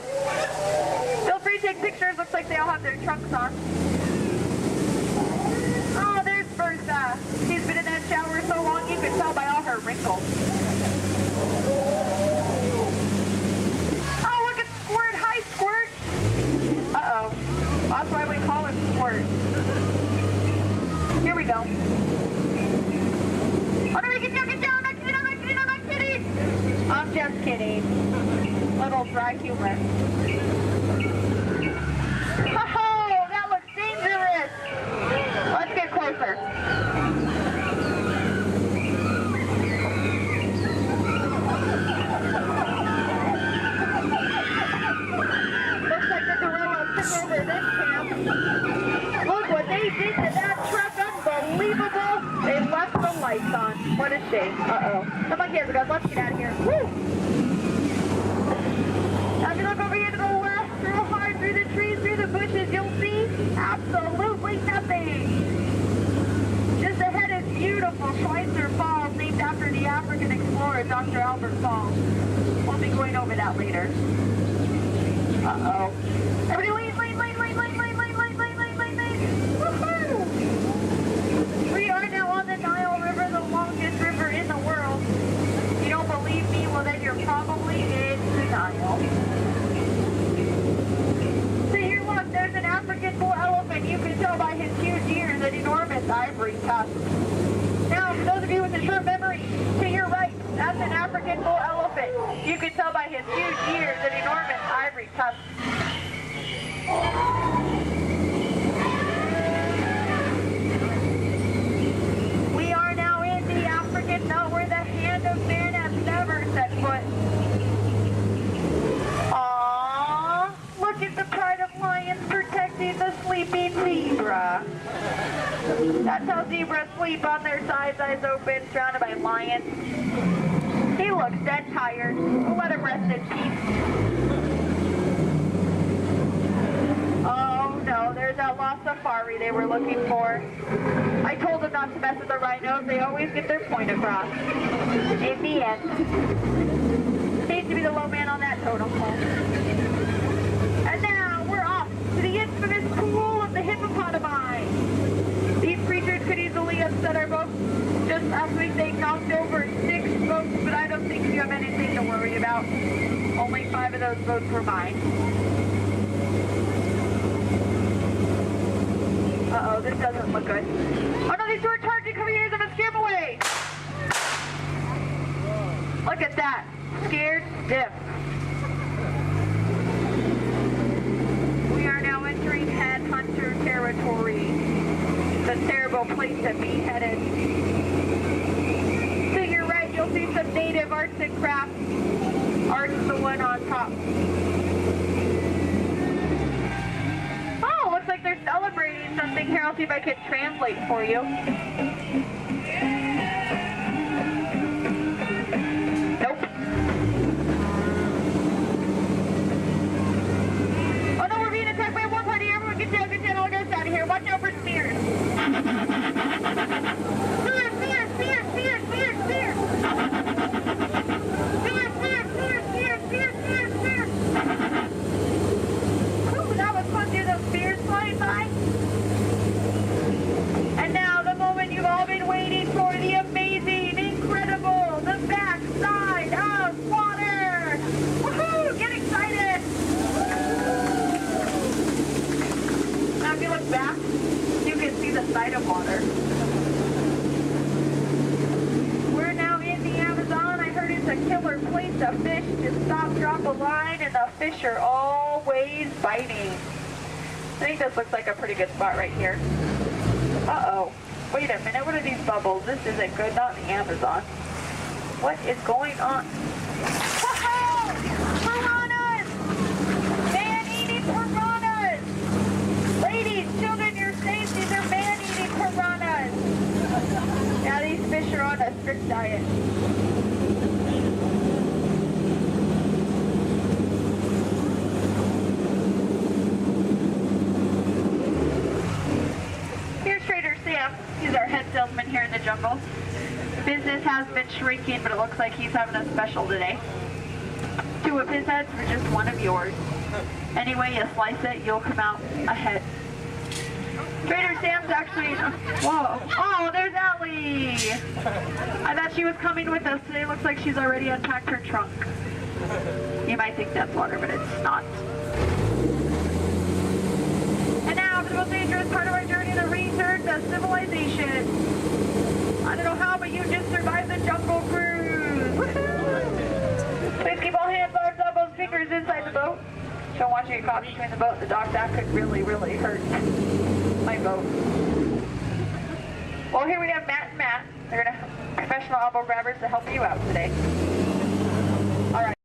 Feel free to take pictures. Looks like they all have their trunks on. Oh, there's Bertha. She's been in that shower so long you can tell by all her wrinkles. Oh, look at Squirt. Hi, Squirt. Uh-oh. That's why we call him Squirt. Here we go. Oh, no, get down, I'm not kidding. I'm just kidding. Little dry humor. Oh, that looks dangerous. Let's get closer. into that truck, unbelievable. They left the lights on. What a shame. Uh-oh. The monkey has a gun. Let's get out of here. Woo! Now if you look over here to the left, real hard through the trees, through the bushes, you'll see absolutely nothing. Just ahead is beautiful Schweitzer Falls, named after the African explorer, Dr. Albert Falls. We'll be going over that later. Uh-oh. Everybody lean, lean, lean, lean, lean, lean, lean, lean, lean, lean, lean, lean. Woohoo! We are now on the Nile River, the longest river in the world. If you don't believe me, well then you're probably in the Nile. So here look, there's an African bull elephant. You can tell by his huge ears and enormous ivory tusks. Now, for those of you with a short memory, to your right, that's an African bull elephant. You can tell by his huge ears and enormous ivory tusks. We are now in the African belt where the hand of man has never set foot. Aww, look at the pride of lions protecting the sleeping zebra. That's how zebras sleep, on their sides, eyes open, surrounded by lions. He looks dead tired. We'll let him rest in peace. Oh no, there's that lost safari they were looking for. I told them not to mess with the rhinos. They always get their point across. In the end. Needs to be the low man on that totem pole. And now we're off to the infamous pool of the hippopotami. These creatures could easily upset our boat. Just last week they knocked over 6 boats, but I don't think you have anything to worry about. Only 5 of those boats were mine. Uh-oh, this doesn't look good. Oh no, these two are charging, coming here, I'm gonna scare them away! Look at that. Scared stiff. We are now entering headhunter territory. The terrible place to be headed. To your right, you'll see some native arts and crafts. Art's the one on top. Oh, looks like they're celebrating something here. I'll see if I can translate for you. Nope. Oh no, we're being attacked by a war party. Everyone get down, all get us out of here. Watch out for spears. Spears, spears, spears, spears, spears, spears. Spears, spears, spears, spears, spears, spears, spears. Ooh, that was fun to hear those spears flying by. And now the moment you've all been waiting for, the amazing, incredible, the backside of water. Woohoo! Get excited! Now if you look back, you can see the side of water. We're now in the Amazon. I heard it's a killer place to fish. Just stop, drop a line, and the fish are always biting. I think this looks like a pretty good spot right here. Uh-oh. Wait a minute, what are these bubbles? This isn't good, not in the Amazon. What is going on? Woohoo! Piranhas! Man-eating piranhas! Ladies, children, you're safe. These are man-eating piranhas. Now these fish are on a strict diet. Here's Trader Sam. He's our head salesman here in the jungle. Business has been shrinking, but it looks like he's having a special today. 2 of his heads for just 1 of yours. Any way you slice it, you'll come out ahead. Trader Sam's actually... Whoa. Oh, there's Allie! I thought she was coming with us today. Looks like she's already unpacked her trunk. You might think that's water, but it's not. And now for the most dangerous part of our journey, the return to civilization. I don't know how, but you just survived the jungle cruise. Woohoo! Please keep all hands, arms, elbows, fingers inside the boat. Don't want you to get caught between the boat and the dock. That could really, really hurt my boat. Well, here we have Matt and Matt. They're going to have professional elbow grabbers to help you out today. All right.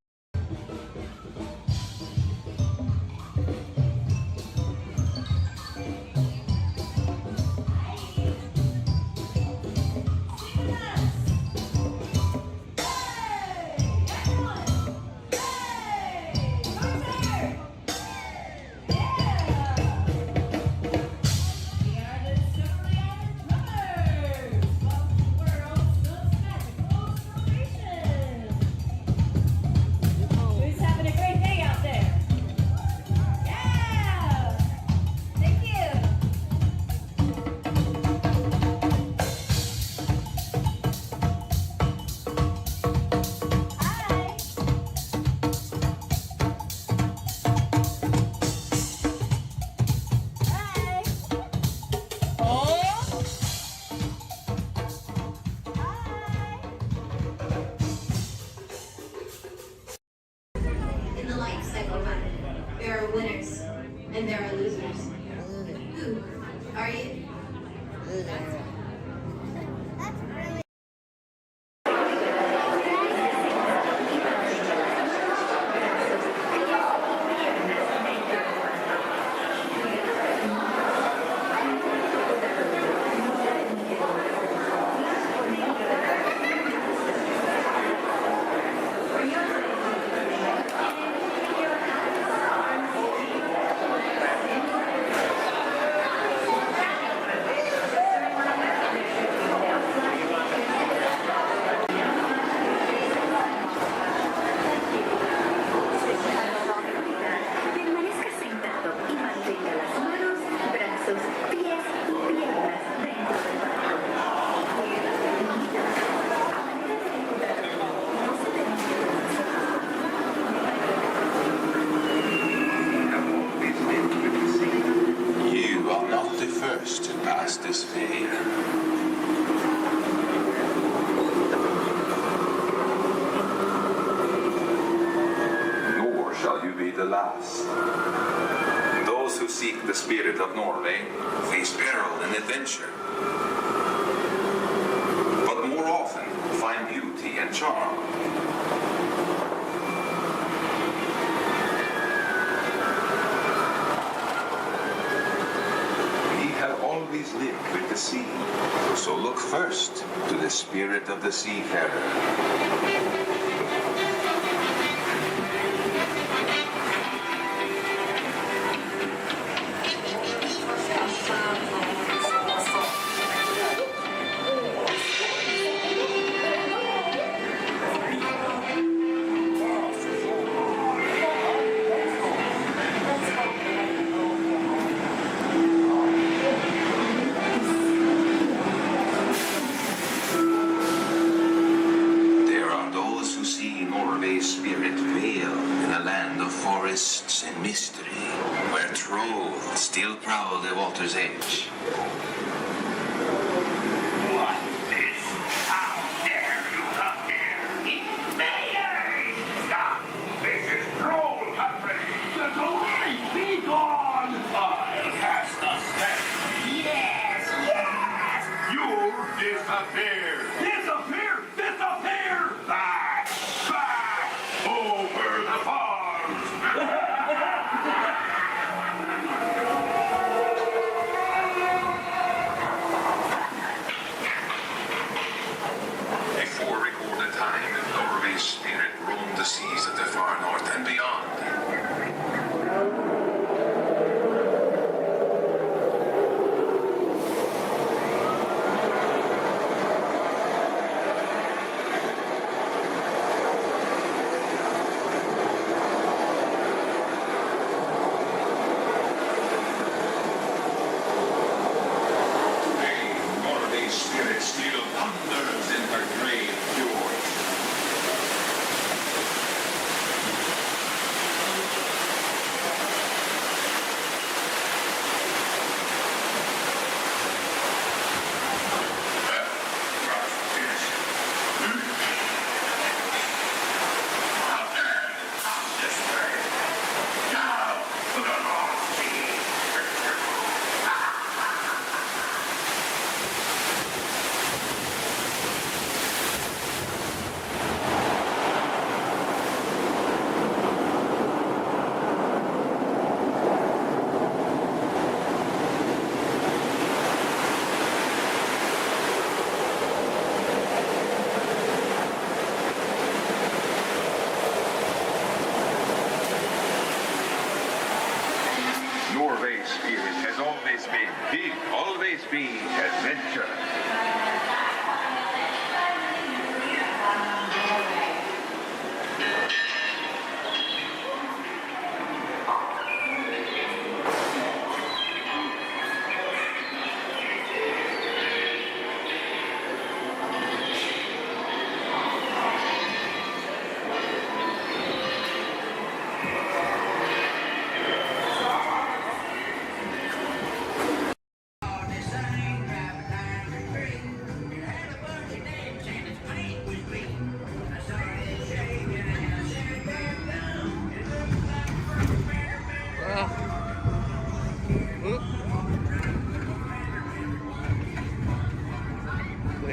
Permanezca sentado y mantenga las manos, brazos, pies y piernas dentro del barco. A manera de recordar, no se permite You are not the first to pass this way. Nor shall you be the last. Those who seek the spirit of Norway face peril and adventure, but more often find beauty and charm. We have always lived with the sea, so look first to the spirit of the seafarer. There are those who see Norway's spirit veil in a land of forests and mystery, where trolls still prowl the water's edge. What is? How dare you come here? Invaders! Stop! This is troll country! The Goliath, be gone! I'll cast the spell. Yes! Yes! You'll disappear! Disappear! Disappear! Back! Back! Over the farms! Before recorded time, Norway's spirit roamed the seas of the far north and beyond. Norway's spirit still thunders in her grave fjords. Norway's spirit has always been, will always be adventure.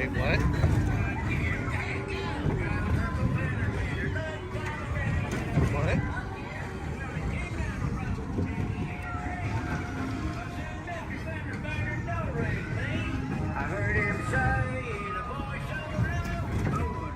Wait, what? What? I heard him say the voice of the railroad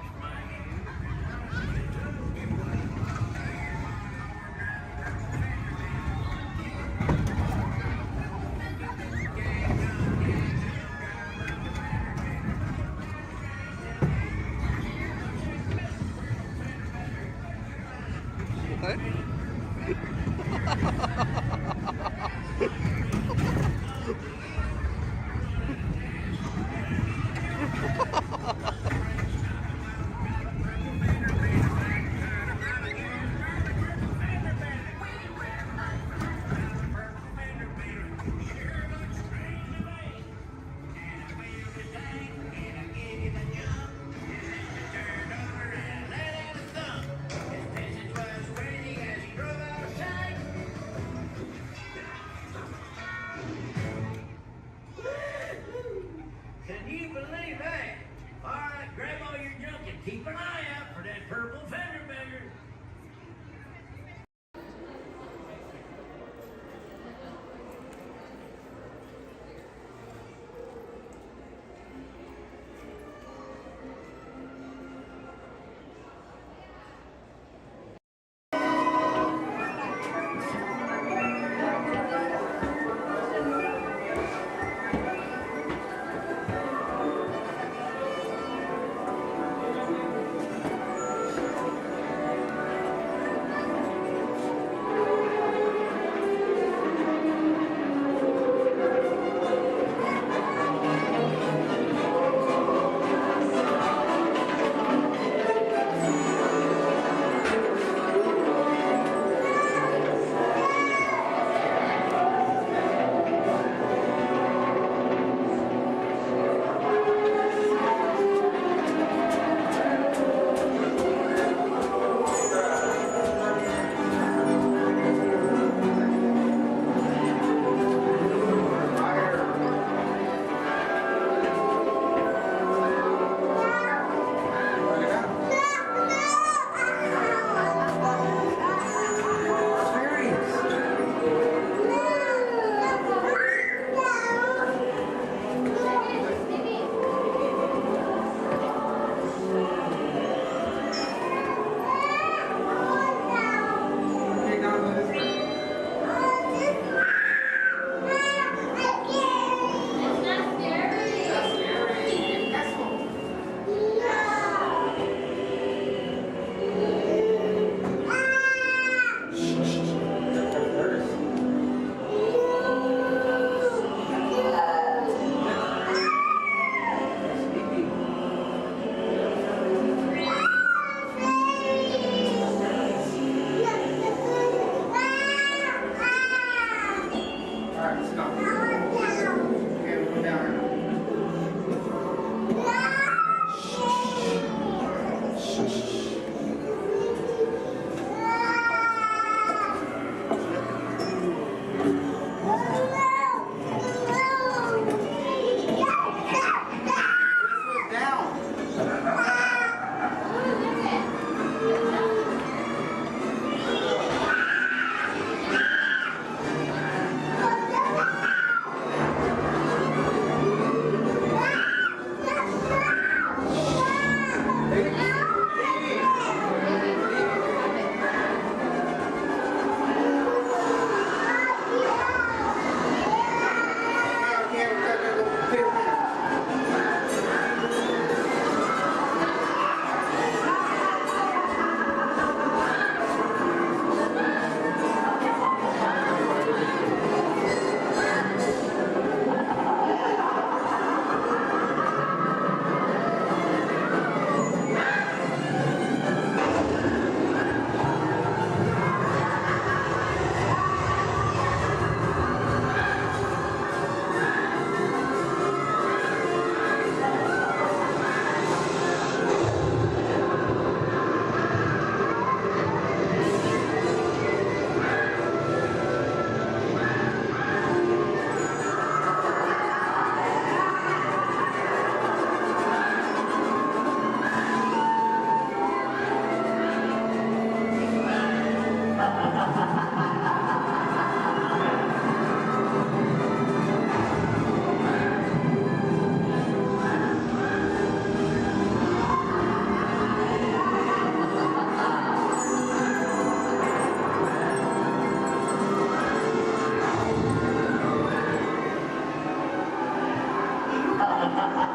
Make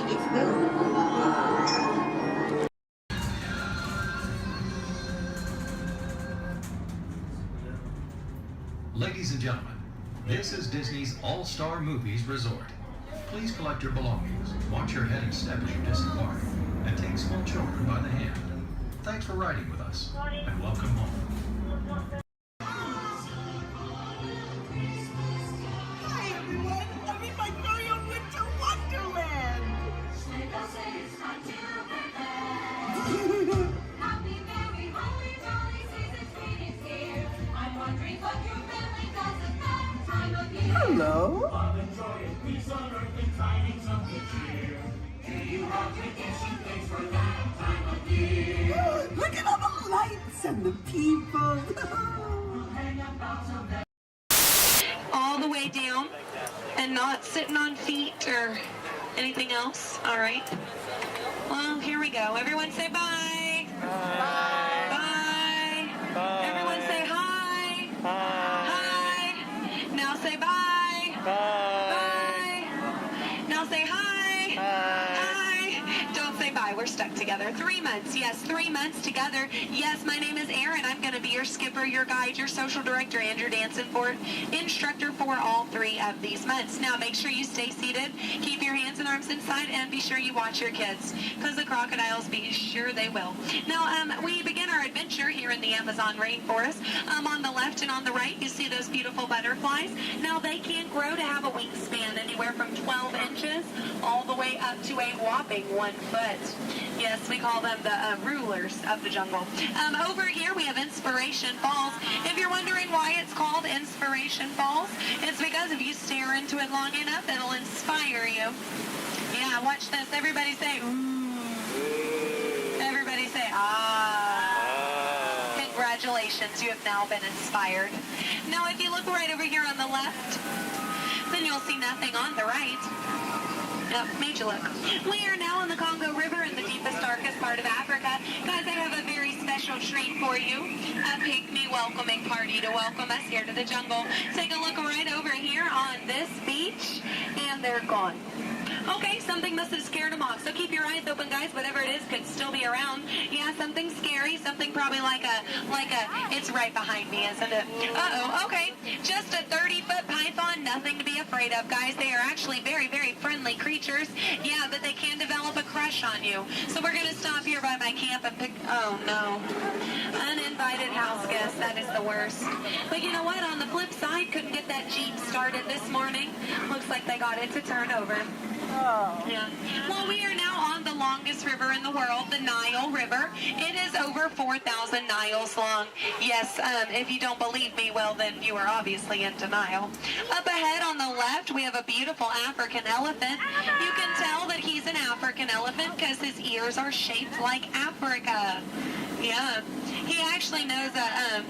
it move. Ladies and gentlemen, this is Disney's All-Star Movies Resort. Please collect your belongings, watch your head and step as you disembark, and take small children by the hand. Thanks for riding with us, and welcome home. Hi, everyone. I'm in my very own winter wonderland. Happy, merry, holly, jolly season's greetings here. I'm wondering what your family does at that time of year. Hello. Love and joy and peace on earth and tidings of good cheer. Do you have tradition things for that time of year? Look at all the lights and the people. All the way down and not sitting on feet or anything else. All right. Well, here we go. Everyone say bye. Bye. Bye. Bye. Everyone say hi. Hi. Hi. Now say bye. Bye. Bye. Now say hi. Hi. Don't say bye. We're stuck together. 3 months. Yes, 3 months together. Yes, my name is Erin. I'm going to be your skipper, your guide, your social director, and your dance instructor for all 3 of these months. Now, make sure you stay seated. Keep your hands and arms inside, and be sure you watch your kids, because the crocodiles, be sure they will. Now, we begin our adventure here in the Amazon rainforest. On the left and on the right, you see those beautiful butterflies. Now, they can grow to have a wingspan anywhere from 12 inches all the way up to a whopping 1 foot. Yes, we call them the rulers of the jungle. Over here, we have Inspiration Falls. If you're wondering why it's called Inspiration Falls, it's because if you stare into it long enough, it'll inspire you. Yeah, watch this. Everybody say, ooh. Everybody say, ah. Congratulations, you have now been inspired. Now, if you look right over here on the left, then you'll see nothing on the right. Yep, made you look. We are now in the Congo River in the deepest, darkest part of Africa. Guys, I have a very special treat for you. A pygmy welcoming party to welcome us here to the jungle. Take a look right over here on this beach, and they're gone. Okay, something must have scared them off. So keep your eyes open, guys. Whatever it is could still be around. Yeah, something scary. Something probably like a, it's right behind me, isn't it? Uh-oh, okay. Just a 30-foot python. Nothing to be afraid of, guys. They are actually very, very friendly creatures. Yeah, but they can develop a crush on you. So we're going to stop here by my camp and pick, oh no. Uninvited house guests. That is the worst. But you know what? On the flip side, couldn't get that Jeep started this morning. Looks like they got it to turn over. Oh. Yeah. Well, we are now on the longest river in the world, the Nile River. It is over 4,000 miles long. Yes, if you don't believe me, well, then you are obviously in denial. Up ahead on the left, we have a beautiful African elephant. You can tell that he's an African elephant because his ears are shaped like Africa. Yeah. He actually knows a,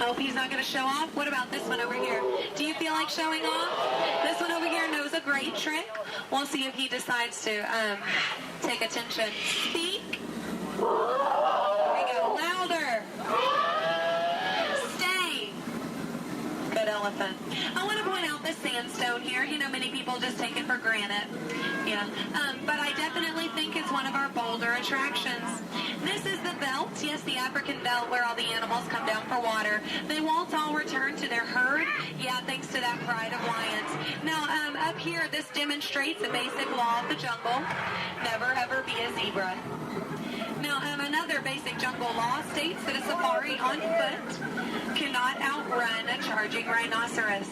oh, he's not going to show off? What about this one over here? Do you feel like showing off? This one over here knows a great trick. We'll see if he decides to take attention. Speak. There we go. Louder. Stay. Good elephant. I want to point out this sandstone here. You know, many people just take it for granted. Yeah. But I definitely think it's one of our bolder attractions. This is the belt. Yes, the African belt where all the animals come down for water. They won't all return to their herd. Yeah, thanks to that pride of lions. Now, up here, this demonstrates a basic law of the jungle. Never, ever be a zebra. Now, another basic jungle law states that a safari on foot cannot outrun a charging rhinoceros.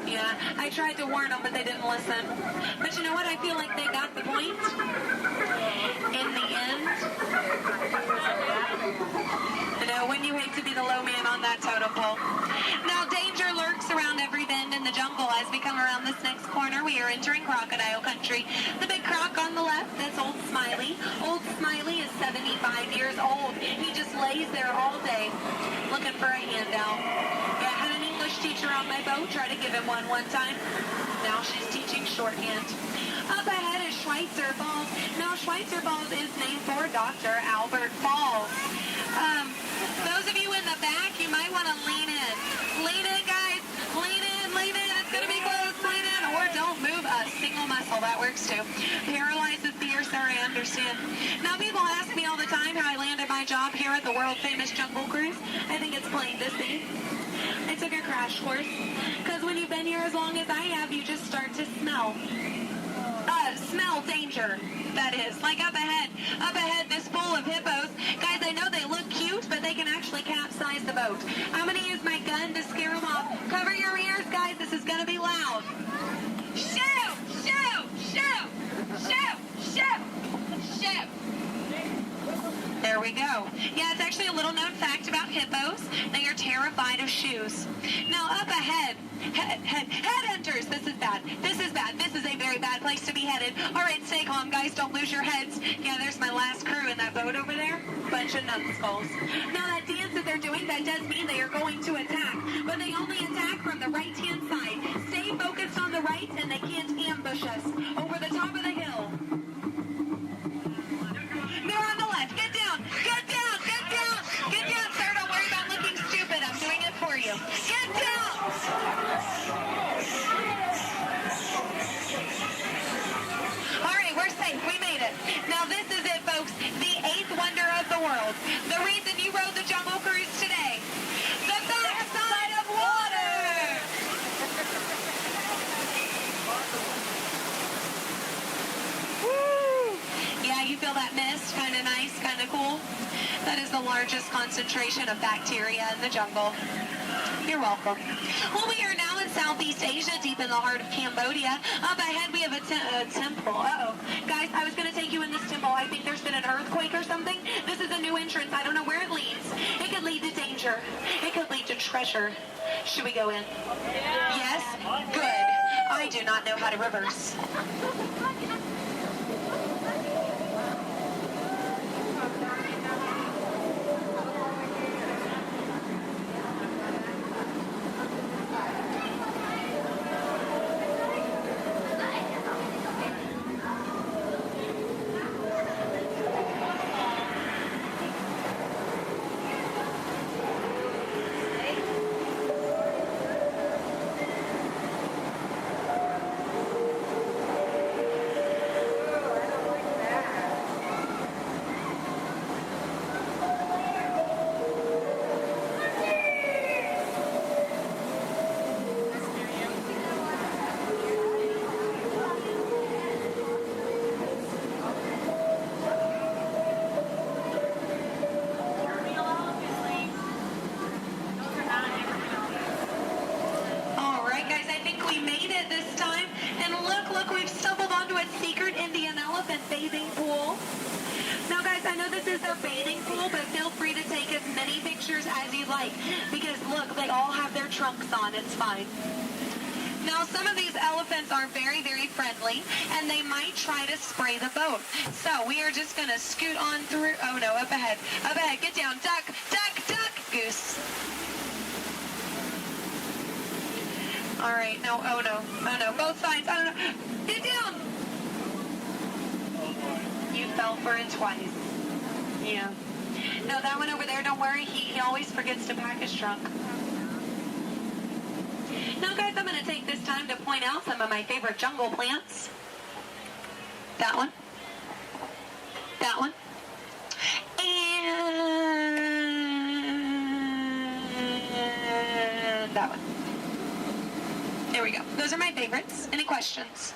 Yeah, I tried to warn them, but they didn't listen. But you know what? I feel like they got the point. In the end, you know, when you hate to be the low man on that totem pole. Now, danger lurks around every bend in the jungle. As we come around this next corner, we are entering crocodile country. The big croc on the left, that's Old Smiley. Old Smiley is 75 years old. He just lays there all day looking for a handout. Yeah, had an English teacher on my boat tried to give him one time. Now she's teaching shorthand. Up ahead is Schweitzer Falls. Now Schweitzer Falls is named for Dr. Albert Falls. Those of you in the back, you might want to lean in. Lean in, guys. Lean in, lean in. It's going to be close. Lean in, or don't move a single muscle. That works too. Paralyzed with fear, sir, I understand. Now, people ask me all the time how I landed my job here at the world-famous Jungle Cruise. I think it's plain to see. I took a crash course. Because when you've been here as long as I have, you just start to smell. Smell danger, that is. Like up ahead, this pool of hippos. Guys, I know they look cute, but they can actually capsize the boat. I'm going to use my gun to scare them off. Cover your ears, guys. This is going to be loud. Shoot! Shoot! Shoot! Shoot! Shoot! Shoot! There we go. Yeah, it's actually a little known fact about hippos. They are terrified of shoes. Now, up ahead, headhunters. This is bad. This is bad. This is a very bad place to be headed. All right, stay calm, guys. Don't lose your heads. Yeah, there's my last crew in that boat over there. Bunch of numbskulls. Now, that dance that they're doing, that does mean they are going to attack. But they only attack from the right-hand side. Stay focused on the right, and they can't ambush us. Over the top of the hill. They're on the left. Get down. Get down. Get down. Get down, sir. Don't worry about looking stupid. I'm doing it for you. Get down. All right, we're safe. We made it. Now, this is it, folks. The 8th wonder of the world. The reason you rode the Jungle Cruise today. The backside of water. Woo! Yeah, you feel that mist? Kind of nice, kind of cool. That is the largest concentration of bacteria in the jungle. You're welcome. Well, we are now in Southeast Asia, deep in the heart of Cambodia. Up ahead, we have a temple. Uh-oh. Guys, I was going to take you in this temple. I think there's been an earthquake or something. This is a new entrance. I don't know where it leads. It could lead to danger. It could lead to treasure. Should we go in? Yes? Good. I do not know how to reverse. It's fine. Now, some of these elephants are very, very friendly, and they might try to spray the boat. So we are just going to scoot on through. Oh, no, up ahead. Up ahead. Get down. Duck, duck, duck. Goose. All right. No. Oh, no. Oh, no. Both sides. Oh, no. Get down. You fell for it twice. Yeah. No, that one over there, don't worry. He always forgets to pack his trunk. Now, guys, I'm going to take this time to point out some of my favorite jungle plants. That one. That one. And that one. There we go. Those are my favorites. Any questions?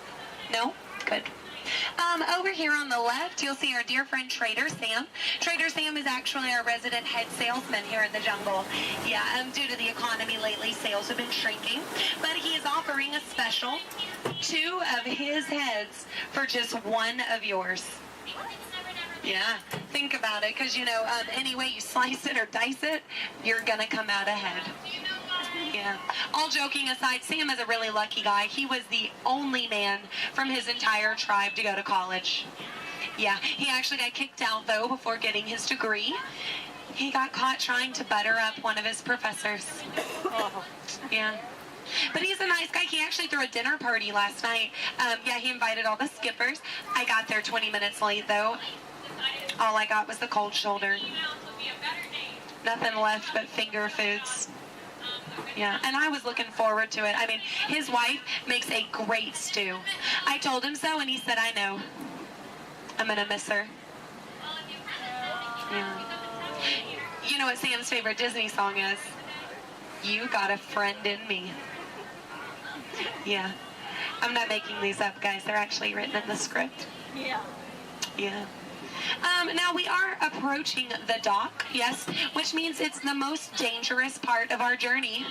No? Good. Over here on the left, you'll see our dear friend Trader Sam. Trader Sam is actually our resident head salesman here in the jungle. Yeah, due to the economy lately, sales have been shrinking. But he is offering a special 2 of his heads for just 1 of yours. Yeah, think about it, because, you know, any way you slice it or dice it, you're going to come out ahead. Yeah. All joking aside, Sam is a really lucky guy. He was the only man from his entire tribe to go to college. Yeah, he actually got kicked out, though, before getting his degree. He got caught trying to butter up one of his professors. Yeah. But he's a nice guy. He actually threw a dinner party last night. Yeah, he invited all the skippers. I got there 20 minutes late, though. All I got was the cold shoulder. Nothing left but finger foods. Yeah, and I was looking forward to it. I mean, his wife makes a great stew. I told him so, and he said, I know. I'm going to miss her. Yeah. You know what Sam's favorite Disney song is? You Got a Friend in Me. Yeah. I'm not making these up, guys. They're actually written in the script. Yeah. Yeah. Now we are approaching the dock, yes, which means it's the most dangerous part of our journey.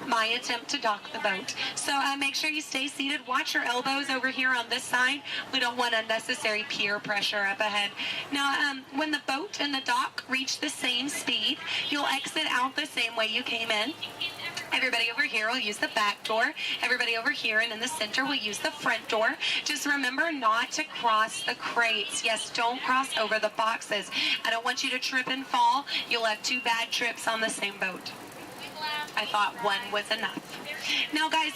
My attempt to dock the boat. So make sure you stay seated. Watch your elbows over here on this side. We don't want unnecessary peer pressure up ahead. Now, when the boat and the dock reach the same speed, you'll exit out the same way you came in. Everybody over here will use the back door. Everybody over here and in the center will use the front door. Just remember not to cross the crates. Yes, don't cross over the boxes. I don't want you to trip and fall. You'll have 2 bad trips on the same boat. I thought one was enough. Now, guys,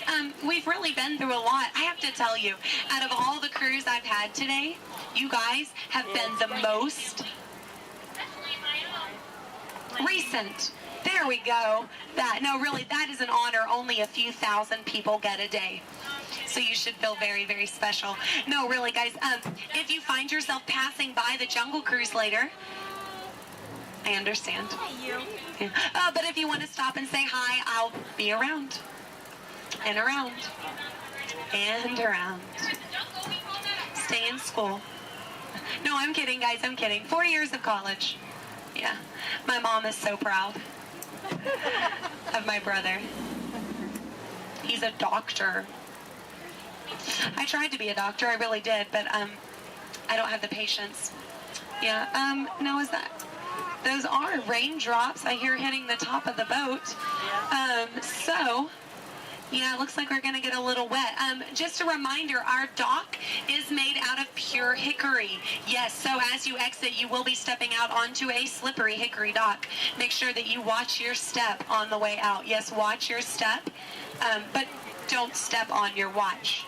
we've really been through a lot. I have to tell you, out of all the crews I've had today, you guys have been the most recent. There we go. No, really, that is an honor only a few thousand people get a day. So you should feel very, very special. No, really, guys, if you find yourself passing by the Jungle Cruise later, I understand. Yeah. But if you want to stop and say hi, I'll be around. And around. And around. Stay in school. No, I'm kidding, guys, I'm kidding. 4 years of college. Yeah. My mom is so proud of my brother. He's a doctor. I tried to be a doctor, I really did, but I don't have the patience. Yeah, no, is that... Those are raindrops I hear hitting the top of the boat. So, yeah, it looks like we're going to get a little wet. Just a reminder, our dock is made out of pure hickory. Yes, so as you exit, you will be stepping out onto a slippery hickory dock. Make sure that you watch your step on the way out. Yes, watch your step, but don't step on your watch.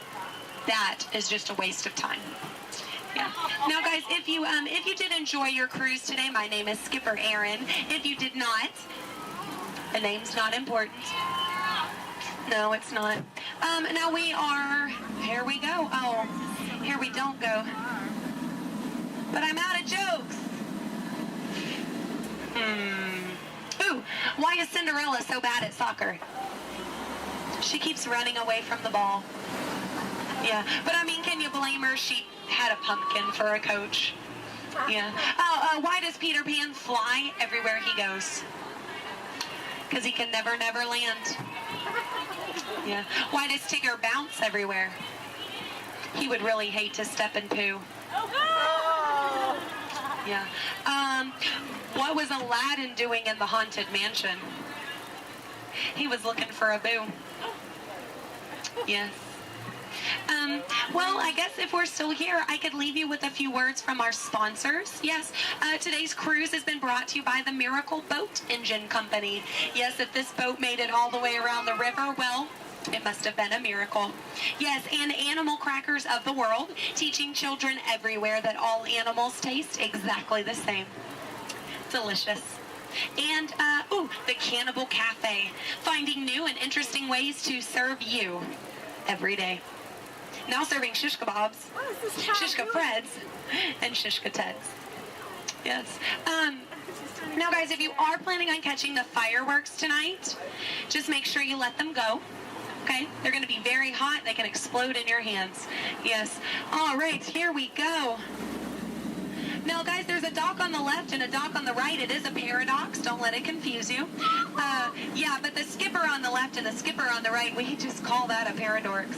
That is just a waste of time. Yeah. Now, guys, if you did enjoy your cruise today, my name is Skipper Aaron. If you did not, the name's not important. No, it's not. Now we are, here we go. Oh, here we don't go. But I'm out of jokes. Ooh, why is Cinderella so bad at soccer? She keeps running away from the ball. Yeah, but I mean, can you blame her? She had a pumpkin for a coach. Yeah. Oh, why does Peter Pan fly everywhere he goes? Because he can never land. Yeah. Why does Tigger bounce everywhere? He would really hate to step in poo. Yeah. What was Aladdin doing in the Haunted Mansion? He was looking for a boo. Yes. Well, I guess if we're still here, I could leave you with a few words from our sponsors. Yes, today's cruise has been brought to you by the Miracle Boat Engine Company. Yes, if this boat made it all the way around the river, well, it must have been a miracle. Yes, and Animal Crackers of the World, teaching children everywhere that all animals taste exactly the same. Delicious. And, the Cannibal Cafe, finding new and interesting ways to serve you every day. Now serving shish kebabs, shish freds, and shish teds. Yes. Now, guys, if you are planning on catching the fireworks tonight, just make sure you let them go. Okay? They're going to be very hot. They can explode in your hands. Yes. All right, here we go. Now, guys, there's a dock on the left and a dock on the right. It is a paradox. Don't let it confuse you. Yeah, but the skipper on the left and the skipper on the right, we just call that a paradorx.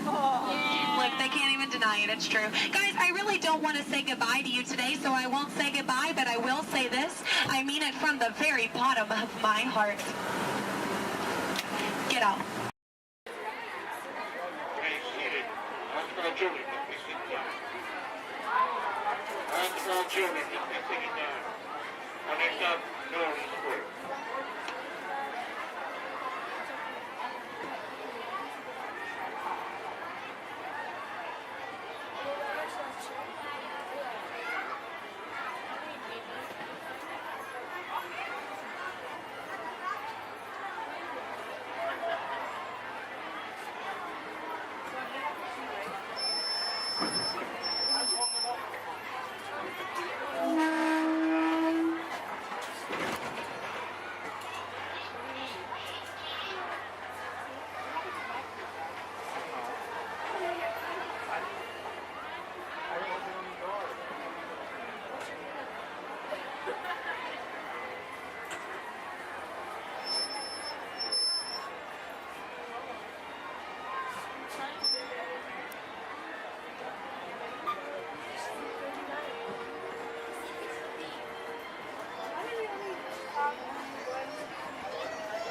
Look, they can't even deny it. It's true. Guys, I really don't want to say goodbye to you today, so I won't say goodbye, but I will say this. I mean it from the very bottom of my heart. Get out. Next up, North Square.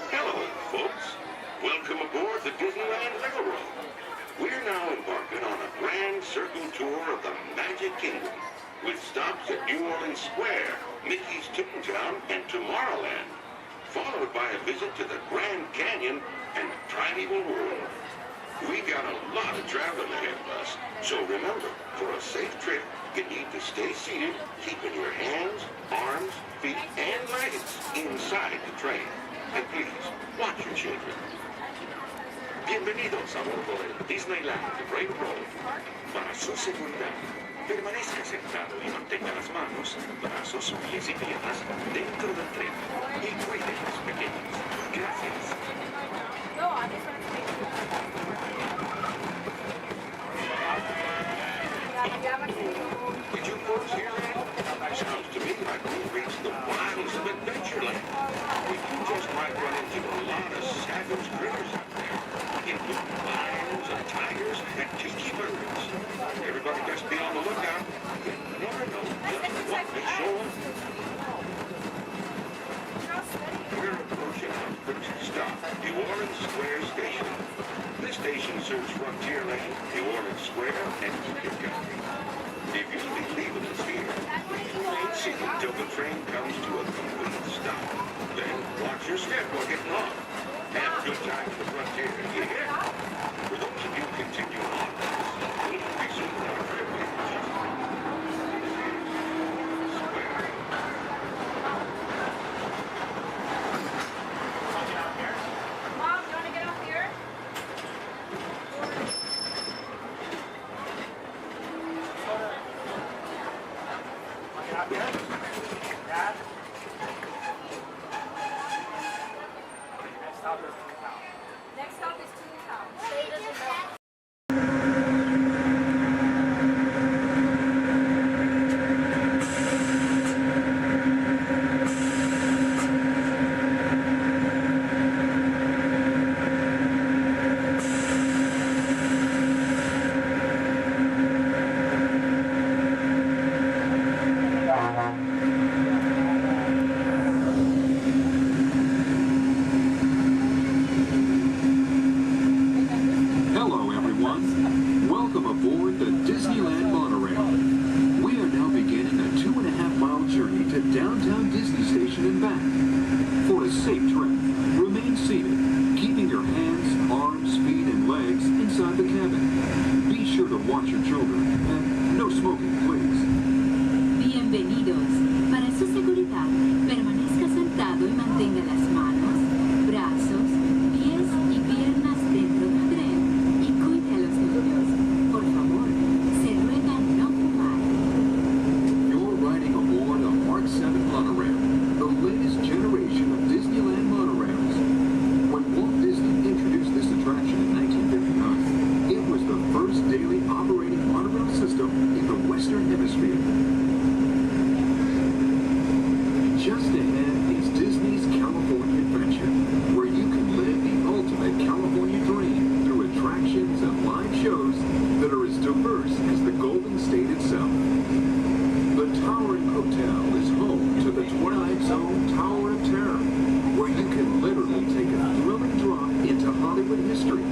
Hello, folks. Welcome aboard the Disneyland Railroad. We're now embarking on a grand circle tour of the Magic Kingdom, with stops at New Orleans Square, Mickey's Toontown, and Tomorrowland, followed by a visit to the Grand Canyon and Primeval World. We got a lot of traveling ahead of us, so remember, for a safe trip, you need to stay seated, keeping your hands, arms, feet, and legs inside the train. And please, watch your children. Bienvenidos a bordo del Disneyland Railroad. Para su seguridad, permanezca sentado y mantenga las manos, brazos, pies y piernas dentro del tren. Y cuide a los pequeños. Gracias. Did you folks hear that? Sounds to me like we've reached the wilds of Adventureland. We just might run into a lot of savage critters out there, including lions and tigers and tiki birds. Everybody best be on the lookout. You never know just what may show up. We're approaching our first stop, New Orleans Square Station. This station serves Frontierland, New Orleans Square, and Union Country. If you'll be leaving us here, please remain seated until the train comes to a complete stop. Then watch your step while getting off. Have a good time at the Frontier, you hear? For those of you continuing on, we'll resume our trip in just a Square. Mom, you want to get up here? Out here? Dad? Next stop is Toontown. Next stop is Toontown. Say it doesn't know. Hello, everyone. Welcome aboard the Disneyland monorail. We are now beginning a 2.5-mile journey to downtown Disney Station and back. For a safe trip, remain seated, keeping your hands, arms, feet, and legs inside the cabin. Be sure to watch your children, and no smoking, please. Bienvenidos. Para su seguridad, permanezca sentado y mantenga las manos, brazos, pies y piernas dentro del tren y cuide a los niños. Por favor, se ruega no fumar. You're riding aboard a Mark 7 monorail, the latest generation of Disneyland monorails. When Walt Disney introduced this attraction in 1959, it was the first daily operating monorail system in the Western Hemisphere. Just ahead is Disney's California Adventure, where you can live the ultimate California dream through attractions and live shows that are as diverse as the Golden State itself. The Towering Hotel is home to the Twilight Zone Tower of Terror, where you can literally take a thrilling drop into Hollywood history.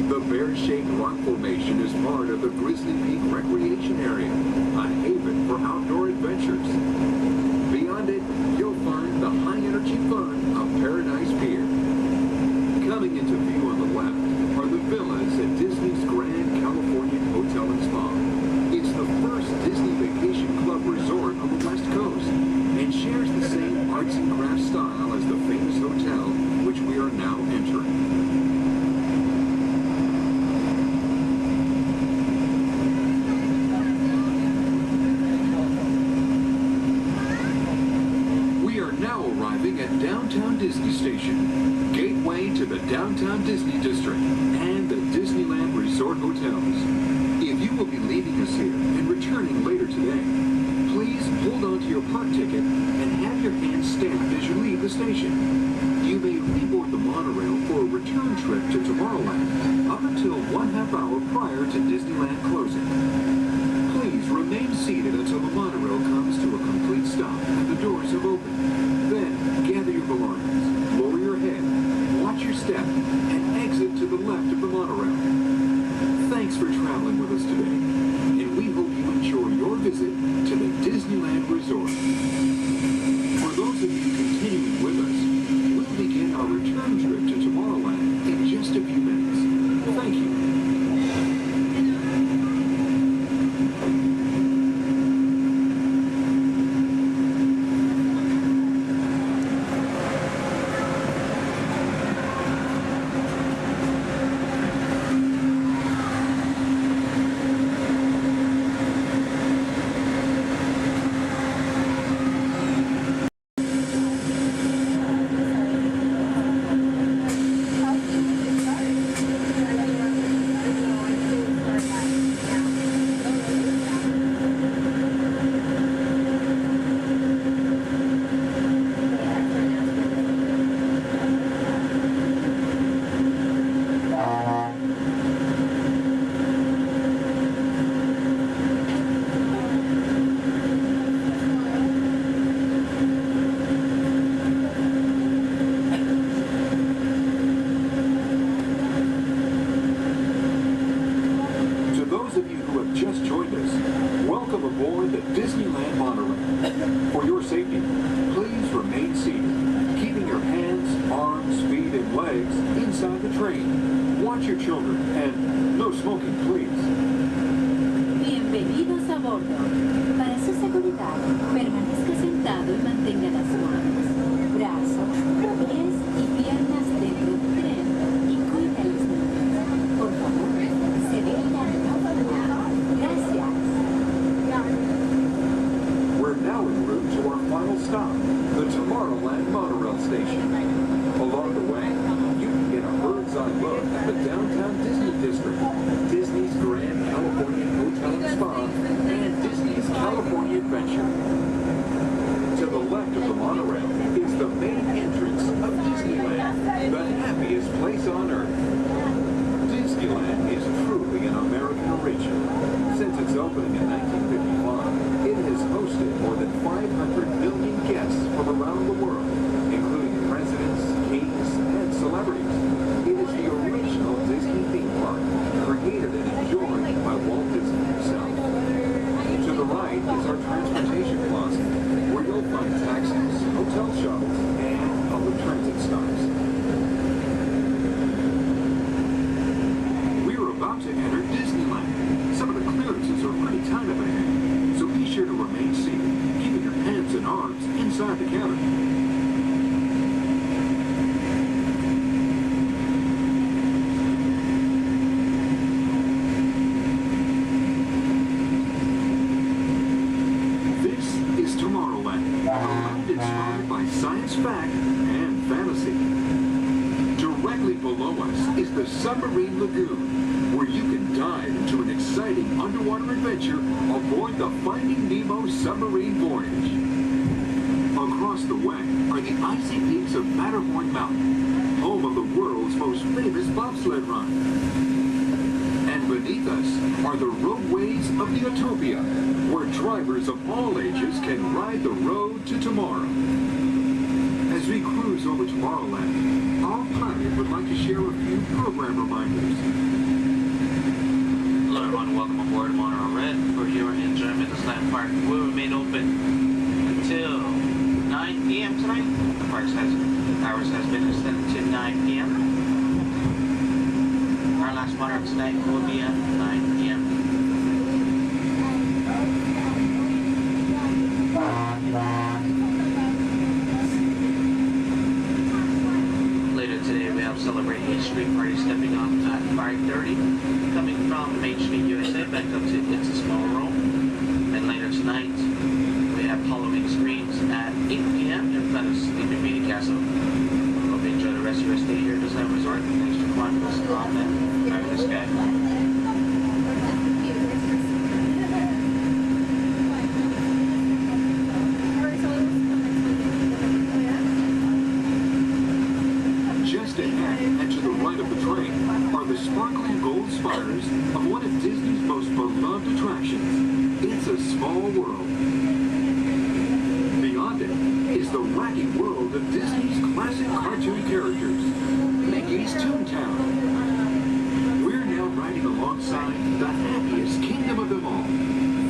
The bear-shaped rock formation is part of the Grizzly Peak Recreation Area, a haven for outdoor adventures. Beyond it, Downtown Disney Station, gateway to the Downtown Disney District and the Disneyland Resort Hotels. If you will be leaving us here and returning later today, please hold on to your park ticket and have your hands stamped as you leave the station. You may reboard the monorail for a return trip to Tomorrowland up until 1/2 hour prior to Disneyland closing. Please remain seated until the monorail comes to a complete stop and the doors have opened. Then gather your belongings, lower your head, watch your step, and exit to the left of the monorail. Thanks for traveling with us today, and we hope you enjoy your visit to the Disneyland Resort. For those of you continuing with us, we'll begin our return trip to Tomorrowland in just a few minutes. Thank you. Bienvenidos a bordo. Para su seguridad, permanezca sentado y mantenga las manos, brazos, pies y piernas dentro del tren y cuide a los niños. Por favor, se detenga. Gracias. We're now en route to our final stop, the Tomorrowland monorail station. Along the way, you can get a bird's-eye look at the Downtown Disney District, Disney's Grand California Hotel and Spa, and Disney's California Adventure. To the left of the monorail is the main entrance of Disneyland, the happiest place on Earth. Disneyland is truly an American original. Since its opening in 1955, it has hosted more than 500 million guests from around the world, including presidents, kings, and celebrities. It is the original Disney theme park, created and enjoyed by Walt Disney himself. To the right is our transportation plaza, where you'll find taxis, hotel shuttles, and public transit stops. We're about to enter Disneyland. Some of the clearances are pretty tight up ahead, so be sure to remain seated, keeping your hands and arms inside the cabin. Inspired by science fact and fantasy. Directly below us is the Submarine Lagoon, where you can dive into an exciting underwater adventure aboard the Finding Nemo submarine voyage. Across the way are the icy peaks of Matterhorn Mountain, home of the world's most famous bobsled run. And beneath us are the roadways of the Utopia, where drivers of all ages can ride the road to tomorrow. As we cruise over Tomorrowland, our pilot would like to share a few program reminders. Hello everyone, welcome aboard Monorail Red. For your enjoyment, this land park will remain open until 9 p.m. tonight. The park's hours has been extended to 9 p.m. Our last monorail tonight will be at 9 p.m. Later today we have Celebrate H Street Party stepping off at 5:30, coming from Main Street, USA, back up to It's a Small World. And later tonight we have Halloween screens at 8 p.m. in front of Sleeping Beauty Castle. spires of one of Disney's most beloved attractions. It's a small world. Beyond it is the wacky world of Disney's classic cartoon characters, Mickey's Toontown. We're now riding alongside the happiest kingdom of them all,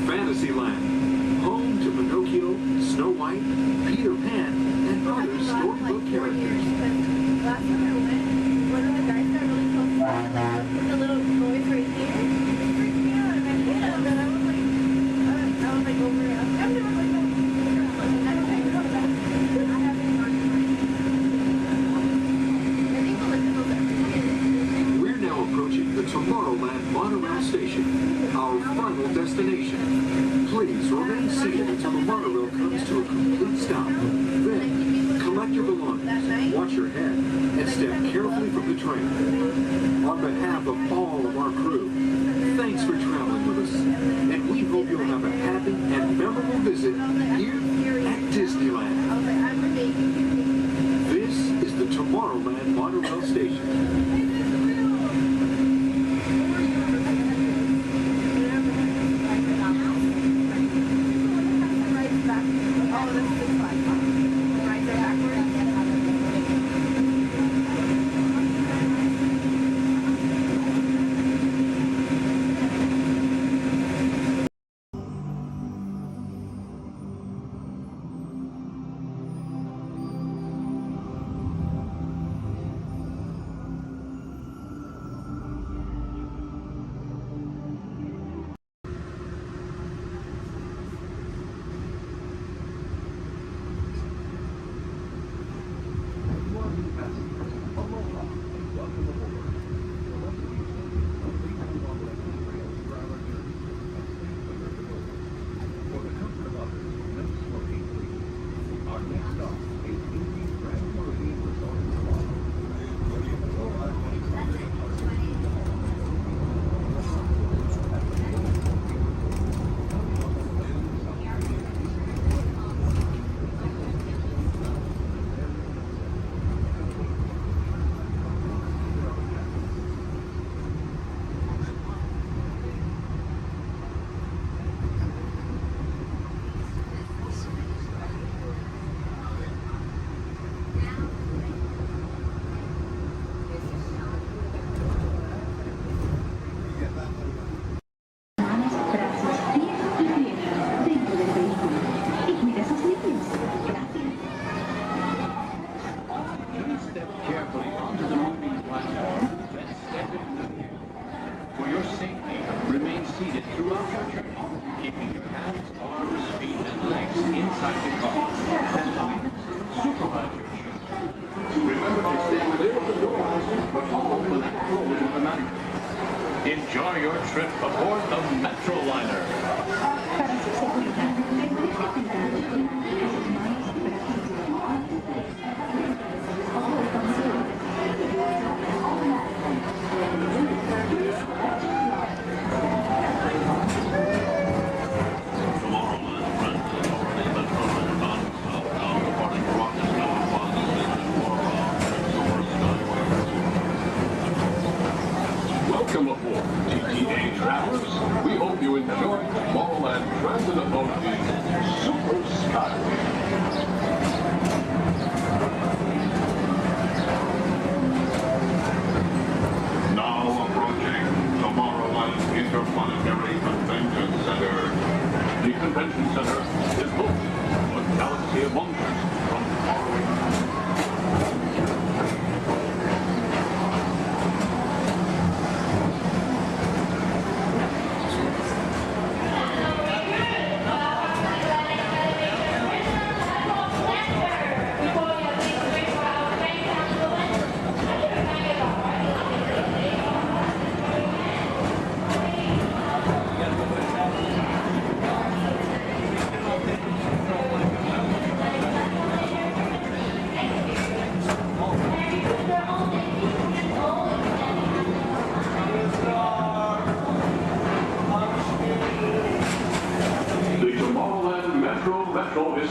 Fantasyland, home to Pinocchio, Snow White, Peter Pan, and other storybook characters. Last time I went, one of the guys got really close to the little boys right here. He freaked me out, and I hit him, and I was like over it. I've never like that. I don't think about that. I haven't hard time. I think we'll look at those every. We're now approaching the Tomorrowland monorail station, our final destination. Please remain seated until the monorail comes to a complete stop. Then, collect your belongings, watch your head, and step carefully from the train. On behalf of all of our crew, thanks for traveling with us, and we hope you'll have a happy and memorable visit here at Disneyland. This is the Tomorrowland monorail station. Enjoy your trip aboard the Metroliner. Welcome aboard, TTA travelers. We hope you enjoyed Tomorrowland Transit Authority's Super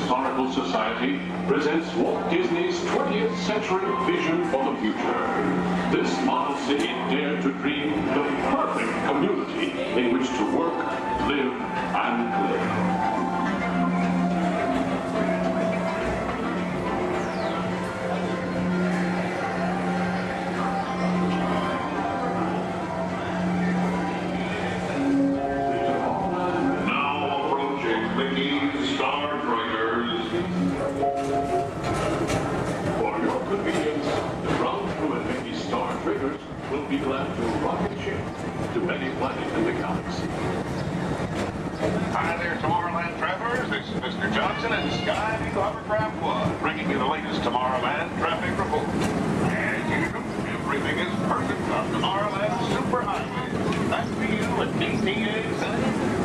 Historical Society presents Walt Disney's 20th century vision for the future. This model city dared to dream the perfect community in which to work, live, and play. Be glad to rocket ship to many planets in the galaxy. Hi there, Tomorrowland travelers. This is Mr. Johnson and Sky Eagle Hovercraft 1, bringing you the latest Tomorrowland traffic report. As usual, everything is perfect on Tomorrowland Superhighway. Back to you at DTA Center.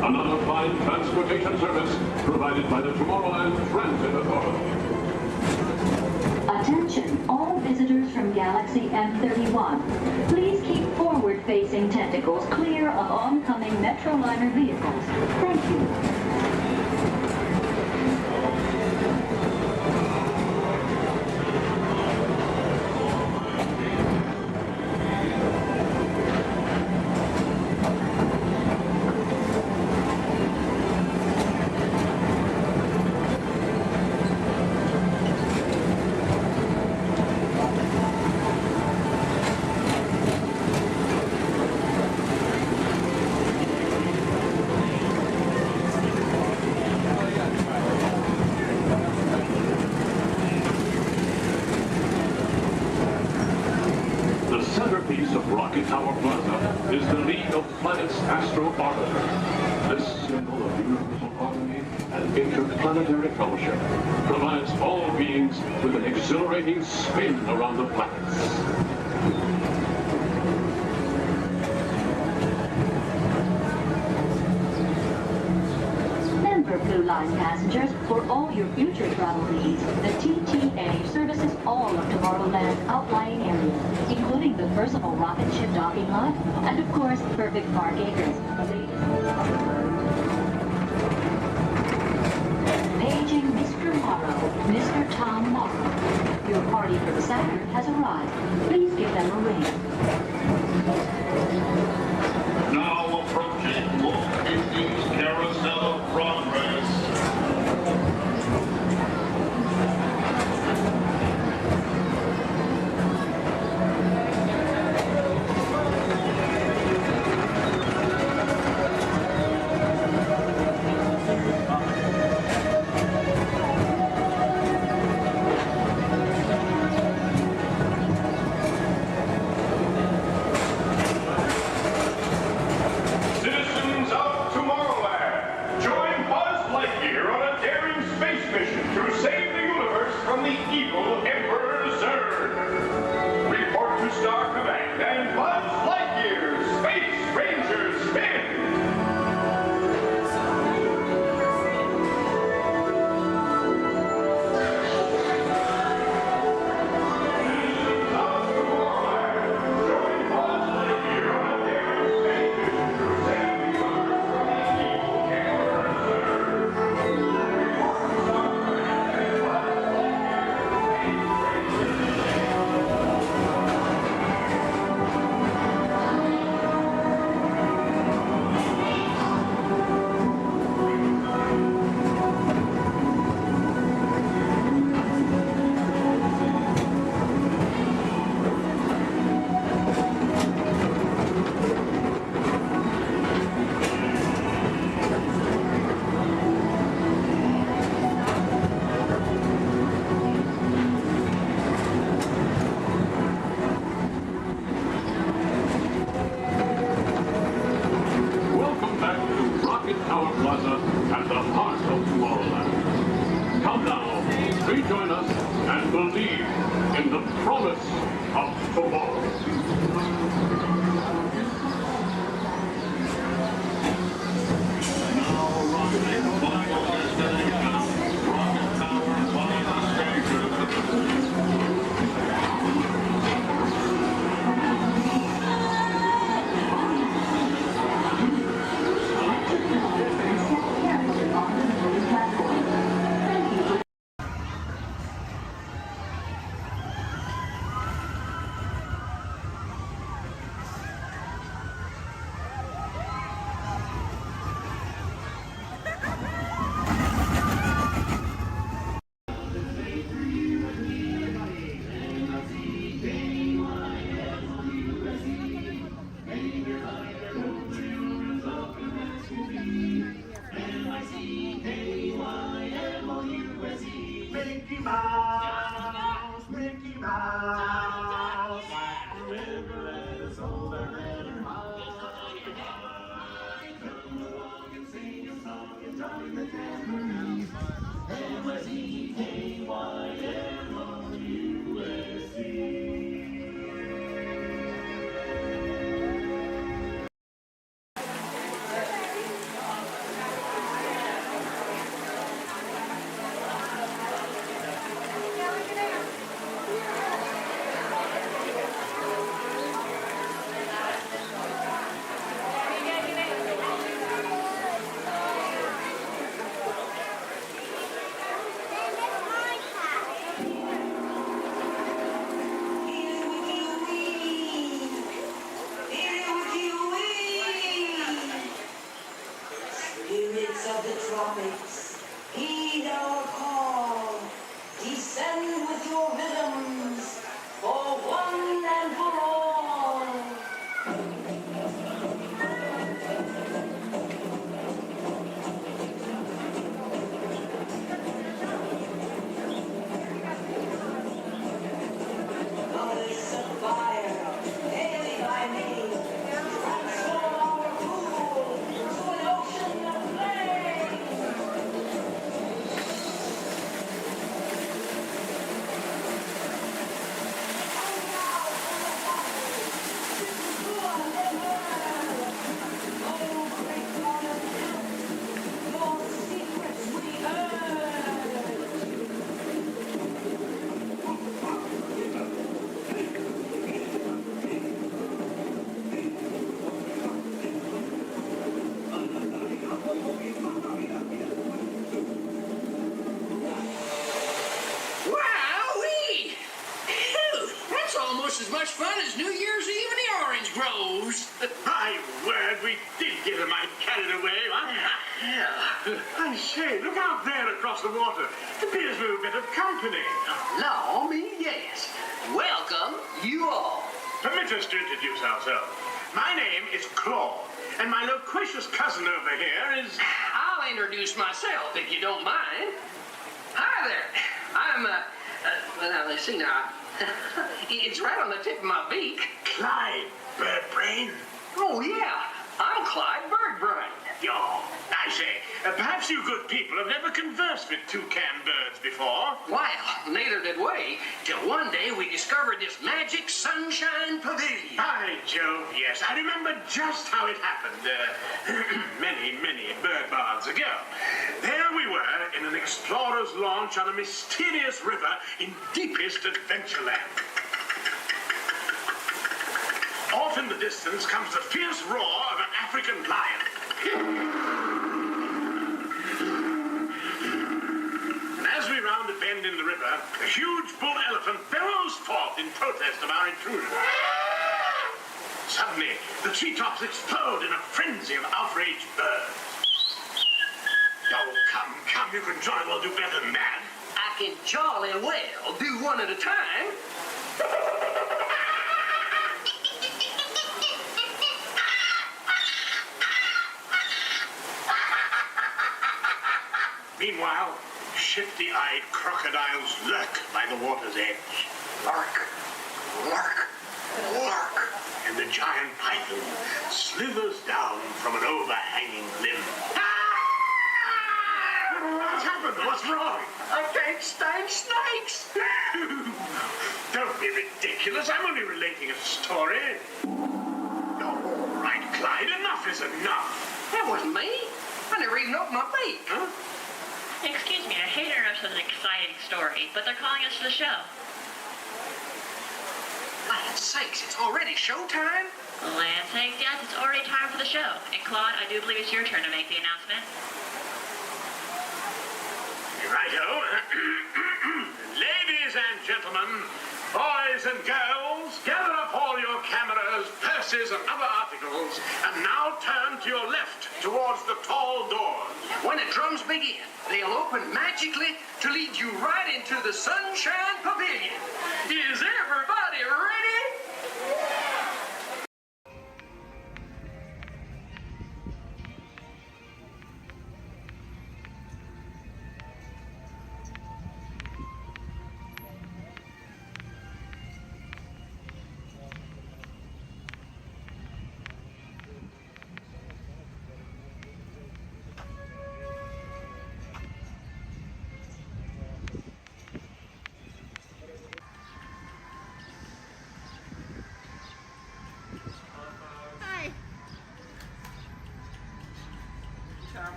Another fine transportation service provided by the Tomorrowland Transit Authority. Attention, all visitors from Galaxy M31. Please keep forward-facing tentacles clear of oncoming Metroliner vehicles. Thank you. Rocket Tower Plaza is the League of Planets Astro Orbiter. This symbol of universal harmony and interplanetary fellowship provides all beings with an exhilarating spin around the planets. Remember, Blue Line passengers, for all your future travel needs, the TTA services all of Tomorrowland's outlying areas, including the personal rocket ship docking lot, and of course, perfect park acres. Paging Mr. Morrow, Mr. Tom Morrow. Your party for Saturn has arrived. Please give them a ring. Now approaching Walt Disney's Carousel of Progress. Citizens of Tomorrowland, join Buzz Lightyear on a daring space mission to save the universe from the evil Emperor Zurg. Report to Star Command and Buzz Lightyear, Space Ranger Spin! Welcome back to Rocket Tower Plaza at the heart of Tomorrowland. Come now, rejoin us and believe in the promise of tomorrow. almost as much fun as New Year's Eve in the orange groves. My word, we did get a mite carried away, huh? Yeah. I say, look out there across the water. It appears we're a bit of company. Law me, yes. Welcome, you all. Permit us to introduce ourselves. My name is Claude, and my loquacious cousin over here is... I'll introduce myself, if you don't mind. Hi there. I'm, well, let's see now. It's right on the tip of my beak. Clyde Birdbrain. Oh, yeah. I'm Clyde Birdbrain. Oh, I say, perhaps you good people have never conversed with toucan birds before. Well, neither did we, till one day we discovered this magic sunshine pavilion. By Jove, yes. I remember just how it happened, many, many bird baths ago. There we were in an explorer's launch on a mysterious river in deepest Adventureland. Off in the distance comes the fierce roar of an African lion. And as we round a bend in the river, a huge bull elephant bellows forth in protest of our intrusion. Suddenly, the treetops explode in a frenzy of outraged birds. Oh, come, you can jolly well do better than that. I can jolly well do one at a time. Meanwhile, shifty-eyed crocodiles lurk by the water's edge. Lurk, lurk, lurk. And the giant python slithers down from an overhanging limb. What's happened? What's wrong? I can't stand snakes. Don't be ridiculous. I'm only relating a story. All right, Clyde, enough is enough. That wasn't me. I never even opened my beak. Huh? Excuse me, I hate to interrupt with an exciting story, but they're calling us to the show. Land's sakes, it's already showtime? Land's sakes, yes, it's already time for the show. And Claude, I do believe it's your turn to make the announcement. Righto. Ladies and gentlemen, boys and girls, gather up all your cameras, purses, and other articles, and now turn to your left towards the tall doors. When the drums begin, they'll open magically to lead you right into the Sunshine Pavilion. Is everybody ready?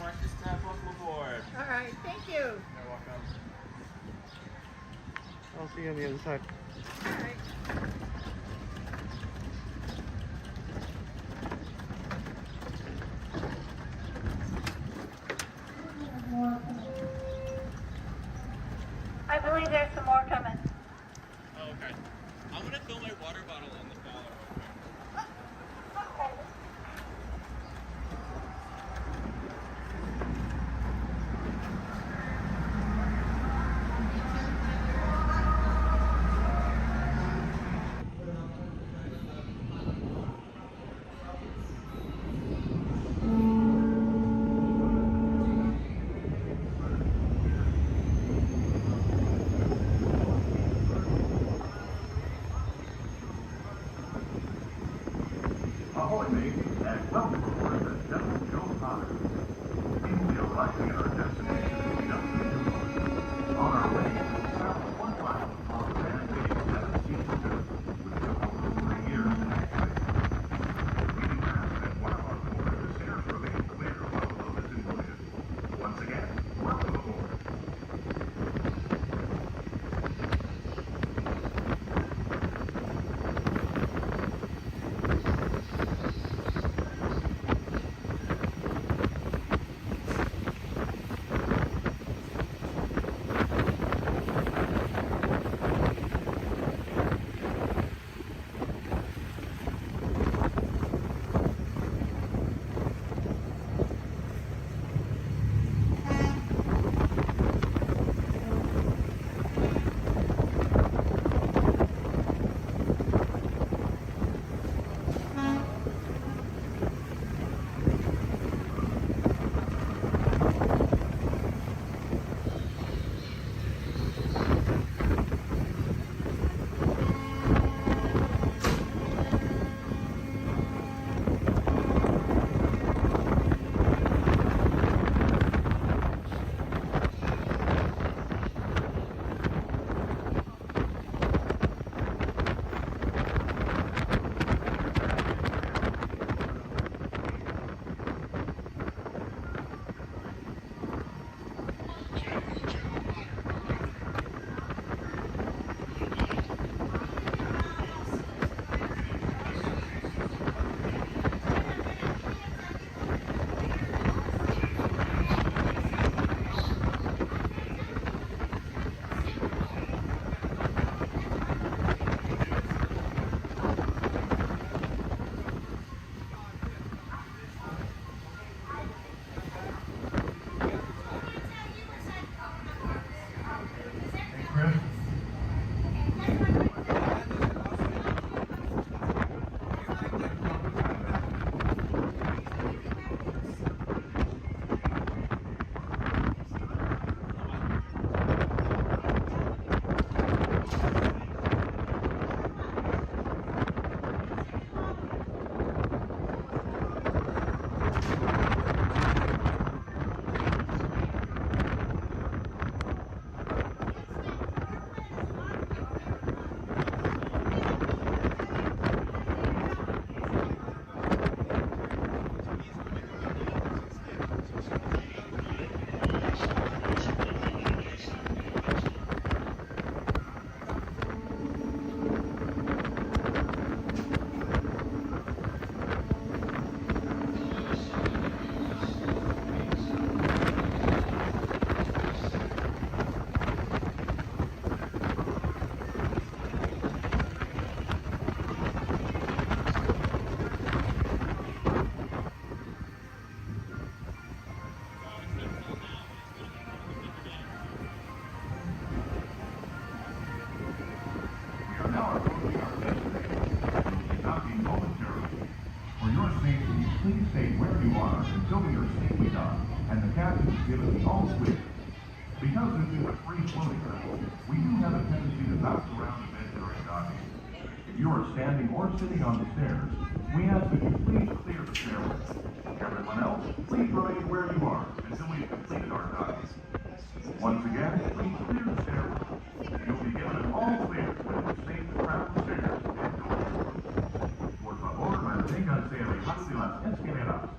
Watch your step, welcome aboard. All right, thank you. You're welcome. I'll see you on the other side. All right. I believe there's some more coming. Oh, okay. I'm gonna fill my water bottle in the bottle. Ahoy, mate, and welcome aboard the Devil Joe Potter. We will be arriving at our destination in just a few moments. On our way, we'll travel 1 mile on the Grand Bay 17 which took over 3 years to activate. We can ask that one of our board stairs remain clear while the load is in motion. Once again, welcome aboard. us until we are safely docked and the captain has given the all clear. Because this is a free floating vessel, we do have a tendency to bounce around a bit during docking. If you are standing or sitting on the stairs, we ask that you please clear the stairway. Everyone else, please remain where you are until we have completed our docking. Once again, please clear the stairway. You'll be given an all clear when it's safe to travel the stairs and go forward. Por favor, manténganse alejados de las escaleras.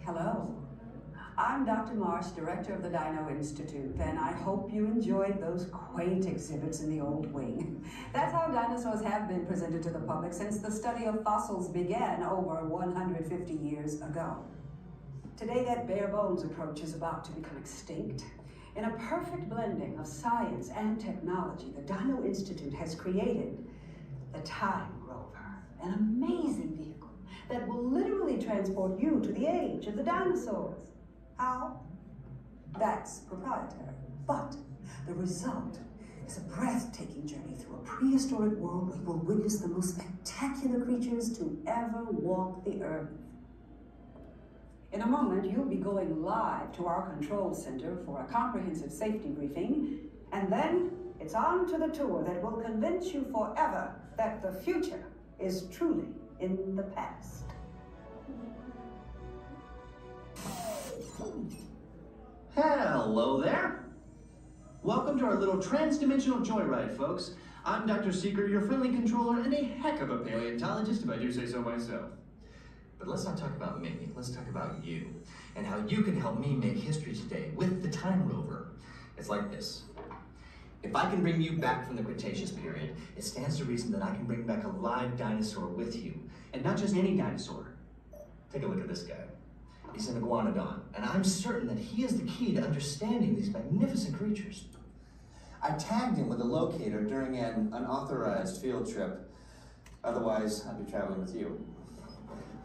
Hello. I'm Dr. Marsh, director of the Dino Institute, and I hope you enjoyed those quaint exhibits in the old wing. That's how dinosaurs have been presented to the public since the study of fossils began over 150 years ago. Today, that bare bones approach is about to become extinct. In a perfect blending of science and technology, the Dino Institute has created the Time Rover, an amazing vehicle that will literally transport you to the age of the dinosaurs. How? That's proprietary. But the result is a breathtaking journey through a prehistoric world where you will witness the most spectacular creatures to ever walk the earth. In a moment, you'll be going live to our control center for a comprehensive safety briefing, and then it's on to the tour that will convince you forever that the future is truly in the past. Hello there. Welcome to our little trans-dimensional joyride, folks. I'm Dr. Seeker, your friendly controller, and a heck of a paleontologist, if I do say so myself. But let's not talk about me, let's talk about you, and how you can help me make history today with the Time Rover. It's like this. If I can bring you back from the Cretaceous period, it stands to reason that I can bring back a live dinosaur with you. And not just any dinosaur. Take a look at this guy. He's an iguanodon, and I'm certain that he is the key to understanding these magnificent creatures. I tagged him with a locator during an unauthorized field trip. Otherwise, I'd be traveling with you.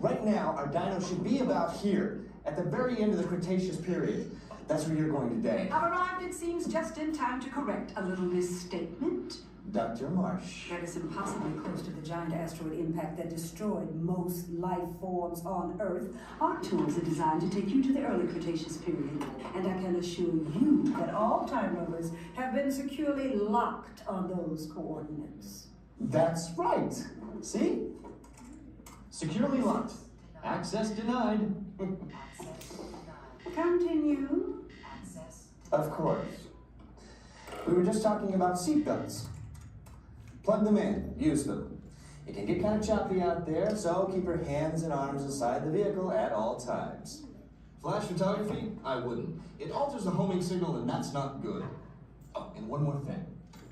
Right now, our dino should be about here, at the very end of the Cretaceous period. That's where you're going today. I've arrived, it seems, just in time to correct a little misstatement. Dr. Marsh. That is impossibly close to the giant asteroid impact that destroyed most life forms on Earth. Our tours are designed to take you to the early Cretaceous period, and I can assure you that all time rovers have been securely locked on those coordinates. That's right. See? Securely locked. Access denied. Continue. Of course. We were just talking about seatbelts. Plug them in, use them. It can get kind of choppy out there, so keep your hands and arms inside the vehicle at all times. Flash photography? I wouldn't. It alters the homing signal, and that's not good. Oh, and one more thing.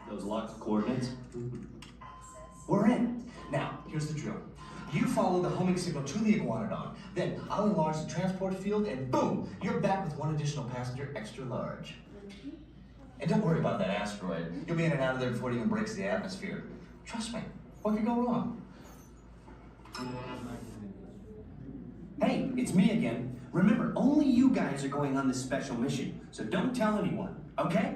Those locked coordinates? We're in. Now, here's the drill. You follow the homing signal to the iguanodon, then I'll enlarge the transport field, and boom, you're back with one additional passenger extra large. And don't worry about that asteroid. You'll be in and out of there before it even breaks the atmosphere. Trust me, what could go wrong? Hey, it's me again. Remember, only you guys are going on this special mission, so don't tell anyone, okay?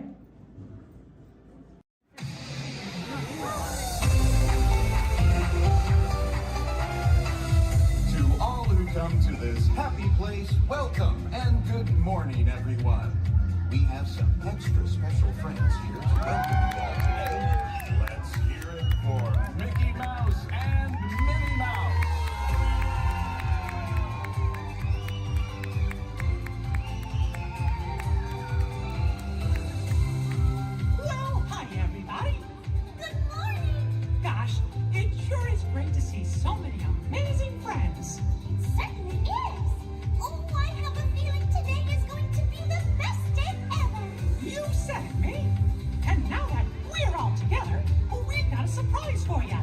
To all who come to this happy place, welcome and good morning, everyone. We have some extra special friends here to welcome you all today. Let's hear it for Mickey Mouse and Minnie Mouse. Well, hi, everybody. Good morning. Gosh, it sure is great to see so many amazing friends. It certainly is. Oh, I have a feeling today is going to be the best day ever. You said it, Minnie. And now that we're all together, we've got a surprise for you.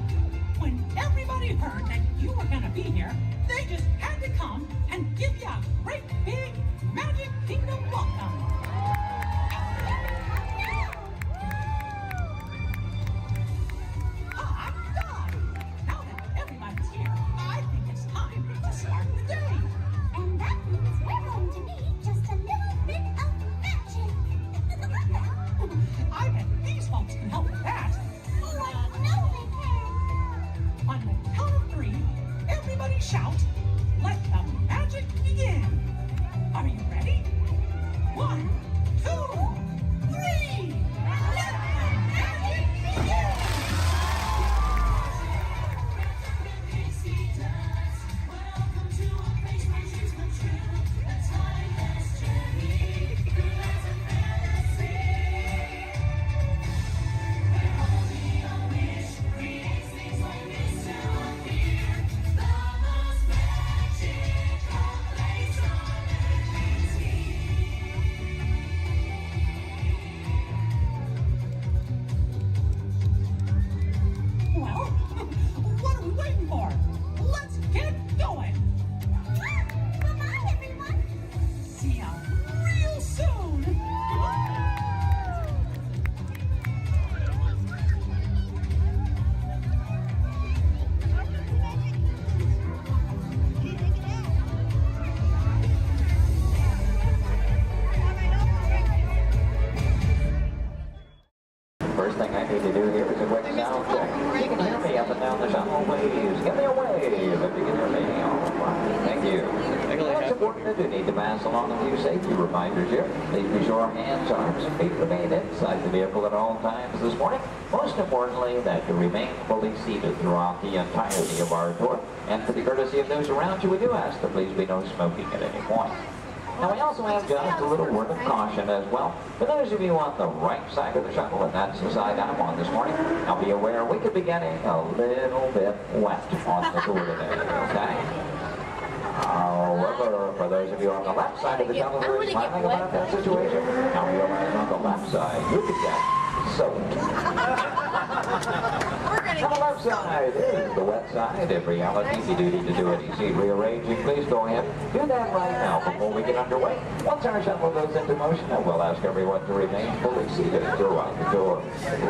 need to do here is a quick sound check. You can hear me up and down the shuttle, please. Give me a wave if you can hear me. All right, thank you. It's important that you need to pass along a few safety reminders here. Please be sure hands, arms, and feet remain inside the vehicle at all times this morning. Most importantly, that you remain fully seated throughout the entirety of our tour. And for the courtesy of those around you, we do ask that please be no smoking at any point. Now, we also have just a little word of caution as well. For those of you on the right side of the shuttle, and that's the side I'm on this morning, now be aware we could be getting a little bit wet on the tour today, okay? However, for those of you on the left side of the shuttle who are smiling about that situation, now realize on the left side, you could get soaked. On the left side is the wet side. If reality you do need to do any seat rearranging, please go ahead. Do that right now before we get underway. Once our shuttle goes into motion, we'll ask everyone to remain fully seated throughout the tour.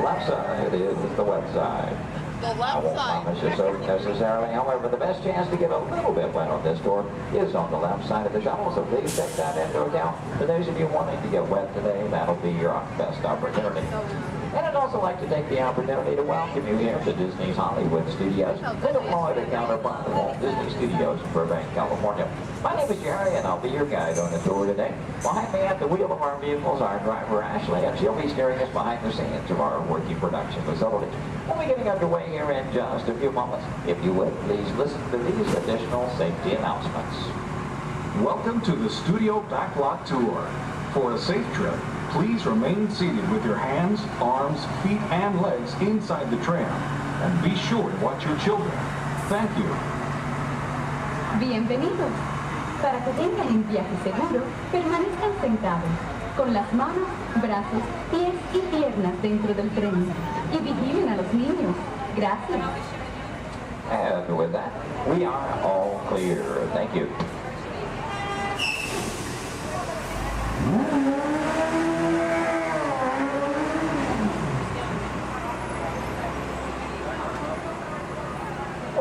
Left side is the wet side. The I left won't side. promise you so necessarily. However, the best chance to get a little bit wet on this tour is on the left side of the shuttle, so please take that into account. For those of you wanting to get wet today, that'll be your best opportunity. And I'd also like to take the opportunity to welcome you here to Disney's Hollywood Studios. They deploy the counterpart of Walt Disney Studios in Burbank, California. My name is Jerry, and I'll be your guide on the tour today. Behind me at the wheel of our vehicles, our driver Ashley, and she'll be steering us behind the scenes of our working production facilities. We'll be getting underway here in just a few moments. If you would, please listen to these additional safety announcements. Welcome to the Studio Backlot Tour. For a safe trip, please remain seated with your hands, arms, feet, and legs inside the tram. And be sure to watch your children. Thank you. Bienvenidos. Para que tengan un viaje seguro, permanezcan sentados, con las manos, brazos, pies y piernas dentro del tren. Y vigilen a los niños. Gracias. And with that, we are all clear. Thank you.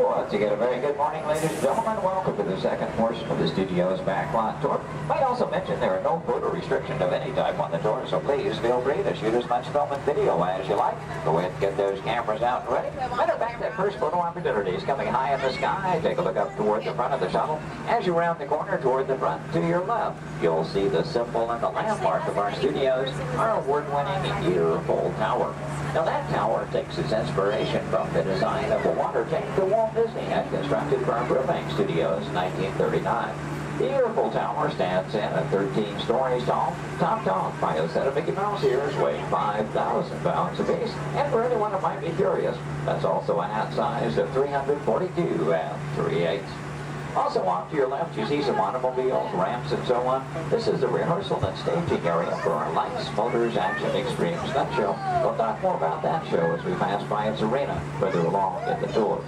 Once again, a very good morning, ladies and gentlemen. Welcome to the second portion of the Studio's Backlot Tour. Might also mention there are no photo restrictions of any type on the tour, so please feel free to shoot as much film and video as you like. Go ahead and get those cameras out and ready. Matter of fact, that first photo opportunity is coming high in the sky. Take a look up toward the front of the shuttle. As you round the corner toward the front to your left, you'll see the symbol and the landmark of our studios, our award-winning Earful Tower. Now that tower takes its inspiration from the design of a water tank that Walt Disney had constructed for our Burbank Studios in 1939. The Earful Tower stands in at 13 stories tall, topped off by a set of Mickey Mouse ears weighing 5,000 pounds apiece. And for anyone who might be curious, that's also a hat size of 342 3/8. Also off to your left, you see some automobiles, ramps, and so on. This is the rehearsal and staging area for our Lights, Motors, Action Extreme stunt show. We'll talk more about that show as we pass by its arena further along in the tour.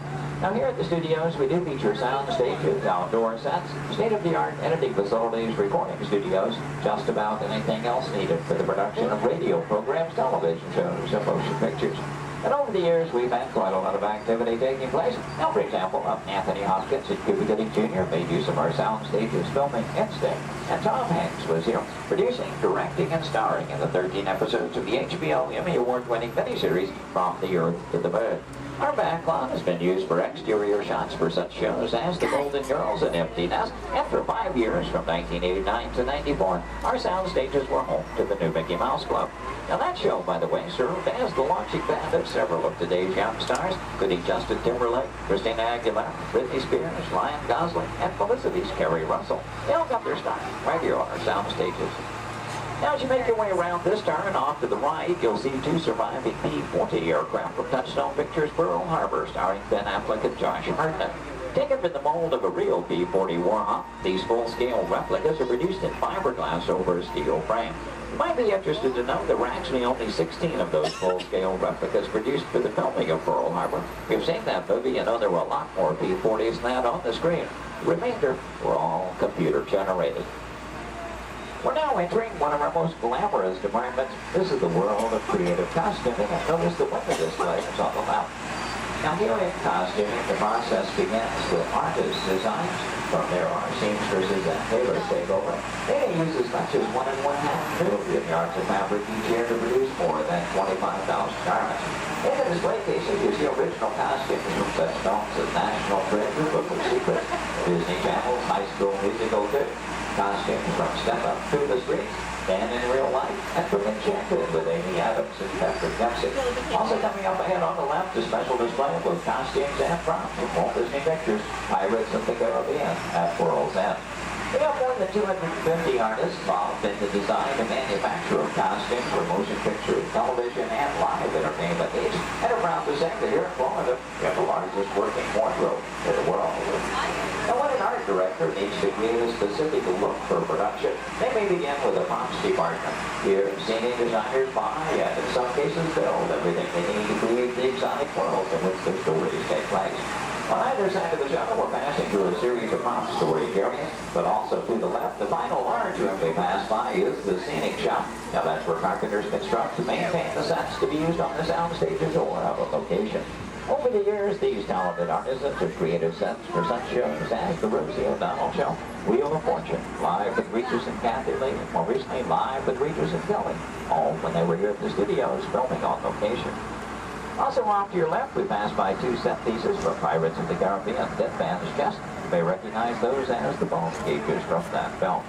Now here at the studios, we do feature sound stages, outdoor sets, state-of-the-art editing facilities, recording studios, just about anything else needed for the production of radio programs, television shows, and motion pictures. And over the years, we've had quite a lot of activity taking place. Now, for example, Anthony Hopkins and Cuba Gooding Jr. made use of our sound stages filming Instinct. And Tom Hanks was here, producing, directing, and starring in the 13 episodes of the HBO Emmy Award-winning miniseries From the Earth to the Moon. Our backlot has been used for exterior shots for such shows as The Golden Girls and Empty Nest, and for 5 years, from 1989 to 94, our sound stages were home to the new Mickey Mouse Club. Now that show, by the way, served as the launching pad of several of today's young stars, including Justin Timberlake, Christina Aguilera, Britney Spears, Ryan Gosling, and Felicity's Kerry Russell. They all got their start right here on our sound stages. Now, as you make your way around this turn, off to the right, you'll see 2 surviving P-40 aircraft from Touchstone Pictures Pearl Harbor, starring Ben Affleck and Josh Hartnett. Taken from the mold of a real P-40 Warhawk, these full-scale replicas are produced in fiberglass over a steel frame. You might be interested to know there were actually only 16 of those full-scale replicas produced for the filming of Pearl Harbor. If you've seen that movie, you know there were a lot more P-40s than that on the screen. The remainder were all computer-generated. We're now entering one of our most glamorous departments. This is the world of creative costuming, and notice the window displays on the left. Now here in costuming, the process begins with artist designs, From there on, seamstresses and tailors take over. They may use as much as 1 1/2 million yards of fabric each year to produce more than 25,000 garments. In the display cases, you see original costumes from such films as National Treasure, Book of Secrets, Disney Channel's High School Musical 2, costumes from Step Up Through the Streets, and in Real Life, and from Enchanted with Amy Adams and Patrick Dempsey. Also coming up ahead on the left, a special display of both costumes and props from Walt Disney Pictures' Pirates of the Caribbean at World's End. We have more than 250 artists involved in the design and manufacture of costumes for motion picture, television, and live entertainment needs. And around the sector here in Florida, we have the largest working wardrobe in the world. Now, when an art director needs to create a specific look for production, they may begin with a props department. Here, scenic designers buy and in some cases build everything they need to create the exotic worlds in which their stories take place. On either side of the shuttle, we're passing through a series of prop storage areas, but also to the left, the final large room we pass by is the scenic shop. Now that's where carpenters construct to maintain the sets to be used on the sound stages or of a location. Over the years, these talented artisans have created sets for such shows as The Rosie O'Donnell Show, Wheel of Fortune, Live with Regis and Kathy Lee, and more recently Live with Regis and Kelly, all when they were here at the studios filming on location. Also off to your left, we pass by 2 set pieces from Pirates of the Caribbean, Dead Man's Chest. You may recognize those as the bone cages from that film.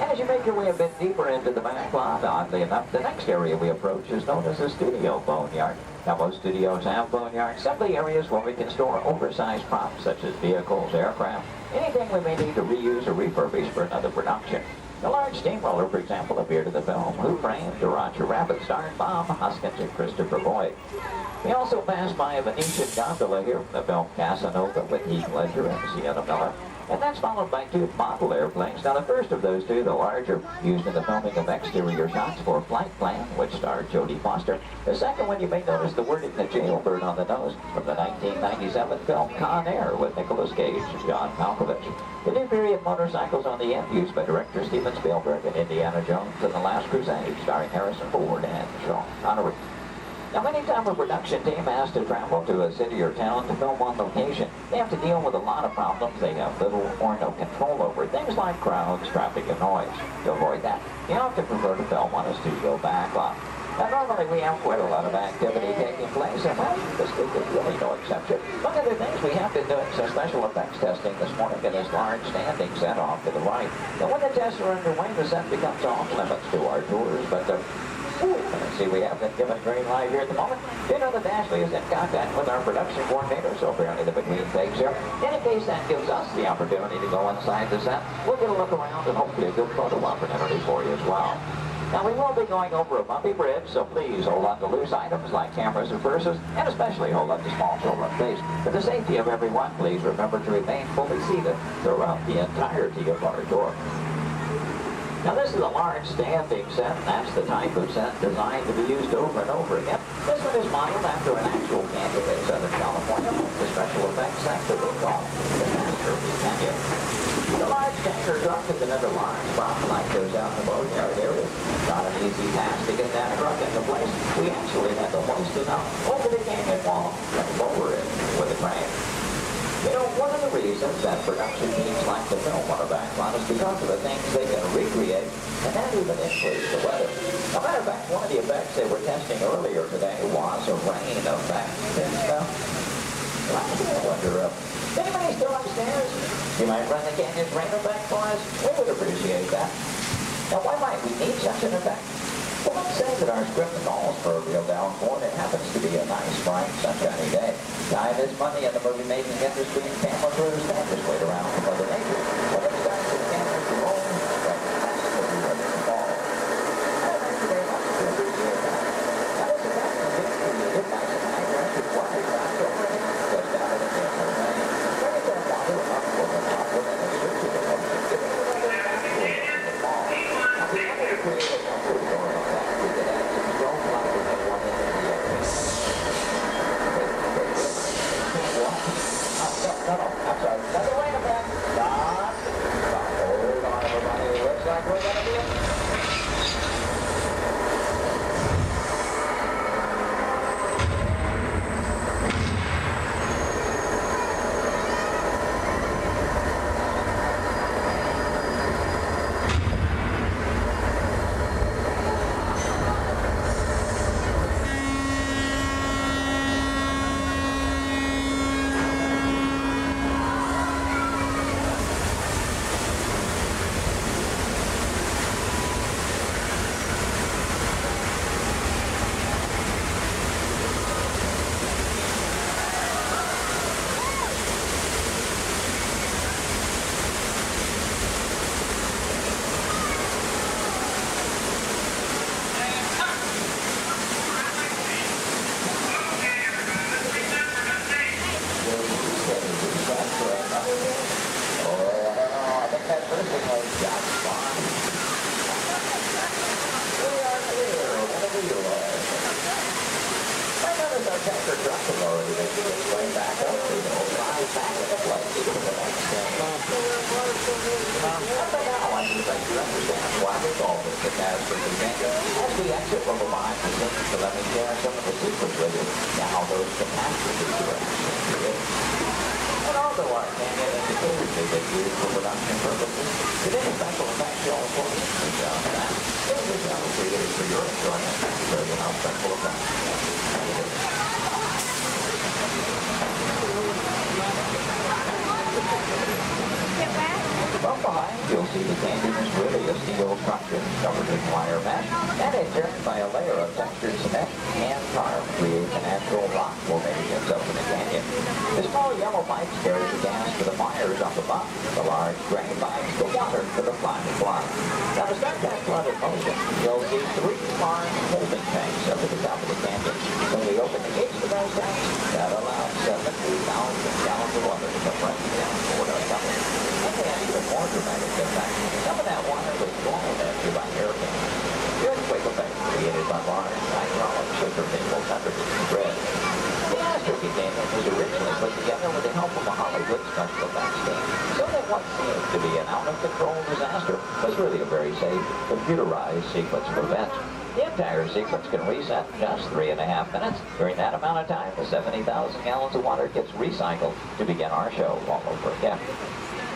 And as you make your way a bit deeper into the back lot, oddly enough, the next area we approach is known as a studio boneyard. Now, most studios have boneyards, simply areas where we can store oversized props such as vehicles, aircraft, anything we may need to reuse or refurbish for another production. The large steamroller, for example, appeared in the film Who Framed Roger Rabbit, starring Bob Hoskins and Christopher Lloyd. We also passed by a Venetian gondola here from the film Casanova with Heath Ledger and Sienna Miller. And that's followed by 2 model airplanes. Now, the first of those 2, the larger, used in the filming of exterior shots for Flight Plan, which starred Jodie Foster. The second one, you may notice the wording, the jailbird on the nose, from the 1997 film Con Air with Nicolas Cage and John Malkovich. The new period motorcycles on the end, used by director Steven Spielberg in Indiana Jones and The Last Crusade, starring Harrison Ford and Sean Connery. Now, anytime a production team has to travel to a city or town to film on location, they have to deal with a lot of problems they have little or no control over. Things like crowds, traffic, and noise. To avoid that, you often prefer to film on a studio backlot. Now, normally we have quite a lot of activity taking place, and well, this week is really no exception. One of the things we have been doing some special effects testing this morning in this large standing set off to the right. Now, when the tests are underway, the set becomes off limits to our tours, but see, we have been given a green light here at the moment. You know that Ashley is in contact with our production coordinator, so apparently the between takes here. In case that gives us the opportunity to go inside the set, we'll get a look around and hopefully a good photo opportunity for you as well. Now, we will be going over a bumpy bridge, so please hold on to loose items like cameras and purses, and especially hold on to small children, please. For the safety of everyone, please remember to remain fully seated throughout the entirety of our tour. Now, this is a large standing set, and that's the type of set designed to be used over and over again. This one is modeled after an actual canyon in Southern California, the special effects sector we call the Master of the Canyon. The large tanker truck is another large prop like those out in the boatyard area. Not an easy task to get that truck into place. We actually had to hoist it up over the canyon wall and lower it with a crane. You know, one of the reasons that production teams like to film on a backlot is because of the things they can recreate and that even influence the weather. As a matter of fact, one of the effects they were testing earlier today was a rain effect. And, I wonder, anybody still upstairs? You might run the canyon's rain effect for us? We would appreciate that. Now, why might we need such an effect? Well, let's say that our script calls for a real downpour and it happens to be a nice, bright, sunshiny day. Time is money in the movie-making industry, and camera crews can't just wait around for Mother Nature. When it starts to cameras to roll, that's what we want to call. Thank you very much. We appreciate that. Now, this effect is being created by some high-pressure water drops over it, just out of the camera rain. Bringing that water upward and upward and it's switching the motion, giving it another downpour in the fall. Now, we wanted to create a comfort zone of that. We could add some strobe lighting and one in the air. No, I'm sorry. No, wait a minute. Stop. Hold on, everybody. It looks like we're going to be the cast of the Canyon. As we exit from behind the scenes, so let me share some of the secrets with you and how those catastrophes were actually created. And although our Canyon indicators may get used for production purposes, today's special effects show for the that. This is how created for your enjoyment, so you know special effects. From behind, you'll see the canyon is really a steel structure covered in wire mesh and adjoined by a layer of textured cement and tar creates a natural rock formation itself in the canyon. The small yellow pipes carry the gas to the fires up above. The large gray pipes the water to the flying block. Now to start that flood in motion, you'll see 3 large holding tanks up at the top of the canyon. When we open the gates to those tanks, that allows 70,000 gallons of water to come right down toward our tunnel. And even more dramatic impact, some of that water was blown at you by hurricanes. The earthquake effect created by large hydraulic sugar minerals underneath the bridge. The Astrophy Canyon was originally put together with the help of a Hollywood special effects team, so that what seemed to be an out-of-control disaster was really a very safe, computerized sequence of events. The entire sequence can reset in just 3.5 minutes. During that amount of time, the 70,000 gallons of water gets recycled to begin our show all over again.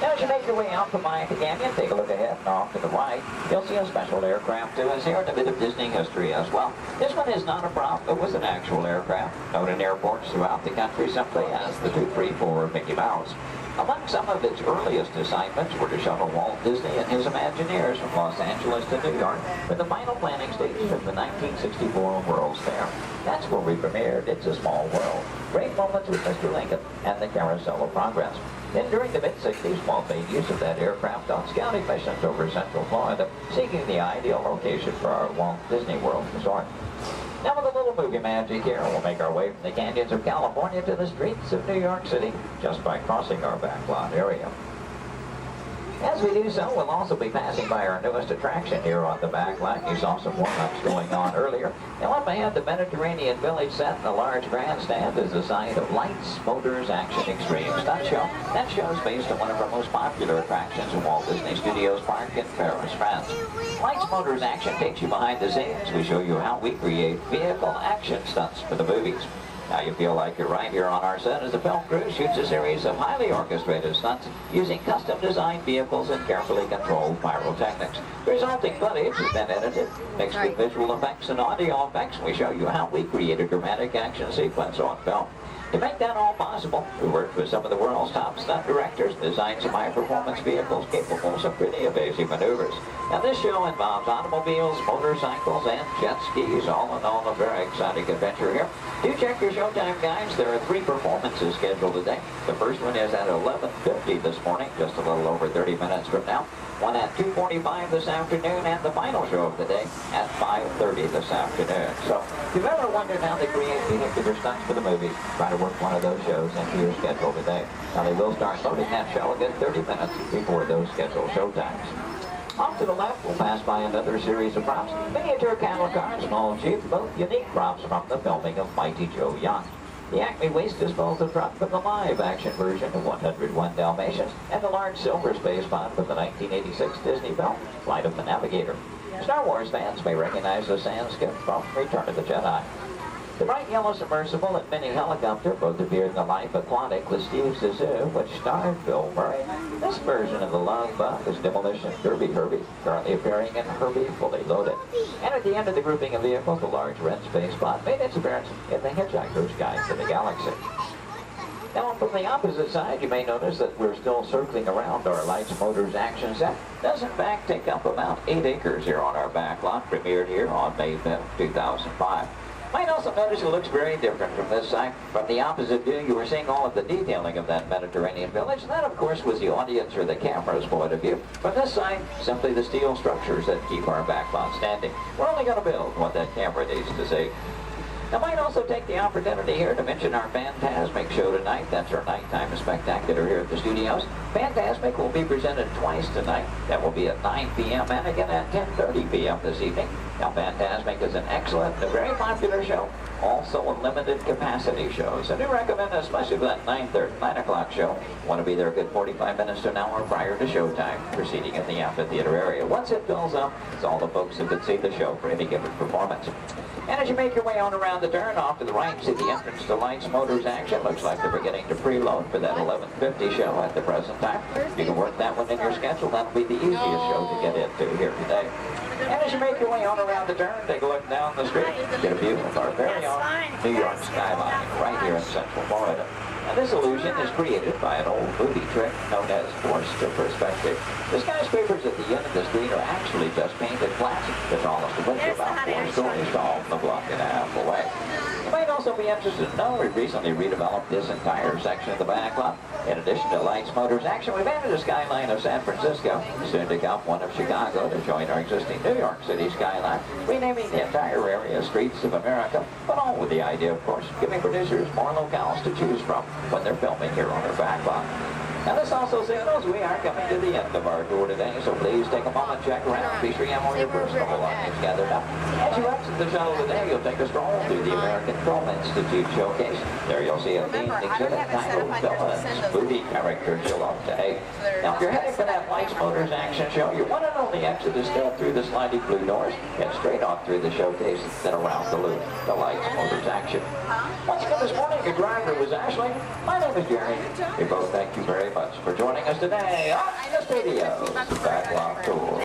Now, as you make your way out from behind the canyon, take a look ahead and off to the right. You'll see a special aircraft to us here and a bit of Disney history as well. This one is not a prop, it was an actual aircraft, known in airports throughout the country simply as the 234 of Mickey Mouse. Among some of its earliest assignments were to shuttle Walt Disney and his Imagineers from Los Angeles to New York for the final planning stages of the 1964 World's Fair. That's where we premiered It's a Small World. Great moments with Mr. Lincoln and the Carousel of Progress. Then during the mid-60s, Walt made use of that aircraft on scouting missions over Central Florida, seeking the ideal location for our Walt Disney World resort. Now with a little movie magic here, we'll make our way from the canyons of California to the streets of New York City, just by crossing our backlot area. As we do so, we'll also be passing by our newest attraction here on the backlot. You saw some warm-ups going on earlier. Now up ahead, the Mediterranean Village set in a large grandstand is the site of Lights, Motors, Action Extreme Stunt Show. That show's based on one of our most popular attractions in Walt Disney Studios Park in Paris, France. Lights, Motors, Action takes you behind the scenes. We show you how we create vehicle action stunts for the movies. Now you feel like you're right here on our set as the film crew shoots a series of highly orchestrated stunts using custom-designed vehicles and carefully controlled pyrotechnics. The resulting footage has been edited, mixed with visual effects and audio effects. We show you how we create a dramatic action sequence on film. To make that all possible, we worked with some of the world's top stunt directors, designed some high-performance vehicles capable of some pretty evasive maneuvers. Now this show involves automobiles, motorcycles, and jet skis, all in all a very exciting adventure here. Do check your showtime guides. There are 3 performances scheduled today. The first one is at 11:50 this morning, just a little over 30 minutes from now. One at 2:45 this afternoon, and the final show of the day at 5:30 this afternoon. So if you've ever wondered how they create vehicular stunts for the movies, try to work one of those shows into your schedule today. Now they will start loading that show again 30 minutes before those scheduled showtimes. Off to the left, we'll pass by another series of props. Miniature cattle cars, small jeep, both unique props from the filming of Mighty Joe Young. The Acme Waste Disposal truck from the live-action version of 101 Dalmatians, and the large silver space pod from the 1986 Disney film, Flight of the Navigator. Star Wars fans may recognize the sand skip from Return of the Jedi. The bright yellow submersible and mini helicopter both appeared in the Life Aquatic with Steve Zissou, which starred Bill Murray. This version of the Love Bug is Demolition Derby Herbie, currently appearing in Herbie Fully Loaded. And at the end of the grouping of vehicles, the large red space pod made its appearance in The Hitchhiker's Guide to the Galaxy. Now from the opposite side, you may notice that we're still circling around our Lights, Motors, Action set. Does in fact take up about 8 acres here on our backlot, premiered here on May 5th, 2005. Might also notice it looks very different from this side. From the opposite view, you were seeing all of the detailing of that Mediterranean village. That, of course, was the audience or the camera's point of view. From this side, simply the steel structures that keep our backlot standing. We're only going to build what that camera needs to see. I might also take the opportunity here to mention our Fantasmic show tonight. That's our nighttime spectacular here at the studios. Fantasmic will be presented twice tonight. That will be at 9 p.m. and again at 10:30 p.m. this evening. Now, Fantasmic is an excellent and a very popular show also limited capacity shows. I do recommend, especially for that 9 o'clock show, want to be there a good 45 minutes to an hour prior to showtime, proceeding in the amphitheater area. Once it fills up, it's all the folks who could see the show for any given performance. And as you make your way on around the turn, off to the right, see the entrance to Lights, Motors, Action. Looks like they're beginning to preload for that 11:50 show at the present time. You can work that one in your schedule. That'll be the easiest show to get into here today. And as you make your way on around the turn, take a look down the street, get a view of our very own New York skyline right here in Central Florida. And this illusion is created by an old movie trick known as forced perspective. The skyscrapers at the end of the street are actually just painted plastic. The tallest of which are about 4 stories tall, a block and a half away. You might also be interested to know we recently redeveloped this entire section of the back lot. In addition to Lights, Motors, Action, we've added a skyline of San Francisco, soon to come one of Chicago to join our existing New York City skyline, renaming the entire area Streets of America, but all with the idea, of course, giving producers more locales to choose from when they're filming here on our back lot. Now this also signals we are coming to the end of our tour today, so please take a moment, check around, be sure you have all your personal belongings gathered up. As you exit the shuttle today, you'll take a stroll through the American Film Institute showcase. There you'll see a themed exhibit titled Villains, movie characters you love to hate. Now if you're heading for that Lights, Motors, Action show, your one and only exit is still through the sliding blue doors, and straight off through the showcase, then around the loop, the Lights, Motors, Action. Once again this morning, your driver was Ashley. My name is Jerry. We both thank you very much for joining us today on the Studios Backlot Tour.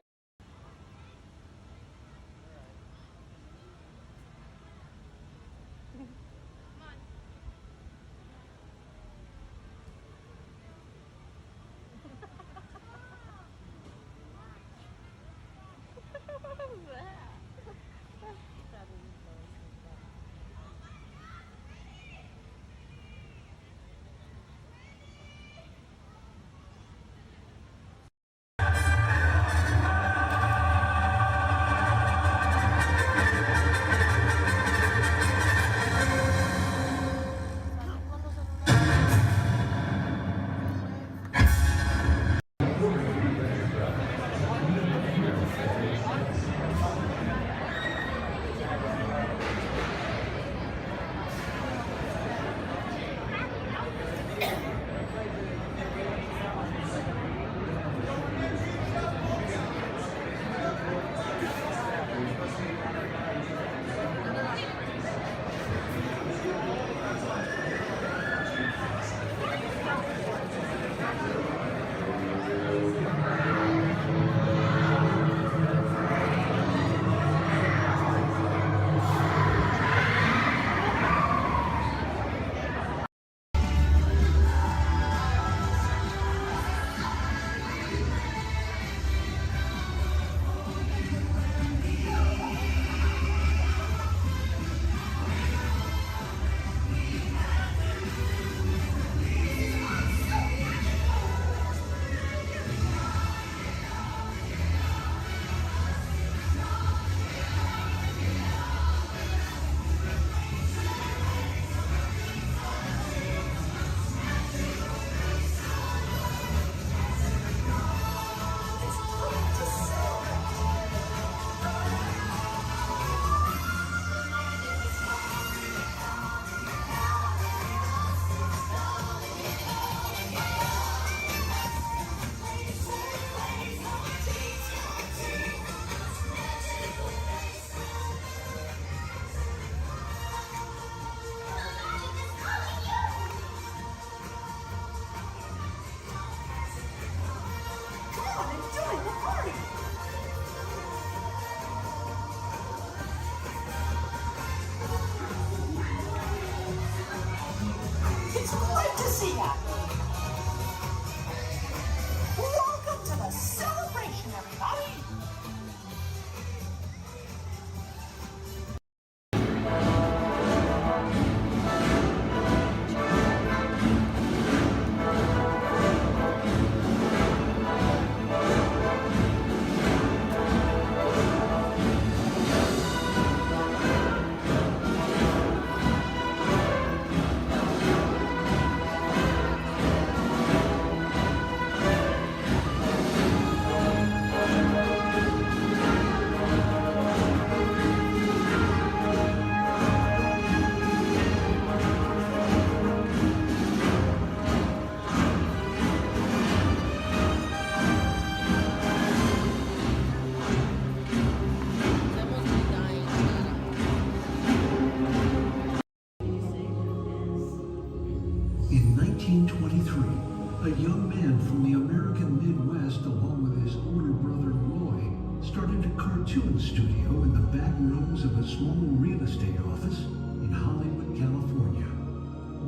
1923, a young man from the American Midwest, along with his older brother Roy, started a cartoon studio in the back rooms of a small real estate office in Hollywood, California.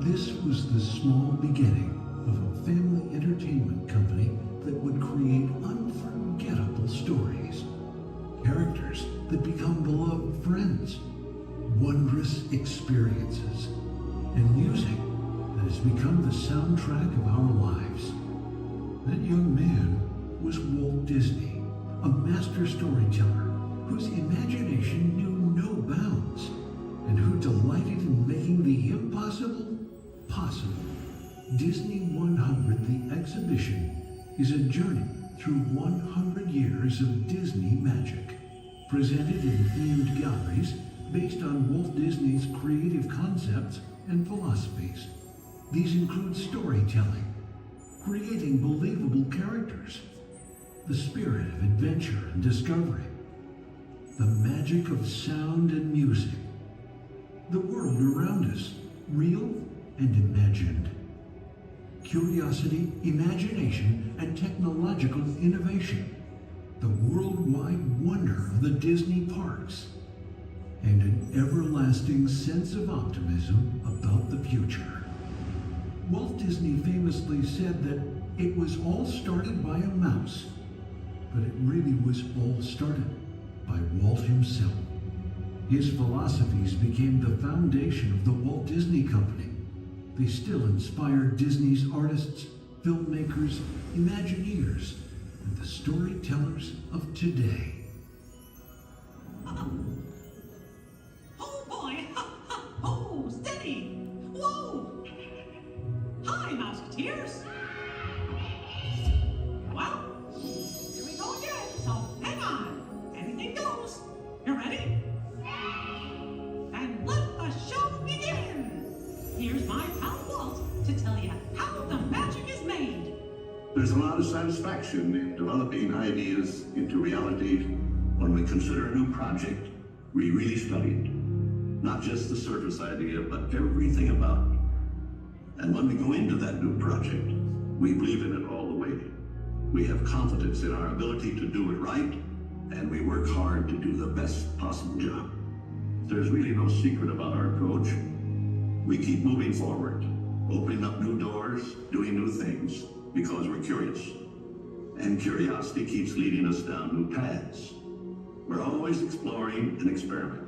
This was the small beginning of a family entertainment company that would create unforgettable stories, characters that become beloved friends, wondrous experiences, and music that has become the soundtrack of our lives. That young man was Walt Disney, a master storyteller whose imagination knew no bounds and who delighted in making the impossible possible. Disney 100, the exhibition, is a journey through 100 years of Disney magic, presented in themed galleries based on Walt Disney's creative concepts and philosophies. These include storytelling, creating believable characters, the spirit of adventure and discovery, the magic of sound and music, the world around us, real and imagined, curiosity, imagination, and technological innovation, the worldwide wonder of the Disney parks, and an everlasting sense of optimism about the future. Walt Disney famously said that it was all started by a mouse, but it really was all started by Walt himself. His philosophies became the foundation of the Walt Disney Company. They still inspire Disney's artists, filmmakers, Imagineers, and the storytellers of today. Oh boy! Oh, steady! Whoa! Hi, Mouseketeers! Well, here we go again, so hang on. Anything goes. You ready? And let the show begin! Here's my pal Walt to tell you how the magic is made. There's a lot of satisfaction in developing ideas into reality when we consider a new project we really studied. Not just the surface idea, but everything about it. And when we go into that new project, we believe in it all the way. We have confidence in our ability to do it right, and we work hard to do the best possible job. There's really no secret about our approach. We keep moving forward, opening up new doors, doing new things, because we're curious. And curiosity keeps leading us down new paths. We're always exploring and experimenting.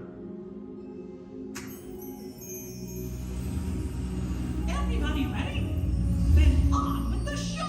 Everybody ready? Then on with the show!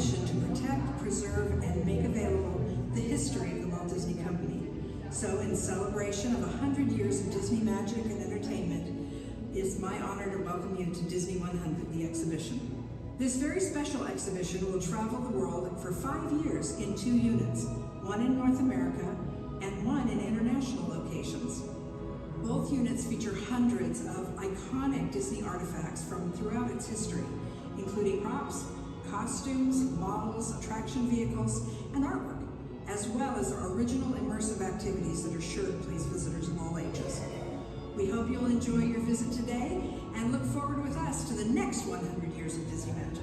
mission to protect, preserve, and make available the history of the Walt Disney Company. So in celebration of 100 years of Disney magic and entertainment, it's my honor to welcome you to Disney 100, the exhibition. This very special exhibition will travel the world for 5 years in 2 units, one in North America and one in international locations. Both units feature hundreds of iconic Disney artifacts from throughout its history, including props, costumes, models, attraction vehicles, and artwork, as well as our original immersive activities that are sure to please visitors of all ages. We hope you'll enjoy your visit today and look forward with us to the next 100 years of Disney magic.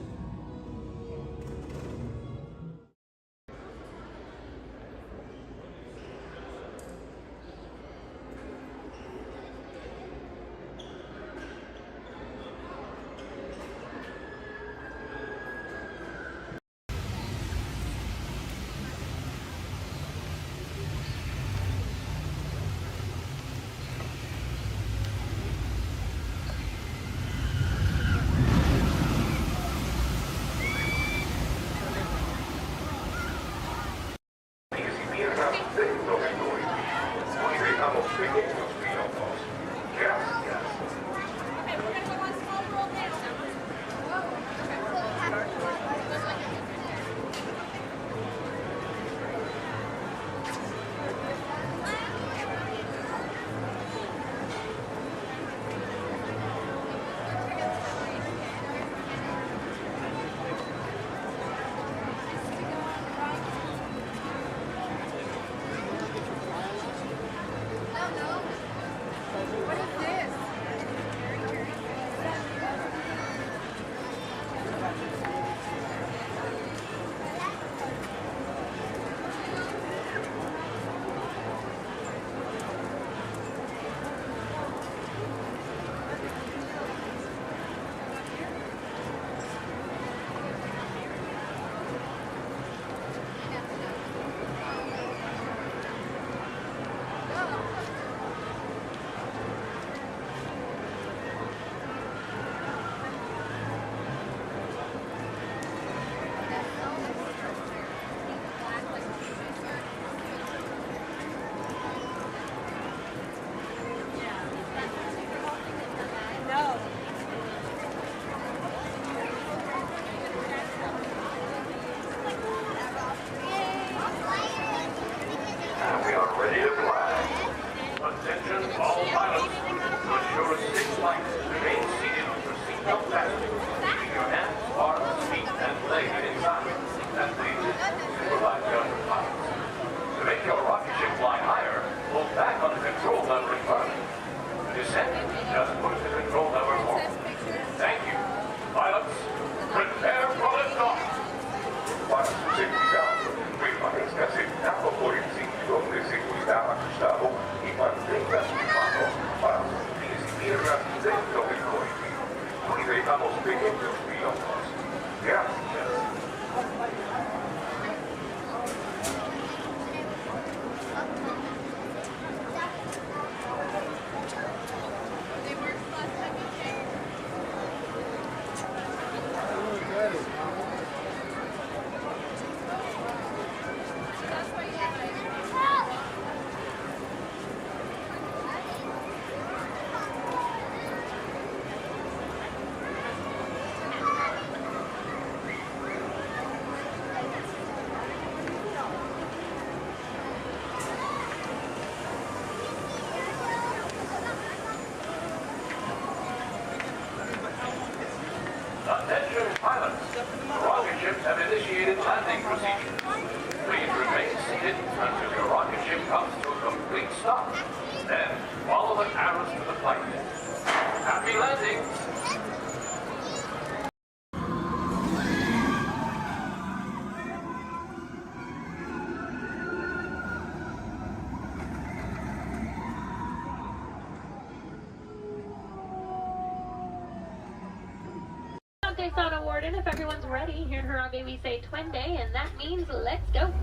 On award, and if everyone's ready, here in Harambe we say Twin Day, and that means let's go.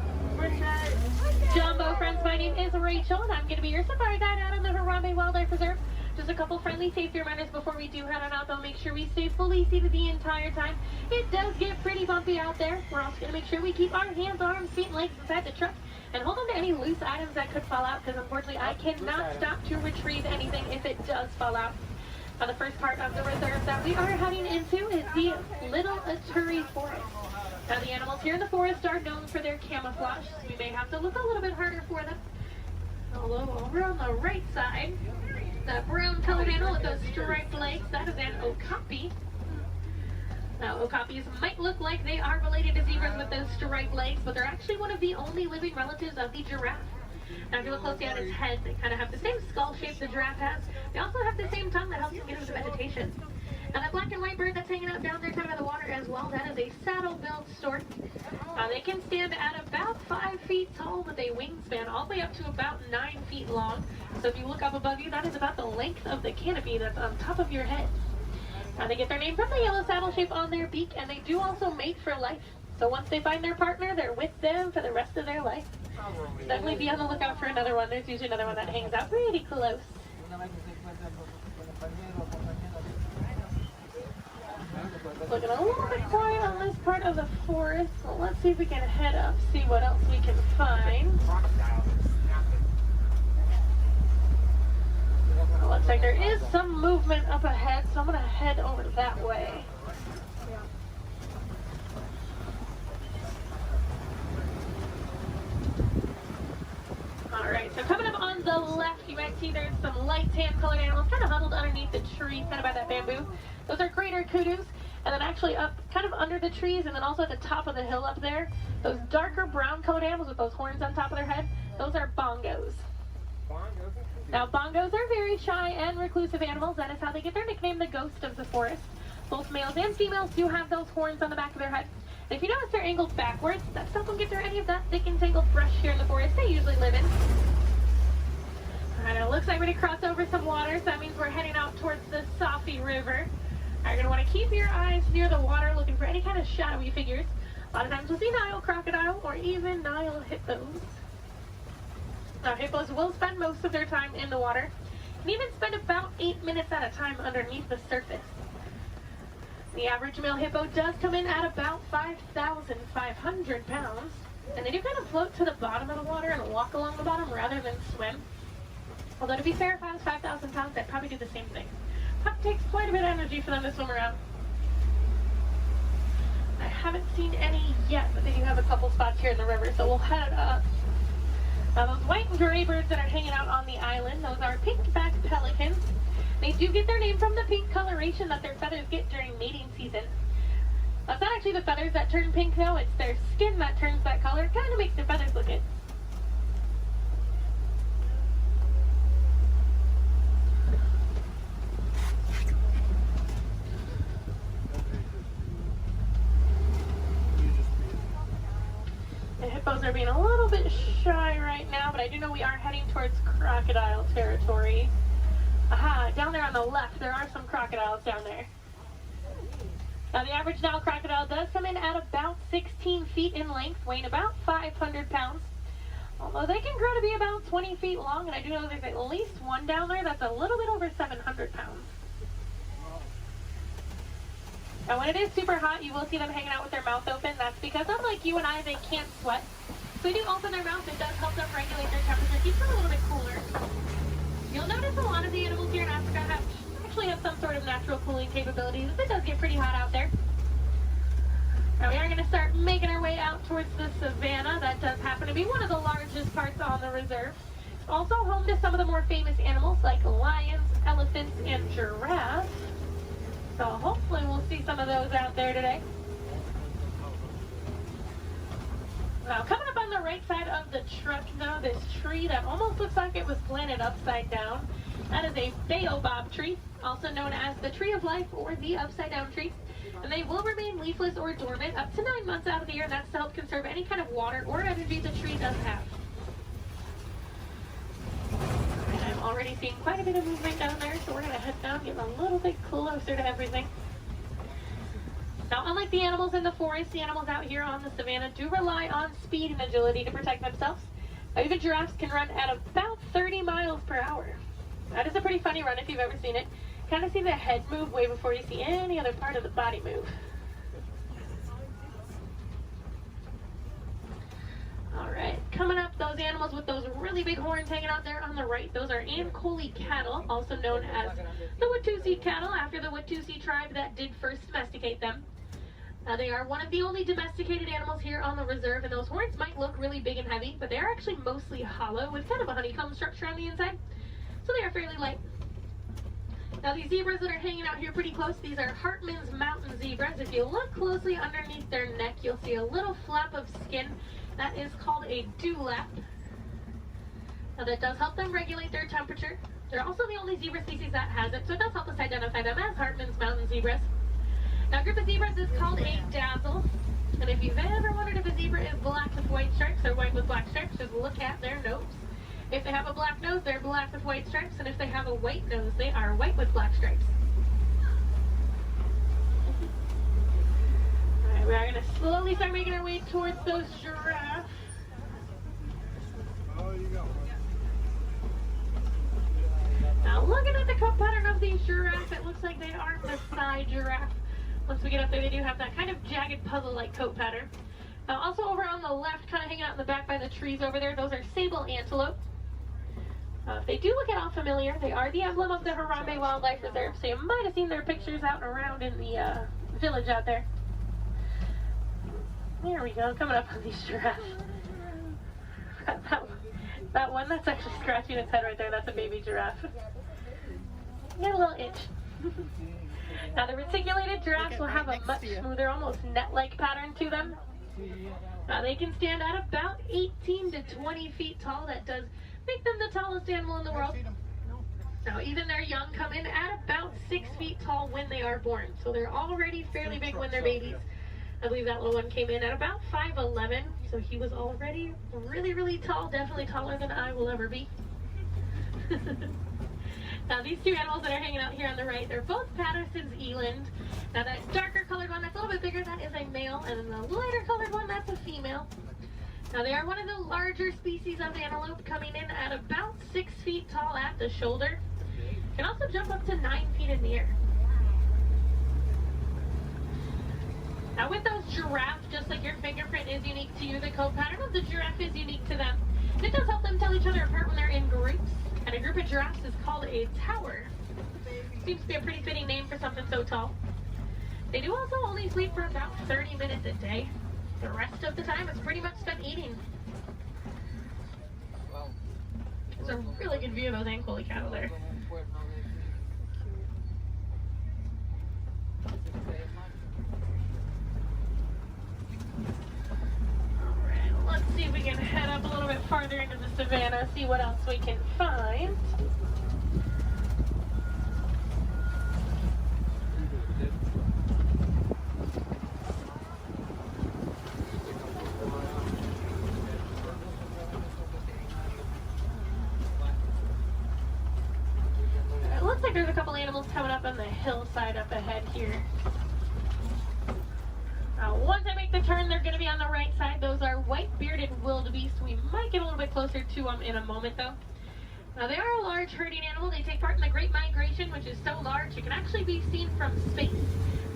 Jumbo friends, my name is Rachel, and I'm going to be your safari guide out on the Harambe Wildlife Reserve. Just a couple friendly safety reminders before we do head on out, though. Make sure we stay fully seated the entire time. It does get pretty bumpy out there. We're also going to make sure we keep our hands, arms, feet, and legs inside the truck and hold on to any loose items that could fall out, because unfortunately I cannot stop to retrieve anything if it does fall out. Now, the first part of the reserve that we are heading into is the Little Aturi Forest. Now, the animals here in the forest are known for their camouflage. We may have to look a little bit harder for them. Although over on the right side, the brown colored animal with those striped legs, that is an okapi. Now, okapis might look like they are related to zebras with those striped legs, but they're actually one of the only living relatives of the giraffe. Now, if you look closely at its head, they kind of have the same skull shape the giraffe has. They also have the same tongue that helps them get into the vegetation. Now, that black and white bird that's hanging out down there kind of by the water as well, that is a saddle-billed stork. They can stand at about 5 feet tall with a wingspan all the way up to about 9 feet long. So if you look up above you, that is about the length of the canopy that's on top of your head. They get their name from the yellow saddle shape on their beak, and they do also mate for life. So once they find their partner, they're with them for the rest of their life. Definitely be on the lookout for another one. There's usually another one that hangs out pretty close. Looking a little bit quiet on this part of the forest. So let's see if we can head up, see what else we can find. Looks like there is some movement up ahead, so I'm going to head over that way. Alright, so coming up on the left, you might see there's some light tan colored animals kind of huddled underneath the tree, kind of by that bamboo. Those are greater kudus. And then actually up, kind of under the trees, and then also at the top of the hill up there, those darker brown colored animals with those horns on top of their head, those are bongos. Now, bongos are very shy and reclusive animals. That is how they get their nickname, the ghost of the forest. Both males and females do have those horns on the back of their head. And if you notice they're angled backwards, that's to help them get through any of that thick and tangled brush here in the forest they usually live in. Alright, it looks like we're going to cross over some water, so that means we're heading out towards the Safi River. You're going to want to keep your eyes near the water, looking for any kind of shadowy figures. A lot of times we'll see Nile crocodile or even Nile hippos. Now, hippos will spend most of their time in the water, and even spend about 8 minutes at a time underneath the surface. The average male hippo does come in at about 5,500 pounds, and they do kind of float to the bottom of the water and walk along the bottom rather than swim. Although, to be fair, if I was 5,000 pounds, I'd probably do the same thing. It takes quite a bit of energy for them to swim around. I haven't seen any yet, but they do have a couple spots here in the river, so we'll head up. Now, those white and gray birds that are hanging out on the island, those are pink-backed pelicans. They do get their name from the pink coloration that their feathers get during mating season. That's not actually the feathers that turn pink, though. It's their skin that turns that color. It kind of makes their feathers look good. The hippos are being a little bit shy right now, but I do know we are heading towards crocodile territory. Aha, down there on the left, there are some crocodiles down there. Now, the average Nile crocodile does come in at about 16 feet in length, weighing about 500 pounds. Although they can grow to be about 20 feet long, and I do know there's at least one down there that's a little bit over 700 pounds. Now, when it is super hot, you will see them hanging out with their mouth open. That's because, unlike you and I, they can't sweat. So they do open their mouth. It does help them regulate their temperature, keeps them a little bit cooler. You'll notice a lot of the animals here in Africa actually have some sort of natural cooling capabilities. It does get pretty hot out there. Now, we are going to start making our way out towards the savannah. That does happen to be one of the largest parts on the reserve. It's also home to some of the more famous animals like lions, elephants, and giraffes. So hopefully we'll see some of those out there today. Now, coming up on the right side of the truck now, this tree that almost looks like it was planted upside down. That is a baobab tree, also known as the tree of life or the upside down tree. And they will remain leafless or dormant up to 9 months out of the year, and that's to help conserve any kind of water or energy the tree does have. And I'm already seeing quite a bit of movement down there, so we're going to head down, get a little bit closer to everything. Now, unlike the animals in the forest, the animals out here on the savannah do rely on speed and agility to protect themselves. Even giraffes can run at about 30 miles per hour. That is a pretty funny run if you've ever seen it. Kind of see the head move way before you see any other part of the body move. Alright, coming up, those animals with those really big horns hanging out there on the right, those are Ankole cattle, also known as the Watusi cattle, after the Watusi tribe that did first domesticate them. They are one of the only domesticated animals here on the reserve, and those horns might look really big and heavy, but they are actually mostly hollow with kind of a honeycomb structure on the inside, so they are fairly light. Now these zebras that are hanging out here pretty close, these are Hartman's mountain zebras. If you look closely underneath their neck, you'll see a little flap of skin. That is called a dewlap. Now that does help them regulate their temperature. They're also the only zebra species that has it, so it does help us identify them as Hartman's mountain zebras. Now a group of zebras is called a dazzle. And if you've ever wondered if a zebra is black with white stripes or white with black stripes, just look at their nose. If they have a black nose, they're black with white stripes, and if they have a white nose, they are white with black stripes. Alright, we are going to slowly start making our way towards those giraffes. Now looking at the coat pattern of these giraffes, it looks like they are Maasai giraffe. Once we get up there, they do have that kind of jagged puzzle-like coat pattern. Also over on the left, kind of hanging out in the back by the trees over there, those are sable antelope. If they do look at all familiar, they are the emblem of the Harambe Wildlife Reserve, so you might have seen their pictures out and around in the village out there. There we go, coming up on these giraffes. That one that's actually scratching its head right there, that's a baby giraffe. Get a little itch. Now the reticulated giraffes will have a much smoother, almost net-like pattern to them. They can stand at about 18 to 20 feet tall. That does make them the tallest animal in the world. Now even their young come in at about 6 feet tall when they are born. So they're already fairly big when they're babies. I believe that little one came in at about 5'11", so he was already really, really tall, definitely taller than I will ever be. Now these two animals that are hanging out here on the right, they're both Patterson's eland. Now that darker colored one that's a little bit bigger, that is a male, and then the lighter colored one, that's a female. Now they are one of the larger species of antelope, coming in at about 6 feet tall at the shoulder. Can also jump up to 9 feet in the air. Now with those giraffes, just like your fingerprint is unique to you, the coat pattern of the giraffe is unique to them. And it does help them tell each other apart when they're in groups. And a group of giraffes is called a tower. Seems to be a pretty fitting name for something so tall. They do also only sleep for about 30 minutes a day. The rest of the time it's pretty much spent eating. There's a really good view of those Ankole cattle there. Alright, let's see if we can head up a little bit farther into the savannah, see what else we can find. It looks like there's a couple animals coming up on the hillside up ahead here. Once I make the turn, they're going to be on the right side. Those are white-bearded wildebeest. We might get a little bit closer to them in a moment, though. Now, they are a large herding animal. They take part in the Great Migration, which is so large it can actually be seen from space.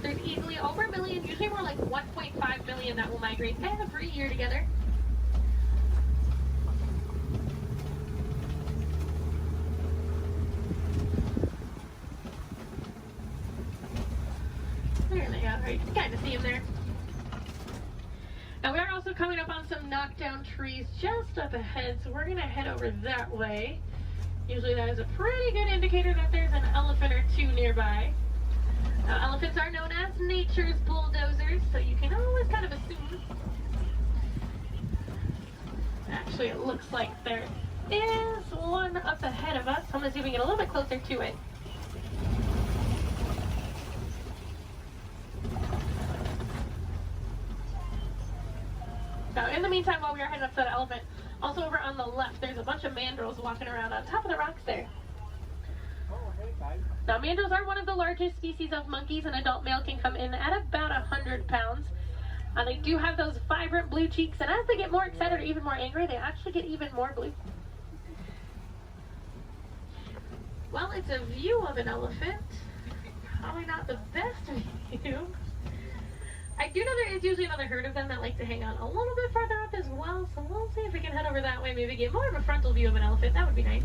There's easily over 1 million, usually more like 1.5 million that will migrate every year together. There they are. You can kind of see them there. Now we are also coming up on some knockdown trees just up ahead, so we're going to head over that way. Usually that is a pretty good indicator that there's an elephant or two nearby. Now elephants are known as nature's bulldozers, so you can always kind of assume. Actually, it looks like there is one up ahead of us. I'm going to see if we can get a little bit closer to it. Now, in the meantime, while we are heading up to that elephant, also over on the left, there's a bunch of mandrills walking around on top of the rocks there. Now, mandrills are one of the largest species of monkeys. An adult male can come in at about 100 pounds. They do have those vibrant blue cheeks, and as they get more excited or even more angry, they actually get even more blue. Well, it's a view of an elephant. Probably not the best view. I do know there is usually another herd of them that like to hang out a little bit farther up as well, so we'll see if we can head over that way, maybe get more of a frontal view of an elephant. That would be nice.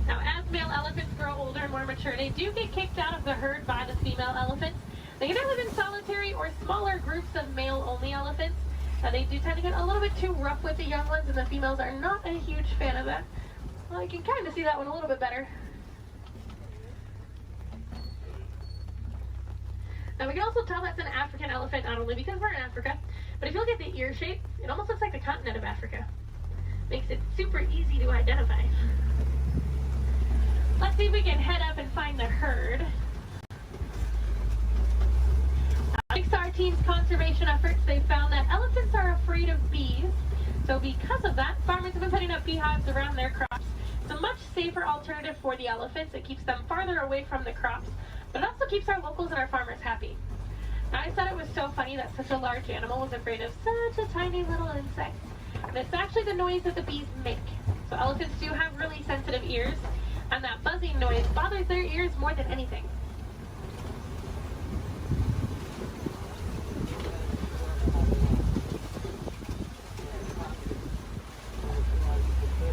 Now, as male elephants grow older and more mature, they do get kicked out of the herd by the female elephants. They can live in solitary or smaller groups of male-only elephants. They do tend to get a little bit too rough with the young ones, and the females are not a huge fan of that. Well, you can kind of see that one a little bit better. Now, we can also tell that's an African elephant, not only because we're in Africa, but if you look at the ear shape, it almost looks like the continent of Africa. Makes it super easy to identify. Let's see if we can head up and find the herd. Thanks to our team's conservation efforts, they found that elephants are afraid of bees. So because of that, farmers have been putting up beehives around their crops. It's a much safer alternative for the elephants. It keeps them farther away from the crops, but it also keeps our locals and our farmers happy. Now, I thought it was so funny that such a large animal was afraid of such a tiny little insect. And it's actually the noise that the bees make. So elephants do have really sensitive ears, and that buzzing noise bothers their ears more than anything.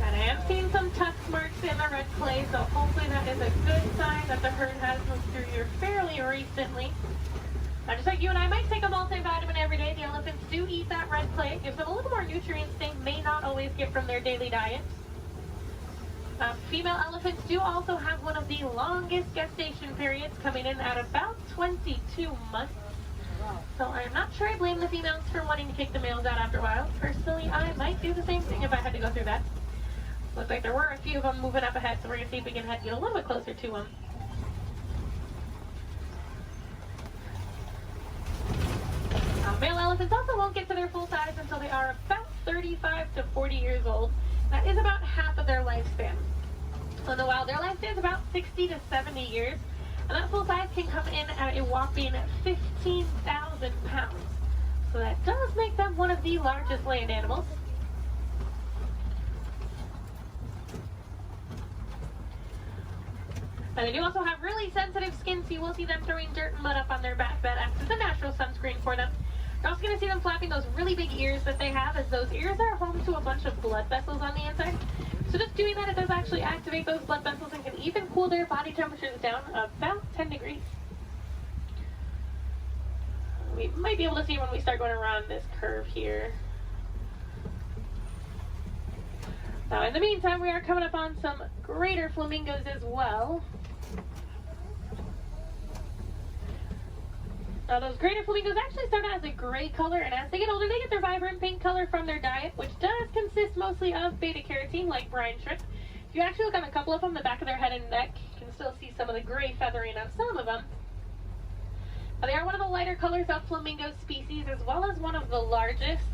And I am seeing some tusk marks in the red clay, so hopefully that is a good sign that the herd has moved through here fairly recently. Now, just like you and I might take a multivitamin every day, the elephants do eat that red clay. It gives them a little more nutrients they may not always get from their daily diet. Female elephants do also have one of the longest gestation periods, coming in at about 22 months. So I'm not sure I blame the females for wanting to kick the males out after a while. Personally, I might do the same thing if I had to go through that. Looks like there were a few of them moving up ahead, so we're going to see if we can get a little bit closer to them. Male elephants also won't get to their full size until they are about 35 to 40 years old. That is about half of their lifespan. In the wild, their lifespan is about 60 to 70 years, and that full size can come in at a whopping 15,000 pounds. So that does make them one of the largest land animals. And they do also have really sensitive skin, so you will see them throwing dirt and mud up on their back. That acts as a natural sunscreen for them. You're also going to see them flapping those really big ears that they have, as those ears are home to a bunch of blood vessels on the inside. So just doing that, it does actually activate those blood vessels and can even cool their body temperatures down about 10 degrees. We might be able to see when we start going around this curve here. Now, in the meantime, we are coming up on some greater flamingos as well. Now, those greater flamingos actually start out as a gray color, and as they get older, they get their vibrant pink color from their diet, which does consist mostly of beta-carotene, like brine shrimp. If you actually look on a couple of them, the back of their head and neck, you can still see some of the gray feathering on some of them. Now, they are one of the lighter colors of flamingo species, as well as one of the largest.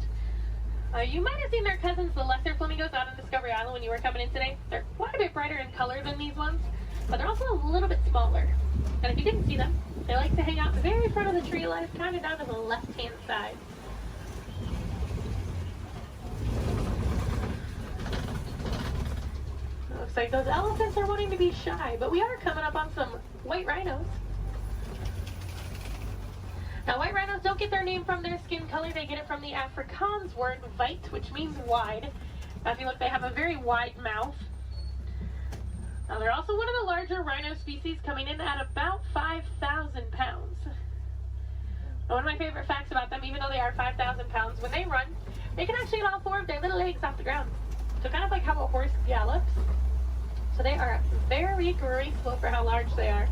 You might have seen their cousins, the lesser flamingos, out on Discovery Island when you were coming in today. They're quite a bit brighter in color than these ones, but they're also a little bit smaller. And if you didn't see them, they like to hang out the very front of the tree line, kind of down to the left-hand side. Looks like those elephants are wanting to be shy, but we are coming up on some white rhinos. Now, white rhinos don't get their name from their skin color. They get it from the Afrikaans word weit, which means wide. Now, if you look, they have a very wide mouth. Now, they're also one of the larger rhino species, coming in at about 5,000 pounds. Now, one of my favorite facts about them, even though they are 5,000 pounds, when they run, they can actually get all four of their little legs off the ground. So kind of like how a horse gallops. So they are very graceful for how large they are.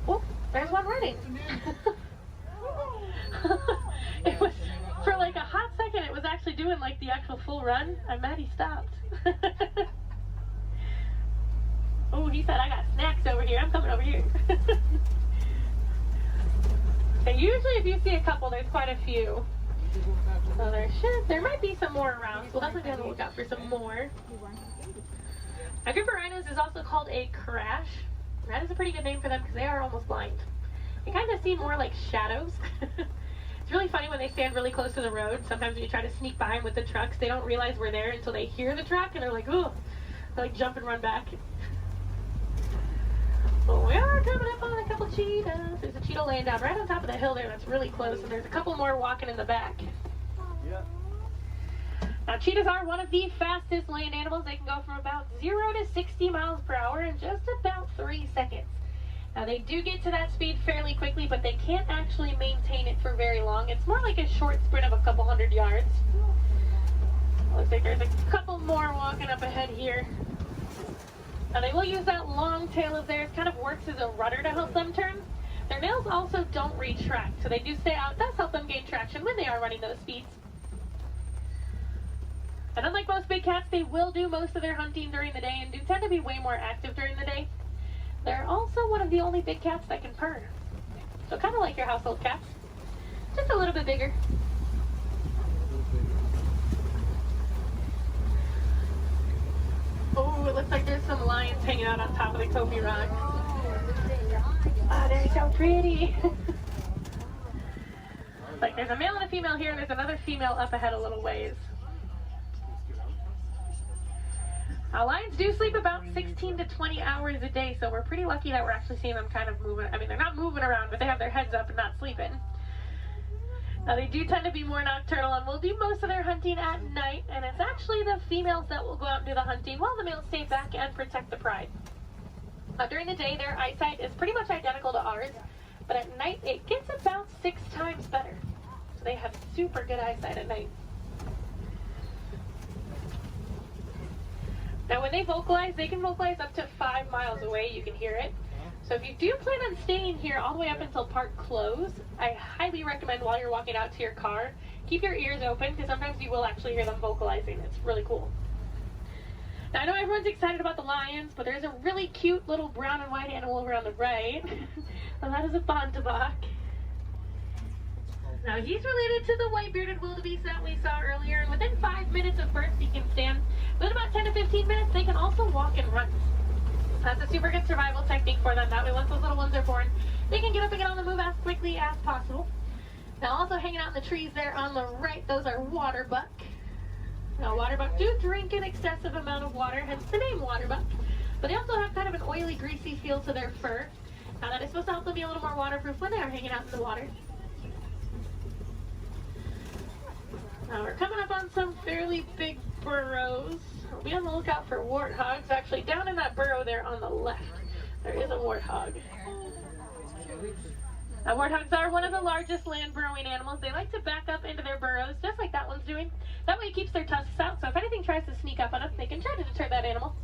Oh, there's one running. It was, for like a hot second, it was actually doing like the actual full run. I'm mad he stopped. Oh, he said, I got snacks over here. I'm coming over here. Okay, usually if you see a couple, there's quite a few. So there might be some more around. So we'll definitely be on the lookout for some more. A group of rhinos is also called a crash. That is a pretty good name for them because they are almost blind. They kind of seem more like shadows. It's really funny when they stand really close to the road. Sometimes when you try to sneak by them with the trucks, they don't realize we're there until they hear the truck and they're like, ooh. They like jump and run back. Well, we are coming up on a couple cheetahs. There's a cheetah laying down right on top of the hill there that's really close, and there's a couple more walking in the back. Yeah. Now, cheetahs are one of the fastest land animals. They can go from about 0 to 60 miles per hour in just about 3 seconds. Now, they do get to that speed fairly quickly, but they can't actually maintain it for very long. It's more like a short sprint of a couple hundred yards. Looks like there's a couple more walking up ahead here. Now, they will use that long tail of theirs, kind of works as a rudder to help them turn. Their nails also don't retract, so they do stay out. It does help them gain traction when they are running those speeds. And unlike most big cats, they will do most of their hunting during the day and do tend to be way more active during the day. They're also one of the only big cats that can purr. So kind of like your household cats, just a little bit bigger. Oh, it looks like there's some lions hanging out on top of the Kobe rock. Oh, they're so pretty. Like there's a male and a female here, and there's another female up ahead a little ways. Now, lions do sleep about 16 to 20 hours a day, so we're pretty lucky that we're actually seeing them kind of moving. I mean, they're not moving around, but they have their heads up and not sleeping. Now, they do tend to be more nocturnal and will do most of their hunting at night, and it's actually the females that will go out and do the hunting while the males stay back and protect the pride. Now, during the day, their eyesight is pretty much identical to ours, but at night, it gets about 6 times better. So they have super good eyesight at night. Now, when they vocalize, they can vocalize up to 5 miles away. You can hear it. So if you do plan on staying here all the way up until park close, I highly recommend while you're walking out to your car, keep your ears open because sometimes you will actually hear them vocalizing. It's really cool. Now, I know everyone's excited about the lions, but there's a really cute little brown and white animal over on the right. And that is a bontebok. Now, he's related to the white-bearded wildebeest that we saw earlier, and within 5 minutes of birth, he can stand. Within about 10 to 15 minutes, they can also walk and run. That's a super good survival technique for them. That way, once those little ones are born, they can get up and get on the move as quickly as possible. Now, also hanging out in the trees there on the right, those are waterbuck. Now, waterbuck do drink an excessive amount of water, hence the name waterbuck. But they also have kind of an oily, greasy feel to their fur. Now, that is supposed to help them be a little more waterproof when they are hanging out in the water. Now we're coming up on some fairly big burrows. We'll be on the lookout for warthogs. Actually, down in that burrow there on the left, there is a warthog. Now, warthogs are one of the largest land burrowing animals. They like to back up into their burrows, just like that one's doing. That way it keeps their tusks out, so if anything tries to sneak up on them, they can try to deter that animal.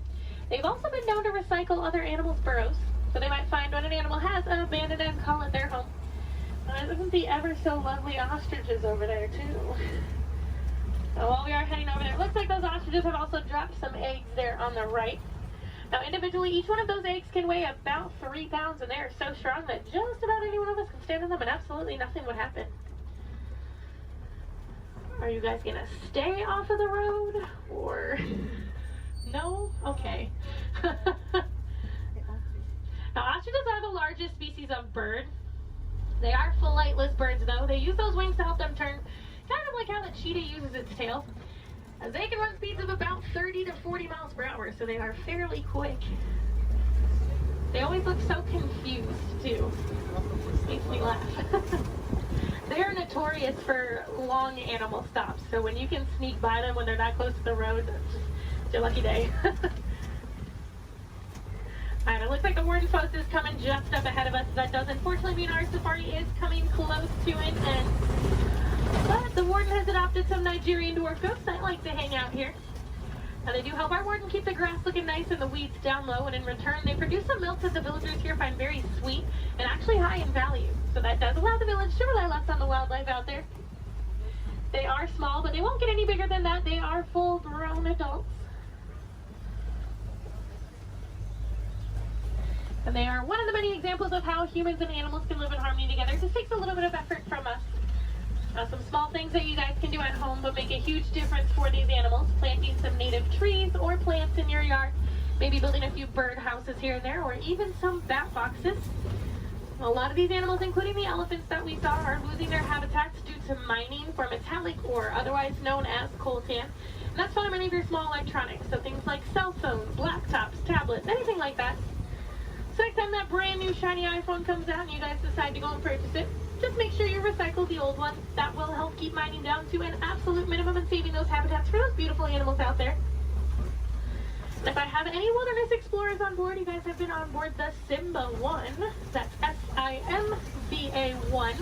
They've also been known to recycle other animals' burrows, so they might find when an animal has abandoned and call it their home. Isn't the ever so lovely ostriches over there, too? Now, while we are heading over there, it looks like those ostriches have also dropped some eggs there on the right. Now, individually, each one of those eggs can weigh about 3 pounds, and they are so strong that just about any one of us can stand on them and absolutely nothing would happen. Are you guys going to stay off of the road, or no? Okay. Now, ostriches are the largest species of bird. They are flightless birds, though. They use those wings to help them turn, kind of like how the cheetah uses its tail. As they can run speeds of about 30 to 40 miles per hour, so they are fairly quick. They always look so confused, too. Makes me laugh. They are notorious for long animal stops, so when you can sneak by them when they're that close to the road, it's your lucky day. Alright, it looks like the warden's post is coming just up ahead of us. That does unfortunately mean our safari is coming close to an end. But the warden has adopted some Nigerian dwarf goats that like to hang out here. Now, they do help our warden keep the grass looking nice and the weeds down low, and in return they produce some milk that the villagers here find very sweet and actually high in value. So that does allow the village to rely less on the wildlife out there. They are small, but they won't get any bigger than that. They are full-grown adults. And they are one of the many examples of how humans and animals can live in harmony together. It just takes a little bit of effort from us. Some small things that you guys can do at home but make a huge difference for these animals. Planting some native trees or plants in your yard. Maybe building a few bird houses here and there, or even some bat boxes. A lot of these animals, including the elephants that we saw, are losing their habitats due to mining for metallic ore, otherwise known as coltan. And that's found in many of your small electronics, so things like cell phones, laptops, tablets, anything like that. So next time that brand new shiny iPhone comes out and you guys decide to go and purchase it, just make sure you recycle the old one. That will help keep mining down to an absolute minimum and saving those habitats for those beautiful animals out there. And if I have any wilderness explorers on board, you guys have been on board the Simba 1. That's SIMBA 1.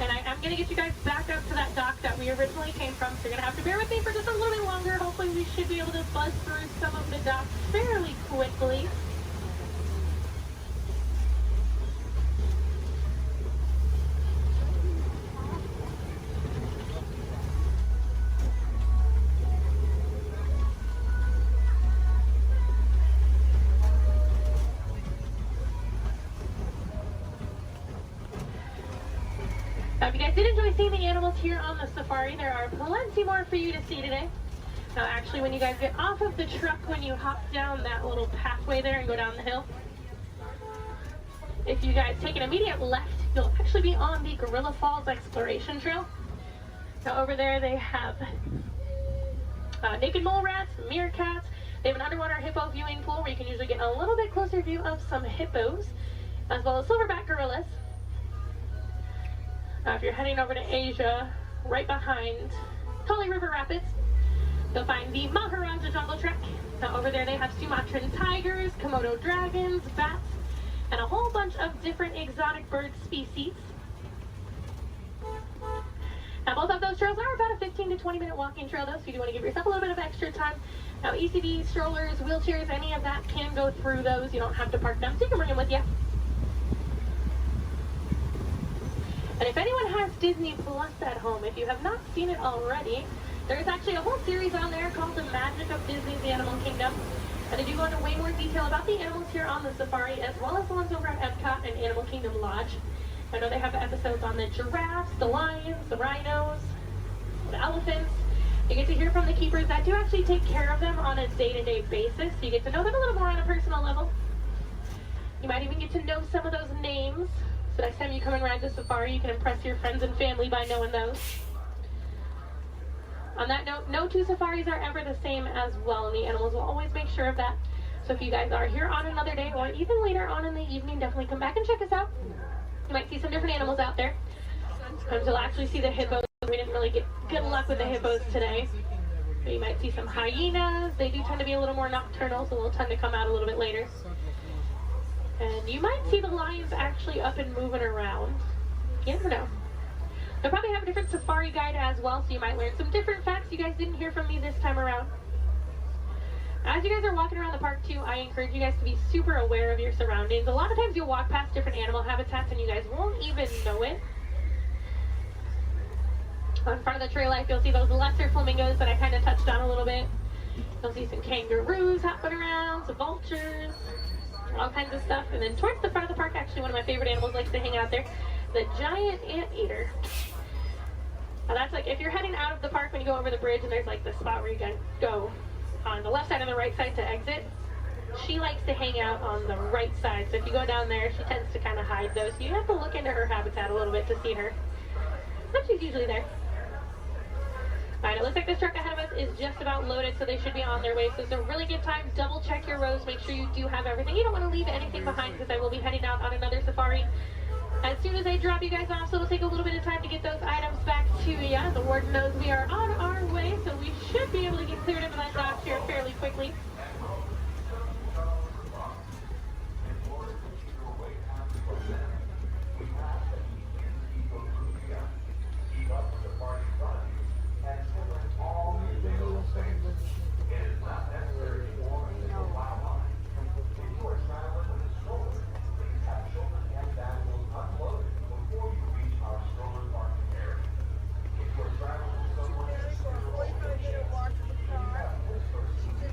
And I am going to get you guys back up to that dock that we originally came from, so you're going to have to bear with me for just a little bit longer. Hopefully we should be able to buzz through some of the docks fairly quickly. Now, if you guys did enjoy seeing the animals here on the safari, there are plenty more for you to see today. Now, actually, when you guys get off of the truck, when you hop down that little pathway there and go down the hill, if you guys take an immediate left, you'll actually be on the Gorilla Falls Exploration Trail. Now, over there, they have naked mole rats, meerkats. They have an underwater hippo viewing pool where you can usually get a little bit closer view of some hippos, as well as silverback gorillas. If you're heading over to Asia, right behind Tully River Rapids, you'll find the Maharaja Jungle Trek. Now over there they have Sumatran tigers, Komodo dragons, bats, and a whole bunch of different exotic bird species. Now both of those trails are about a 15 to 20 minute walking trail though, so you do want to give yourself a little bit of extra time. Now ECV, strollers, wheelchairs, any of that can go through those. You don't have to park them, so you can bring them with you. And if anyone has Disney Plus at home, if you have not seen it already, there's actually a whole series on there called The Magic of Disney's The Animal Kingdom. And they do go into way more detail about the animals here on the safari, as well as the ones over at Epcot and Animal Kingdom Lodge. I know they have episodes on the giraffes, the lions, the rhinos, the elephants. You get to hear from the keepers that do actually take care of them on a day-to-day basis, so you get to know them a little more on a personal level. You might even get to know some of those names. So next time you come and ride the safari, you can impress your friends and family by knowing those. On that note, no two safaris are ever the same as well, and the animals will always make sure of that. So if you guys are here on another day, or even later on in the evening, definitely come back and check us out. You might see some different animals out there. Sometimes you'll actually see the hippos. We didn't really get good luck with the hippos today. But you might see some hyenas. They do tend to be a little more nocturnal, so they'll tend to come out a little bit later. And you might see the lions actually up and moving around. You never know. They'll probably have a different safari guide as well, so you might learn some different facts you guys didn't hear from me this time around. As you guys are walking around the park too, I encourage you guys to be super aware of your surroundings. A lot of times you'll walk past different animal habitats and you guys won't even know it. On front of the trail life, you'll see those lesser flamingos that I kind of touched on a little bit. You'll see some kangaroos hopping around, some vultures, all kinds of stuff. And then towards the front of the park, actually one of my favorite animals likes to hang out there, the giant anteater. Now that's like if you're heading out of the park when you go over the bridge and there's like the spot where you can go on the left side and the right side to exit. She likes to hang out on the right side. So if you go down there, she tends to kind of hide those. So you have to look into her habitat a little bit to see her. But she's usually there. Alright, it looks like this truck ahead of us is just about loaded, so they should be on their way. So it's a really good time. Double check your rows. Make sure you do have everything. You don't want to leave anything behind because I will be heading out on another safari as soon as I drop you guys off. So it'll take a little bit of time to get those items back to you. The warden knows we are on our way, so we should be able to get cleared into that dock here fairly quickly.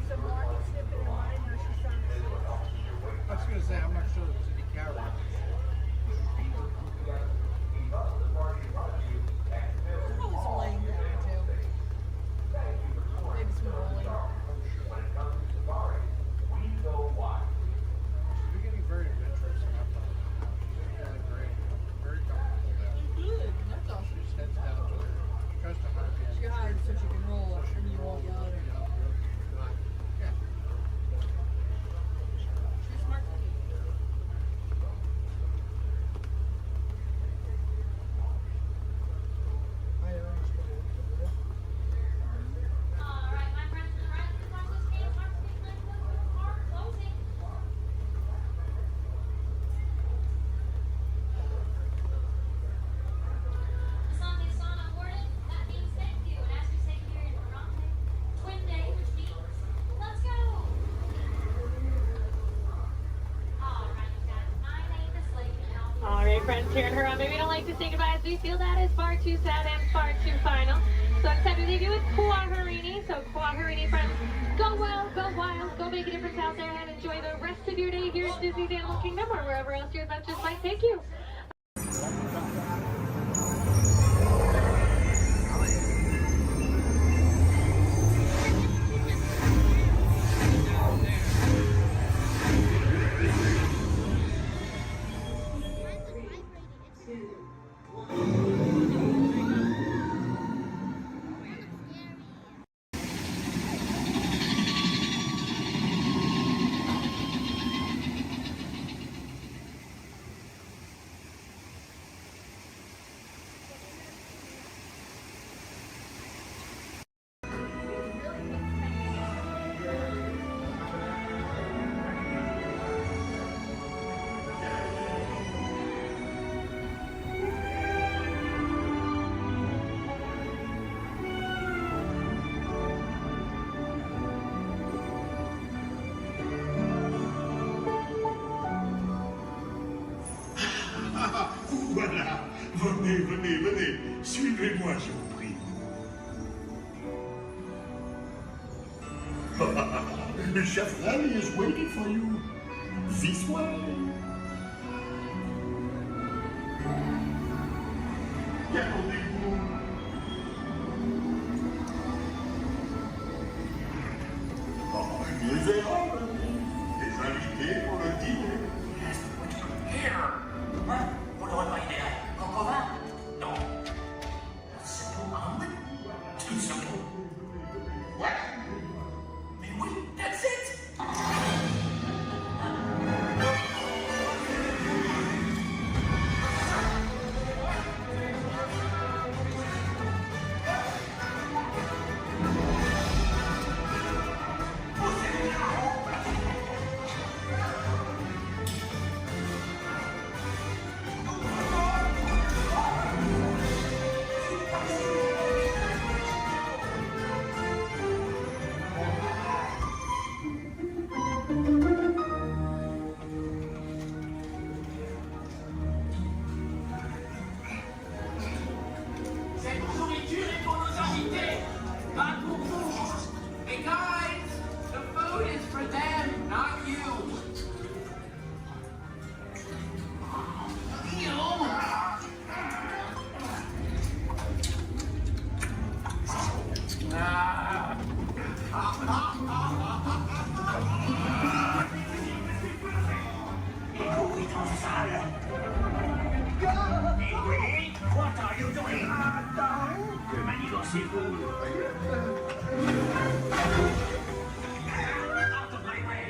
Some more Cheering her on. Maybe we don't like to say goodbye as we feel that is far too sad and far too final. So it's time to leave you with Kwaharini. So Kwaharini friends, go well, go wild, go make a difference out there and enjoy the rest of your day here at Disney's Animal Kingdom or wherever else your adventures might take you. Voilà, venez, venez, venez, suivez-moi, je vous prie. Chef Larry is waiting for you. This way. Regardez-vous. Oh, les erreurs, les invités pour le dîner. Here. Hein? Vous l'aurez pas idéal. Coco vin? Non. Simple omelet? Too simple. What? Mais oui, that's it! Cette nourriture est pour nos invités, pas pour vous. Hey guys, the food is for them, not you. What are you doing? Que manigancez-vous? Out of my way!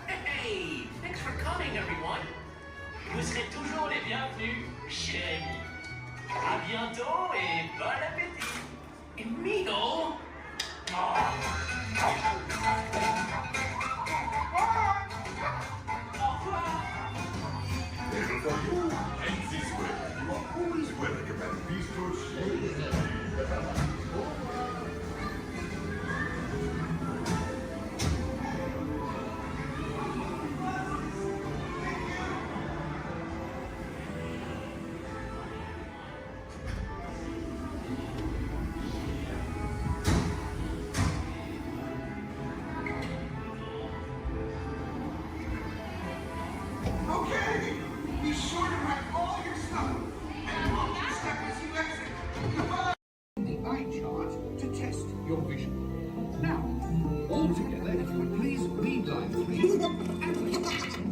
Hey, thanks for coming. cher ami. À bientôt et bon appétit. Amigo. Little for you, and this way, you are always welcome at Bistro Shade. Okay, be sure to pack all your stuff and look step as you exit. Goodbye. The eye chart to test your vision. Now, all together, if you would please read line 3.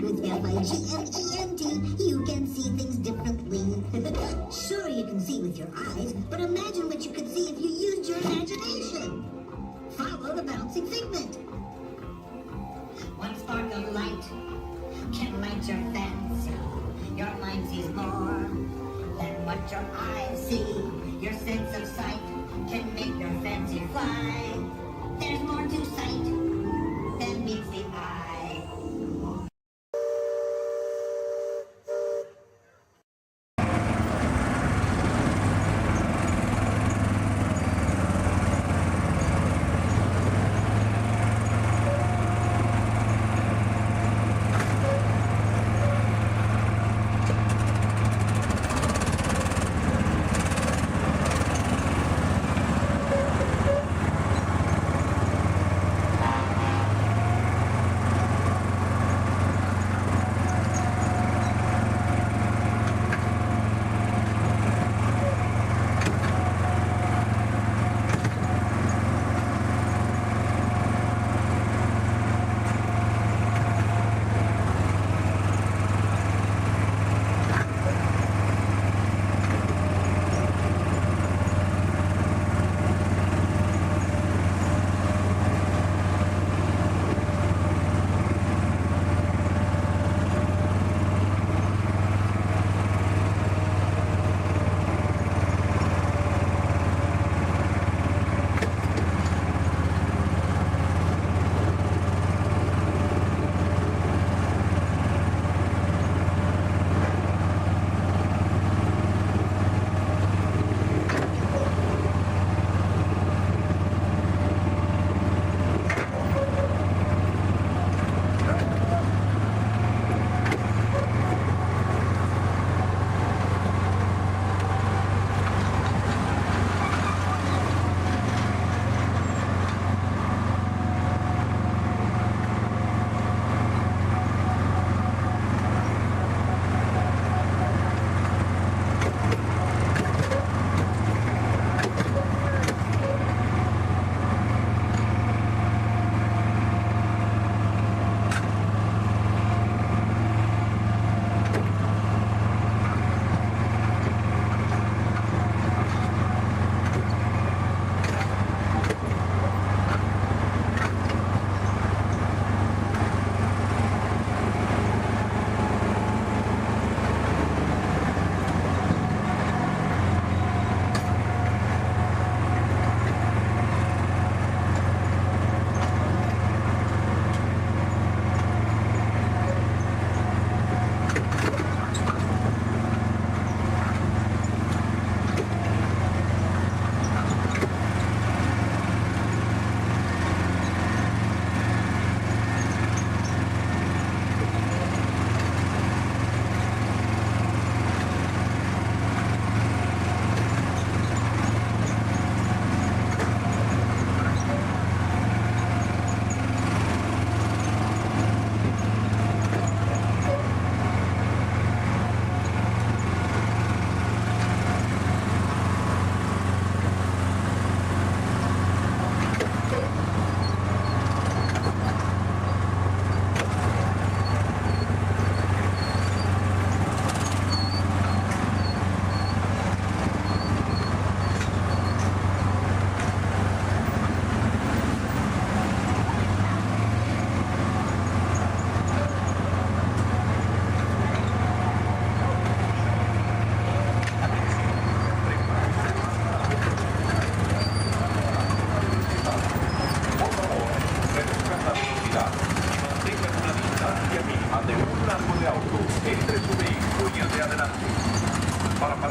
With F-I-G-M-E-N-T, you can see things differently. Sure, you can see with your eyes, but imagine what you could see if you used your imagination. Follow the bouncing figment. One spark of light can light your fancy. Your mind sees more than what your eyes see. Your sense of sight can make your fancy fly. There's more to sight than meets the eye.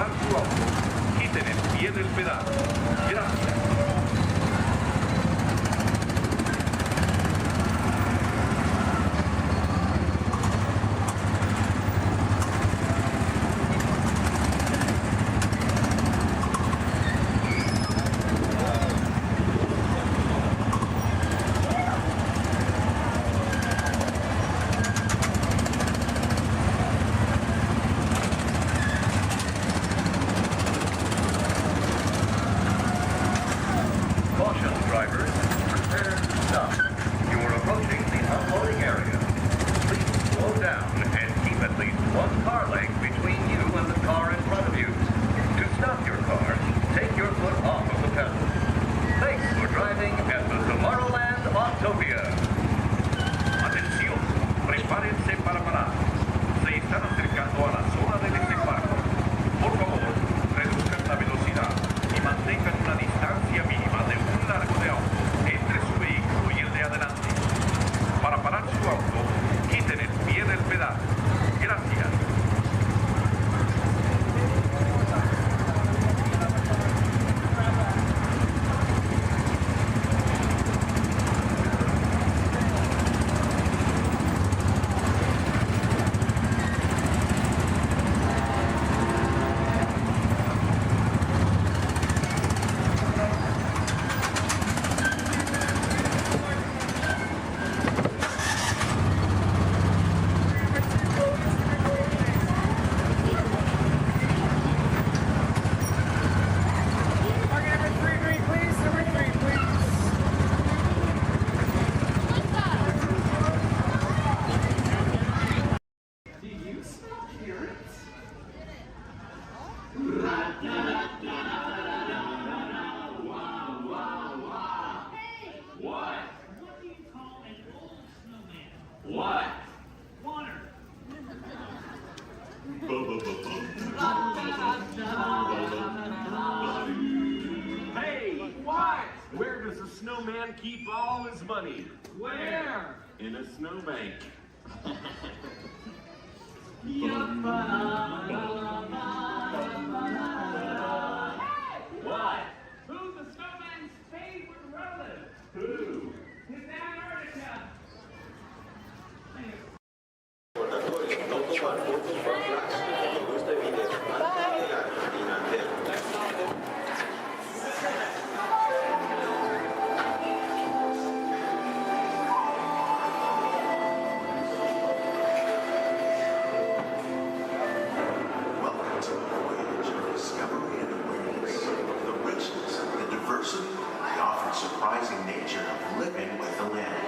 parar su auto, quiten el pie del pedal. Gracias. Hey, what? Where does a snowman keep all his money? Where? In a snowbank. What? Who's the snowman's favorite relative? Who? His Antarctica. Welcome to a voyage of discovery and awareness. The richness, the diversity, the often surprising nature of living with the land.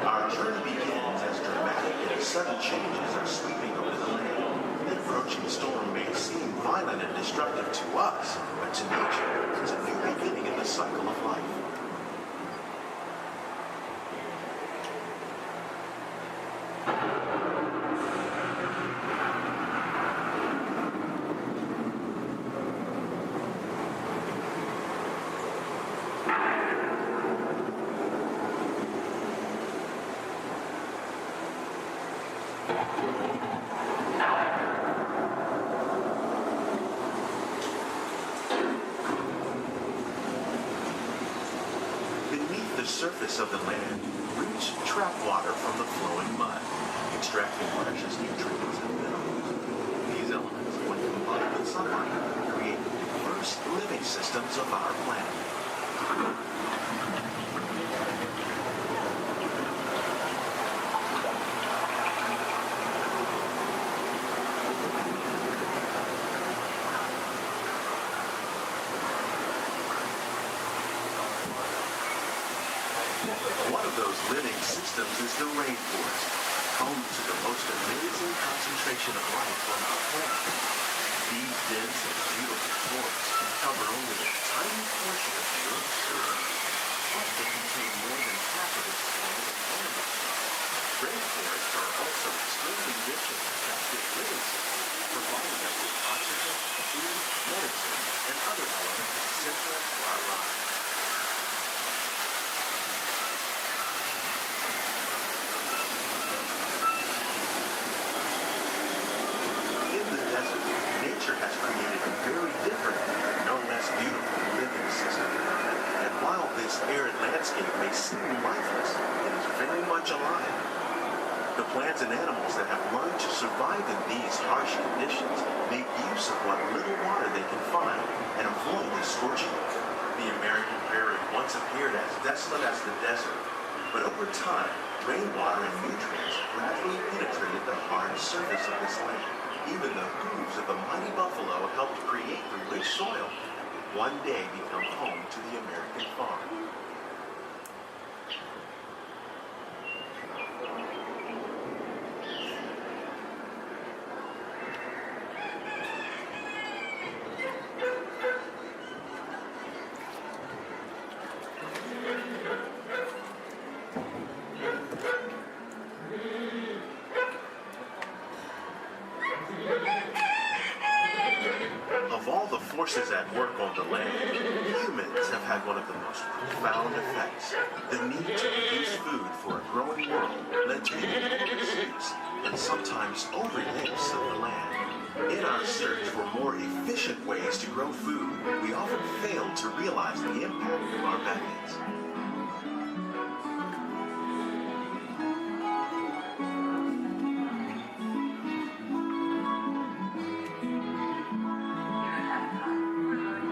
Our journey begins as dramatic and sudden changes are sweeping over the land. The approaching storm may seem violent and destructive to us, but to nature, it's a new beginning in the cycle of life. Beneath the surface of the land, roots trap water from the flowing mud, extracting precious nutrients and minerals. These elements, when combined with sunlight, create the diverse living systems of our planet. One of those living systems is the rainforest, home to the most amazing concentration of life on our planet. These dense and beautiful forests cover only a tiny portion of the Earth's surface, but they contain more than half of its planet and land itself. Rainforests are also extremely rich in productive living systems, providing us with oxygen, food, medicine, and other elements essential to our lives. and animals that have learned to survive in these harsh conditions make use of what little water they can find and avoid the scorching heat. The American prairie once appeared as desolate as the desert, but over time, rainwater and nutrients gradually penetrated the hard surface of this land. Even the hooves of the mighty buffalo helped create the rich soil that would one day become home to the American farm. Of all the forces at work on the land, humans have had one of the most profound effects. The need to produce food for a growing world led to the misuse and sometimes overuse of the land. In our search for more efficient ways to grow food, we often fail to realize the impact of our methods.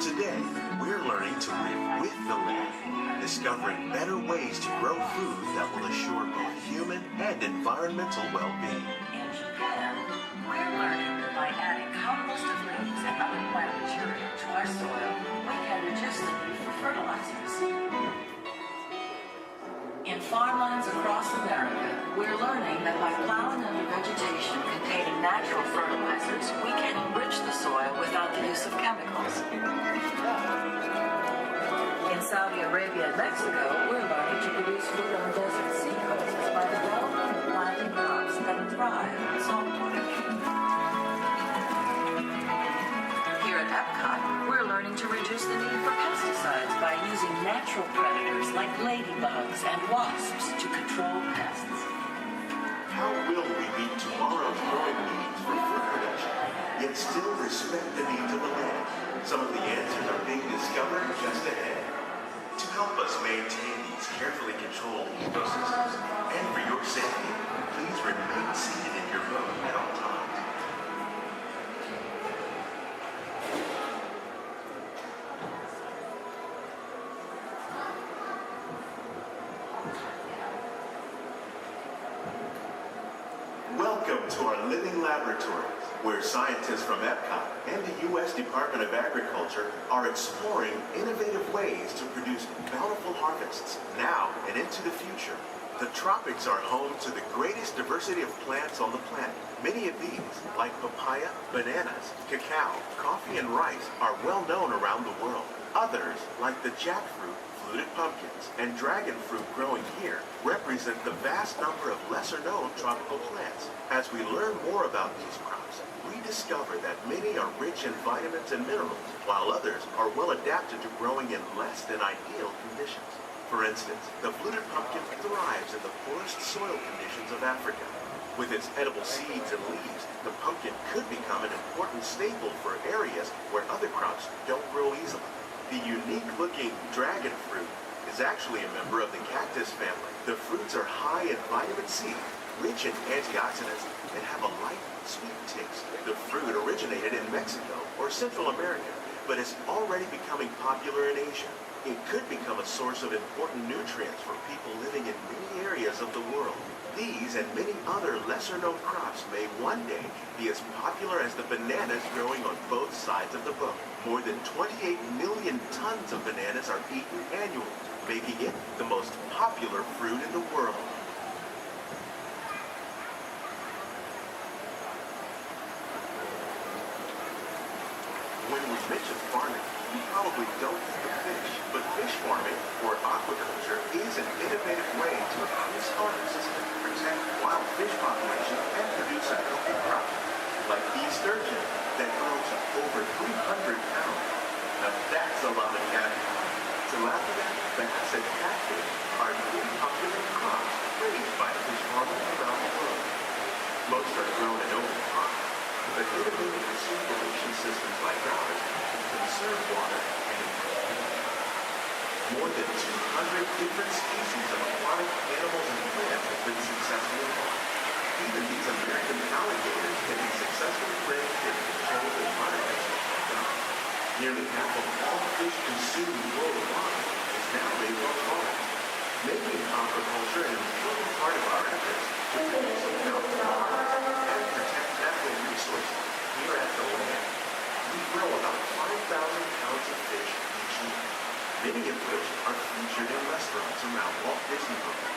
Today, we're learning to live with the land, discovering better ways to grow food that will assure both human and environmental well-being. In Japan, we're learning that by adding composted leaves and other plant material to our soil, we can reduce the need for fertilizers. In farmlands across America, we're learning that by plowing under vegetation containing natural fertilizers, we can enrich the soil without the use of chemicals. In Saudi Arabia and Mexico, we're learning to produce food on desert seacoasts by developing and planting crops that thrive in saltwater. Here at Epcot, we're learning to reduce the need for pesticides by using natural predators like ladybugs and wasps to control pests. How will we meet tomorrow's growing needs for food production, yet still respect the needs of the land? Some of the answers are being discovered just ahead. To help us maintain these carefully controlled ecosystems, and for your safety, please remain seated in your boat at all times. Welcome to our living laboratories, where scientists from Epcot and the U.S. Department of Agriculture are exploring innovative ways to produce bountiful harvests now and into the future. The tropics are home to the greatest diversity of plants on the planet. Many of these, like papaya, bananas, cacao, coffee, and rice, are well known around the world. Others, like the jackfruit, fluted pumpkins, and dragon fruit growing here, represent the vast number of lesser-known tropical plants. As we learn more about these crops, we discover that many are rich in vitamins and minerals, while others are well adapted to growing in less than ideal conditions. For instance, the fluted pumpkin thrives in the poorest soil conditions of Africa. With its edible seeds and leaves, the pumpkin could become an important staple for areas where other crops don't grow easily. The unique-looking dragon fruit is actually a member of the cactus family. The fruits are high in vitamin C, rich in antioxidants, and have a light, sweet taste. The fruit originated in Mexico or Central America, but is already becoming popular in Asia. It could become a source of important nutrients for people living in many areas of the world. These and many other lesser-known crops may one day be as popular as the bananas growing on both sides of the boat. More than 28 million tons of bananas are eaten annually, making it the most popular fruit in the world. When we mention farming, you probably don't think of fish, but fish farming, or aquaculture, is an innovative way to increase harvests, protect wild fish populations, and produce a healthy crop, like bee sturgeon that grows to over 300 pounds. Now that's a lot of catfish. Tilapia, bass, and catfish are really popular crops raised by fish farmers around the world. Most are grown in open ponds, but innovative recirculation systems like ours can conserve water and environment. More than 200 different species of aquatic animals and plants have been successfully farmed. Even these American alligators can be successfully raised in controlled environments. Nearly half of all fish consumed worldwide is now raised on farms, making aquaculture an important part of our efforts to produce enough products and protect natural resources here at the land. We grow about 5,000 pounds of fish each year, many of which are featured in restaurants around Walt Disney World.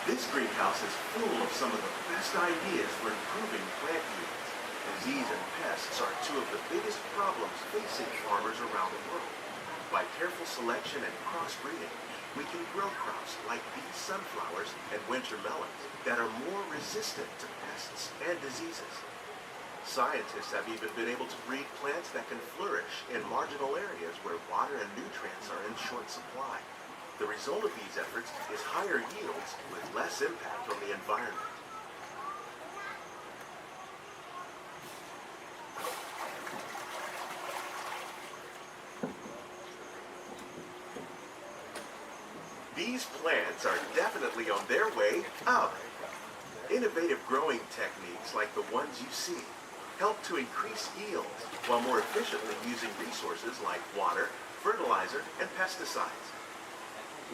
This greenhouse is full of some of the best ideas for improving plant yields. Disease and pests are two of the biggest problems facing farmers around the world. By careful selection and crossbreeding, we can grow crops like these sunflowers and winter melons that are more resistant to pests and diseases. Scientists have even been able to breed plants that can flourish in marginal areas where water and nutrients are in short supply. The result of these efforts is higher yields with less impact on the environment. These plants are definitely on their way up. Innovative growing techniques like the ones you see help to increase yields while more efficiently using resources like water, fertilizer, and pesticides.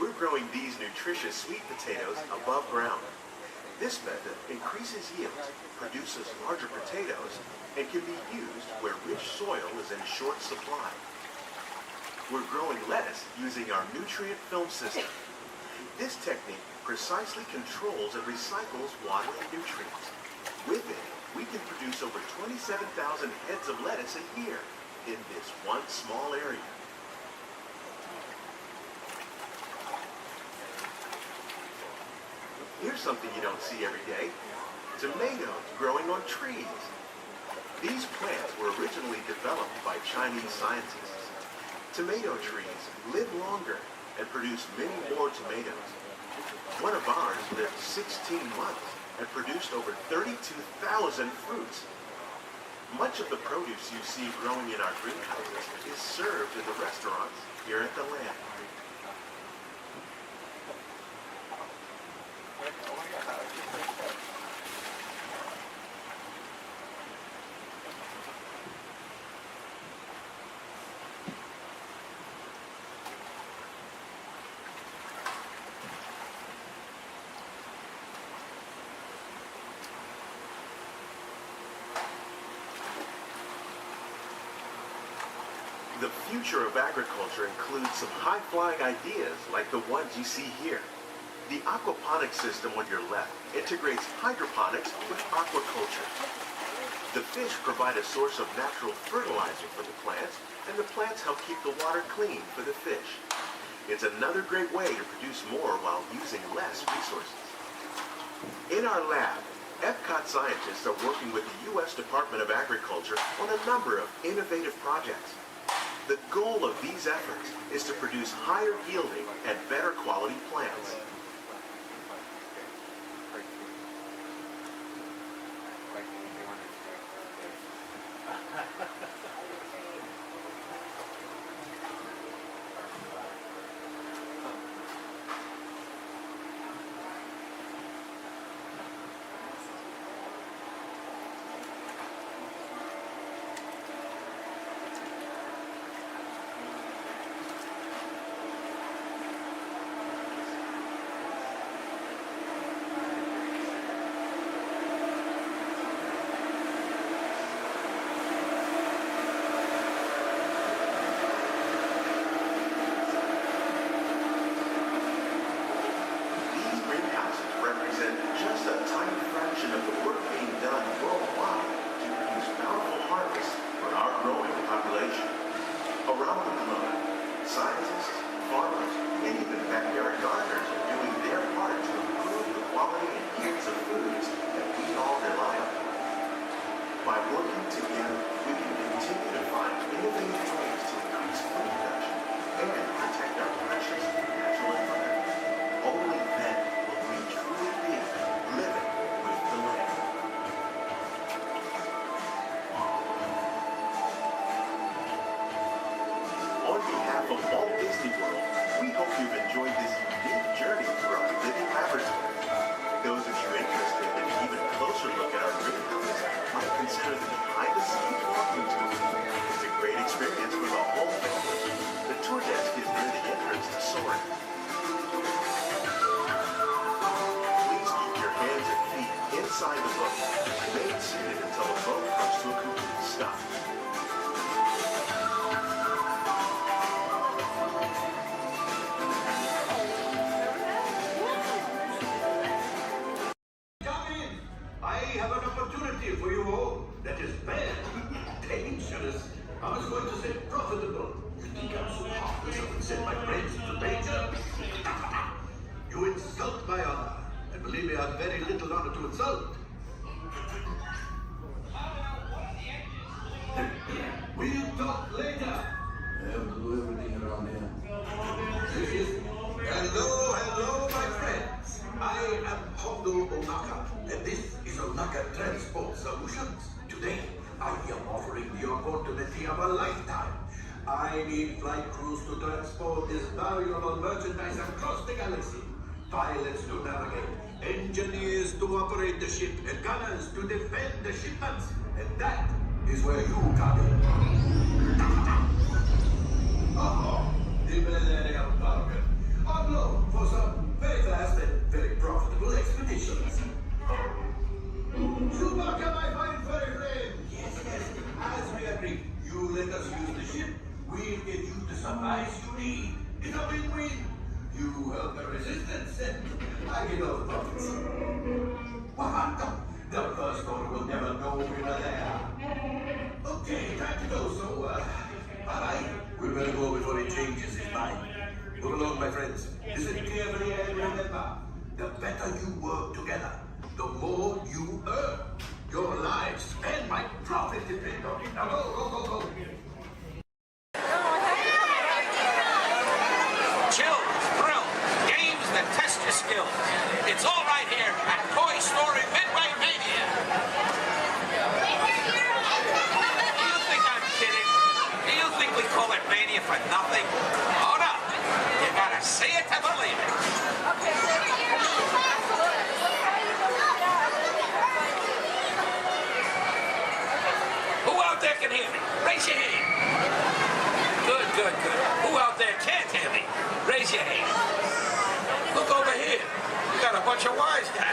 We're growing these nutritious sweet potatoes above ground. This method increases yields, produces larger potatoes, and can be used where rich soil is in short supply. We're growing lettuce using our nutrient film system. This technique precisely controls and recycles water and nutrients. With it, we can produce over 27,000 heads of lettuce a year in this one small area. Here's something you don't see every day. Tomatoes growing on trees. These plants were originally developed by Chinese scientists. Tomato trees live longer and produce many more tomatoes. One of ours lived 16 months and produced over 32,000 fruits. Much of the produce you see growing in our greenhouses is served in the restaurants here at the land. The future of agriculture includes some high-flying ideas like the ones you see here. The aquaponics system on your left integrates hydroponics with aquaculture. The fish provide a source of natural fertilizer for the plants, and the plants help keep the water clean for the fish. It's another great way to produce more while using less resources. In our lab, Epcot scientists are working with the U.S. Department of Agriculture on a number of innovative projects. The goal of these efforts is to produce higher yielding and better quality plants. boat. Remain seated until the boat comes to a complete stop. Come in. I have an opportunity for you all that is bad, dangerous. I was going to say profitable. You think I'm so heartless I would send my friends into danger? You insult my honor. And believe me, I have very little honor to insult. We'll talk later. I'll do everything around here. Hello, my friends. I am Hondo Onaka, and this is Onaka Transport Solutions. Today, I am offering the opportunity of a lifetime. I need flight crews to transport this valuable merchandise across the galaxy. Pilots to navigate, engineers to operate the ship, and gunners to defend the shipments. And that is where you come in. On loan for some very fast and very profitable expeditions. Chewbacca, my fine furry friend! Yes, as we agreed, you let us use the ship, we'll get you the supplies you need. It's a win-win. You help the resistance, and I get all the profits. The first order will never know we were there. Okay, time to go, so, alright. We better go before he changes his mind. Move along, my friends. Listen carefully and remember, the better you work together, the more you earn. Your lives and my profit depend on it. Now go. Chill, thrill, games that test your skills. It's all right here at Toy Story Midway Mania. Do you think I'm kidding? Do you think we call it Mania for nothing? Oh no, you gotta see it to believe it. Who out there can hear me? Raise your hand. Good. Who out there can't hear me? Raise your hand. Look over here. We got a bunch of wise guys.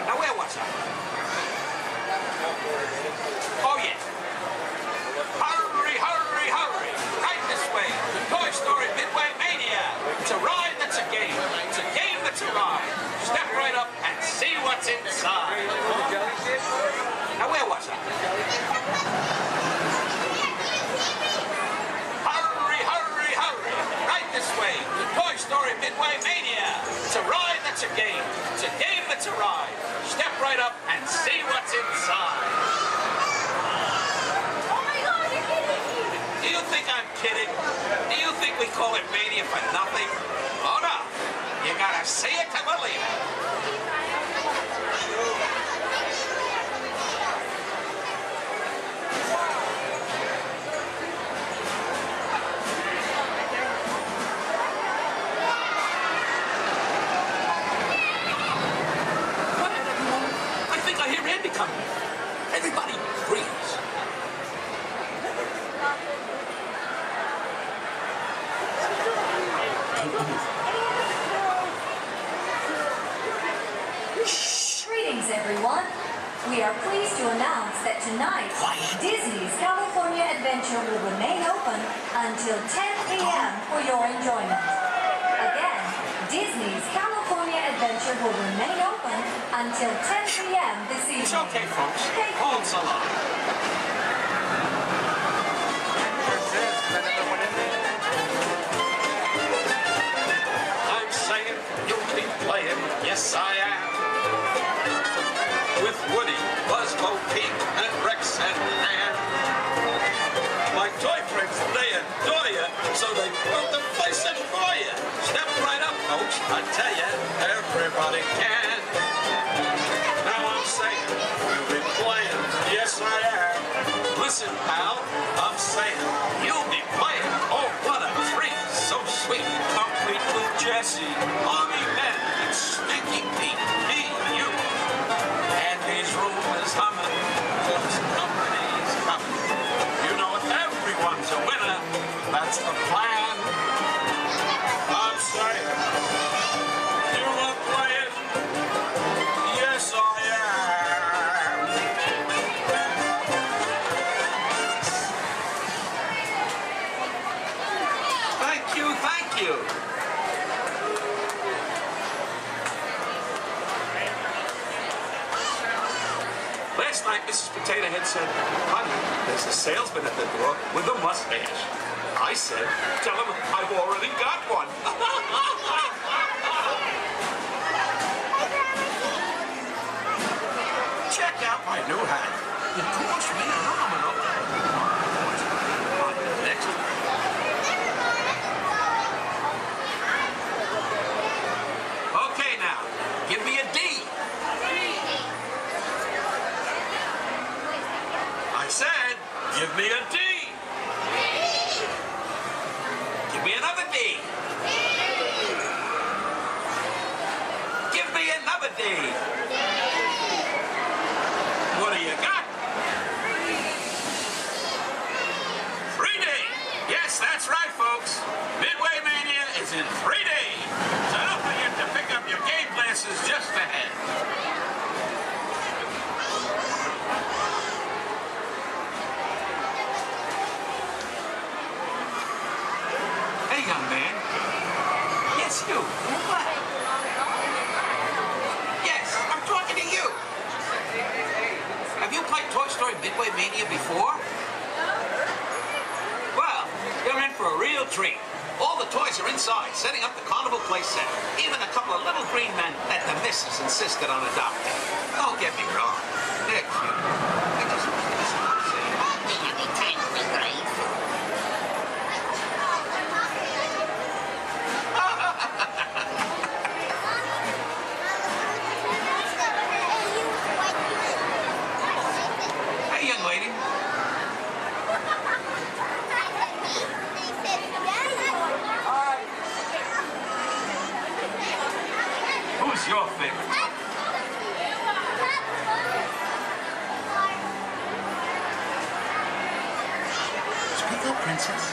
Now where was I? Oh yeah. Hurry. Right this way. The Toy Story Midway Mania. It's a ride that's a game. It's a game that's a ride. Step right up and see what's inside. Now where was I? Hurry. Right this way. The Toy Story Midway Mania. It's a ride that's a game. It's a game that's a ride. Step right up and see what's inside. Oh my God, you're kidding me! Do you think I'm kidding? Do you think we call it Mania for nothing? Oh no. You gotta see it to believe it. I think I hear Andy coming. Everybody, freeze. Greetings, everyone. We are pleased to announce that tonight, Disney's California Adventure will remain open until 10 p.m. for your enjoyment. Again, Disney's California Adventure will remain open until 10 p.m. this evening. It's okay, folks. Hold so long. I'm saying you'll be playing. Yes, I am. With Woody, Buzz, Bo Peep, and Rex and Ann. My toy friends, they adore you, so they built the place in for you. Step right up, folks. I tell you, everybody can. Now I'm saying, you'll be playing. Yes, I am. Listen, pal, I'm saying, you'll be playing. I'm sorry. You won't play it? Yes, I am. Thank you, thank you. Last night, Mrs. Potato Head said, honey, there's a salesman at the door with a mustache. I said, tell him I've already got one. Check out my new hat. It cost me an arm and a leg. Next time. Okay, now, give me a D. I said, give me a D. Give me another D. Give me another D. What do you got? 3D. Yes, that's right, folks. Midway Mania is in 3D. So don't forget to pick up your game glasses just ahead. Hey, young man. Yes, you. What? Yes, I'm talking to you. Have you played Toy Story Midway Mania before? Well, you're in for a real treat. All the toys are inside, setting up the carnival play set. Even a couple of little green men that the missus insisted on adopting. Don't get me wrong. They're cute. I just want to say, any time we grave. Hey, young lady. Who's your favorite? Speak up, princess.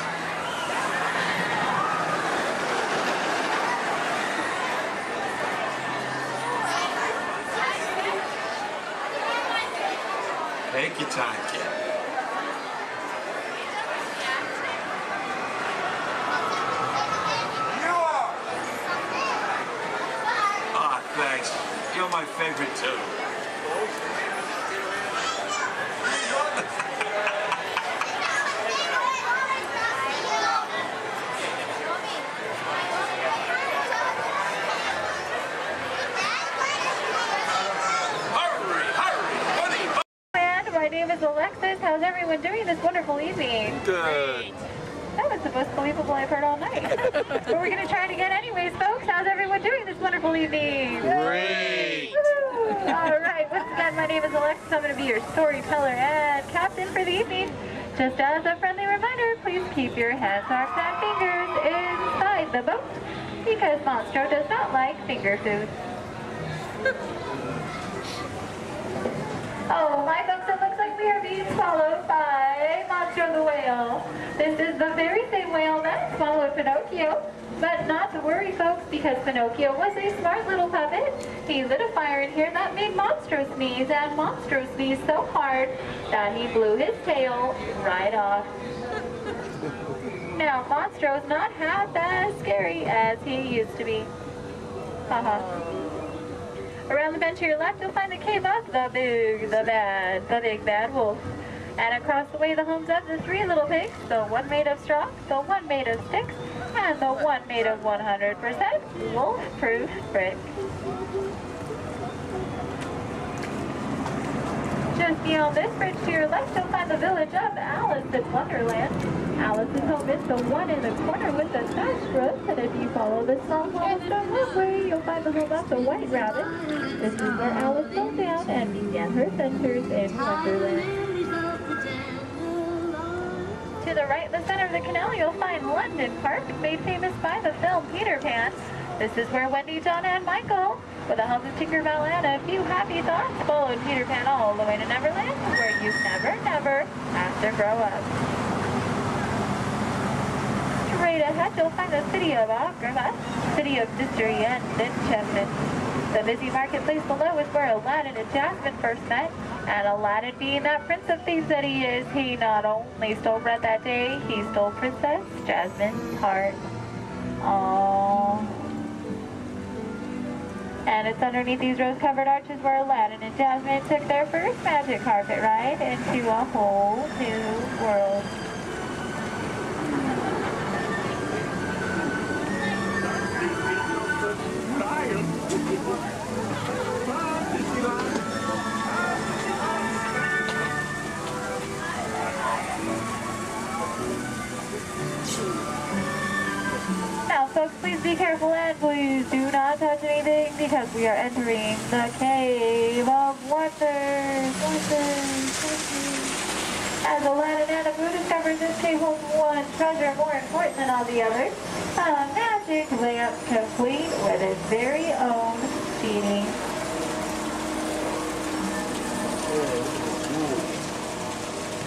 Take your time, kid. Ah, thanks. You're my favorite, too. My name is Alexis. How's everyone doing this wonderful evening? Good. That was the most believable I've heard all night. But we're going to try it again anyways, folks. How's everyone doing this wonderful evening? Great. Woo! All right. Once again, my name is Alexis. I'm going to be your storyteller and captain for the evening. Just as a friendly reminder, please keep your hands, arms, and fingers inside the boat because Monstro does not like finger food. Oh, my folks, it looks like we are being swallowed by Monstro the whale. This is the very same whale that swallowed Pinocchio. But not to worry, folks, because Pinocchio was a smart little puppet. He lit a fire in here that made Monstro sneeze, and Monstro sneezed so hard that he blew his tail right off. Now, Monstro's not half as scary as he used to be. Haha. Around the bend to your left, you'll find the cave of the big bad wolf. And across the way, the homes of the three little pigs, the one made of straw, the one made of sticks, and the one made of 100% wolf-proof brick. Just beyond this bridge to your left, you'll find the village of Alice in Wonderland. Alice's home is the one in the corner with the thatched roof, and if you follow the small cobblestone walkway, you'll find the home of the White Rabbit. This is where Alice settled down and began her adventures in Wonderland. To the right in the center of the canal, you'll find London Park, made famous by the film Peter Pan. This is where Wendy, Donna, and Michael, with a hum of Tinkerbell and a few happy thoughts, followed Peter Pan all the way to Neverland, where you never have to grow up. Straight ahead, you'll find the city of Agrabah, city of mystery and enchantment. The busy marketplace below is where Aladdin and Jasmine first met, and Aladdin, being that prince of thieves that he is, he not only stole bread that day, he stole Princess Jasmine's heart. Aww. And it's underneath these rose-covered arches where Aladdin and Jasmine took their first magic carpet ride into a whole new world. Now, folks, please be careful and please do not touch anything because we are entering the Cave of Wonders. As Aladdin and Abu discovers this cave holds one treasure more important than all the others, a magic lamp complete with its very own genie.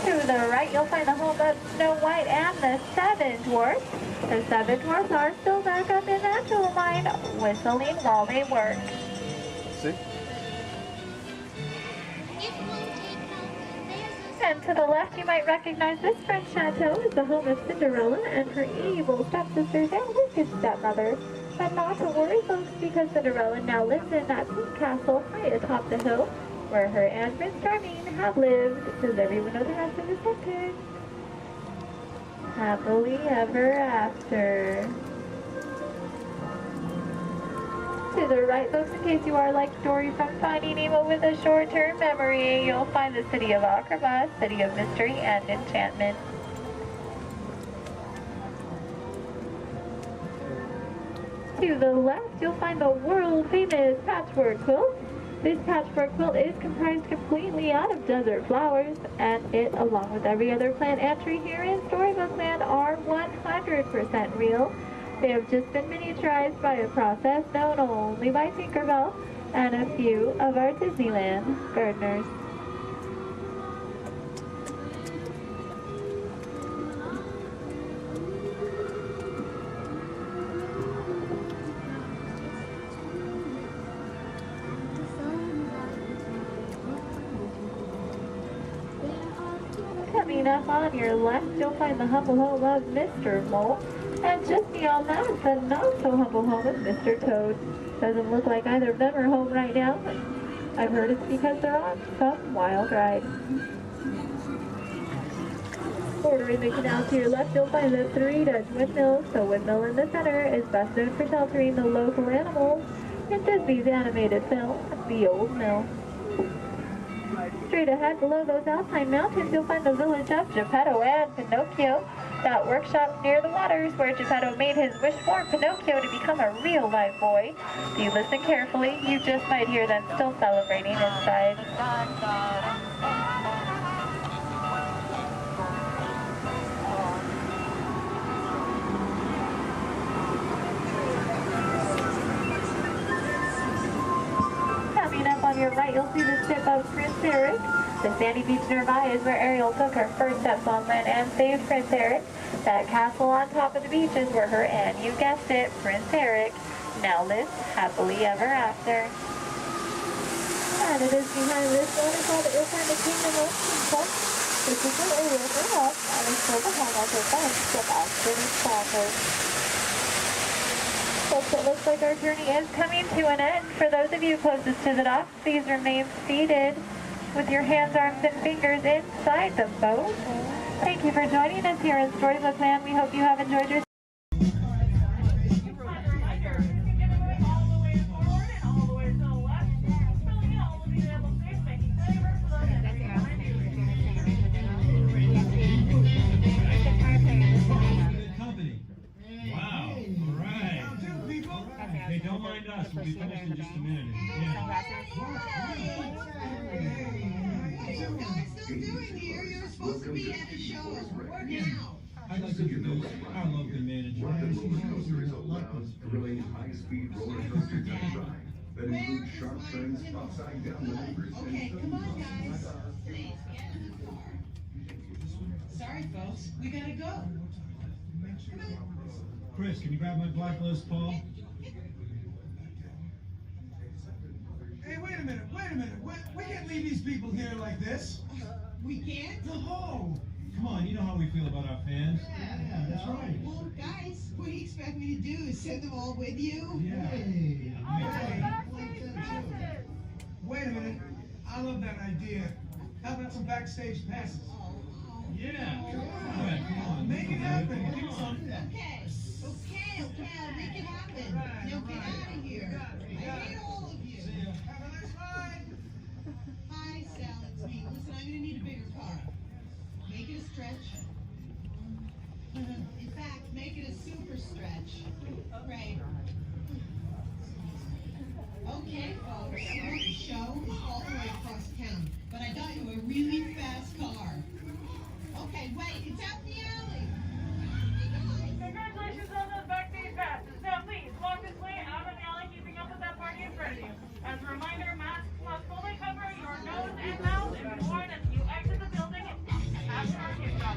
To the right, you'll find the home of Snow White and the Seven Dwarfs. The Seven Dwarfs are still back up in that jewel mine, whistling while they work. See? And to the left, you might recognize this French chateau is the home of Cinderella and her evil stepsisters and wicked stepmother. But not to worry, folks, because Cinderella now lives in that pink castle high atop the hill, where her and Prince Charming have lived. Does everyone know the rest of the sentence? Happily ever after. To the right, folks, in case you are like Dory from Finding Nemo with a short-term memory, you'll find the city of Agrabah, city of mystery and enchantment. To the left, you'll find the world-famous patchwork quilt. This patchwork quilt is comprised completely out of desert flowers, and it, along with every other plant and tree here in Storybook Land, are 100% real. They have just been miniaturized by a process known only by Tinkerbell and a few of our Disneyland gardeners. Coming up on your left, you'll find the humble home of Mr. Mole. And just beyond that, the not-so-humble home of Mr. Toad. Doesn't look like either of them are home right now. I've heard it's because they're on some wild ride. Bordering the canal to your left, you'll find the Three Dutch Windmills. The windmill in the center is best known for sheltering the local animals in Disney's animated film, The Old Mill. Straight ahead, below those Alpine mountains, you'll find the village of Geppetto and Pinocchio. That workshop near the waters where Geppetto made his wish for Pinocchio to become a real live boy. If you listen carefully, you just might hear them still celebrating inside. Coming up on your right, you'll see the ship of Prince Eric. The sandy beach nearby is where Ariel took her first steps on land and saved Prince Eric. That castle on top of the beach is where her and, you guessed it, Prince Eric, now lives happily ever after. And it is behind this waterfall that you'll find the Kingdom of Princess. This is an river up and it's still the home of the bunch of Austin Saunders. Folks, it looks like our journey is coming to an end. For those of you closest to the dock, please remain seated with your hands, arms, and fingers inside the boat. Thank you for joining us here in Storybook Land. We hope you have enjoyed your Wow, all right. Hey, don't mind us. We'll be finished in just a minute. I'd like to introduce our local manager. Thrilling high-speed roller coaster test ride that includes sharp turns, upside-down maneuvers, Okay, come on, guys. Sorry, folks, we gotta go. Come on. Chris, can you grab my blacklist, Paul? Hey, wait a minute. We can't leave these people here like this. We can't? No! Come on, you know how we feel about our fans. Yeah, that's right. Well, guys, what do you expect me to do? Is send them all with you? Yeah. Wait a minute. I love that idea. How about some backstage passes? Yeah. Come on. Make it happen. Come on. Okay, I'll make it happen. Now get out of here. I hate all of you. Have a nice ride. Hi, Sal, it's me. Listen, I'm gonna need a bigger car. Make it a stretch. In fact, make it a super stretch. Right. Okay, folks, the show is all the way across town, but I got you a really fast car. Okay, wait, it's out in the alley. Congratulations on those backstage passes. Now please, walk this way out of the alley, keeping up with that party in front of you. As a reminder, masks must fully cover your nose and mouth and be worn as you exit the building after our kickoff.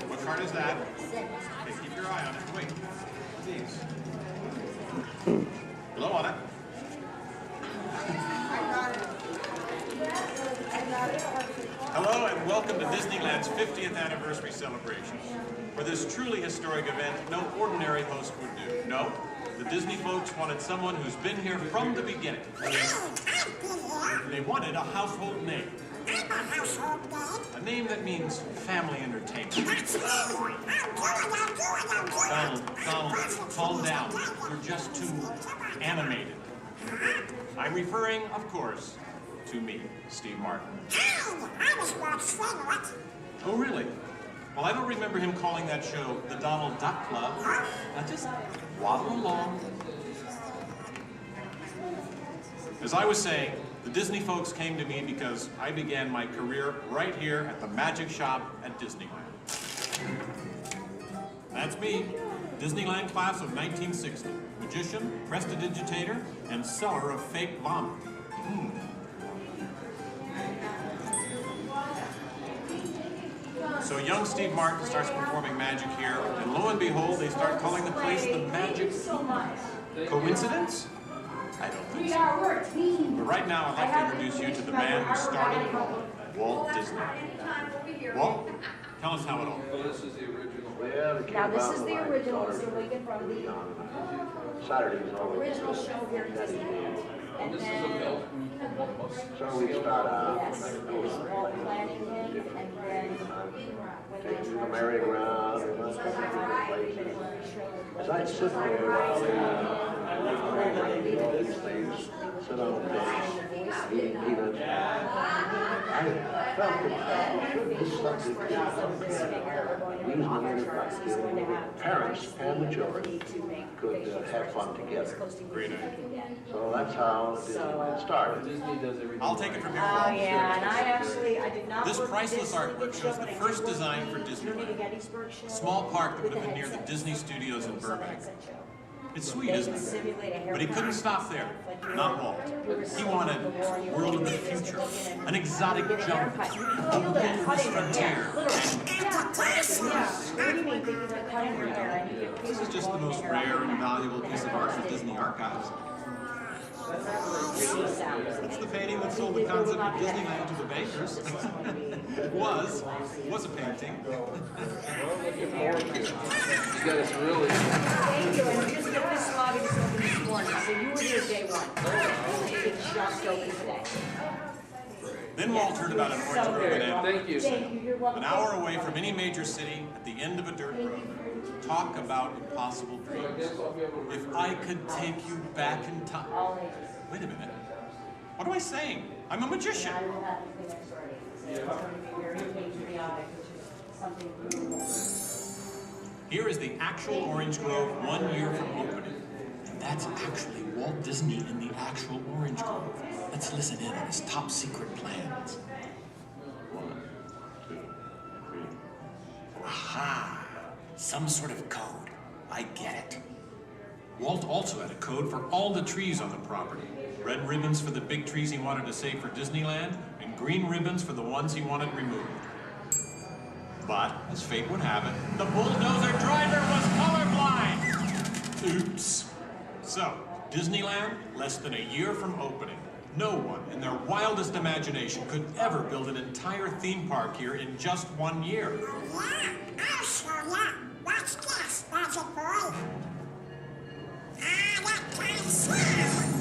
What card is that? Okay, keep your eye on it. Wait, please. Blow on it. Hello and welcome to Disneyland's 50th anniversary celebration. For this truly historic event, no ordinary host would do. No, the Disney folks wanted someone who's been here from the beginning. They wanted a household name. A name that means family entertainment. Donald, calm down. You're just too animated. I'm referring, of course, to me, Steve Martin. Oh, really? Well, I don't remember him calling that show the Donald Duck Club. Now just waddle along. As I was saying, the Disney folks came to me because I began my career right here at the Magic Shop at Disneyland. That's me, Disneyland class of 1960. Magician, prestidigitator, and seller of fake vomit. So young Steve Martin starts performing magic here, and lo and behold, they start calling the place the Magic Kingdom. Coincidence? I don't think so. But right now, I'd like to introduce you to the man who started it all, Walt Disney. Walt, tell us how it all began. This is the original. Now this is the original. So we get from the original show here at Disneyland. And this is a milk. So we start out. Yes, it was Walt planning him, and then Take you to the merry-go-round and let's go to different places. As I sit there while they do all these things, sit on a bench, eating peanuts, I felt that this subject is parents and the children could have fun together. Great idea. So that's how Disneyland started. I'll take it from here. Oh yeah, and I did not. This priceless artwork shows the first design for Disneyland. A small park that would have been near the Disney Studios in Burbank. It's sweet, isn't it? But he couldn't stop there. Not Walt. He wanted a world of the future, an exotic jungle, a wilderness frontier. This is just the most rare and valuable piece of art for Disney Archives. It's the painting that sold the concept of Disneyland to the bankers. It was a painting. You got us really. Thank you, and just get this lobby just open this morning, so you were here day one. It's just open today. Then Walt heard about an orange grove in Anaheim. Thank you. An hour away from any major city, at the end of a dirt road. Talk about impossible dreams. If I could take you back in time. Wait a minute. What am I saying? I'm a magician. Here is the actual orange grove 1 year from opening. And that's actually Walt Disney in the actual orange grove. Let's listen in on his top secret plans. 1, 2, 3. Aha! Some sort of code. I get it. Walt also had a code for all the trees on the property. Red ribbons for the big trees he wanted to save for Disneyland, and green ribbons for the ones he wanted removed. But, as fate would have it, the bulldozer driver was colorblind! Oops. So, Disneyland, less than a year from opening. No one, in their wildest imagination, could ever build an entire theme park here in just 1 year. Yeah, I'll show ya. Watch this, Magic Boy. That kind of sound.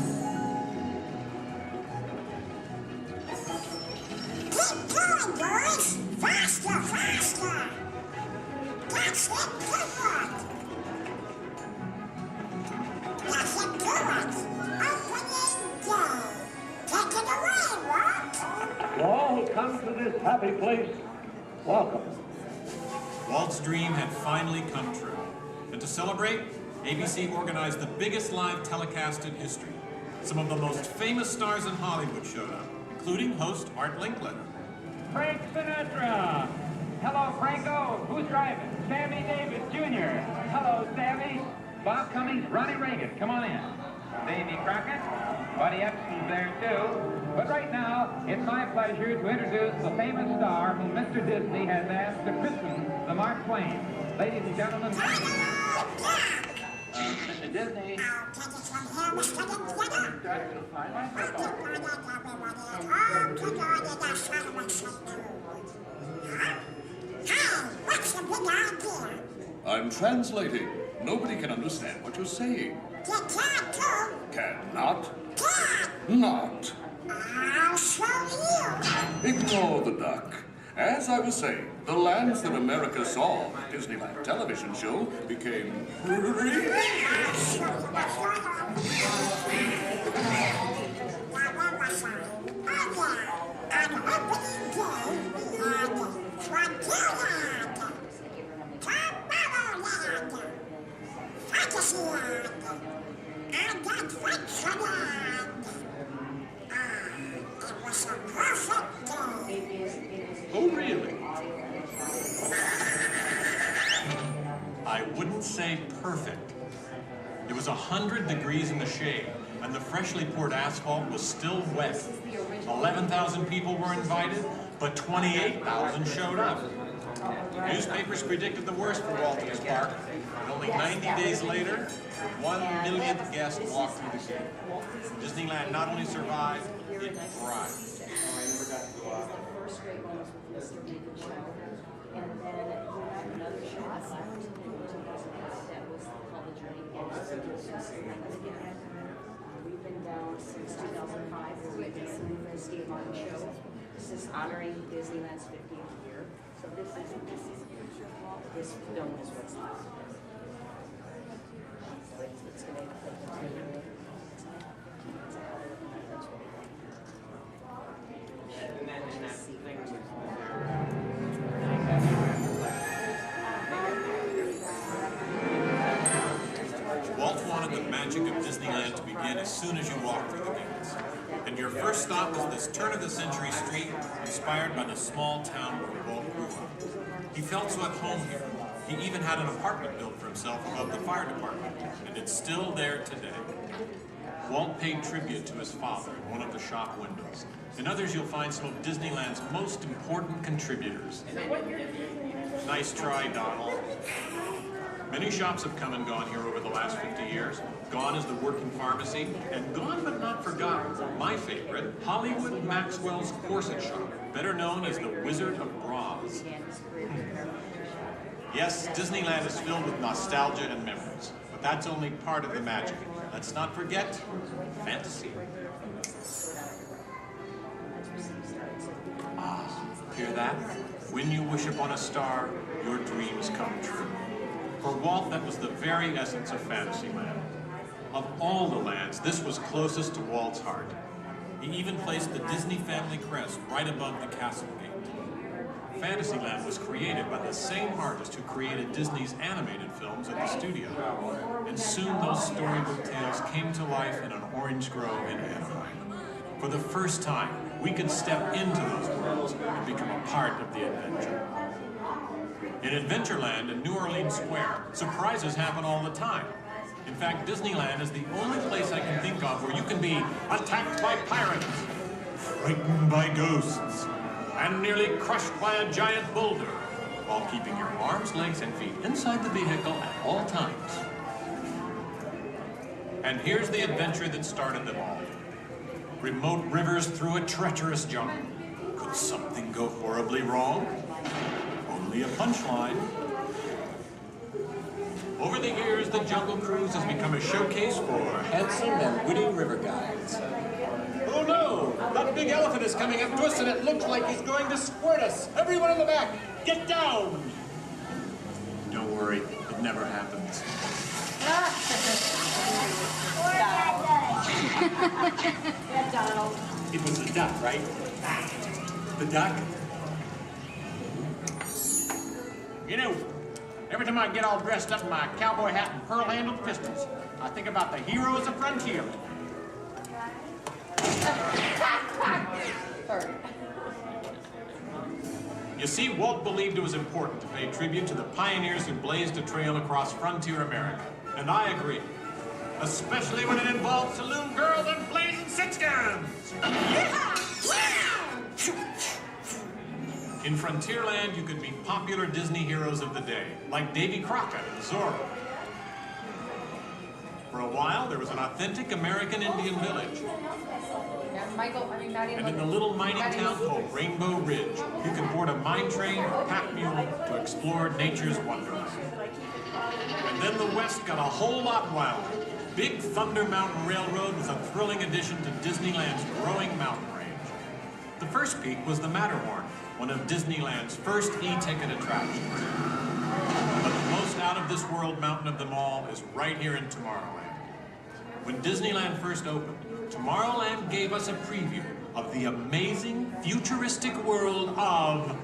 Keep going, boys. Faster, faster. That's it, good one. That's it, good one. Opening day. Take it away, Walt. To all who come to this happy place, welcome. Walt's dream had finally come true. And to celebrate, ABC organized the biggest live telecast in history. Some of the most famous stars in Hollywood showed up, including host Art Linkletter. Frank Sinatra. Hello, Franco. Who's driving? Sammy Davis Jr. Hello, Sammy. Bob Cummings, Ronnie Reagan. Come on in. Davy Crockett, Buddy Epson's there too. But right now, it's my pleasure to introduce the famous star whom Mr. Disney has asked to christen the Mark Twain. Ladies and gentlemen, Mr. Disney. I'm translating. Nobody can understand what you're saying. Cannot. Not. I'll show you. Ignore the duck. As I was saying, the lands that America saw on the Disneyland television show became Oh, really? I wouldn't say perfect. It was 100 degrees in the shade, and the freshly poured asphalt was still wet. 11,000 people were invited, but 28,000 showed up. Newspapers predicted the worst for Walt and his park, and only 90 days later, 1 millionth guest walked through the gate. Disneyland not only survived, it thrived. First great one was with Mr. Lincoln Show, and then we had another show that left in 2008 that was called The Journey Again. We've been down since 2005. We've been doing the Steve Martin Show. This is honoring Disneyland's 50th year. So this film is what's left. So it's going to continue. Walt wanted the magic of Disneyland to begin as soon as you walk through the gates. And your first stop was this turn-of-the-century street inspired by the small town where Walt grew up. He felt so at home here. He even had an apartment built for himself above the fire department, and it's still there today. Walt paid tribute to his father in one of the shop windows. In others, you'll find some of Disneyland's most important contributors. Nice try, Donald. Many shops have come and gone here over the last 50 years. Gone is the working pharmacy, and gone but not forgotten, my favorite, Hollywood Maxwell's corset shop, better known as the Wizard of Bronze. Yes, Disneyland is filled with nostalgia and memories, but that's only part of the magic. Let's not forget fantasy. Ah, hear that? When you wish upon a star, your dreams come true. For Walt, that was the very essence of Fantasyland. Of all the lands, this was closest to Walt's heart. He even placed the Disney family crest right above the castle gate. Fantasyland was created by the same artist who created Disney's animated films at the studio. And soon those storybook tales came to life in an orange grove in Anaheim. For the first time, we could step into those worlds and become a part of the adventure. In Adventureland in New Orleans Square, surprises happen all the time. In fact, Disneyland is the only place I can think of where you can be attacked by pirates, frightened by ghosts, and nearly crushed by a giant boulder, while keeping your arms, legs, and feet inside the vehicle at all times. And here's the adventure that started them all. Remote rivers through a treacherous jungle. Could something go horribly wrong? Only a punchline. Over the years, the Jungle Cruise has become a showcase for handsome and witty river guides. Oh no! That big elephant is coming up to us and it looks like he's going to squirt us! Everyone in the back, get down! Don't worry, it never happens. Yeah, Donald. It was the duck, right? The duck? You know, every time I get all dressed up in my cowboy hat and pearl-handled pistols, I think about the heroes of Frontierland. You see, Walt believed it was important to pay tribute to the pioneers who blazed a trail across frontier America, and I agree. especially when it involves saloon girls and blazing six-guns. In Frontierland, you could meet popular Disney heroes of the day, like Davy Crockett and Zorro. For a while, there was an authentic American Indian village. And in the little mining town called Rainbow Ridge, you could board a mine train or pack mule to explore nature's wonderland. And then the West got a whole lot wilder. Big Thunder Mountain Railroad was a thrilling addition to Disneyland's growing mountain range. The first peak was the Matterhorn, one of Disneyland's first e-ticket attractions. But the most out-of-this-world mountain of them all is right here in Tomorrowland. When Disneyland first opened, Tomorrowland gave us a preview of the amazing, futuristic world of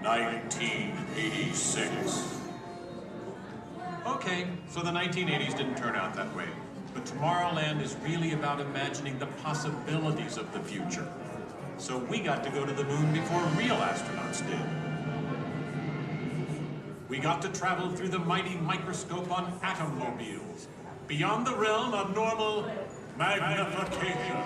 1986. Okay, so the 1980s didn't turn out that way, but Tomorrowland is really about imagining the possibilities of the future. So we got to go to the moon before real astronauts did. We got to travel through the mighty microscope on atommobiles, beyond the realm of normal magnification.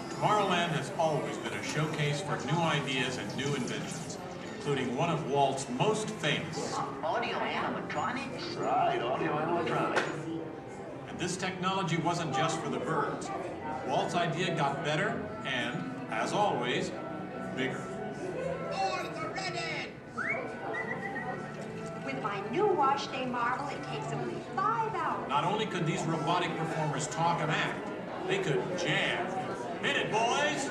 Tomorrowland has always been a showcase for new ideas and new inventions, including one of Walt's most famous. Audio animatronics? Right, audio animatronics. And this technology wasn't just for the birds. Walt's idea got better and, as always, bigger. With my new wash day marvel, it takes only 5 hours. Not only could these robotic performers talk and act, they could jam. Hit it, boys!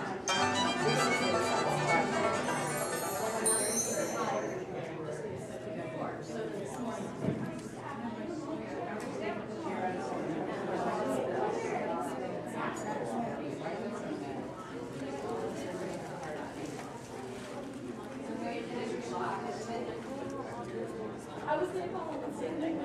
I was going to call him the same thing.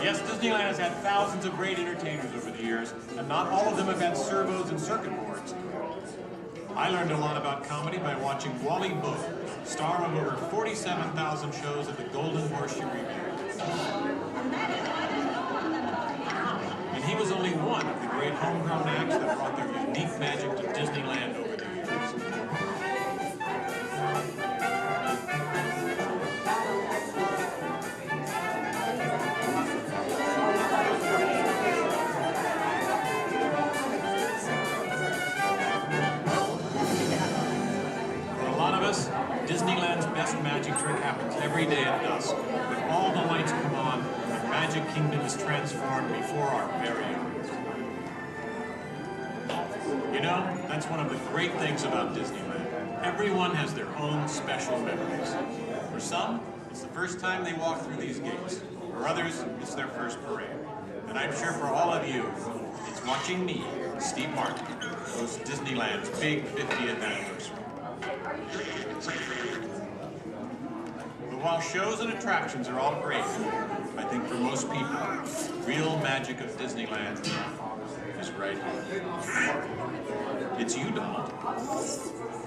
Yes, Disneyland has had thousands of great entertainers over the years, and not all of them have had servos and circuit boards. I learned a lot about comedy by watching Wally Boat, star of over 47,000 shows at the Golden Horseshoe Revue. And he was only one of the great homegrown acts that brought their unique magic to Disneyland over the years. Disneyland's best magic trick happens every day at dusk, when all the lights come on and the Magic Kingdom is transformed before our very eyes. You know, that's one of the great things about Disneyland. Everyone has their own special memories. For some, it's the first time they walk through these gates. For others, it's their first parade. And I'm sure for all of you, it's watching me, Steve Martin, host Disneyland's big 50th anniversary. But while shows and attractions are all great, I think for most people, the real magic of Disneyland is right here. It's you, Donald.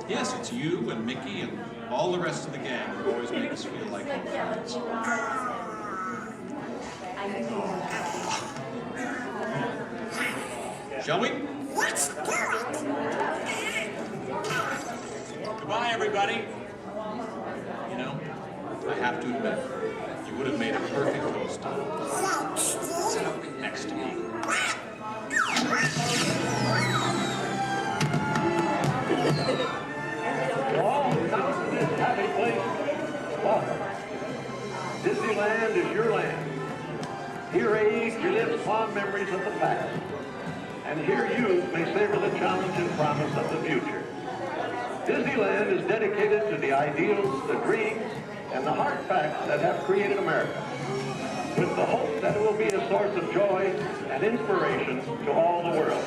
Yes, it's you and Mickey and all the rest of the gang who always make us feel like home. Shall we? Let's do it! Goodbye, everybody. You know, I have to admit, you would have made a perfect host next to me. All come to this happy place. Welcome. Disneyland is your land. Here age relives fond memories of the past. And here youth may savor the challenge and promise of the future. Disneyland is dedicated to the ideals, the dreams, and the hard facts that have created America, with the hope that it will be a source of joy and inspiration to all the world.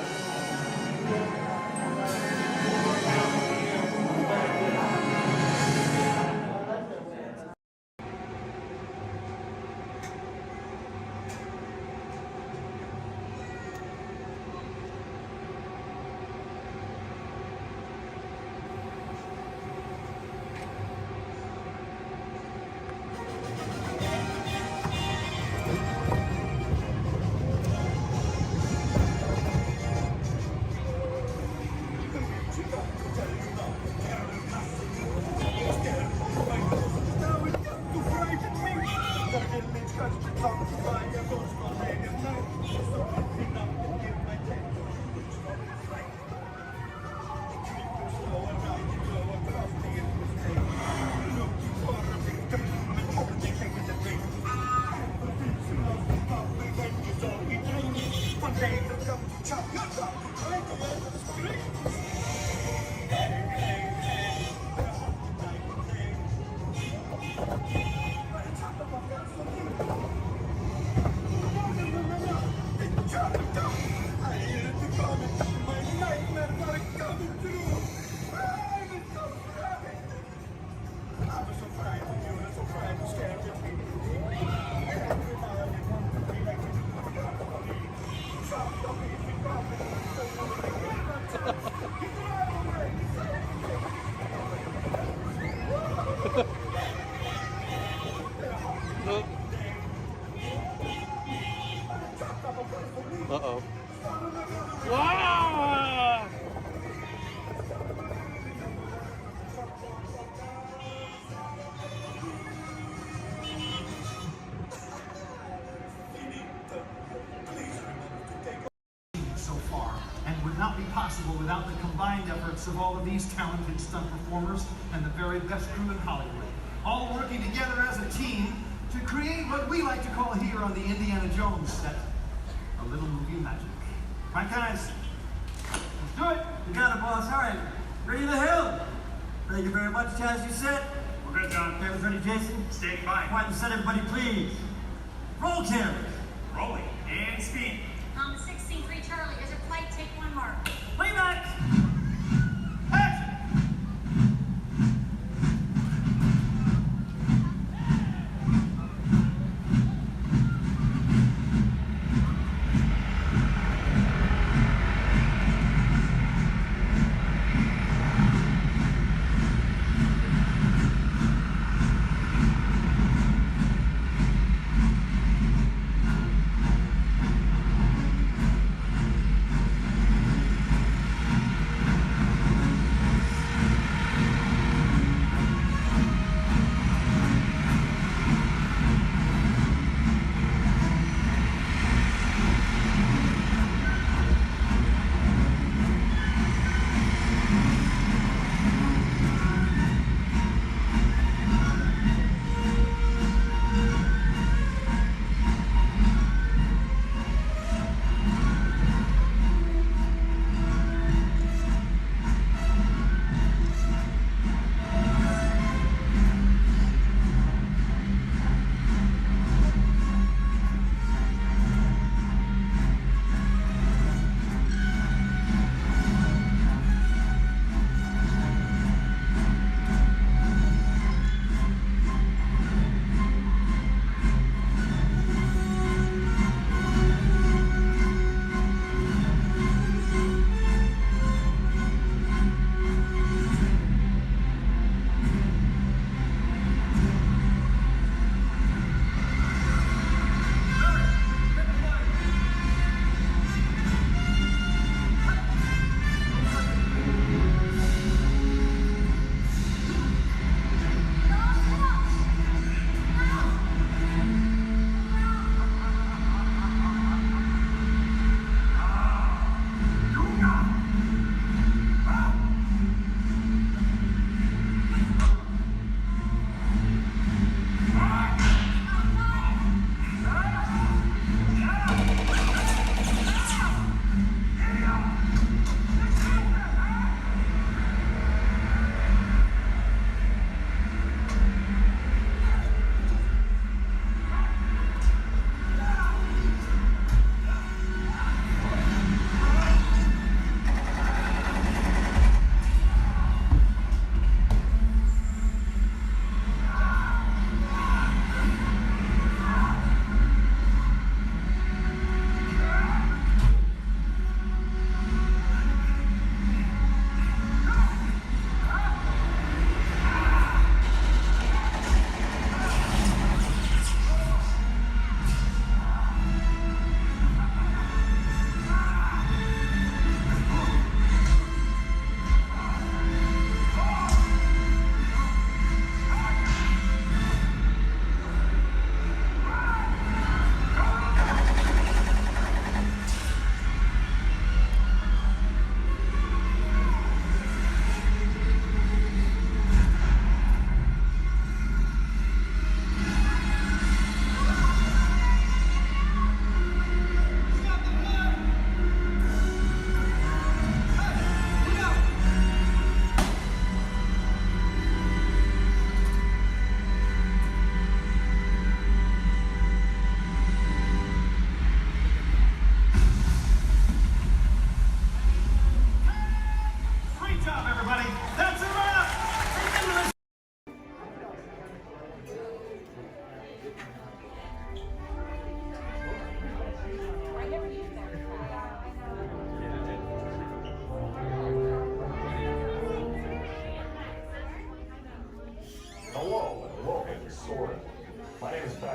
Uh-oh. Wow! So far, and would not be possible without the combined efforts of all of these talented stunt performers and the very best crew in Hollywood, all working together as a team to create what we like to call here on the Indiana Jones set, a little movie magic. Right, guys? Let's do it. You got it, boss. All right. Ready to hill. Thank you very much, Chaz. You set? We're good, John. Cameras ready, Jason? Standing by. Quiet and set, everybody, please. Roll cameras. Rolling. And speed. 16-3 Charlie, as your flight, take one mark. Playback.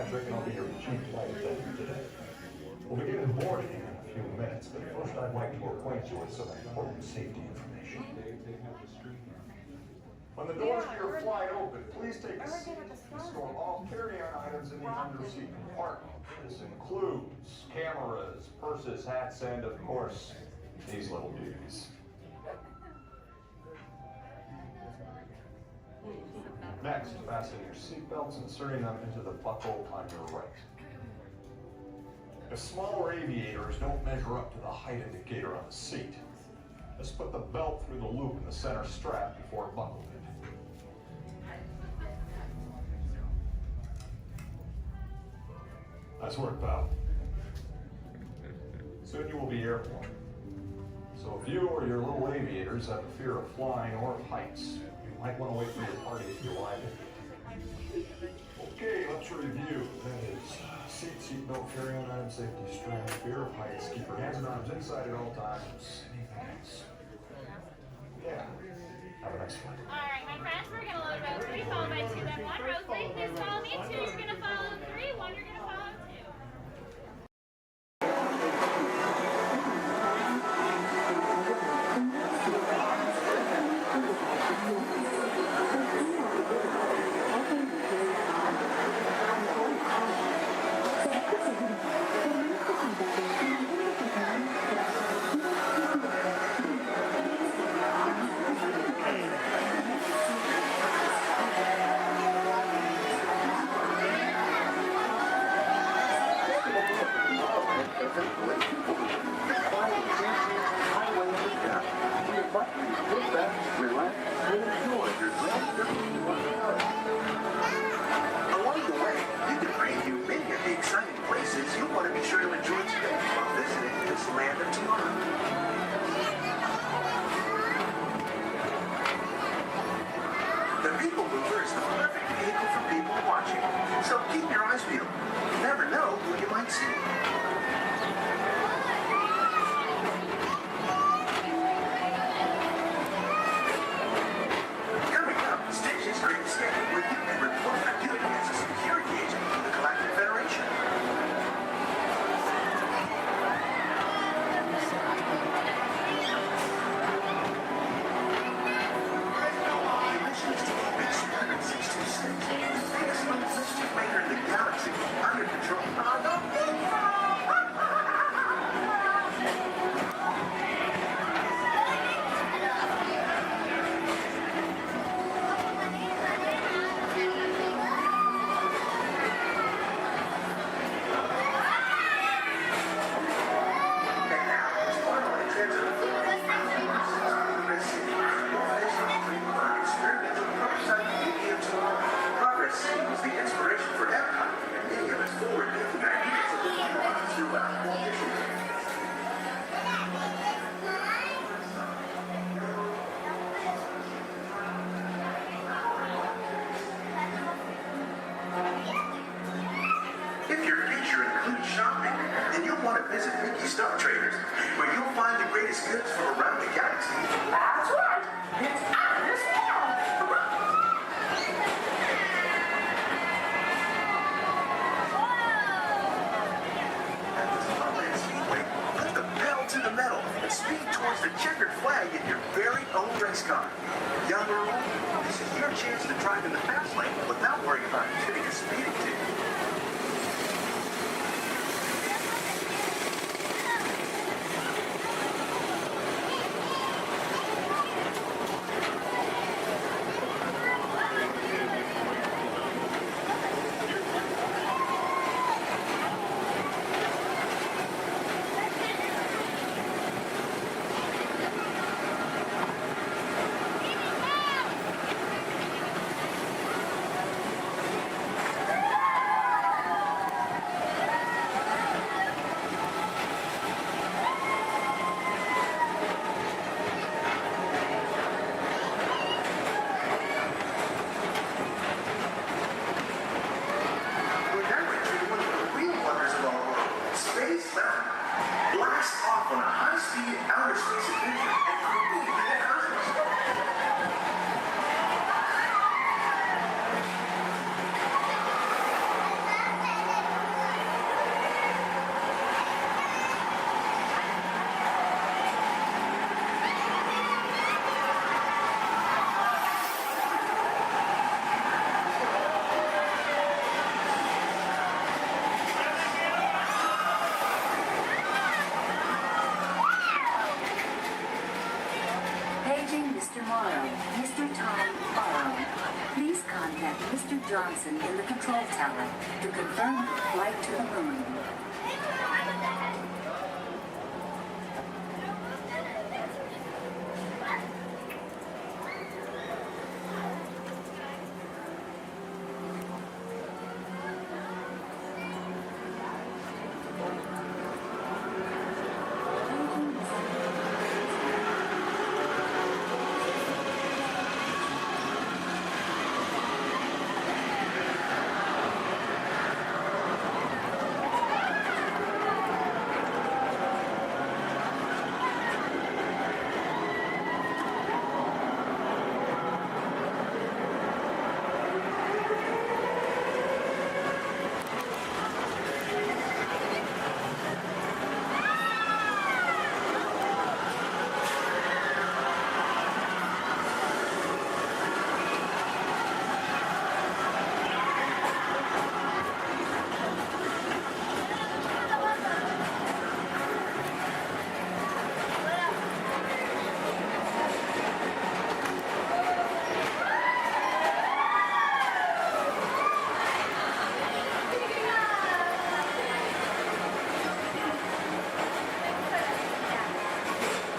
Patrick, and I'll be your chief flight attendant today. We'll begin boarding in a few minutes, but first I'd like to acquaint you with some important safety information. When the doors to your flight open, please take a seat and store all carry-on items in the under-seat compartment. This includes cameras, purses, hats, and, of course, these little beauties. Next, fasten your seatbelts, inserting them into the buckle on your right. If smaller aviators don't measure up to the height indicator on the seat, just put the belt through the loop in the center strap before buckling it. Nice work, pal. Soon you will be airborne. So if you or your little aviators have a fear of flying or of heights, you might want to wait for your party to arrive. Okay, let's review. That is seatbelt, carry-on item, safety strap, fear of heights, keep your hands and arms inside at all times. Anything else? Yeah. Have a nice flight. All right, my friends, we're going to load row 3, followed by 2, then 1. Row 3, please follow me. 2, you're going to follow 3. 1, you're going to follow 2. Along the way, you can preview many of the exciting places you'll want to be sure to enjoy today while visiting this land of tomorrow. The People Mover is the perfect vehicle for people watching, so keep your eyes peeled. You never know who you might see. Coming up, Stitch's Great Escape, where you can report for duty as a security agent for the Galactic Federation. The mission is to keep X-626, the biggest mischief maker in the galaxy, under control. Progress seems the inspiration for Epcot, and many of its forward-thinking ideas have been utilized throughout Walt Disney. If your future includes shopping, then you'll want to visit Mickey Star Traders, where you'll find the greatest goods from around the galaxy. That's right! It's out of this world! At the Disneyland Speedway, put the pedal to the metal and speed towards the checkered flag in your very own race car. Young or old, this is your chance to drive in the fast lane without worrying about getting a speeding ticket. contact Mr. Johnson in the control tower to confirm the flight to the moon.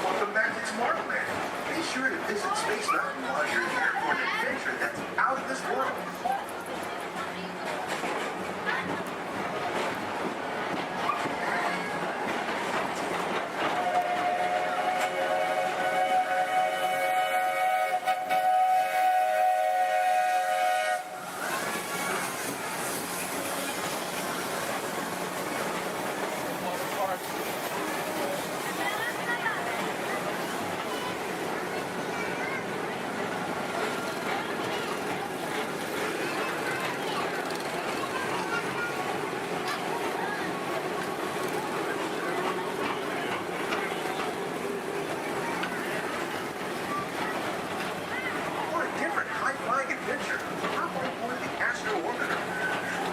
Welcome back to Tomorrowland. Be sure to visit Space Mountain while you're here for an adventure that's out of this world. What a different high-flying adventure. Hop on board the Astro Orbiter.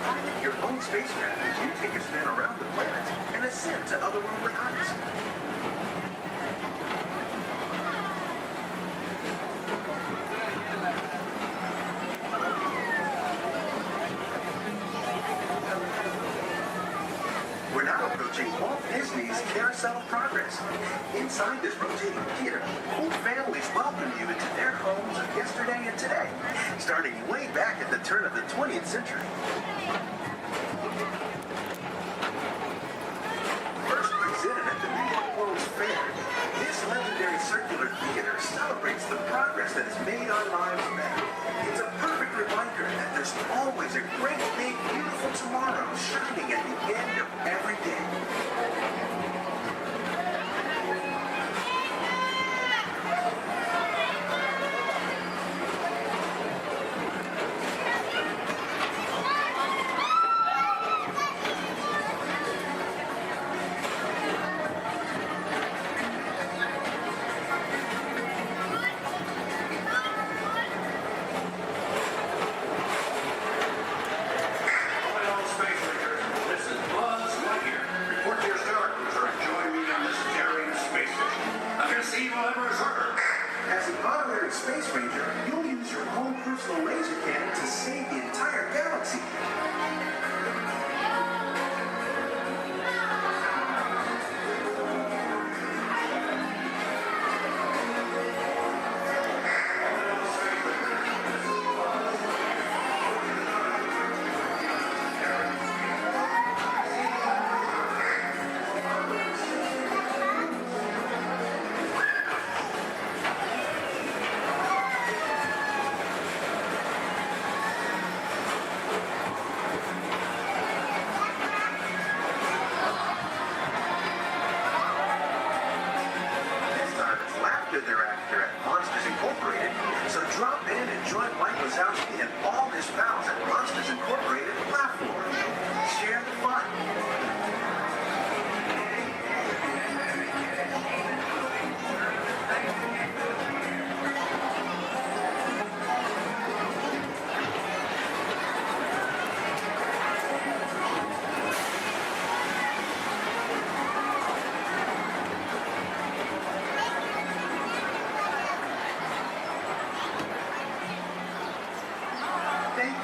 Pilot your own spacecraft as you take a spin around the planet and ascend to otherworldly heights. We're now approaching Walt Disney's Carousel of Progress. Inside this rotating theater, whole families welcome you into their homes of yesterday and today, starting way back at the turn of the 20th century. First presented at the New York World's Fair, this legendary circular theater celebrates the progress that has made our lives better. It's a perfect reminder that there's always a great, big, beautiful tomorrow shining at the end of every day. As an honorary space ranger, you'll use your own personal laser cannon to save the entire galaxy. Thereafter at Monsters Incorporated, so drop in and join Mike Wazowski and all his pals at Monsters Incorporated platform. Share the fun. Thank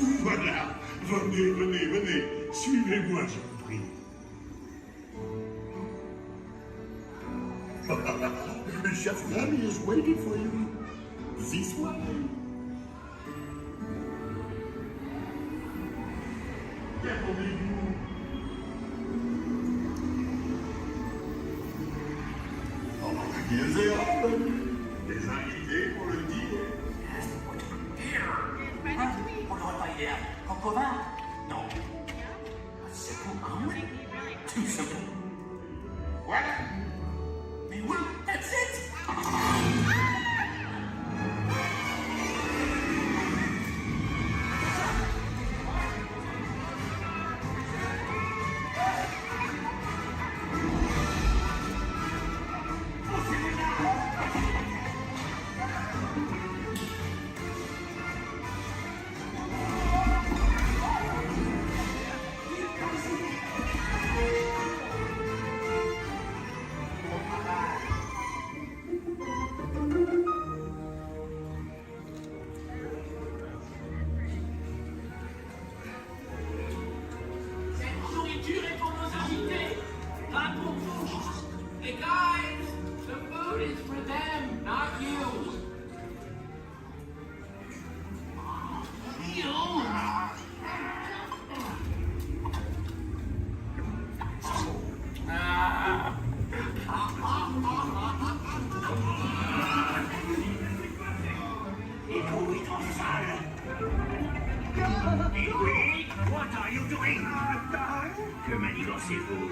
Voilà, venez, venez, venez. Suivez-moi, je vous prie. Chef Nanny is waiting for you. This way. Qu'attendez-vous? Ils et hommes, des invités pour le dîner. On n'aurait pas idée à Copain? Non. C'est pour un oui. Tout simplement. Voilà. Mais oui, that's it. Que manigancez-vous?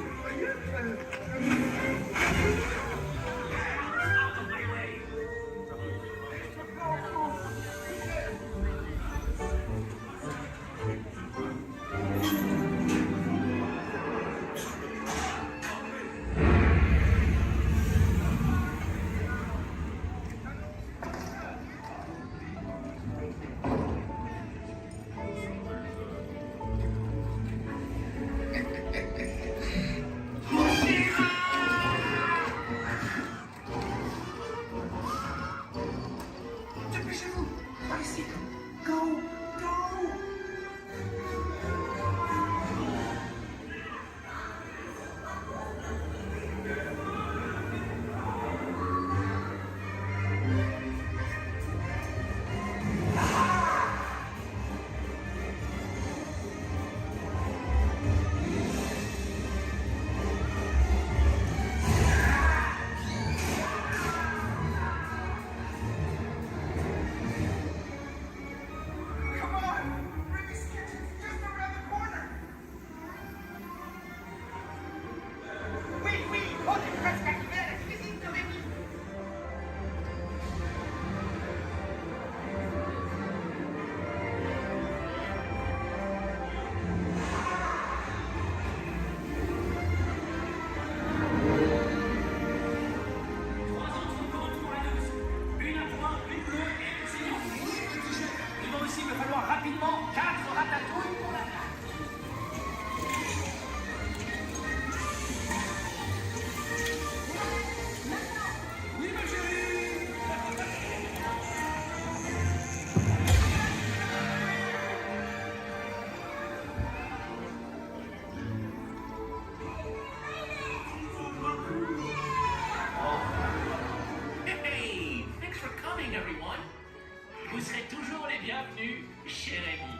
Vous serez toujours les bienvenus, cher ami.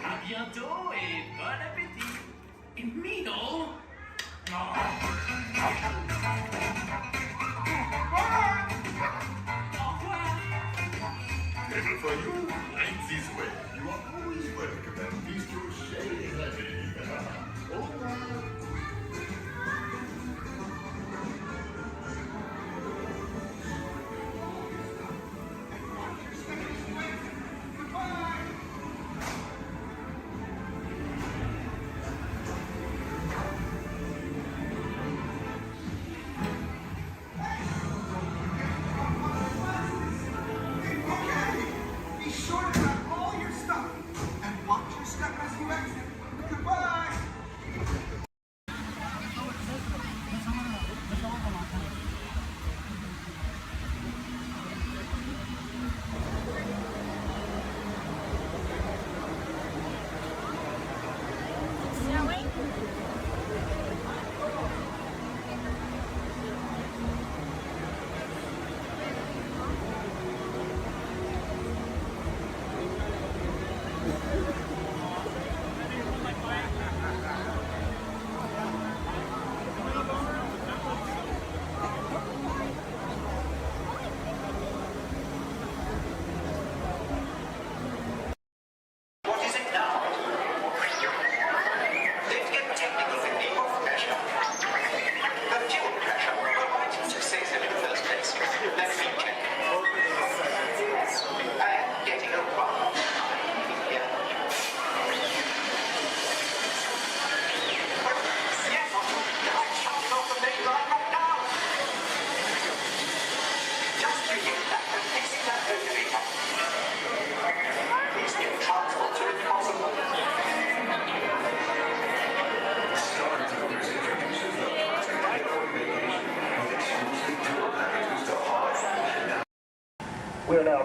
À bientôt et bon appétit. Et Mino. Au revoir. Never for you, like this way. You are always welcome and please to share it. Au revoir.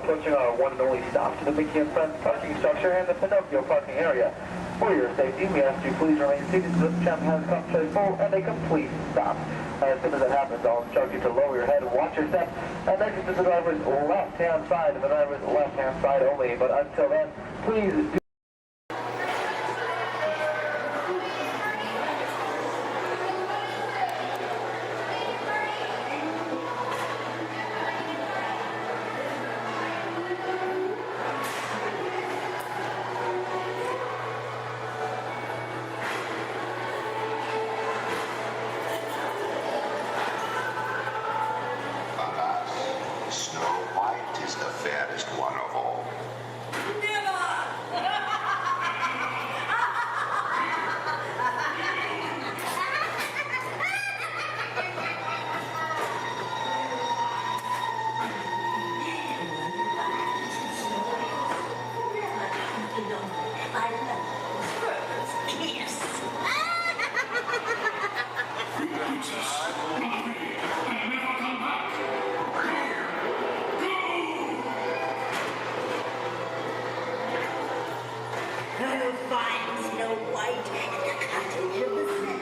approaching our one and only stop to the Mickey and Friends parking structure and the Pinocchio parking area. For your safety, we ask you please remain seated until the champ has come to a full and a complete stop. As soon as that happens, I'll instruct you to lower your head, watch your step, and exit to the driver's left-hand side, and the driver's left-hand side only. But until then, please do Snow White is the fairest one of all. You'll find Snow White in the cottage of the sun.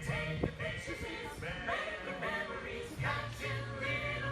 Take the pictures, make your memories, got you little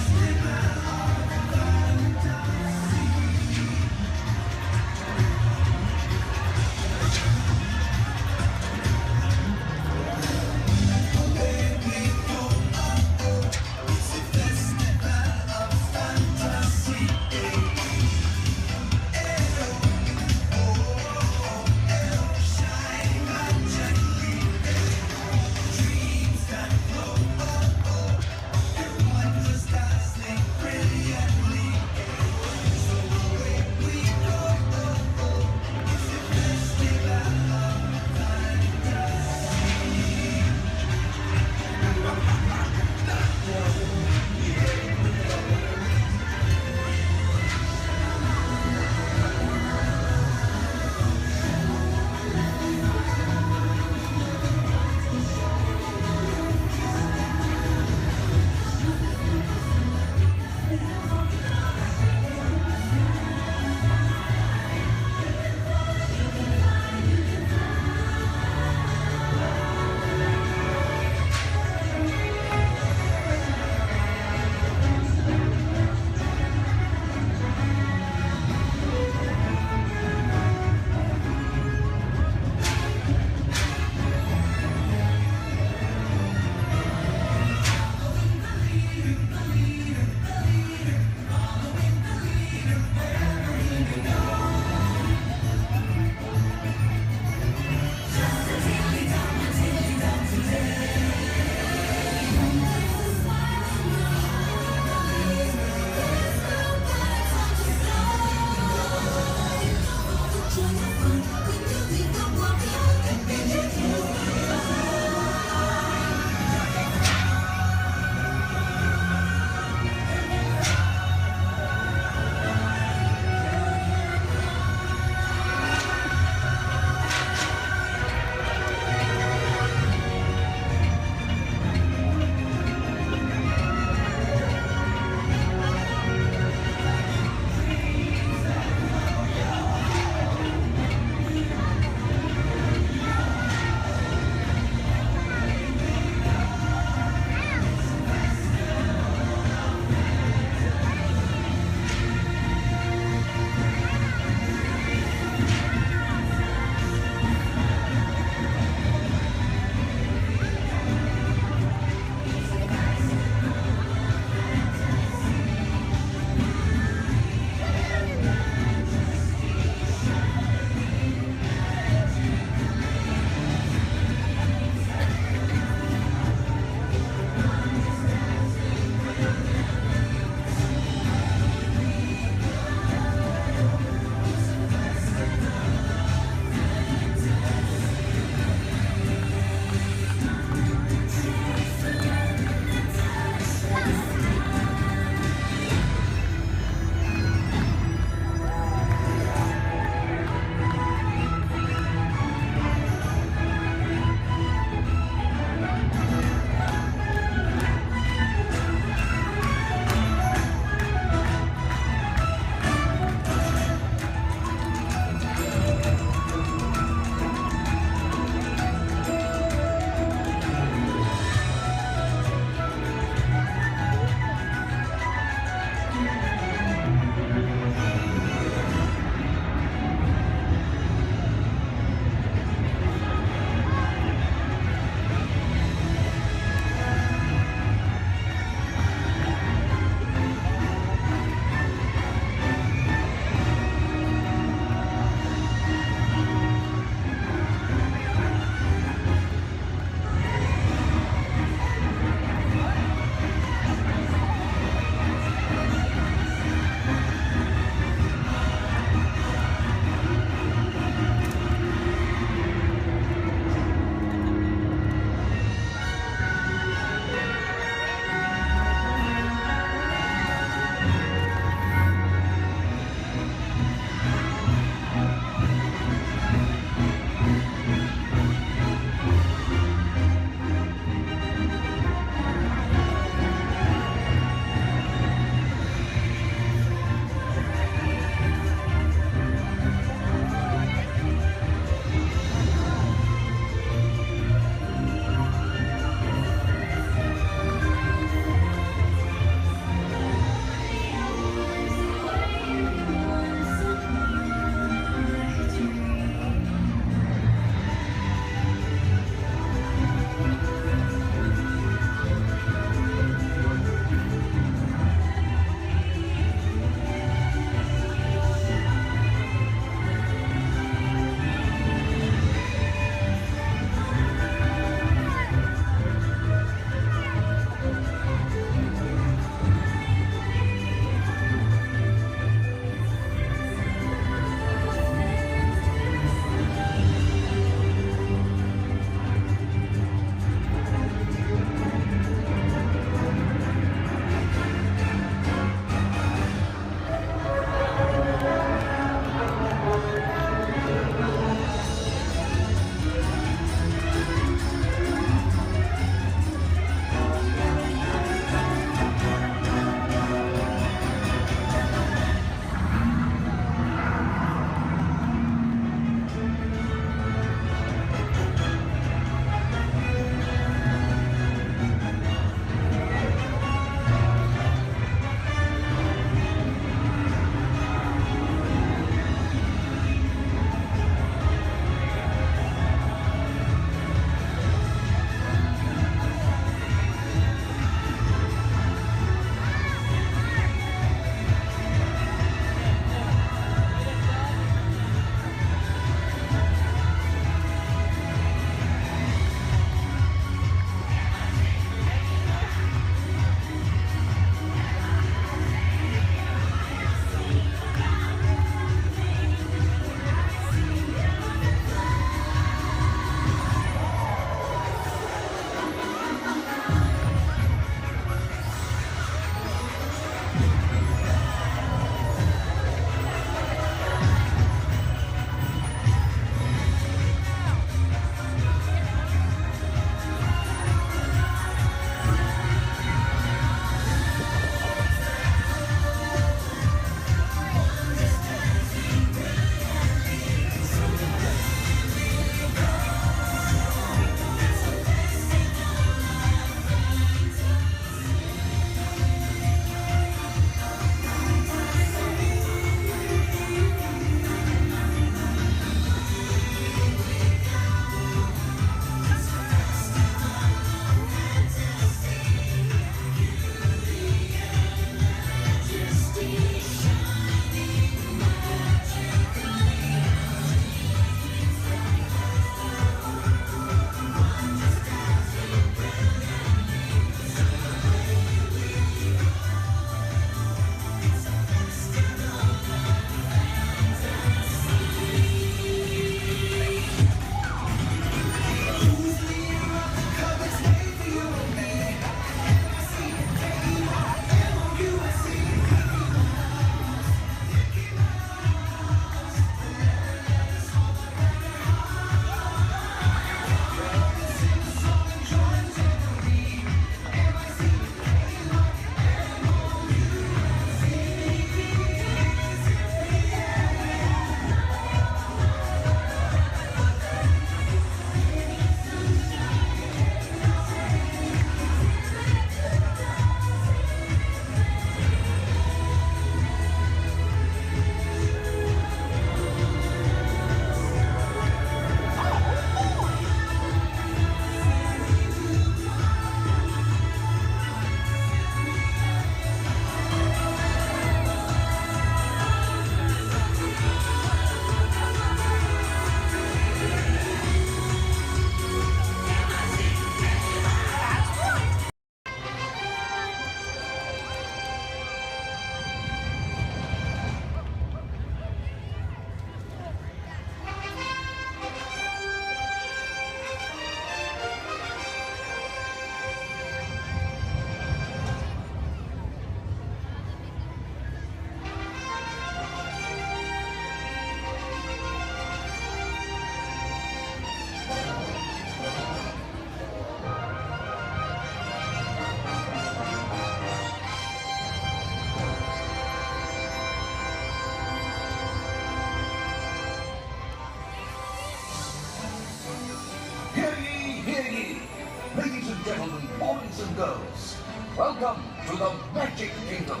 gentlemen, boys and girls, welcome to the Magic Kingdom.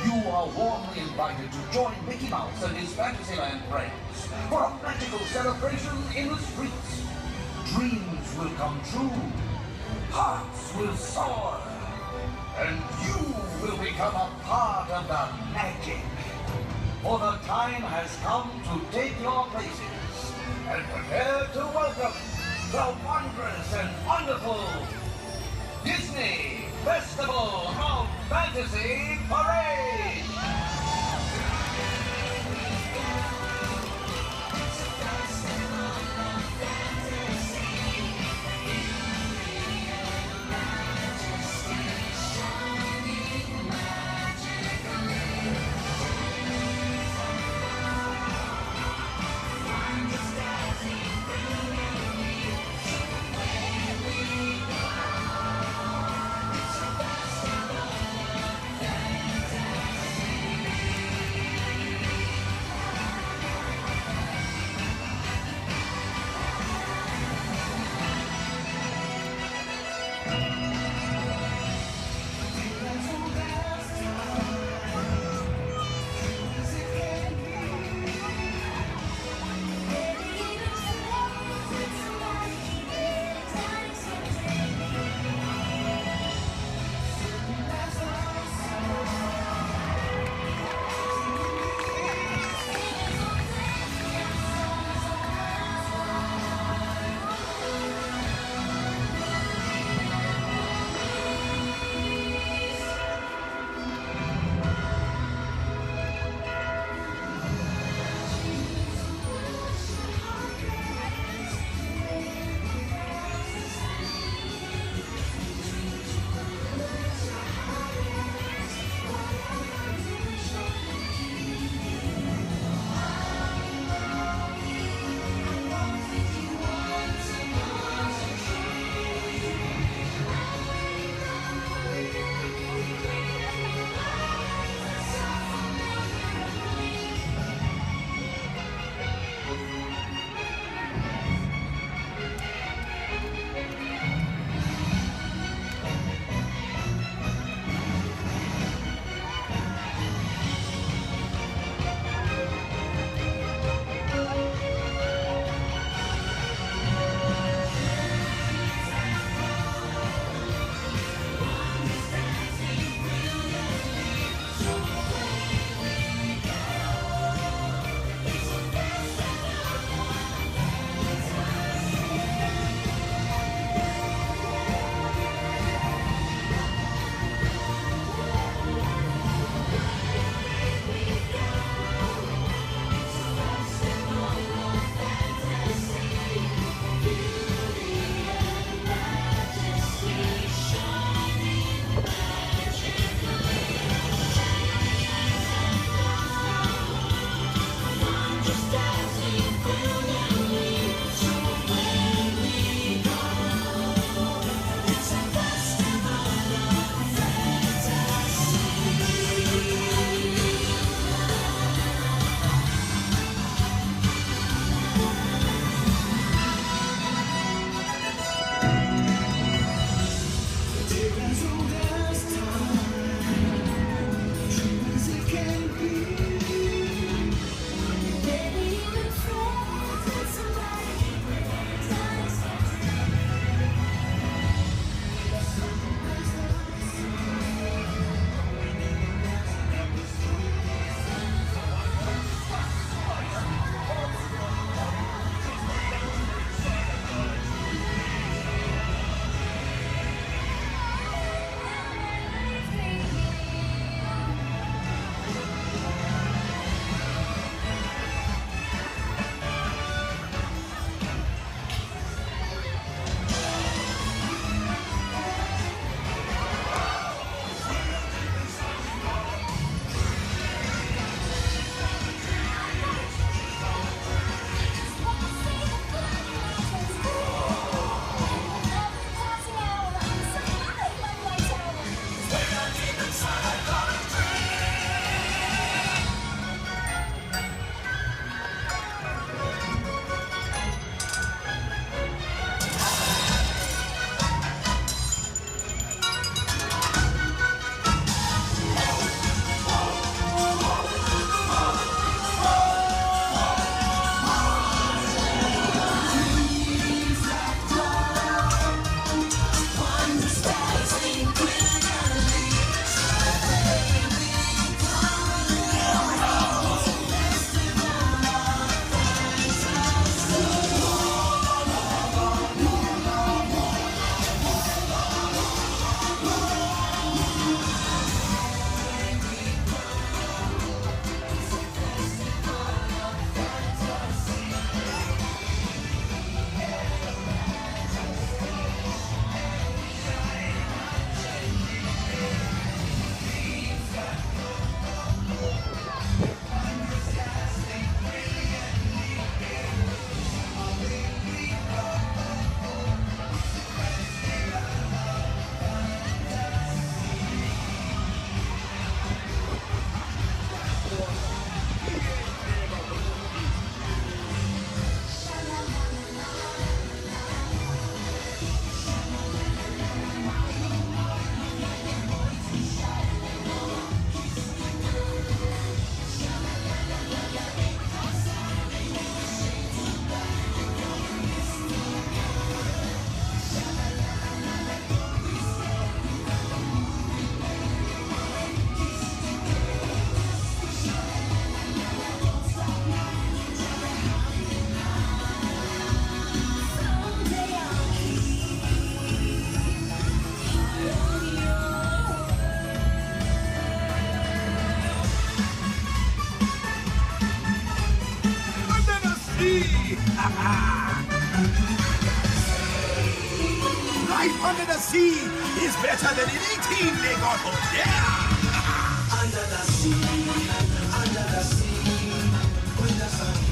You are warmly invited to join Mickey Mouse and his Fantasyland friends for a magical celebration in the streets. Dreams will come true, hearts will soar, and you will become a part of the magic. For the time has come to take your places and prepare to welcome the wondrous and wonderful Disney Festival of Fantasy Parade! Life under the sea is better than any team they got over there. Under the sea, with the sun.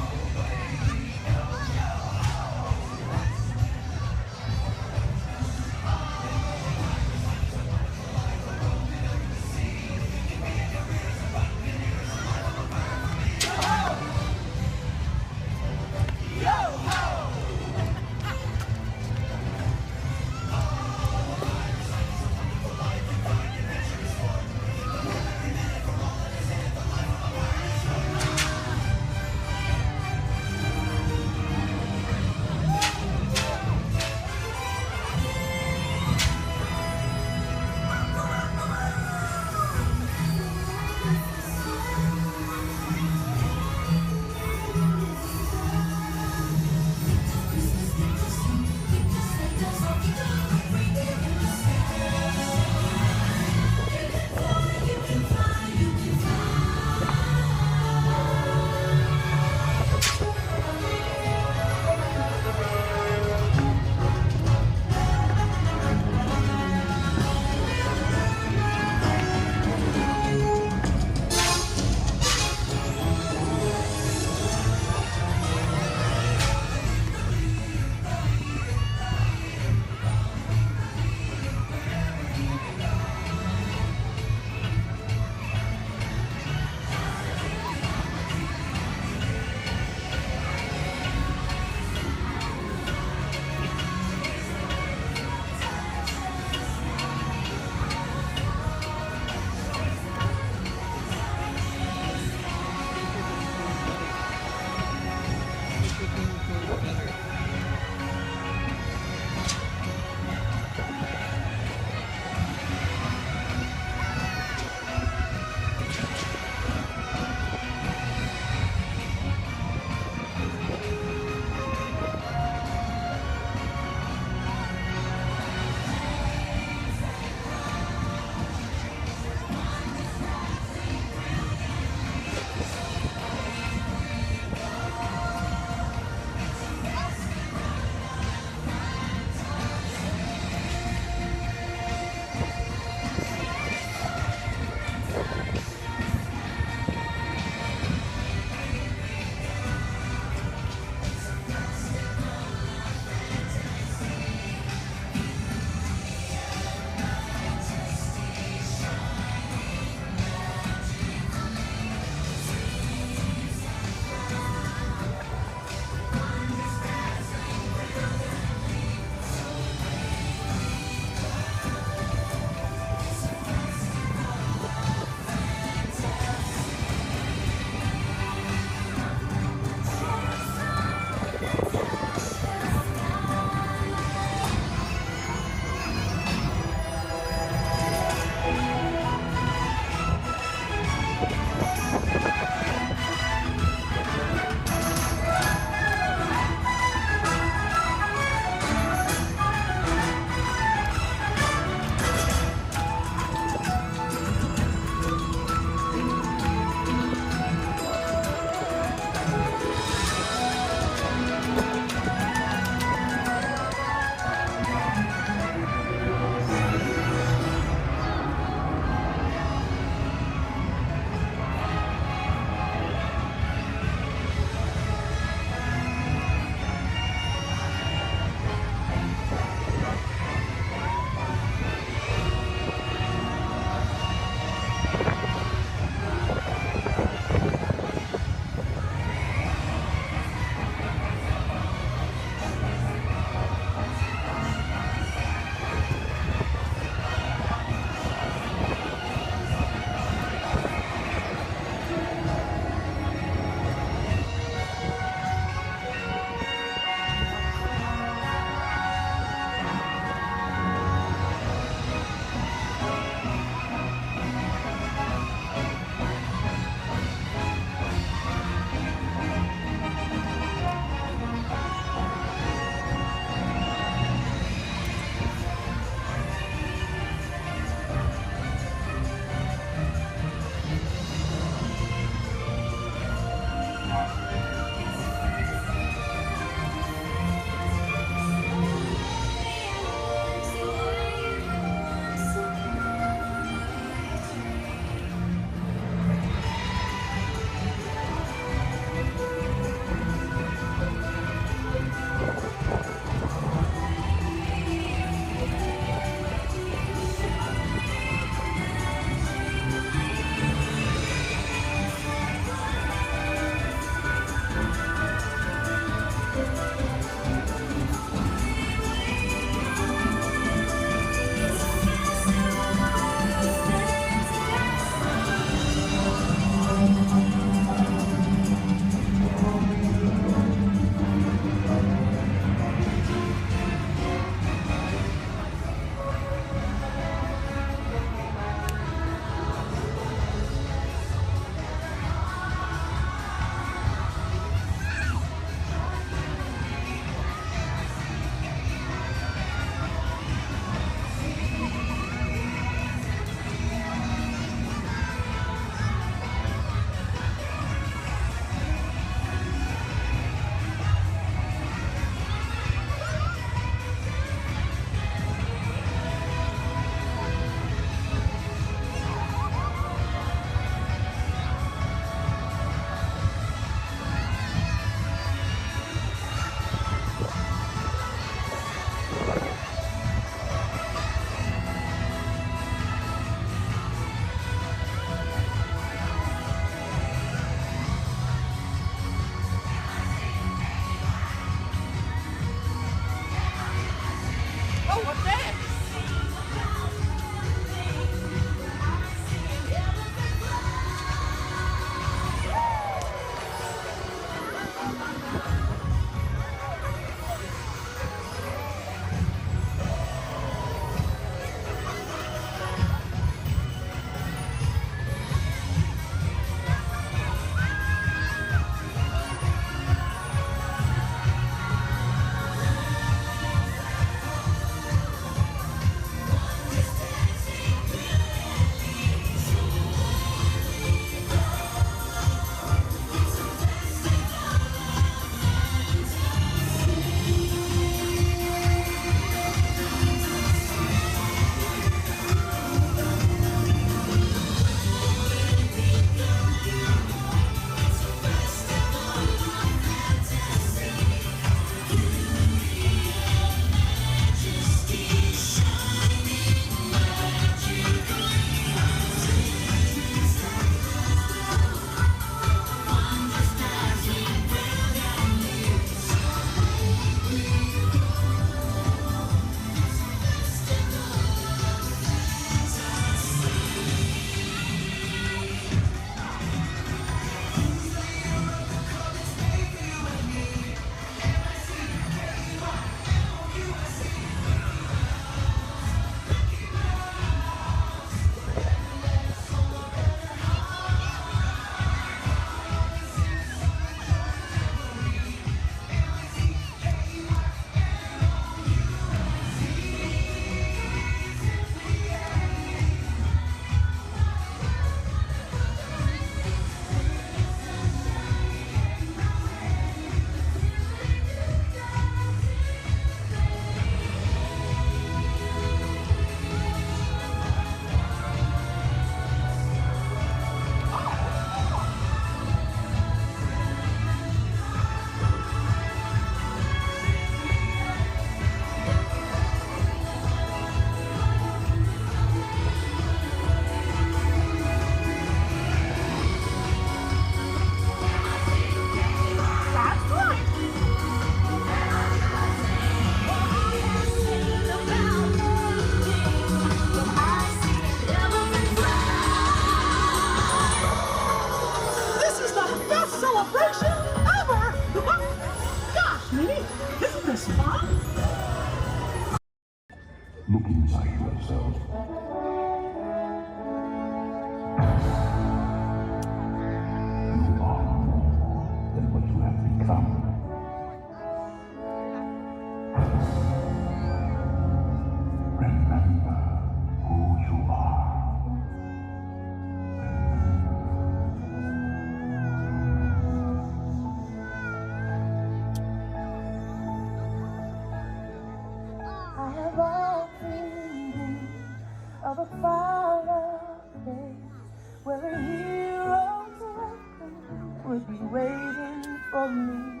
waiting for me,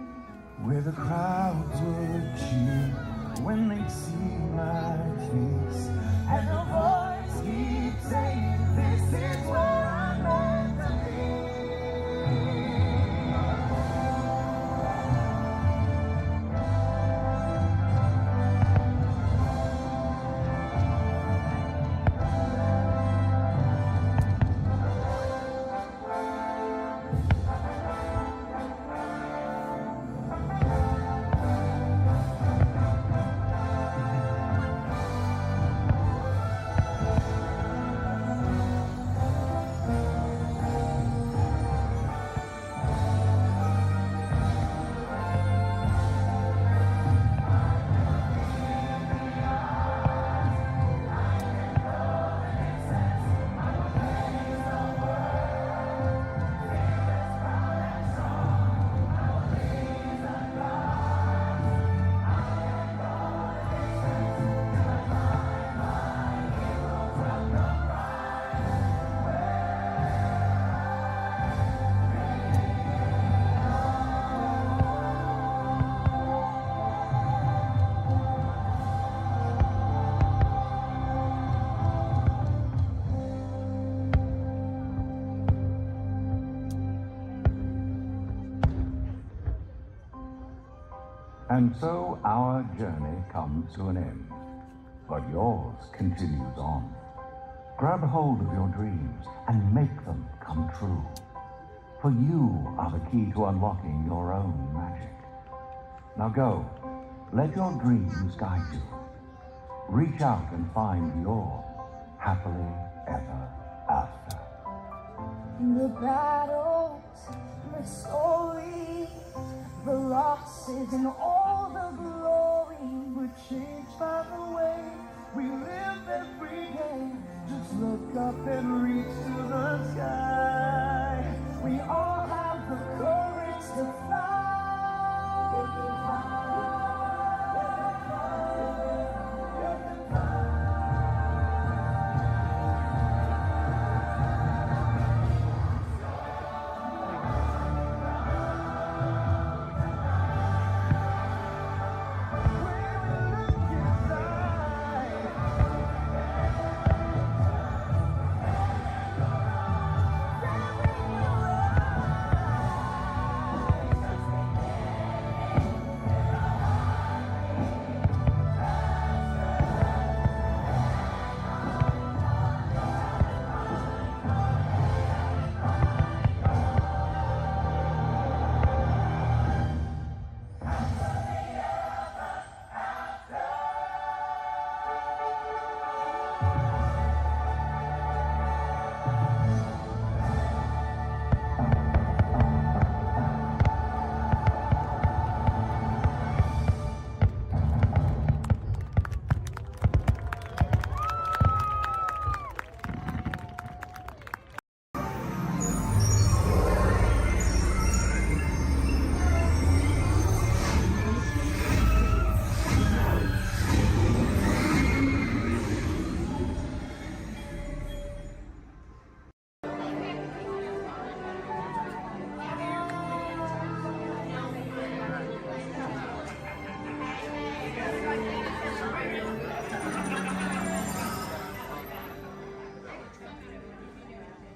where the crowds would cheer when they see my face, and the voice keeps saying, this is where I'm meant to be. And so our journey comes to an end, but yours continues on. Grab hold of your dreams and make them come true. For you are the key to unlocking your own magic. Now go, let your dreams guide you. Reach out and find your happily ever after. The battles, the stories, the losses, and all the glory were changed by the way we live every day. Just look up and reach to the sky. We all have the courage to fly.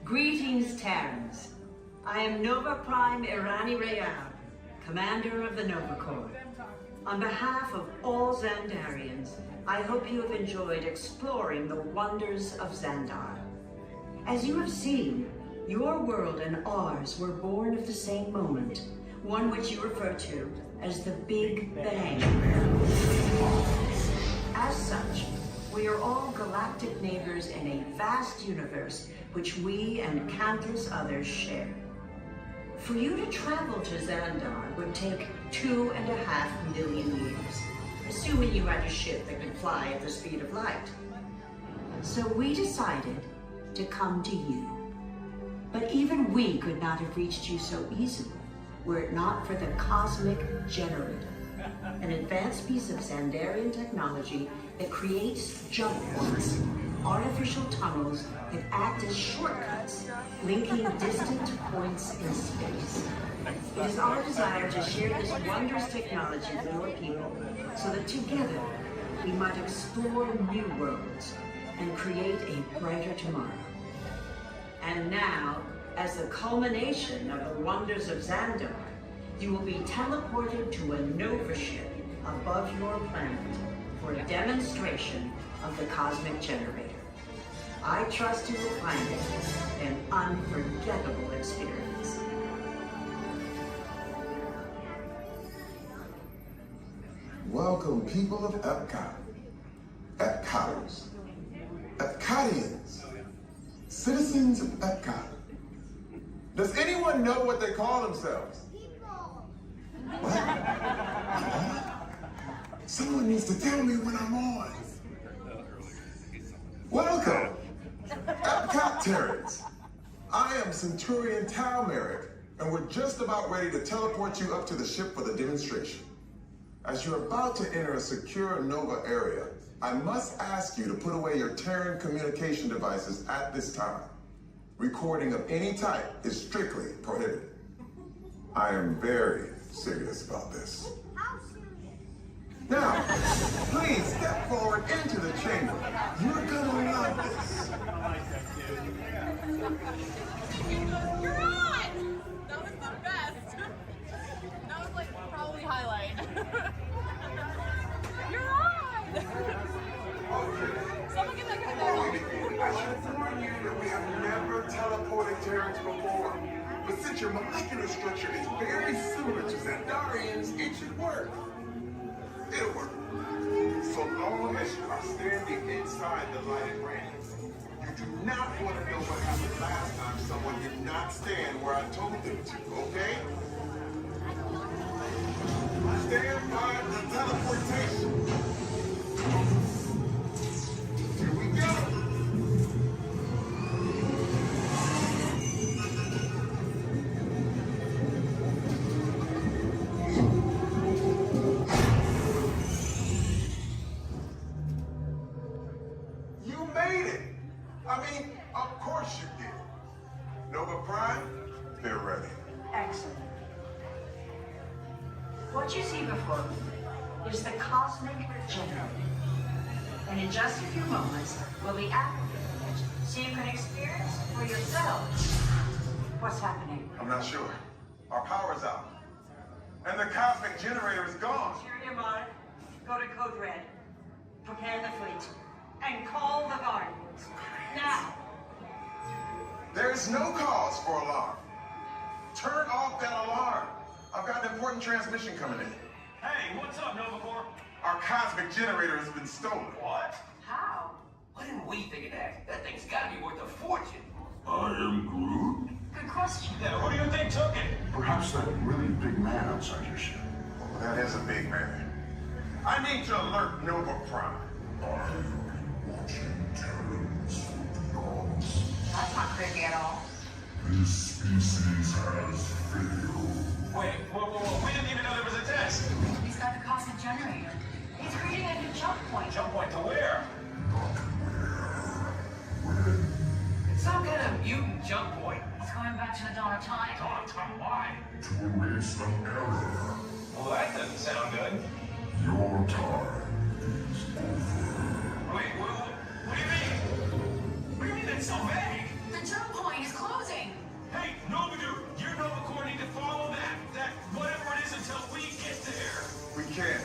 Greetings, Terrans. I am Nova Prime Irani Rayab, Commander of the Nova Corps. On behalf of all Xandarians, I hope you have enjoyed exploring the wonders of Xandar. As you have seen, your world and ours were born of the same moment, one which you refer to as the Big Bang. As such, we are all galactic neighbors in a vast universe which we and countless others share. For you to travel to Xandar would take 2.5 million years, assuming you had a ship that could fly at the speed of light. So we decided to come to you. But even we could not have reached you so easily were it not for the Cosmic Generator, an advanced piece of Xandarian technology that creates jump points artificial tunnels that act as shortcuts, linking distant points in space. It is our desire to share this wondrous technology with your people so that together we might explore new worlds and create a brighter tomorrow. And now, as the culmination of the wonders of Xandar, you will be teleported to a Nova ship above your planet for a demonstration of the cosmic generator. I trust you will find it an unforgettable experience. Welcome, people of Epcot, Epcoters, Epcotians, citizens of Epcot. Does anyone know what they call themselves? What? Someone needs to tell me when I'm on. Welcome, Epcot Terrans. I am Centurion Tal Merrick, and we're just about ready to teleport you up to the ship for the demonstration. As you're about to enter a secure Nova area, I must ask you to put away your Terran communication devices at this time. Recording of any type is strictly prohibited. I am very serious about this. Now, please step forward into the chamber. You're gonna love this. You're on! That was the best. That was like probably highlight. You're on! Someone get that guy back. I should warn you that we have never teleported Terrans before. But since your molecular structure is very similar to Xandarians, it should work. It'll work. So long as you are standing inside the lighted rings. You do not want to know what happened last time someone did not stand where I told them to, okay? Stand by the teleportation. Here we go. You made it. I mean, of course you did. Nova Prime, they're ready. Excellent. What you see before you is the cosmic generator. And in just a few moments, we'll be activating it so you can experience for yourselves what's happening. I'm not sure. Our power's out. And the cosmic generator is gone. Interior Mod, go to Code Red. Prepare the fleet. And call the Guardians. Now. There is no cause for alarm. Turn off that alarm. I've got an important transmission coming in. Hey, what's up, Nova Corps? Our cosmic generator has been stolen. What? How? Why didn't we think of that? That thing's gotta be worth a fortune. I am Groot. Good question. Yeah, who do you think took it? Perhaps that really big man outside your ship. Oh, that is a big man. I need to alert Nova Prime. I'm watching Terrans for dogs. That's not creepy at all. This species has failed. Wait, whoa, we didn't even know there was a test. He's got the cosmic generator. He's creating a new jump point. Jump point to where? Not where. When? It's some kind of mutant jump point. He's going back to the dawn of time. Dawn of time, why? To erase the error. Well, that doesn't sound good. Your time is over. Wait, what do you mean? What do you mean that's so vague? The jump point is closing. Hey, Nova Dude, you're Nova Corps need to follow that whatever it is until we get there. We can.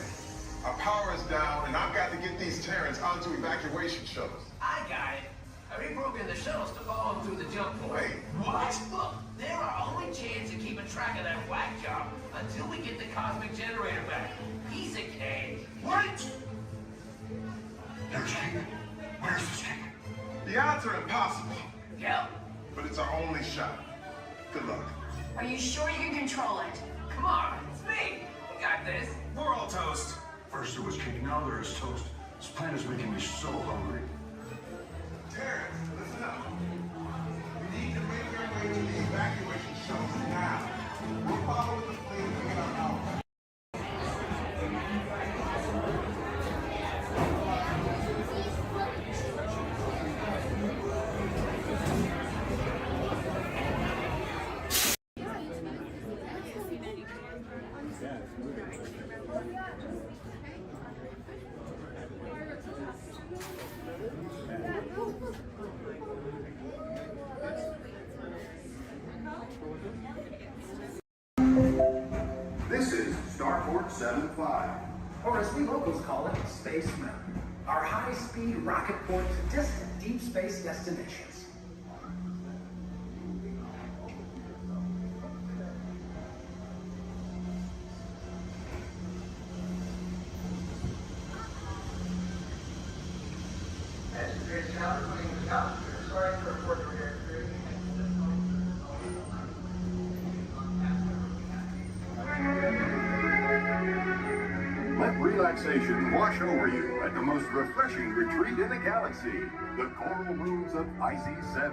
Our power is down, and I've got to get these Terrans onto evacuation shuttles. I got it. I reprogrammed the shuttles to follow them through the jump point. Wait, What? Look, they're our only chance of keeping track of that whack job until we get the cosmic generator back. Piece of cake. What? There's King. Where's this King? The odds are impossible. Yep. But it's our only shot. Good luck. Are you sure you can control it? Come on, it's me. We got this. We're all toast. First there was cake, now there is toast. This plan is making me so hungry. Terrans, listen up. We need to make our way to the evacuation shuttles now. We'll follow with the fleet and get our power. Starport 75. Or as we locals call it, Space Mountain. Our high-speed rocket port to distant deep space destinations. Let relaxation wash over you at the most refreshing retreat in the galaxy, the coral rooms of Pisces 7.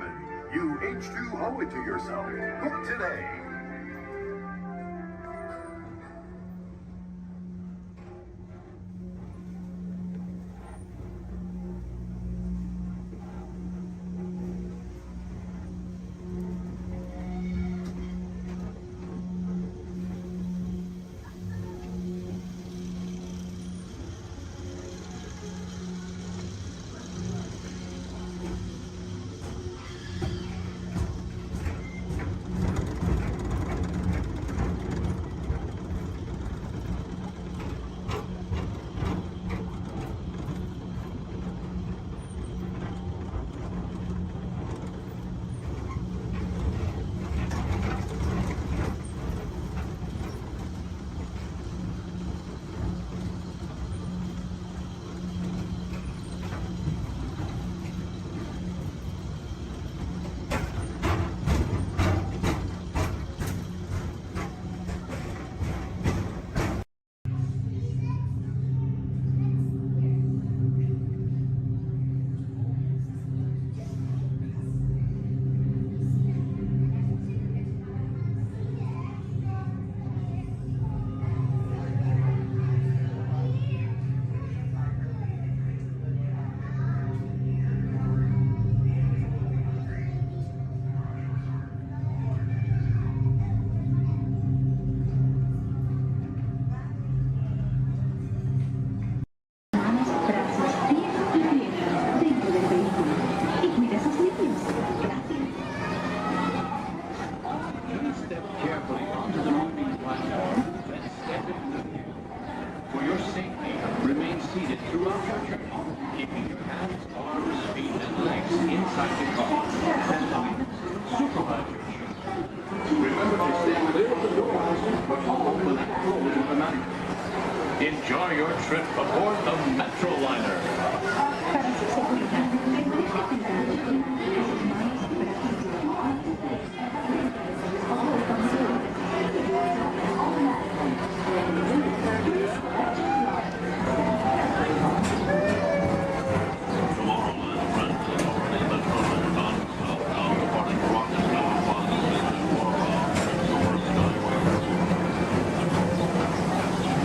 You H2O it to yourself. Book today. Enjoy your trip aboard the Metroliner.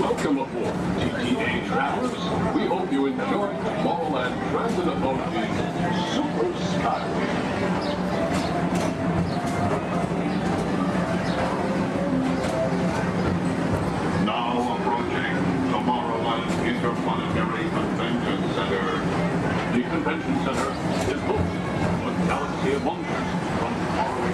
Welcome aboard, TTA travelers. We hope you enjoy Tomorrowland Transit Authority's Super Skyway. Now approaching Tomorrowland Interplanetary Convention Center. The convention center is home to a galaxy of wonders from faraway.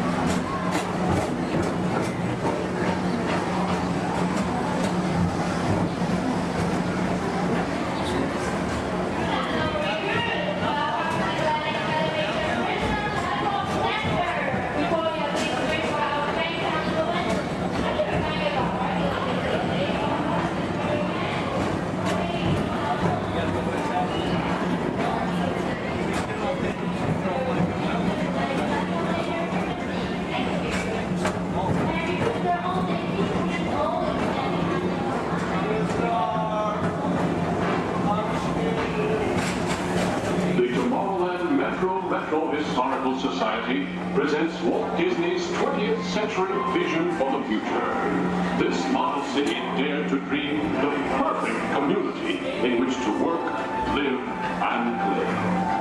Metro Historical Society presents Walt Disney's 20th century vision for the future. This model city dared to dream the perfect community in which to work, live, and play.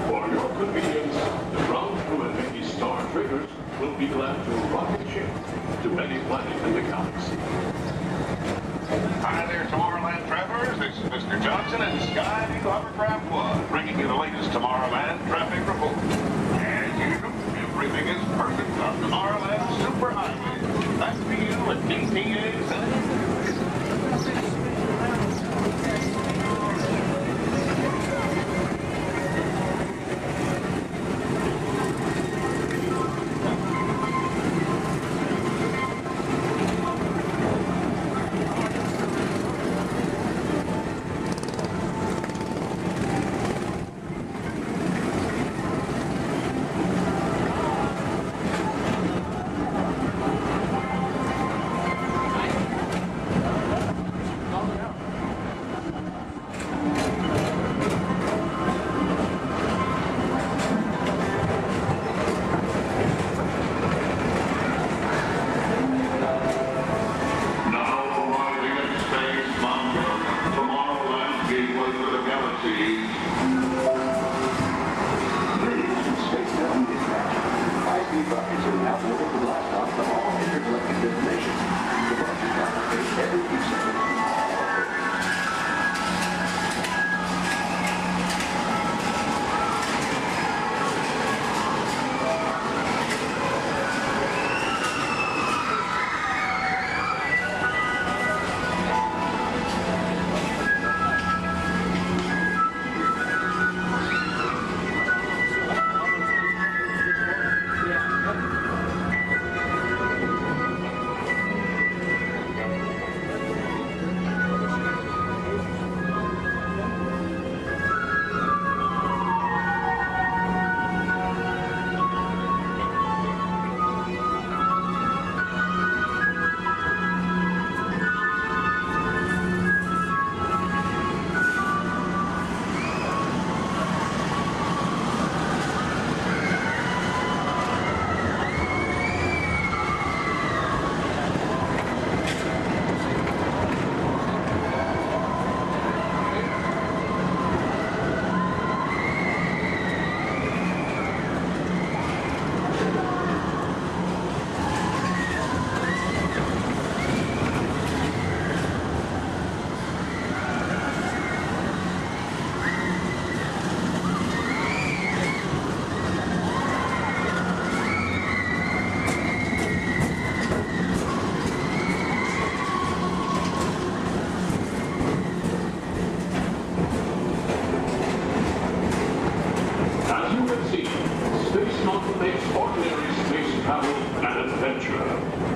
For your convenience, the ground crew and Mickey Star Triggers will be glad to rocket ship to any planet in the galaxy. Hi there, Tomorrowland travelers. This is Mr. Johnson and Sky Eagle Hovercraft One, bringing you the latest Tomorrowland traffic report. As usual, everything is perfect on Tomorrowland Superhighway. Back to you at DTA Center.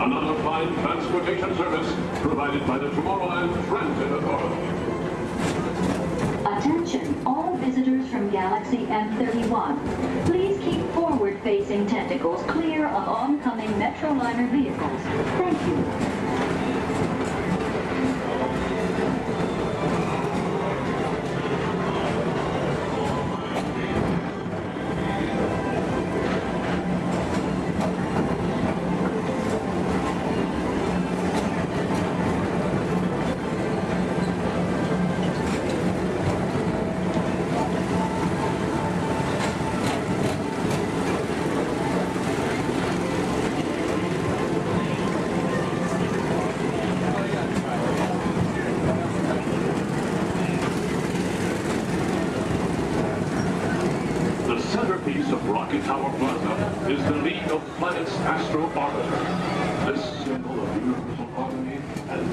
Another fine transportation service provided by the Tomorrowland Transit Authority. Attention, all visitors from Galaxy M31. Please keep forward-facing tentacles clear of oncoming Metroliner vehicles. Thank you.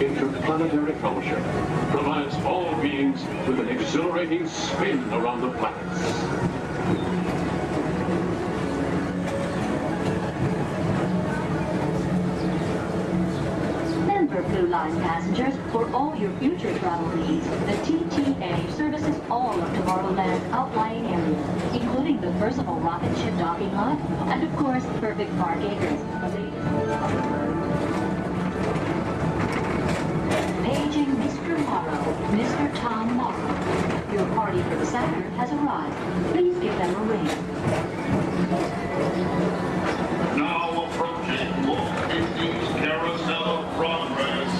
Interplanetary fellowship provides all beings with an exhilarating spin around the planets. Remember, Blue Line passengers, for all your future travel needs, the TTA services all of Tomorrowland's outlying areas, including the personal rocket ship docking lot, and of course, perfect park acres. Paging Mr. Morrow, Mr. Tom Morrow. Your party for the Saturn has arrived. Please give them a ring. Now approaching Walt Disney's Carousel of Progress.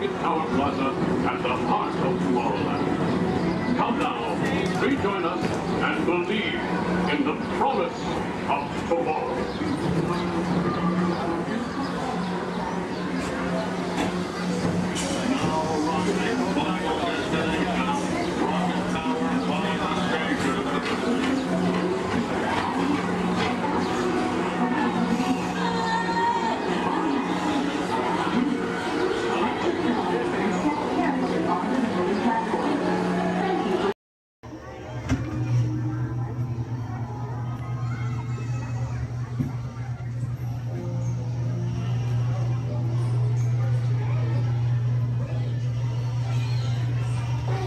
Rocket Tower Plaza at the heart of Tomorrowland. Come now, rejoin us and believe in the promise of tomorrow.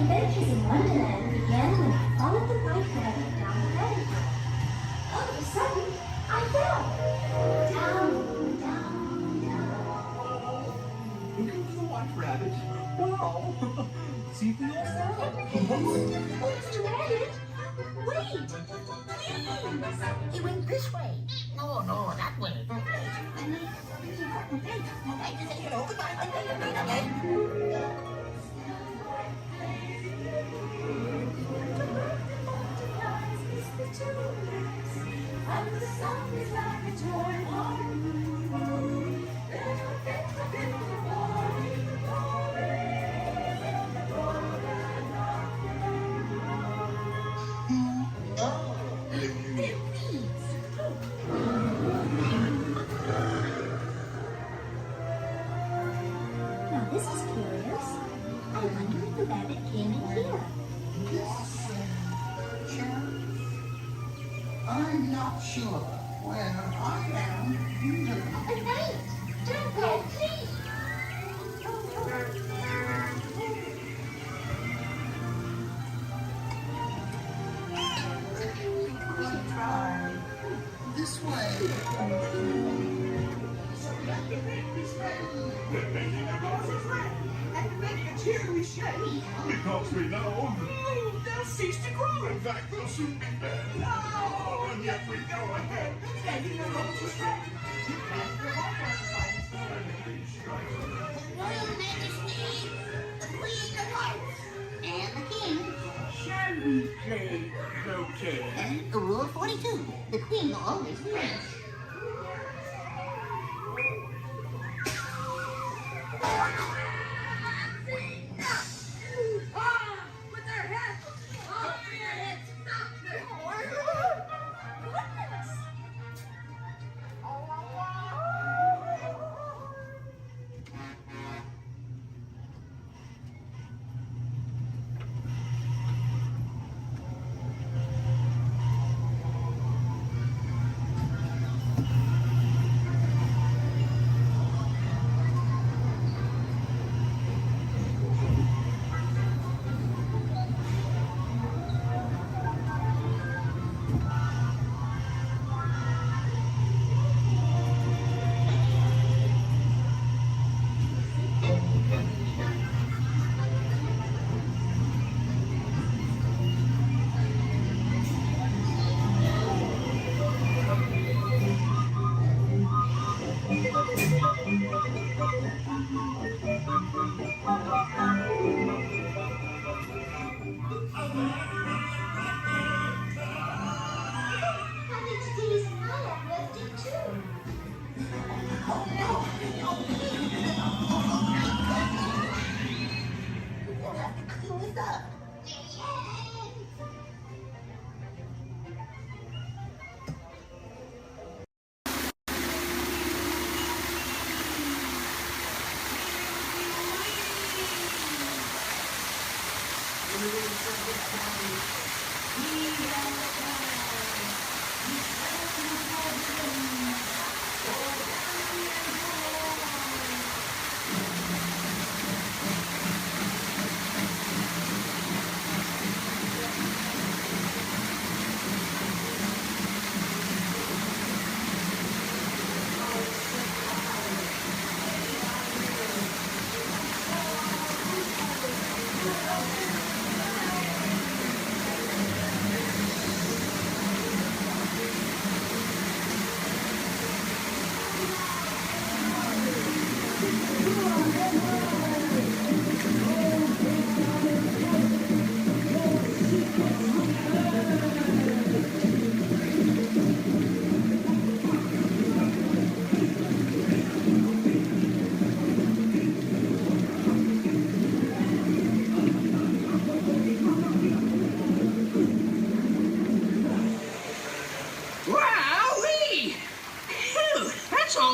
Adventures in Wonderland began when I followed the bike rabbit down the rabbit path. All of a sudden, I fell. Down, down, down. Looking for the white rabbit? Wow! See for yourself. Oh, Mr. Rabbit, wait! Please! It went this way. No, that way. And the sun is like a toy Now this is curious. I wonder if the rabbit came in here. I'm not sure. Where I am, you do. Wait! Don't go, please! Try this way. We're making a gorgeous red and making a cheery shade because we know they'll cease to grow. In fact, they'll soon be dead. Oh, and yet we go ahead making a gorgeous red. Royal Majesty, the Queen of Hearts, and the King. Shall we play croquet? Rule 42, the Queen will always win. With their heads! Oh, their heads!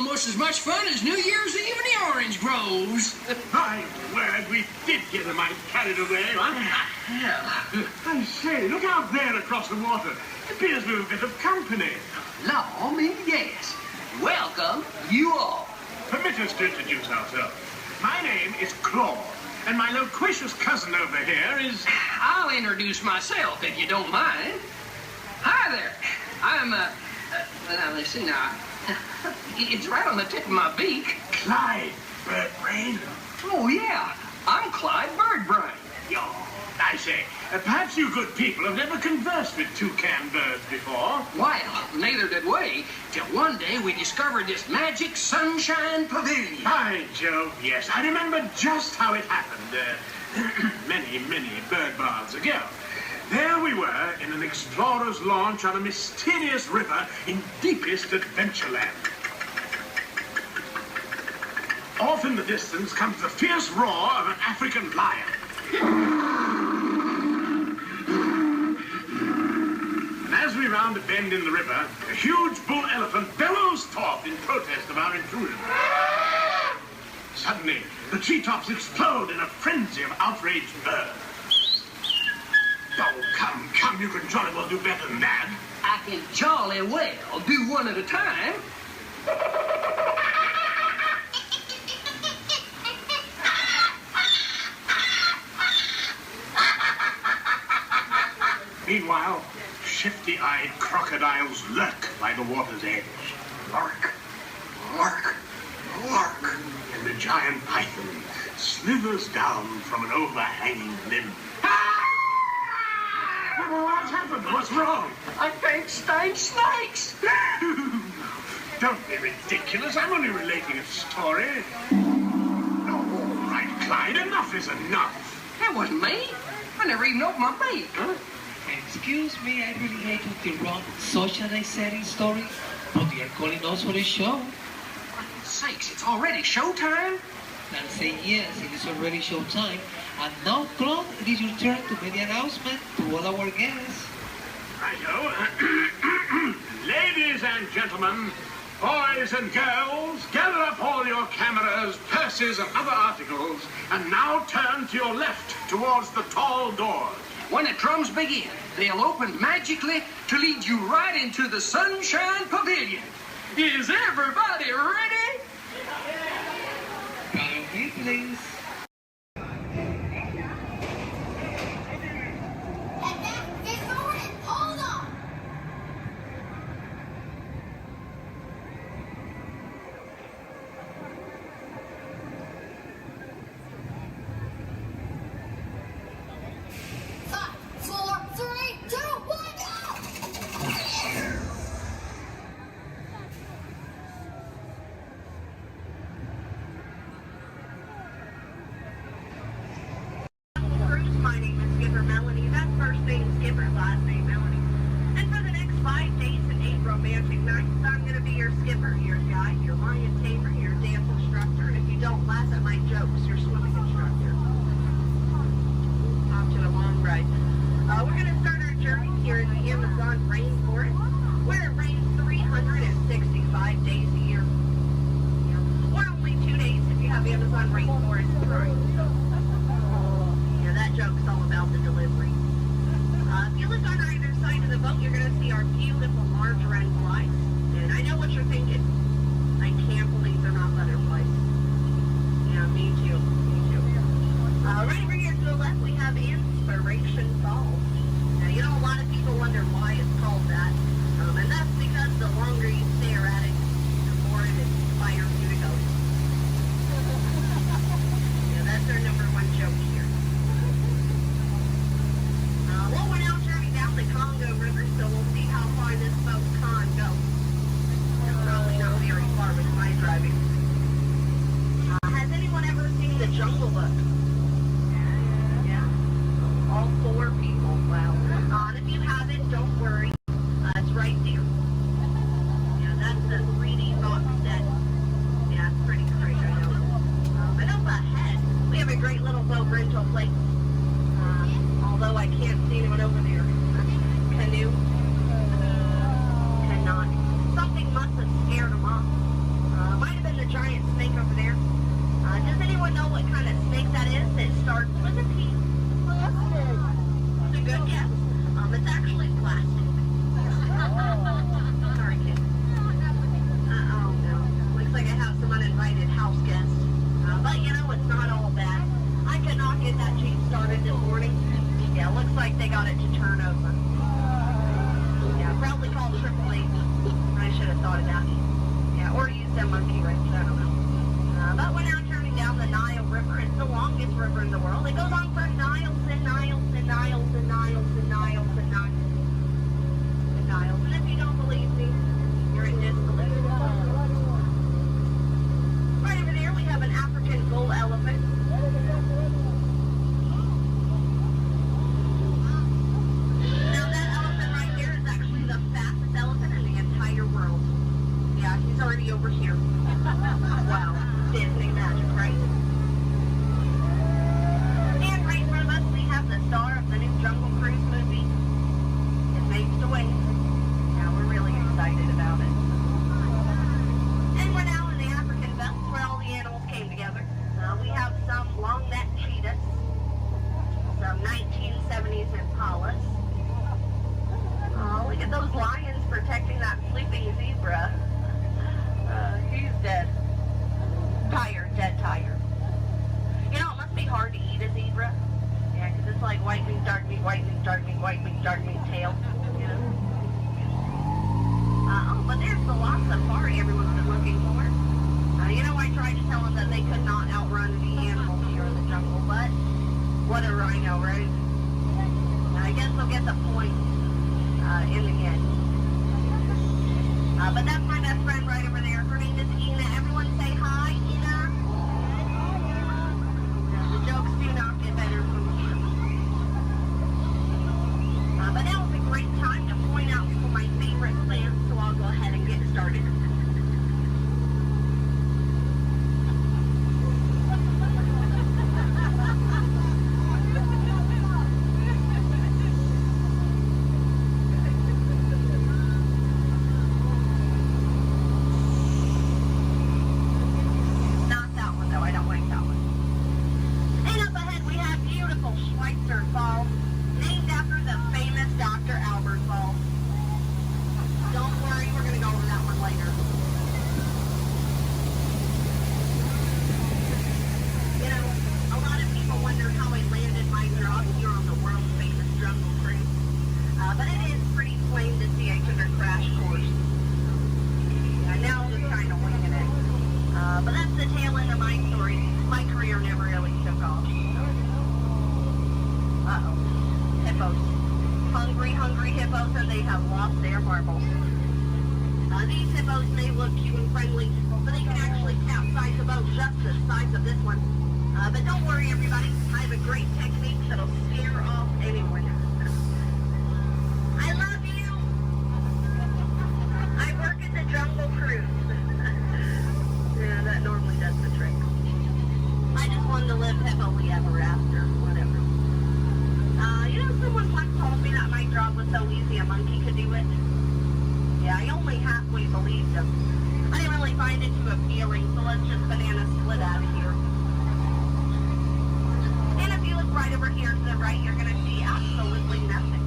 almost as much fun as New Year's Eve in the orange groves. My word, we did get a mite carried away, huh? Yeah. I say, look out there across the water. It appears we're a bit of company. Law me, yes. Welcome, you all. Permit us to introduce ourselves. My name is Claude, and my loquacious cousin over here is... I'll introduce myself, if you don't mind. Hi there. I'm, now, let's see now. It's right on the tip of my beak. Clyde Birdbrain. Oh, yeah. I'm Clyde Birdbrain. Oh, I say, perhaps you good people have never conversed with toucan birds before. Well, neither did we, till one day we discovered this magic sunshine pavilion. By Jove, yes. I remember just how it happened, many bird baths ago. There we were in an explorer's launch on a mysterious river in deepest Adventureland. Off in the distance comes the fierce roar of an African lion. And as we round a bend in the river, a huge bull elephant bellows forth in protest of our intrusion. Suddenly, the treetops explode in a frenzy of outraged birds. Oh, come, you can jolly well do better than that. I can jolly well do one at a time. Meanwhile, shifty-eyed crocodiles lurk by the water's edge. Lurk, lurk, lurk. And the giant python slithers down from an overhanging limb. What's happened? What's wrong? I think snakes. Don't be ridiculous. I'm only relating a story. Oh, all right, Clyde. Enough is enough. That wasn't me. I never even opened my beak. Huh? Excuse me, I really hate to interrupt such an exciting story, but they are calling us for a show. For heaven's sakes, it's already showtime? And say yes, it is already showtime. And now, Claude, it is your turn to make the announcement to all our guests. Righto. Ladies and gentlemen, boys and girls, gather up all your cameras, purses, and other articles, and now turn to your left towards the tall doors. When the drums begin, they'll open magically to lead you right into the Sunshine Pavilion. Is everybody ready? Follow me, please. start with a P. Plastic. It's a good guess. It's actually plastic. Sorry, kid. Oh no. Looks like I have some uninvited house guests. But you know, it's not all bad. I could not get that Jeep started this morning. Yeah, looks like they got it to turn over. Yeah, probably called AAA. I should have thought of that. Yeah, or used a monkey wrench, I don't know. But we're now turning down the Nile River. It's the longest river in the world. It goes on for Niles and Niles and Niles and Niles and Niles and Niles and Niles. And if you don't believe me, you're in disbelief. Right over there we have an African bull elephant. Now that elephant right there is actually the fastest elephant in the entire world. Yeah, he's already over here. Wow, Disney magic, right? And right in front of us we have the star of the new Jungle Cruise movie. It makes the way. Yeah, we're really excited about it. And we're now in the African belt where all the animals came together. We have some long-necked cheetahs, some 1970s impalas. Oh, look at those lions protecting that sleeping zebra. He's dead. Tired, dead tired. You know, it must be hard to eat a zebra. Yeah, because it's like white meat, dark meat, white meat, dark meat, white meat, dark meat tail. You know? Oh, but there's the lost safari everyone's been looking for. You know, I tried to tell them that they could not outrun the animals here in the jungle, but what a rhino, right? I guess they'll get the point in the end. But that's my best friend right over there. Her name is Ina. Everyone say hi, Ina. The jokes do not get better from here. But now is a great time to point out some of my favorite plants, so I'll go ahead and get started. Hungry hippos, and they have lost their marbles. These hippos may look cute and friendly, but they can actually capsize a boat just the size of this one. But don't worry, everybody. I have a great technique that'll scare off anyone. I love you. I work at the Jungle Cruise. Yeah, that normally does the trick. I just wanted to live happily ever after, whatever. You know, someone once told me that my job was so easy a monkey could do it. Yeah, I only halfway believed him. I didn't really find it too appealing, so let's just banana split out of here. And if you look right over here to the right, you're going to see absolutely nothing.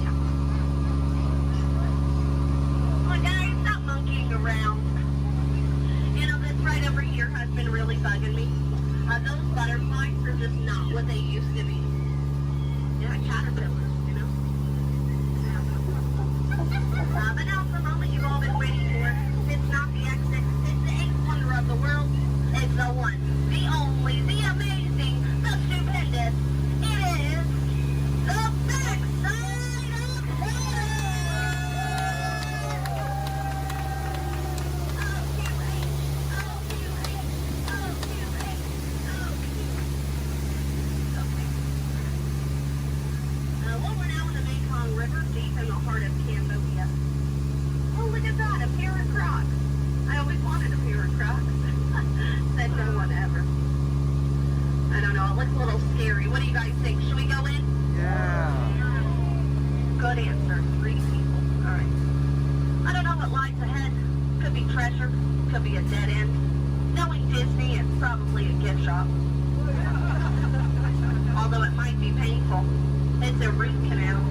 Yeah. Well, guys, stop monkeying around. You know, this right over here has been really bugging me. Those butterflies are just not what they used to be. Yeah, caterpillars, you know? Yeah. But now for the moment you've all been waiting for. It's not the exit. It's the eighth wonder of the world. It's the one, the only, the amazing, the stupendous. It is the backside of heaven! Well, we're now in the Mekong River, deep in the heart of Cambodia. Oh, look at that, a pair of Crocs. I always wanted a pair of Crocs. Said no one ever. I don't know, it looks a little scary. What do you guys think? Should we go in? Yeah. Good answer. 3 people. All right. I don't know what lies ahead. Could be treasure. Could be a dead end. Knowing Disney, it's probably a gift shop. although it might be painful. It's a root canal.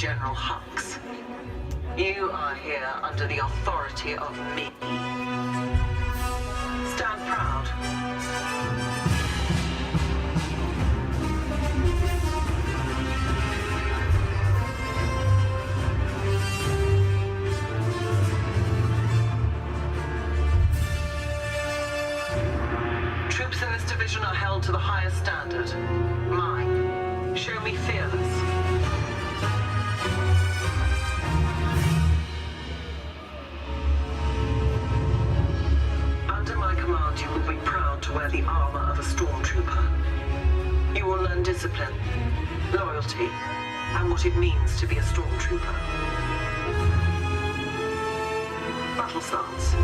General Hux. You are here under the authority of me. Stand proud. Troops in this division are held to the highest standard. Mine. Show me fearless. Under my command, you will be proud to wear the armor of a stormtrooper. You will learn discipline, loyalty, and what it means to be a stormtrooper. Battle stance.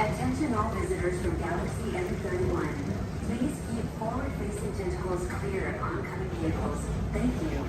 Attention all visitors from Galaxy M31. Please keep forward-facing tentacles clear of oncoming vehicles. Thank you.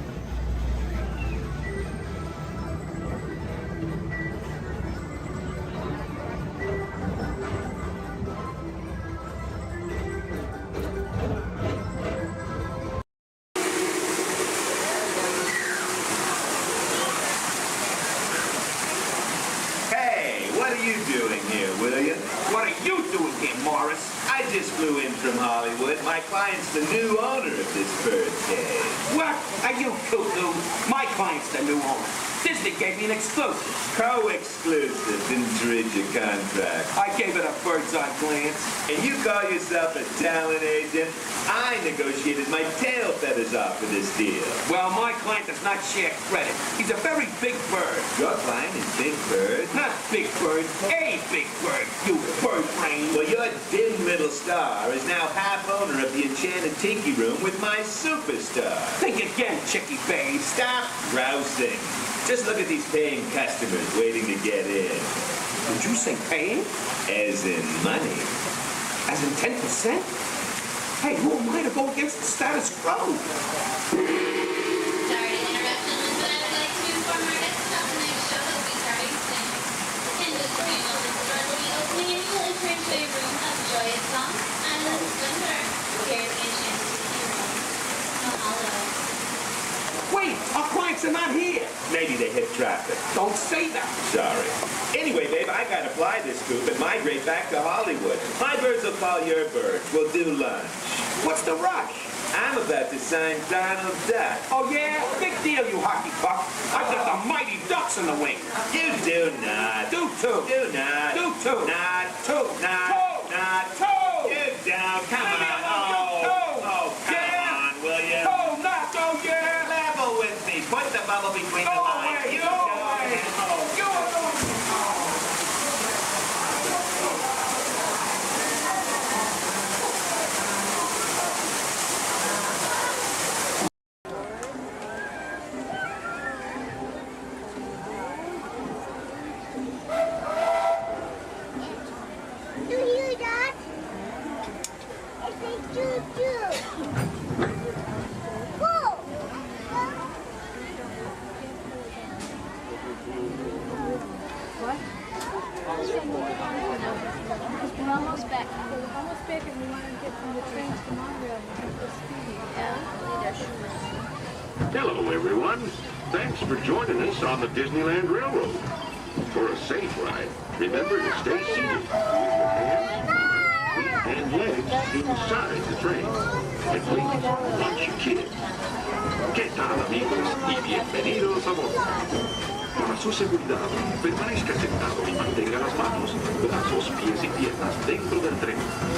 What are you doing here, William? What are you doing here, Morris? I just flew in from Hollywood. My client's the new owner of this birthday. What? Are you cuckoo? My client's the new owner. Disney gave me an exclusive. Co-exclusive, intrigue. did your contract? I gave it a bird's-eye glance. And you call yourself a talent agent? I negotiated my tail feathers off for this deal. Well, my client does not share credit. He's a very big bird. Your client is Big Bird? Not Big Bird, a Big Bird, you bird brain. Well, your dim middle star is now half owner of the Enchanted Tiki Room with my superstar. Think again, Chicky Babe. Stop grousing. Just look at these paying customers waiting to get in. Did you say paying? As in money. As in 10%? Hey, who am I to go against the status quo? Sorry to interrupt, gentlemen, but I would like to inform our guests about tonight's show that will be starting soon. Attendants will be able to start the opening and you will enter into a room of joyous songs and the splendor here at the Enchanted Tiki Room. Mahalo. Wait, our clients are not here. Maybe they hit traffic. Don't say that. Sorry. Anyway, babe, I gotta fly this scoop and migrate back to Hollywood. My birds will call your birds. We'll do lunch. What's the rush? I'm about to sign Donald Duck. Oh, yeah? Big deal, you hockey puck. I've got the mighty Ducks in the wing. You do not. Do too. Do not. Do too. Not. Two. Not. Toe. Not. Toe. You don't. Come Leave me on. alone, Oh, come Yeah. on, will you? Toe, not go, yeah. Level with me. Put the bubble between the Go lines. away, You go go away. ahead. Oh, Go away. Do you hear that? It's a choo-choo. Whoa! What? We're almost back. We're almost back and we want to get from the trains to Montreal and get the speedy. Hello, everyone. Thanks for joining us on the Disneyland Railroad. For a safe ride, remember to stay seated with your hands, feet, and legs inside the train. And please, watch your kids. ¿Qué tal, amigos? Y bienvenidos a bordo. Para su seguridad, permanezca sentado y mantenga las manos, brazos, pies y piernas dentro del tren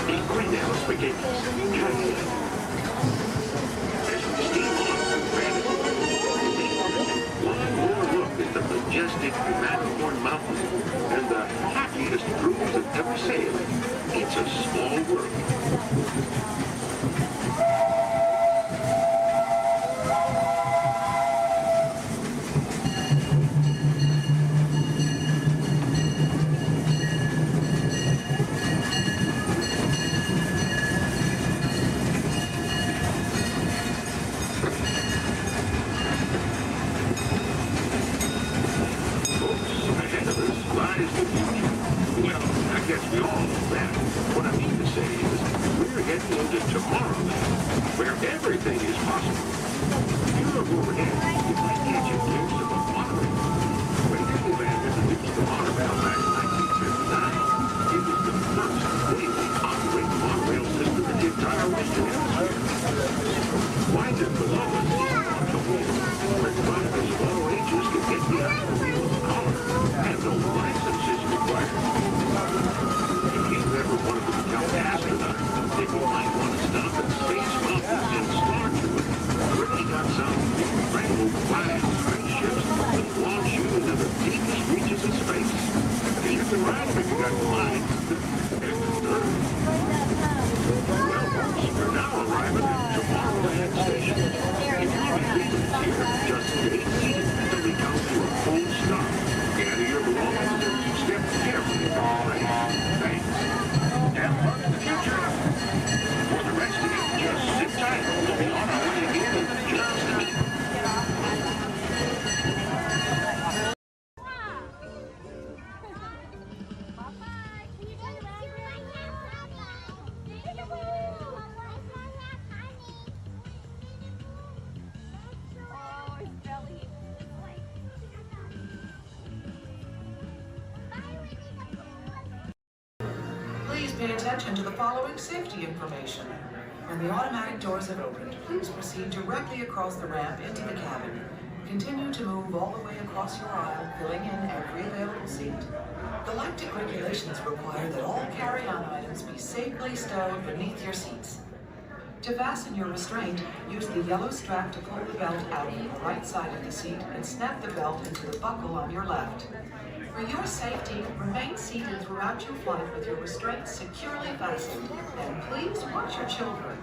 y cuide a los pequeños. Gracias. As we steam on through Granite, one more look at the majestic Matterhorn Mountain and the happiest cruise that ever sailed. It's a small world. Ahead of us lies the future. Well, I guess we all know that. What I mean to say is, we're heading into Tomorrowland, where everything is possible. If you look overhead, you might catch a glimpse of a monorail. When Disneyland introduced the monorail back in 1959, it was the first daily operating monorail system in the entire Western Hemisphere. Winding below us is the wheel, where drivers of all ages can get behind the wheel of a car, and no license is required. If you ever wanted to become an astronaut, then you might want to stop at Space Mountain and Star Tour, where they got some incredible flying spaceships that launch you into the deepest reaches of space. You can ride them if you got the mind. Well, folks, we're now arriving at Tomorrowland Station. If you'll be leaving here, just stay seated until we count to a full stop. Gather your belongings and step carefully from the train. Thanks. Have fun in the future. For the rest of you, just sit tight. We'll be on our way again in just a minute. Please pay attention to the following safety information. When the automatic doors have opened, please proceed directly across the ramp into the cabin. Continue to move all the way across your aisle, filling in every available seat. The light Galactic regulations require that all carry-on items be safely stowed beneath your seats. To fasten your restraint, use the yellow strap to pull the belt out from the right side of the seat and snap the belt into the buckle on your left. For your safety, remain seated throughout your flight with your restraints securely fastened, and please watch your children.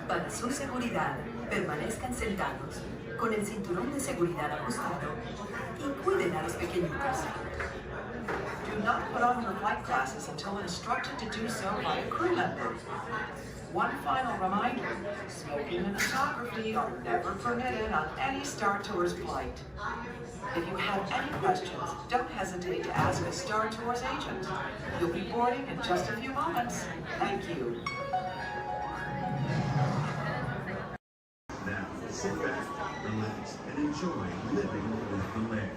Para su seguridad, permanezcan sentados, con el cinturón de seguridad ajustado, y cuiden a los pequeñitos. Do not put on your flight glasses until instructed to do so by a crew member. One final reminder, smoking and photography are never permitted on any Star Tours flight. If you have any questions, don't hesitate to ask a Star Tours agent. You'll be boarding in just a few moments. Thank you. Now, sit back, relax, and enjoy living with the land.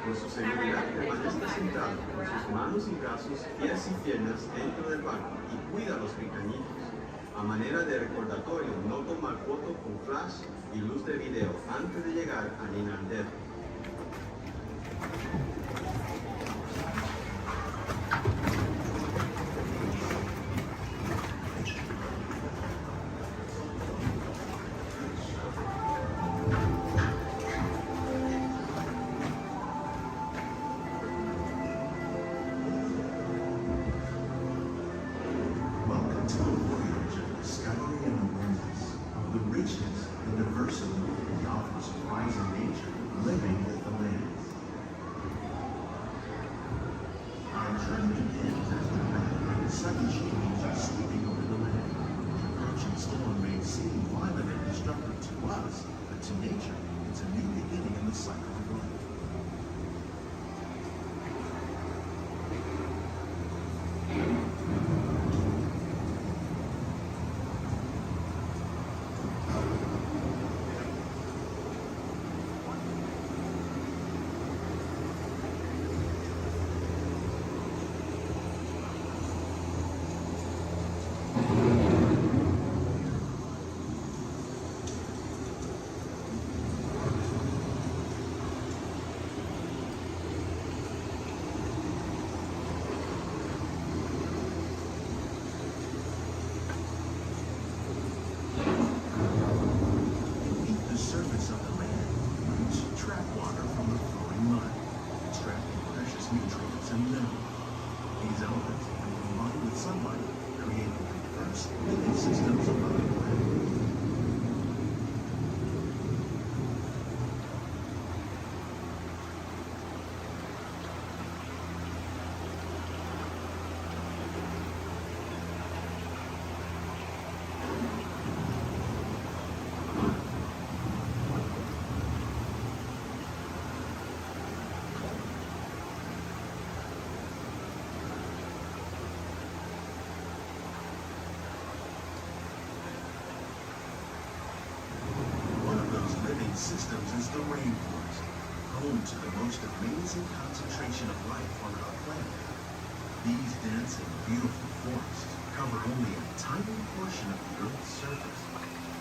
Por su seguridad, permanezca sentado con sus manos y brazos, pies y piernas dentro del banco y cuida a los pequeñitos. A manera de recordatorio, no tomar foto con flash y luz de video antes de llegar a Disneyland. Welcome to the voyage of discovery and awareness of the richness and diversity that offers surprising nature living with the land. Our journey begins as the rapid, sudden change is sweeping over the land. The approaching storm may seem violent and destructive to us, but to nature, it's a new beginning in the cycle of life. Systems is the rainforest, home to the most amazing concentration of life on our planet. These dense and beautiful forests cover only a tiny portion of the Earth's surface,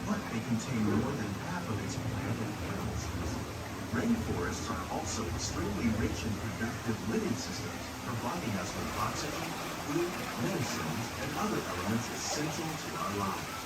but they contain more than half of its plant and animal species. Rainforests are also extremely rich and productive living systems, providing us with oxygen, food, medicines, and other elements essential to our lives.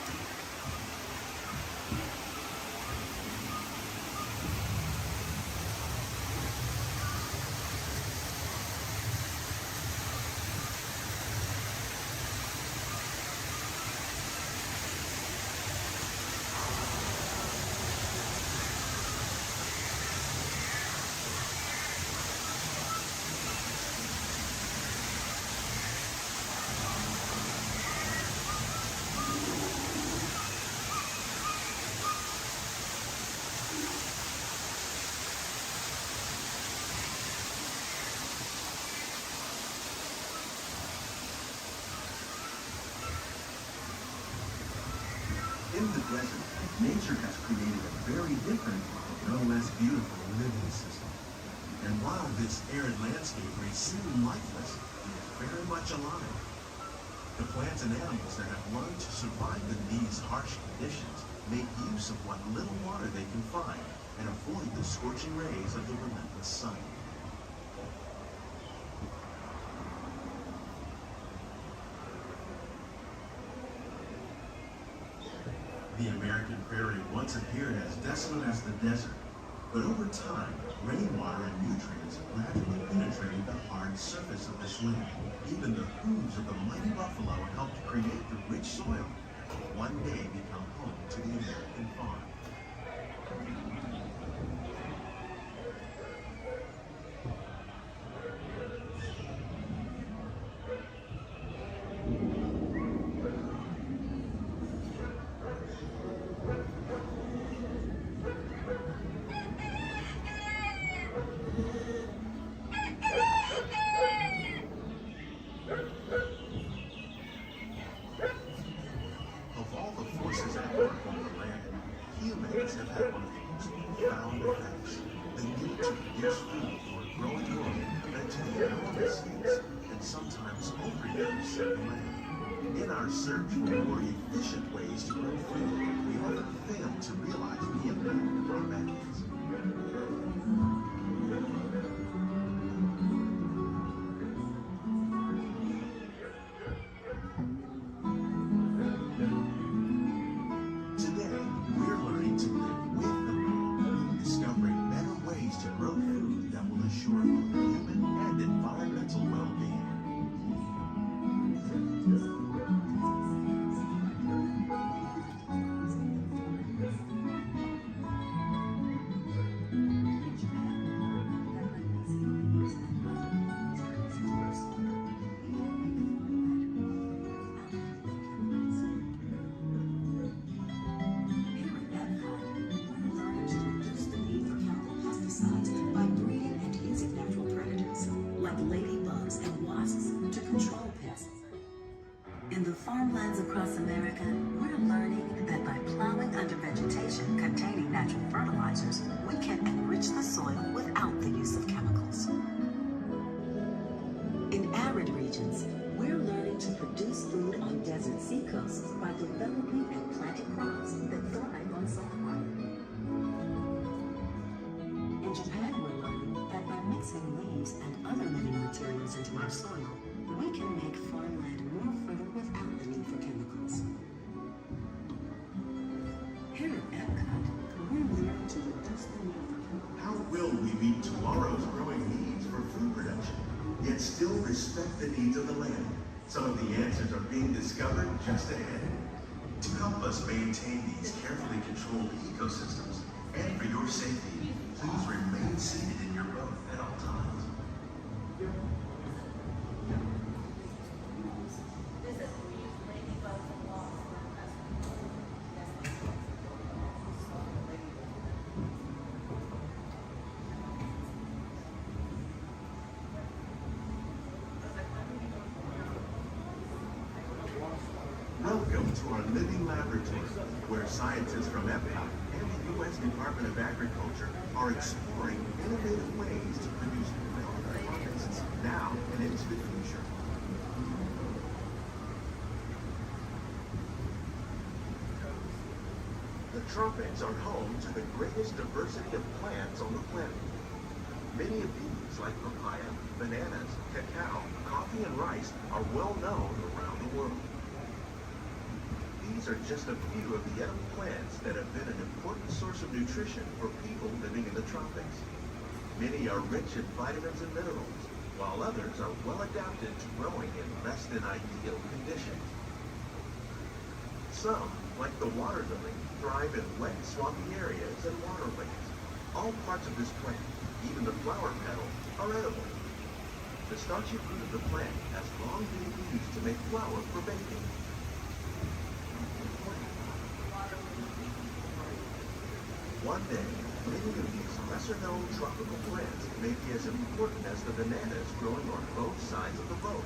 In the desert, nature has created a very different, no less beautiful living system. And while this arid landscape may seem lifeless, it is very much alive. The plants and animals that have learned to survive in these harsh conditions make use of what little water they can find and avoid the scorching rays of the relentless sun. African prairie once appeared as desolate as the desert, but over time, rainwater and nutrients gradually penetrated the hard surface of this land. Even the hooves of the mighty buffalo helped create the rich soil that will one day become home to the American farm. Of all the forces at work on the land, humans have had one of the most profound effects. The need to produce food for growing world led to the enormous use and sometimes overuse of the land. In our search for more efficient ways to grow food, we often fail to realize the impact of our methods. Today, we're learning to live with the land, discovering better ways to grow food that will assure both human and environmental well-being. By breeding and using natural predators, like ladybugs and wasps, to control pests. In the farmlands across America, we're learning that by plowing under vegetation containing natural fertilizers, we can enrich the soil without the use of chemicals. In arid regions, we're learning to produce food on desert seacoasts by developing and planting crops that thrive on salt water. In Japan, we're learning that by mixing leaves and other living materials into our soil, we can make farmland more fertile without the need for chemicals. Here at Epcot, we're learning to reduce the need for chemicals. How will we meet tomorrow's growing needs for food production, yet still respect the needs of the land? Some of the answers are being discovered just ahead. To help us maintain these carefully controlled ecosystems, and for your safety, please remain seated in your boat at all times. Welcome to our living laboratory, where scientists from Epcot and the U.S. Department of Agriculture are exploring innovative ways to produce milk harvests now and into the future. The tropics are home to the greatest diversity of plants on the planet. Many of these, like papaya, bananas, cacao, coffee, and rice, are well known around the world. These are just a few of the edible plants that have been an important source of nutrition for people living in the tropics. Many are rich in vitamins and minerals, while others are well adapted to growing in less than ideal conditions. Some, like the water lily, thrive in wet, swampy areas and waterways. All parts of this plant, even the flower petals, are edible. The starchy fruit of the plant has long been used to make flour for baking. One day, many of these lesser-known tropical plants may be as important as the bananas growing on both sides of the boat.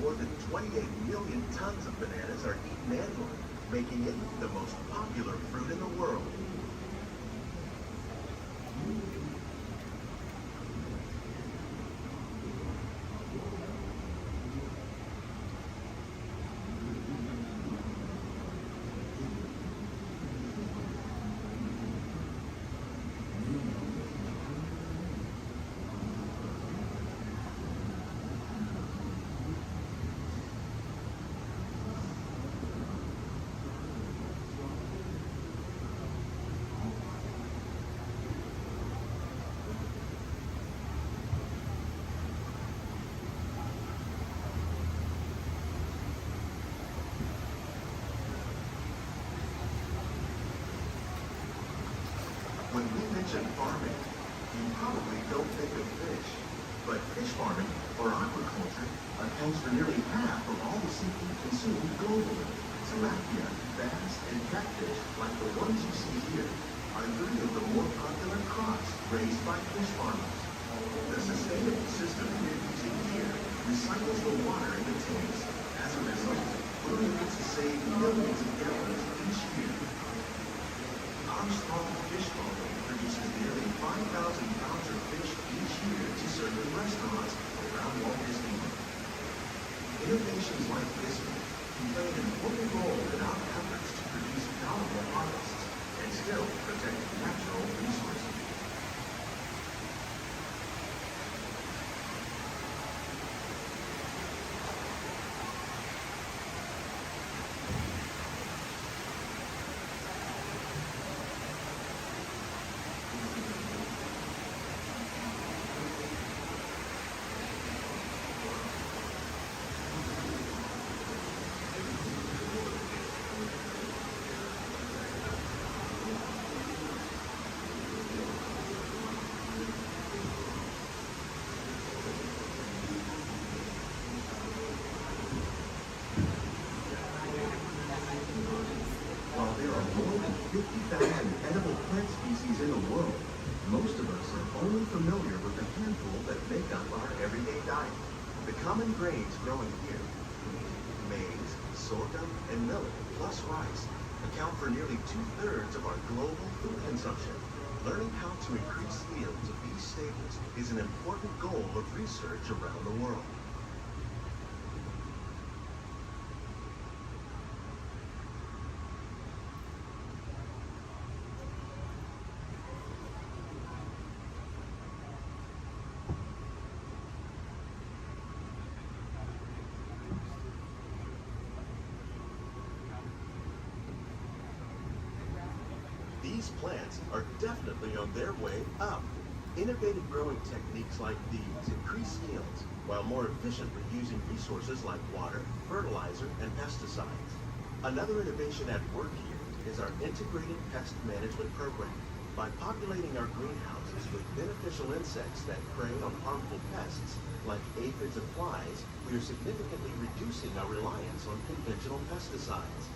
More than 28 million tons of bananas are eaten annually, making it the most popular fruit in the world. ocean farming. You probably don't think of fish, but fish farming, or aquaculture, accounts for nearly half of all the seafood consumed globally. Tilapia, bass, and catfish, like the ones you see here, are 3 of the more popular crops raised by fish farmers. The sustainable system we're using here recycles the water in the tanks. As a result, we're able to save millions of gallons each year. Our small fish farm produces nearly 5,000 pounds of fish each year to serve in restaurants around Walt Disneyland. Innovations like this one can play an important role in our efforts to produce bountiful harvests and still protect natural resources. While there are more than 50,000 edible plant species in the world, most of us are only familiar with the handful that make up our everyday diet. The common grains growing here, maize, sorghum, and millet, plus rice, account for nearly 2/3 of our global food consumption. Learning how to increase yields of these staples is an important goal of research around the world. These plants are definitely on their way up. Innovative growing techniques like these increase yields while more efficiently using resources like water, fertilizer, and pesticides. Another innovation at work here is our integrated pest management program. By populating our greenhouses with beneficial insects that prey on harmful pests like aphids and flies, we are significantly reducing our reliance on conventional pesticides.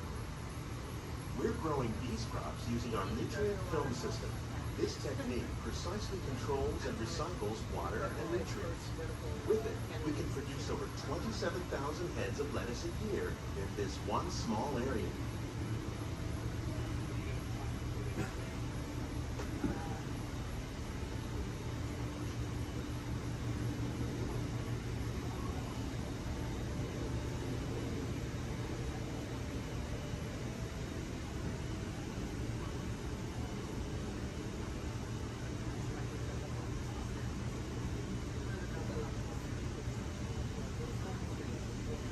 We're growing these crops using our nutrient film system. This technique precisely controls and recycles water and nutrients. With it, we can produce over 27,000 heads of lettuce a year in this one small area.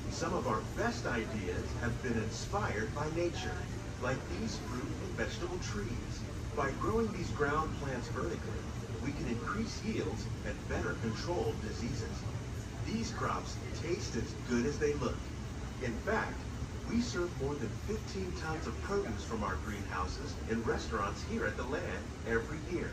Some of our best ideas have been inspired by nature, like these fruit and vegetable trees. By growing these ground plants vertically, we can increase yields and better control diseases. These crops taste as good as they look. In fact, we serve more than 15 tons of produce from our greenhouses in restaurants here at the Land every year.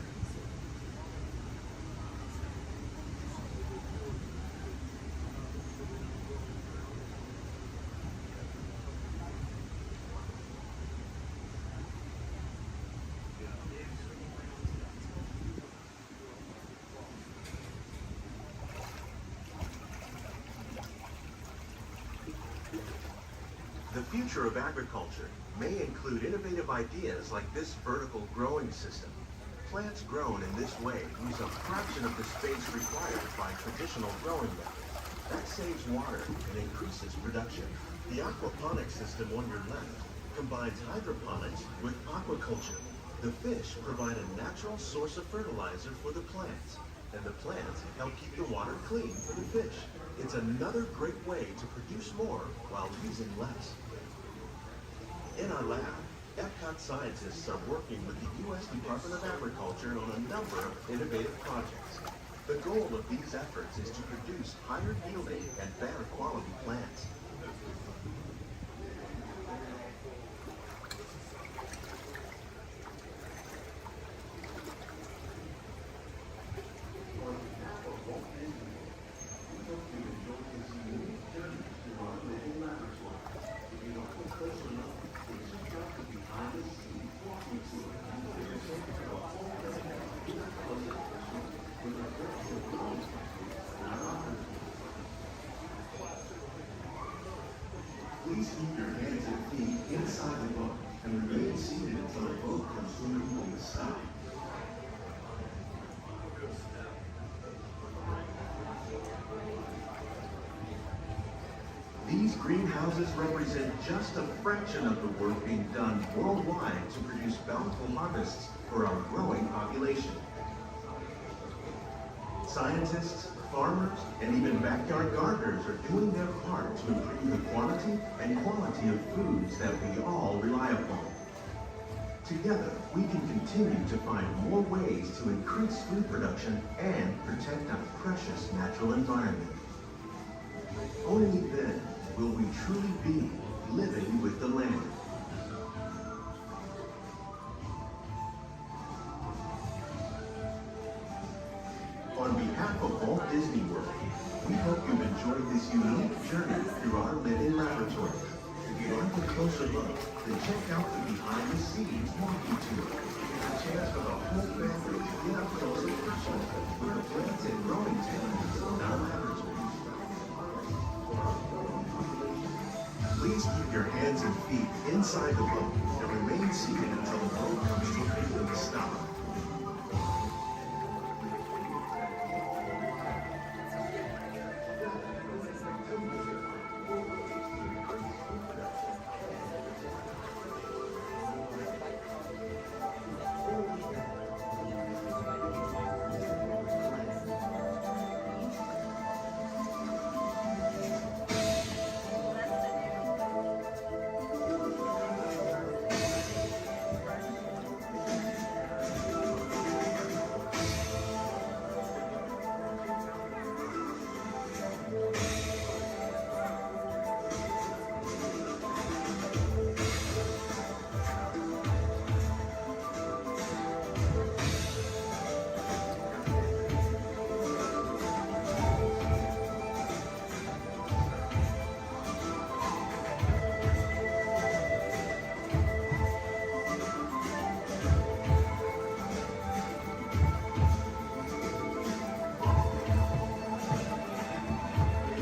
The future of agriculture may include innovative ideas like this vertical growing system. Plants grown in this way use a fraction of the space required by traditional growing methods. That saves water and increases production. The aquaponics system on your left combines hydroponics with aquaculture. The fish provide a natural source of fertilizer for the plants, and the plants help keep the water clean for the fish. It's another great way to produce more while using less. In our lab, Epcot scientists are working with the U.S. Department of Agriculture on a number of innovative projects. The goal of these efforts is to produce higher yielding and better quality plants. Please keep your hands and feet inside the boat and remain seated until the boat comes swimming on the side. These greenhouses represent just a fraction of the work being done worldwide to produce bountiful harvests for our growing population. Scientists, farmers, and even backyard gardeners are doing their part to improve the quantity and quality of foods that we all rely upon. Together, we can continue to find more ways to increase food production and protect our precious natural environment. Only then will we truly be living with the land. On behalf of Walt Disney World, we hope you've enjoyed this unique journey through our living laboratory. If you'd like a closer look, then check out the behind-the-scenes walking tour. A chance for the whole family to get up close and personal with the plants and growing techniques in our laboratory. Please keep your hands and feet inside the boat and remain seated until the boat comes to a stop.